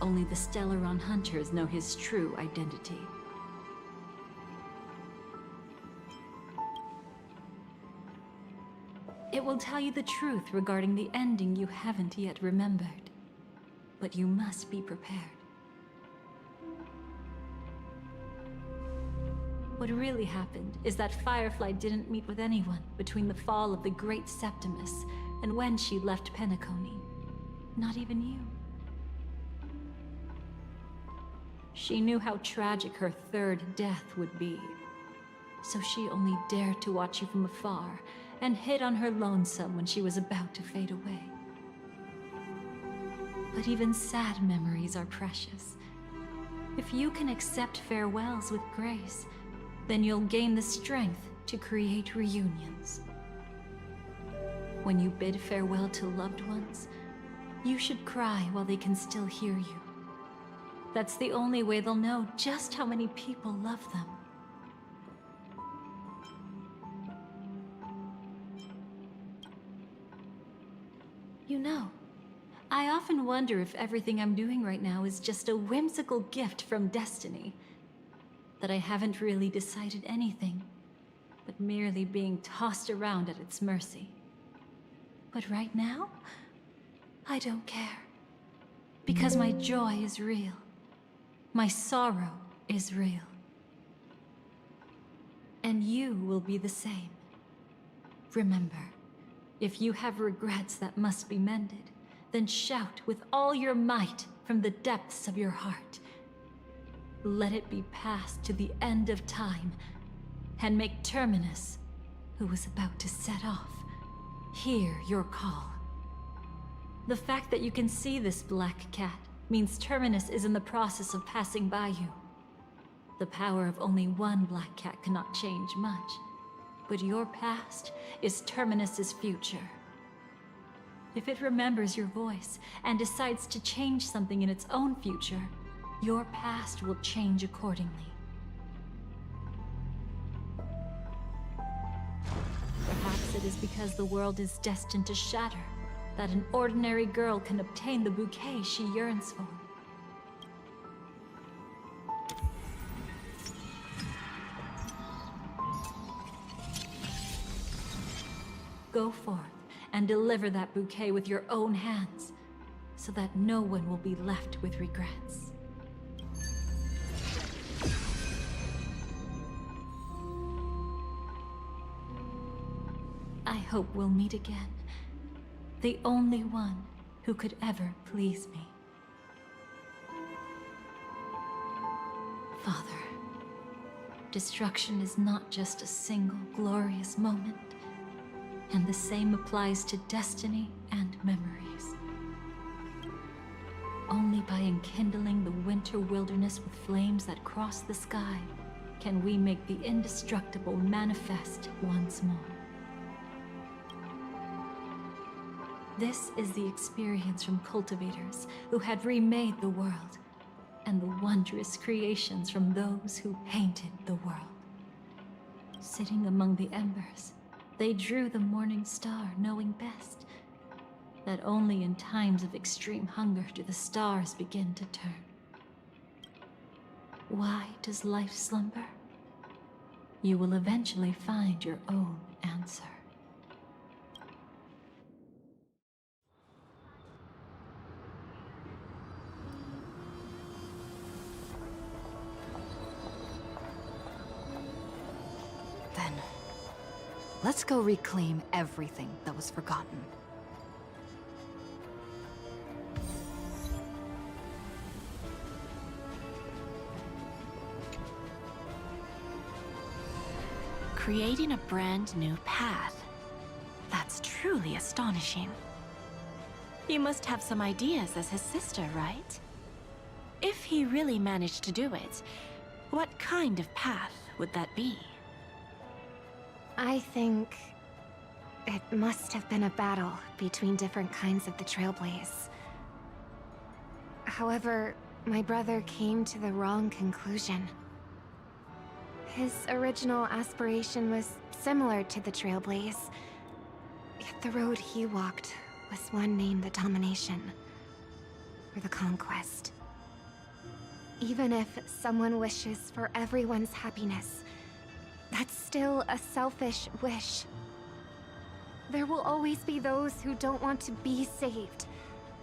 Only the Stellaron hunters know his true identity. It will tell you the truth regarding the ending you haven't yet remembered. But you must be prepared. What really happened is that Firefly didn't meet with anyone between the fall of the Great Septimus and when she left Penacony. Not even you. She knew how tragic her third death would be. So she only dared to watch you from afar and hid on her lonesome when she was about to fade away. But even sad memories are precious. If you can accept farewells with grace, then you'll gain the strength to create reunions. When you bid farewell to loved ones, you should cry while they can still hear you. That's the only way they'll know just how many people love them. You know, I often wonder if everything I'm doing right now is just a whimsical gift from Destiny. That I haven't really decided anything, but merely being tossed around at its mercy. But right now, I don't care. Because my joy is real. My sorrow is real. And you will be the same. Remember, if you have regrets that must be mended, then shout with all your might from the depths of your heart. Let it be passed to the end of time, and make Terminus, who was about to set off, hear your call. The fact that you can see this black cat means Terminus is in the process of passing by you. The power of only one black cat cannot change much, but your past is Terminus's future. If it remembers your voice and decides to change something in its own future, your past will change accordingly. Perhaps it is because the world is destined to shatter that an ordinary girl can obtain the bouquet she yearns for. Go forth and deliver that bouquet with your own hands, so that no one will be left with regrets. I hope we'll meet again. The only one who could ever please me. Father, destruction is not just a single glorious moment, and the same applies to destiny and memories. Only by enkindling the winter wilderness with flames that cross the sky can we make the indestructible manifest once more. This is the experience from cultivators who had remade the world, and the wondrous creations from those who painted the world. Sitting among the embers, they drew the morning star, knowing best that only in times of extreme hunger do the stars begin to turn. Why does life slumber? You will eventually find your own answer. Then, let's go reclaim everything that was forgotten. Creating a brand new path. That's truly astonishing. You must have some ideas as his sister, right? If he really managed to do it, what kind of path would that be? I think it must have been a battle between different kinds of the Trailblaze. However, my brother came to the wrong conclusion. His original aspiration was similar to the Trailblaze, yet the road he walked was one named the Domination, or the Conquest. Even if someone wishes for everyone's happiness, that's still a selfish wish. There will always be those who don't want to be saved,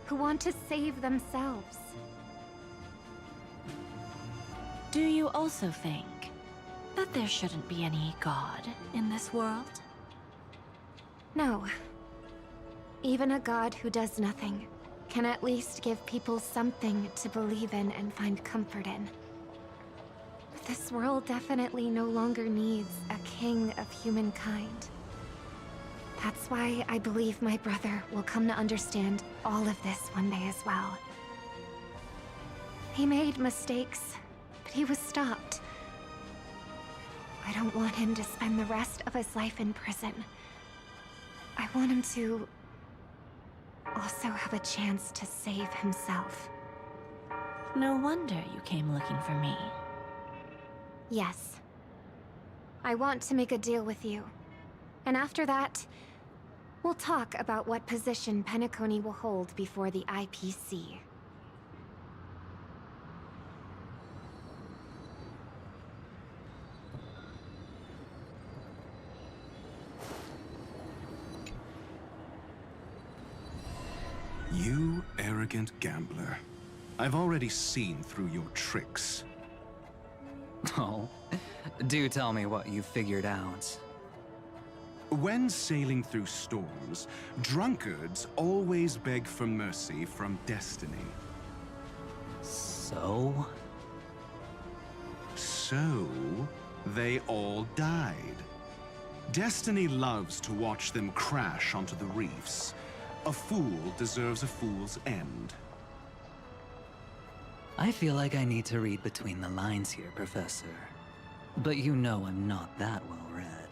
who want to save themselves. Do you also think that there shouldn't be any god in this world? No. Even a god who does nothing can at least give people something to believe in and find comfort in. This world definitely no longer needs a king of humankind. That's why I believe my brother will come to understand all of this one day as well. He made mistakes, but he was stopped. I don't want him to spend the rest of his life in prison. I want him to also have a chance to save himself. No wonder you came looking for me. Yes. I want to make a deal with you. And after that, we'll talk about what position Penacony will hold before the IPC. You arrogant gambler. I've already seen through your tricks. Oh, do tell me what you figured out. When sailing through storms, drunkards always beg for mercy from Destiny. So? So, they all died. Destiny loves to watch them crash onto the reefs. A fool deserves a fool's end. I feel like I need to read between the lines here, Professor. But you know I'm not that well read.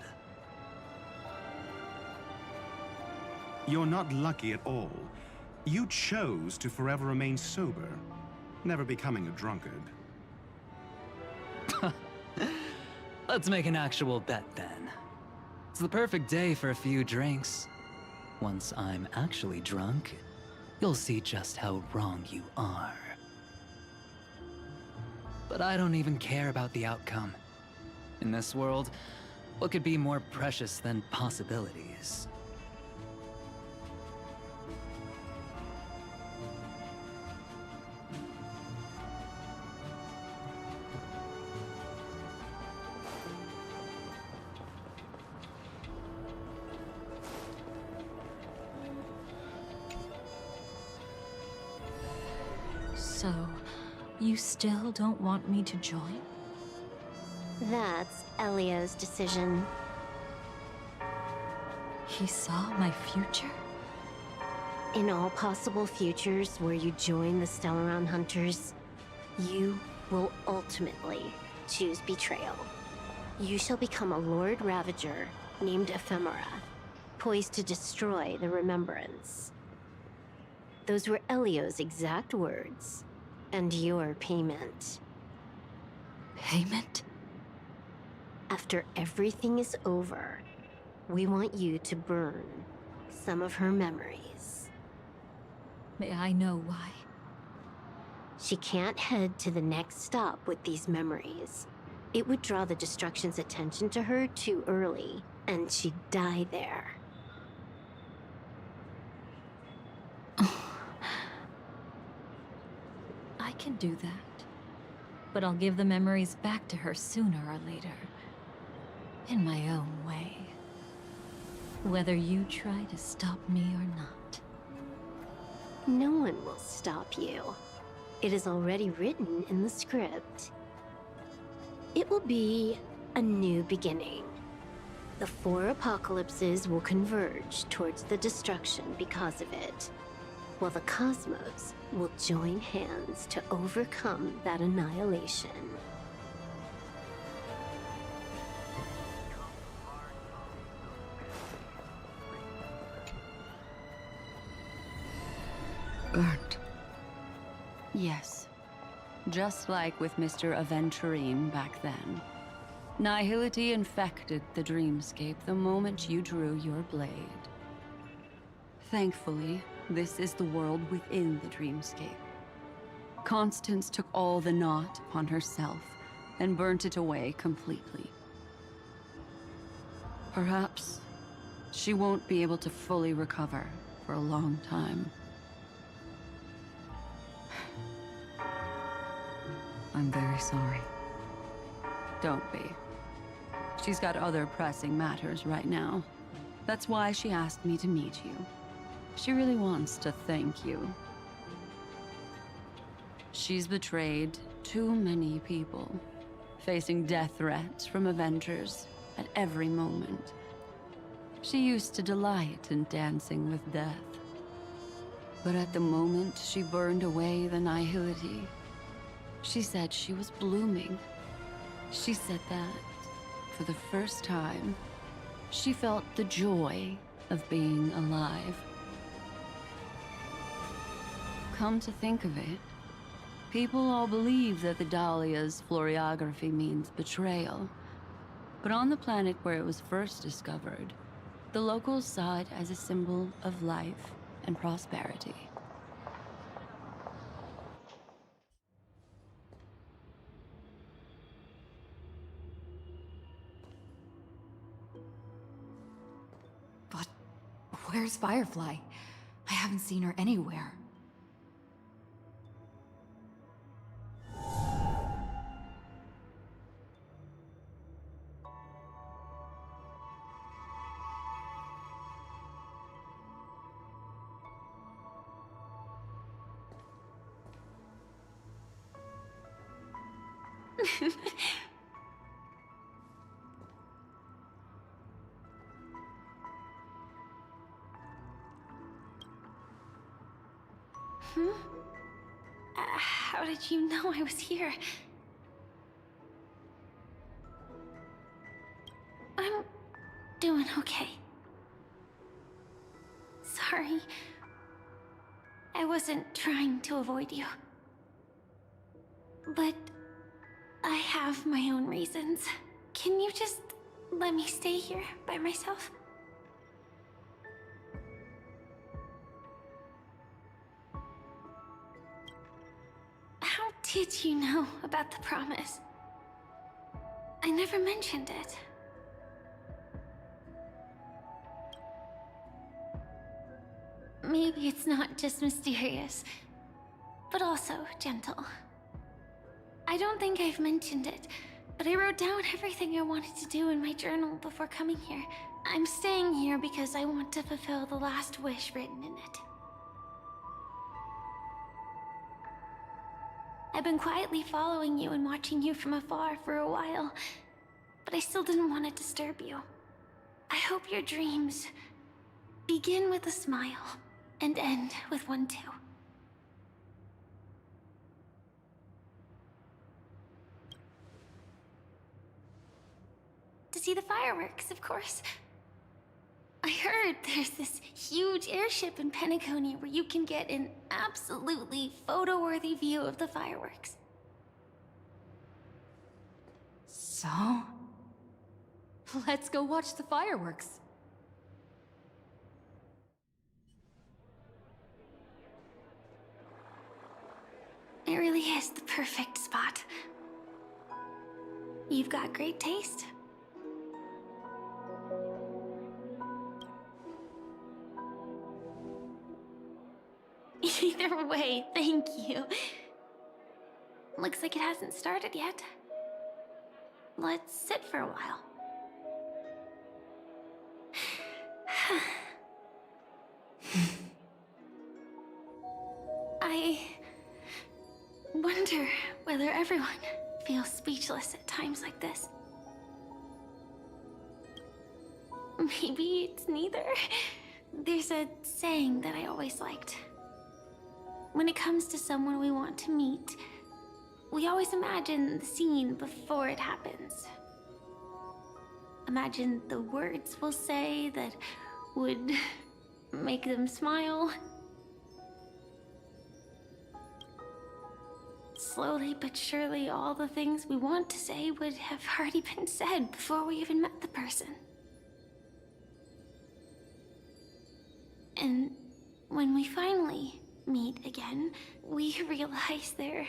You're not lucky at all. You chose to forever remain sober, never becoming a drunkard. Let's make an actual bet then. It's the perfect day for a few drinks. Once I'm actually drunk, you'll see just how wrong you are. But I don't even care about the outcome. In this world, what could be more precious than possibilities? So, you still don't want me to join? That's Elio's decision. He saw my future? In all possible futures where you join the Stellaron Hunters, you will ultimately choose betrayal. You shall become a Lord Ravager named Ephemera, poised to destroy the Remembrance. Those were Elio's exact words. And your payment. Payment? After everything is over, we want you to burn some of her memories. May I know why? She can't head to the next stop with these memories. It would draw the Destruction's attention to her too early, and she'd die there. I can do that. But I'll give the memories back to her sooner or later. In my own way. Whether you try to stop me or not. No one will stop you. It is already written in the script. It will be a new beginning. The 4 apocalypses will converge towards the destruction because of it, while the cosmos will join hands to overcome that annihilation. Burnt. Yes. Just like with Mr. Aventurine back then. Nihility infected the dreamscape the moment you drew your blade. Thankfully, this is the world within the dreamscape. Constance took all the knot upon herself and burnt it away completely. Perhaps she won't be able to fully recover for a long time. I'm very sorry. Don't be. She's got other pressing matters right now. That's why she asked me to meet you. She really wants to thank you. She's betrayed too many people, facing death threats from Avengers at every moment. She used to delight in dancing with death. But at the moment she burned away the nihility, she said she was blooming. She said that, for the first time, she felt the joy of being alive. Come to think of it, people all believe that the Dahlia's floriography means betrayal. But on the planet where it was first discovered, the locals saw it as a symbol of life and prosperity. But where's Firefly? I haven't seen her anywhere. How did you know I was here? I'm doing okay. Sorry. I wasn't trying to avoid you. But I have my own reasons. Can you just let me stay here by myself? How did you know about the promise? I never mentioned it. Maybe it's not just mysterious, but also gentle. I don't think I've mentioned it, but I wrote down everything I wanted to do in my journal before coming here. I'm staying here because I want to fulfill the last wish written in it. I've been quietly following you and watching you from afar for a while, but I still didn't want to disturb you. I hope your dreams begin with a smile and end with one too. To see the fireworks, of course. I heard there's this huge airship in Penacony where you can get an absolutely photo-worthy view of the fireworks. So? Let's go watch the fireworks. It really is the perfect spot. You've got great taste. Either way, thank you. Looks like it hasn't started yet. Let's sit for a while. I wonder whether everyone feels speechless at times like this. Maybe it's neither. There's a saying that I always liked. When it comes to someone we want to meet, we always imagine the scene before it happens. Imagine the words we'll say that would make them smile. Slowly but surely, all the things we want to say would have already been said before we even met the person. And when we finally meet again, we realize they're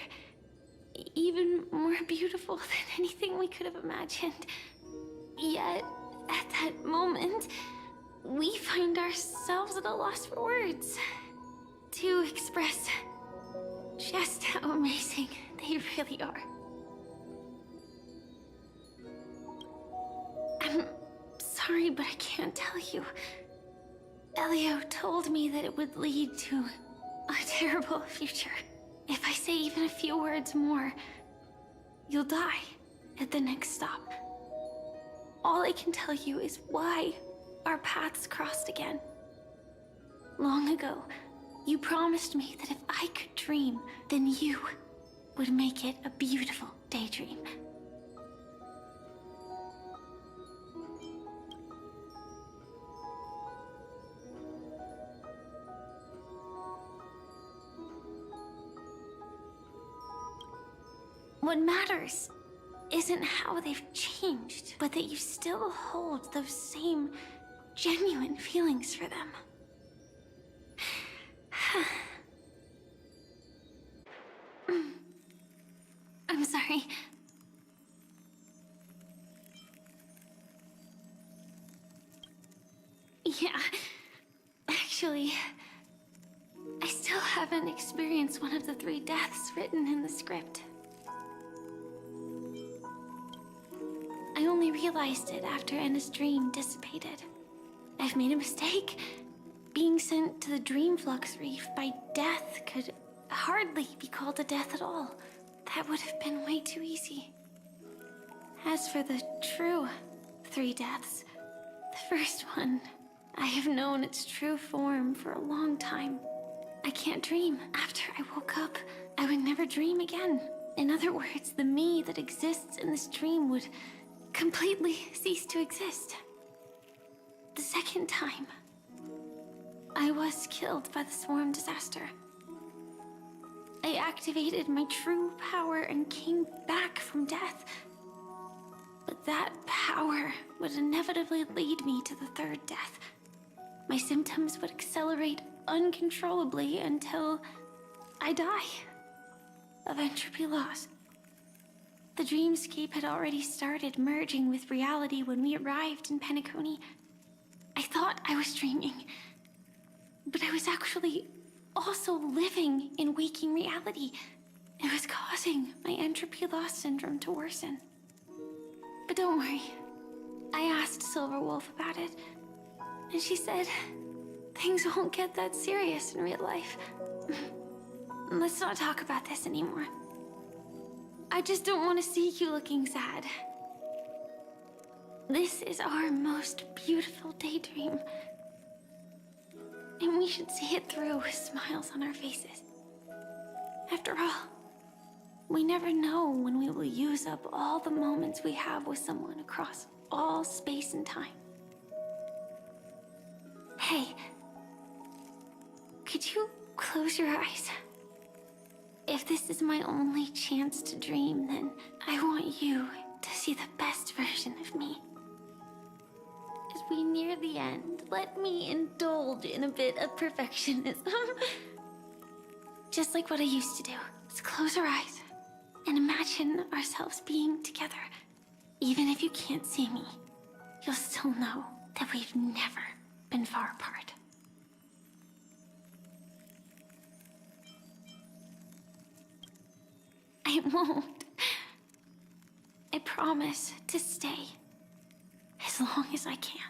even more beautiful than anything we could have imagined. Yet, at that moment, we find ourselves at a loss for words to express just how amazing they really are. I'm sorry, but I can't tell you. Elio told me that it would lead to a terrible future. If I say even a few words more, you'll die at the next stop. All I can tell you is why our paths crossed again. Long ago, you promised me that if I could dream, then you would make it a beautiful daydream. What matters isn't how they've changed, but that you still hold those same genuine feelings for them. I'm sorry. Yeah, actually, I still haven't experienced one of the 3 deaths written in the script. I only realized it after Anna's dream dissipated. I've made a mistake. Being sent to the Dream Flux Reef by death could hardly be called a death at all. That would have been way too easy. As for the true 3 deaths, the first one, I have known its true form for a long time. I can't dream. After I woke up, I would never dream again. In other words, the me that exists in this dream would completely cease to exist. The second time, I was killed by the swarm disaster. I activated my true power and came back from death. But that power would inevitably lead me to the 3rd death. My symptoms would accelerate uncontrollably until I die of entropy loss. The dreamscape had already started merging with reality when we arrived in Penacony. I thought I was dreaming, but I was actually also living in waking reality. It was causing my entropy loss syndrome to worsen. But don't worry, I asked Silverwolf about it, and she said things won't get that serious in real life. Let's not talk about this anymore. I just don't want to see you looking sad. This is our most beautiful daydream. And we should see it through with smiles on our faces. After all, we never know when we will use up all the moments we have with someone across all space and time. Hey, could you close your eyes? If this is my only chance to dream, then I want you to see the best version of me. As we near the end, let me indulge in a bit of perfectionism. Just like what I used to do. Let's close our eyes and imagine ourselves being together. Even if you can't see me, you'll still know that we've never been far apart. I won't. I promise to stay as long as I can.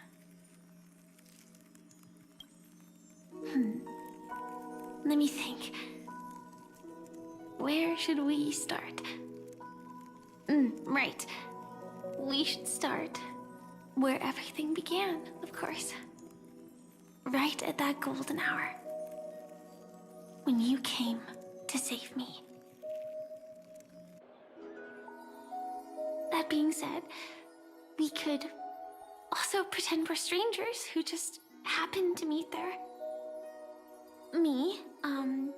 Let me think. Where should we start? Right. We should start where everything began, of course. Right at that golden hour. When you came to save me. That being said, we could also pretend we're strangers who just happened to meet there. Me, I'm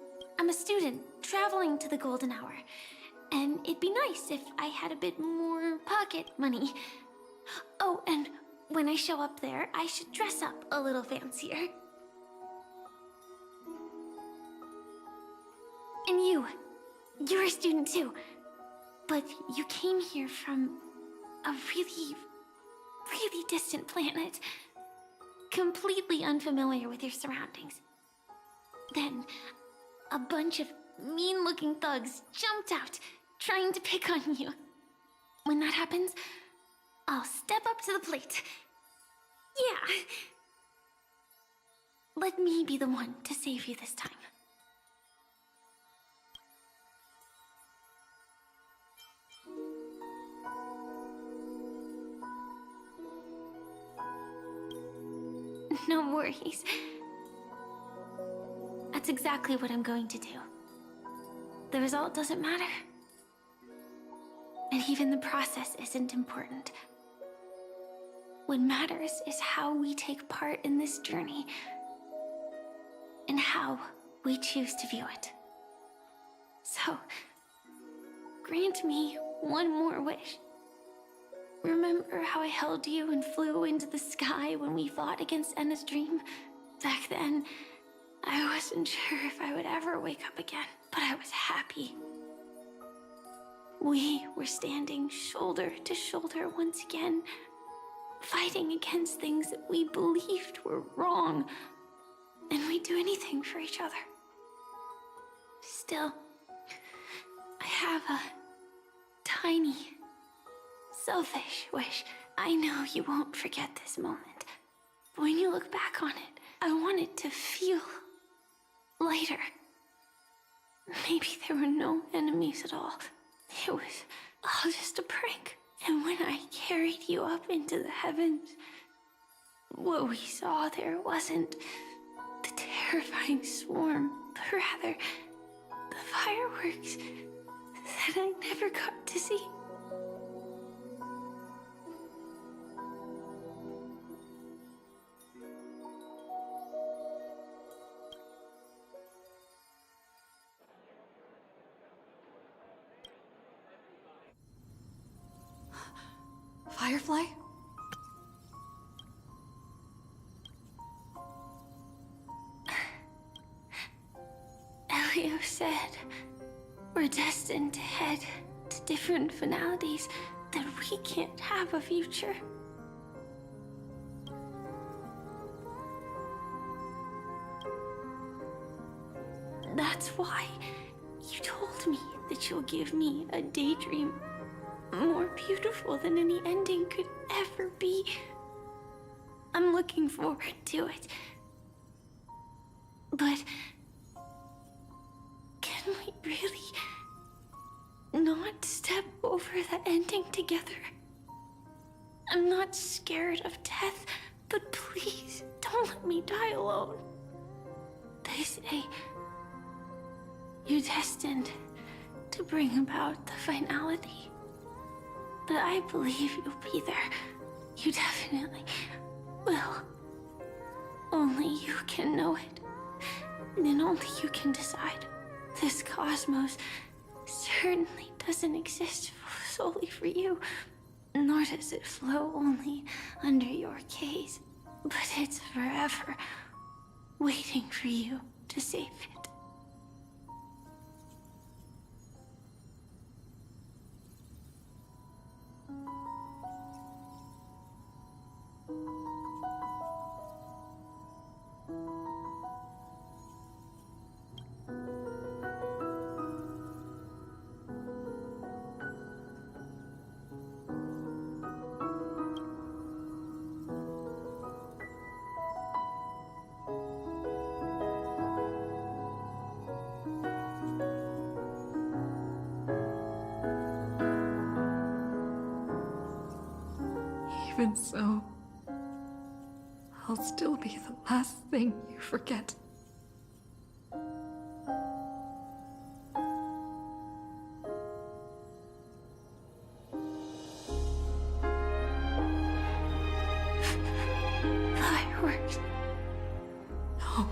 a student traveling to the golden hour, and it'd be nice if I had a bit more pocket money. Oh, and when I show up there, I should dress up a little fancier. And you're a student too, but you came here from a really, really distant planet, completely unfamiliar with your surroundings. Then, a bunch of mean-looking thugs jumped out, trying to pick on you. When that happens, I'll step up to the plate. Yeah. Let me be the one to save you this time. No worries. That's exactly what I'm going to do. The result doesn't matter. And even the process isn't important. What matters is how we take part in this journey, and how we choose to view it. So, grant me one more wish. Remember how I held you and flew into the sky when we fought against Enna's dream? Back then, I wasn't sure if I would ever wake up again, but I was happy. We were standing shoulder to shoulder once again, fighting against things that we believed were wrong, and we'd do anything for each other. Still, I have a tiny, selfish wish. I know you won't forget this moment, but when you look back on it, I want it to feel lighter. Maybe there were no enemies at all. It was all just a prank. And when I carried you up into the heavens, what we saw there wasn't the terrifying swarm, but rather the fireworks that I never got to see. Firefly? Elio said we're destined to head to different finalities, that we can't have a future. That's why you told me that you'll give me a daydream more beautiful than any ending could ever be. I'm looking forward to it. But can we really not step over the ending together? I'm not scared of death, but please don't let me die alone. They say you're destined to bring about the finality. But I believe you'll be there. You definitely will. Only you can know it. And only you can decide. This cosmos certainly doesn't exist solely for you, nor does it flow only under your gaze. But it's forever waiting for you to save it. Even so, I'll still be the last thing you forget. Fireworks. No.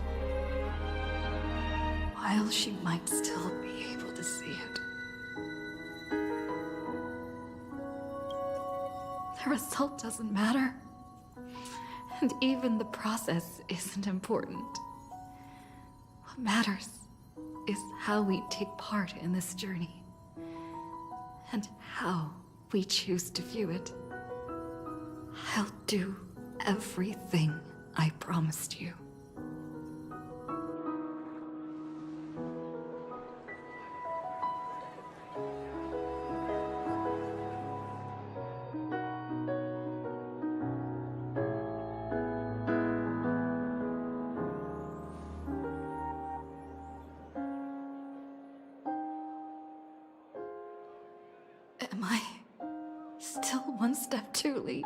While she might still be able to see it, the result doesn't matter. And even the process isn't important. What matters is how we take part in this journey. And how we choose to view it. I'll do everything I promised you. Am I still one step too late?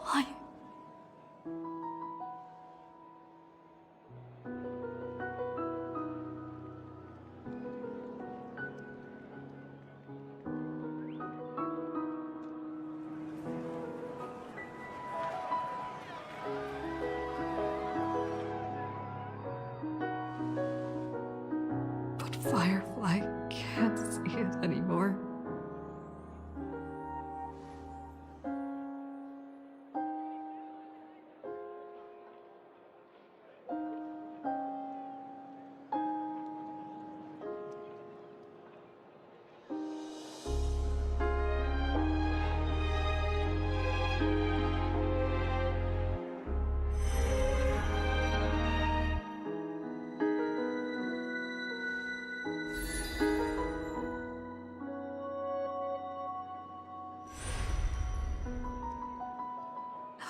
Why? But Firefly can't see it anymore.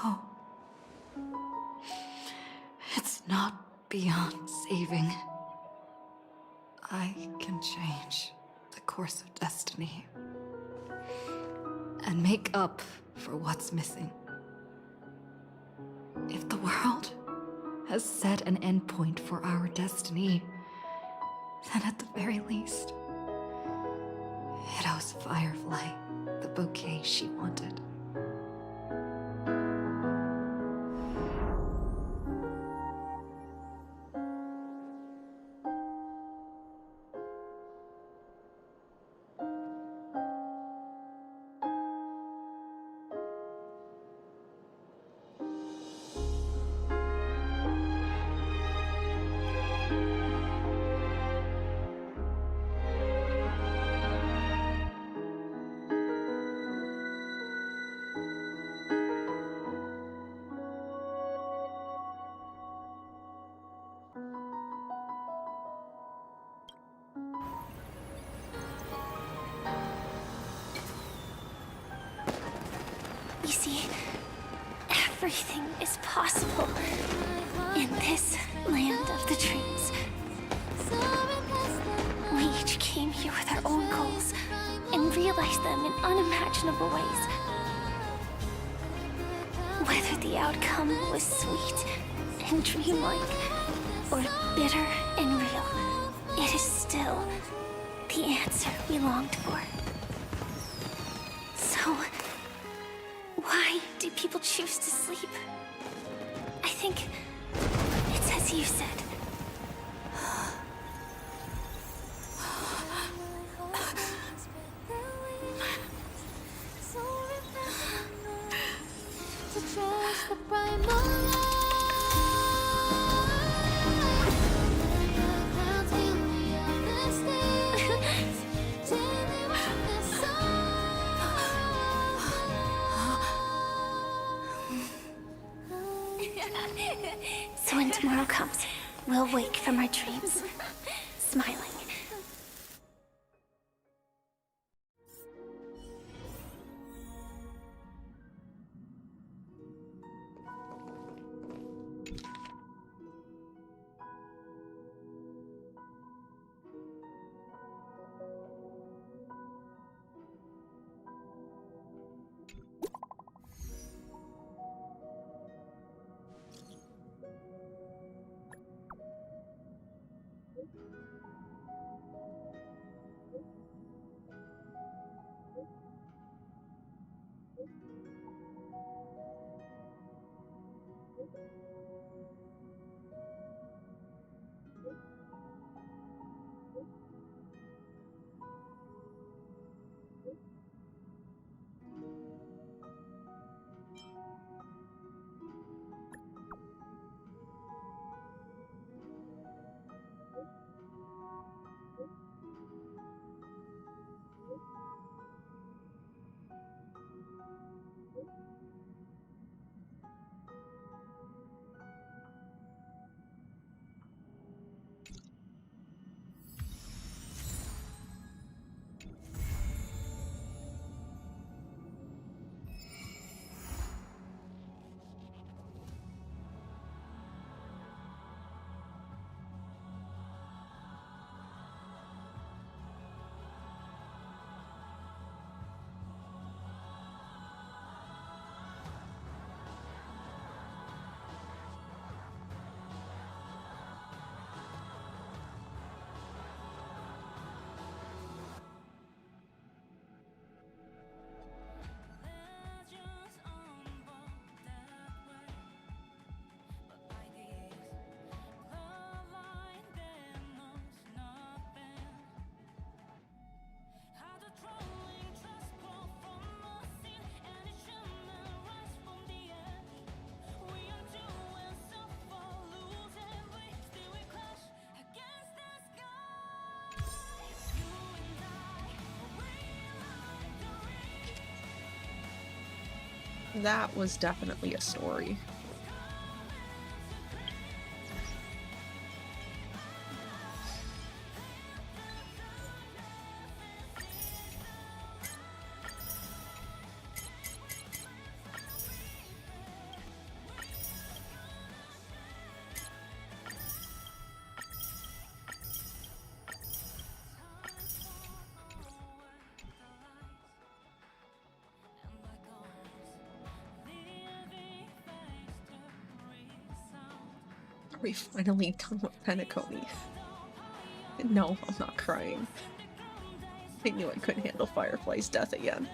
No. It's not beyond saving. I can change the course of destiny. And make up for what's missing. If the world has set an endpoint for our destiny, then at the very least, it owes Firefly the bouquet she wanted. You see, everything is possible. In this land of the dreams, we each came here with our own goals and realized them in unimaginable ways. Whether the outcome was sweet and dreamlike, or bitter and real, it is still the answer we longed for. So, why do people choose to sleep? I think it's as you said. So when tomorrow comes, we'll wake from our dreams, smiling. That was definitely a story. Are we finally done with Penacony? No, I'm not crying. I knew I couldn't handle Firefly's death again.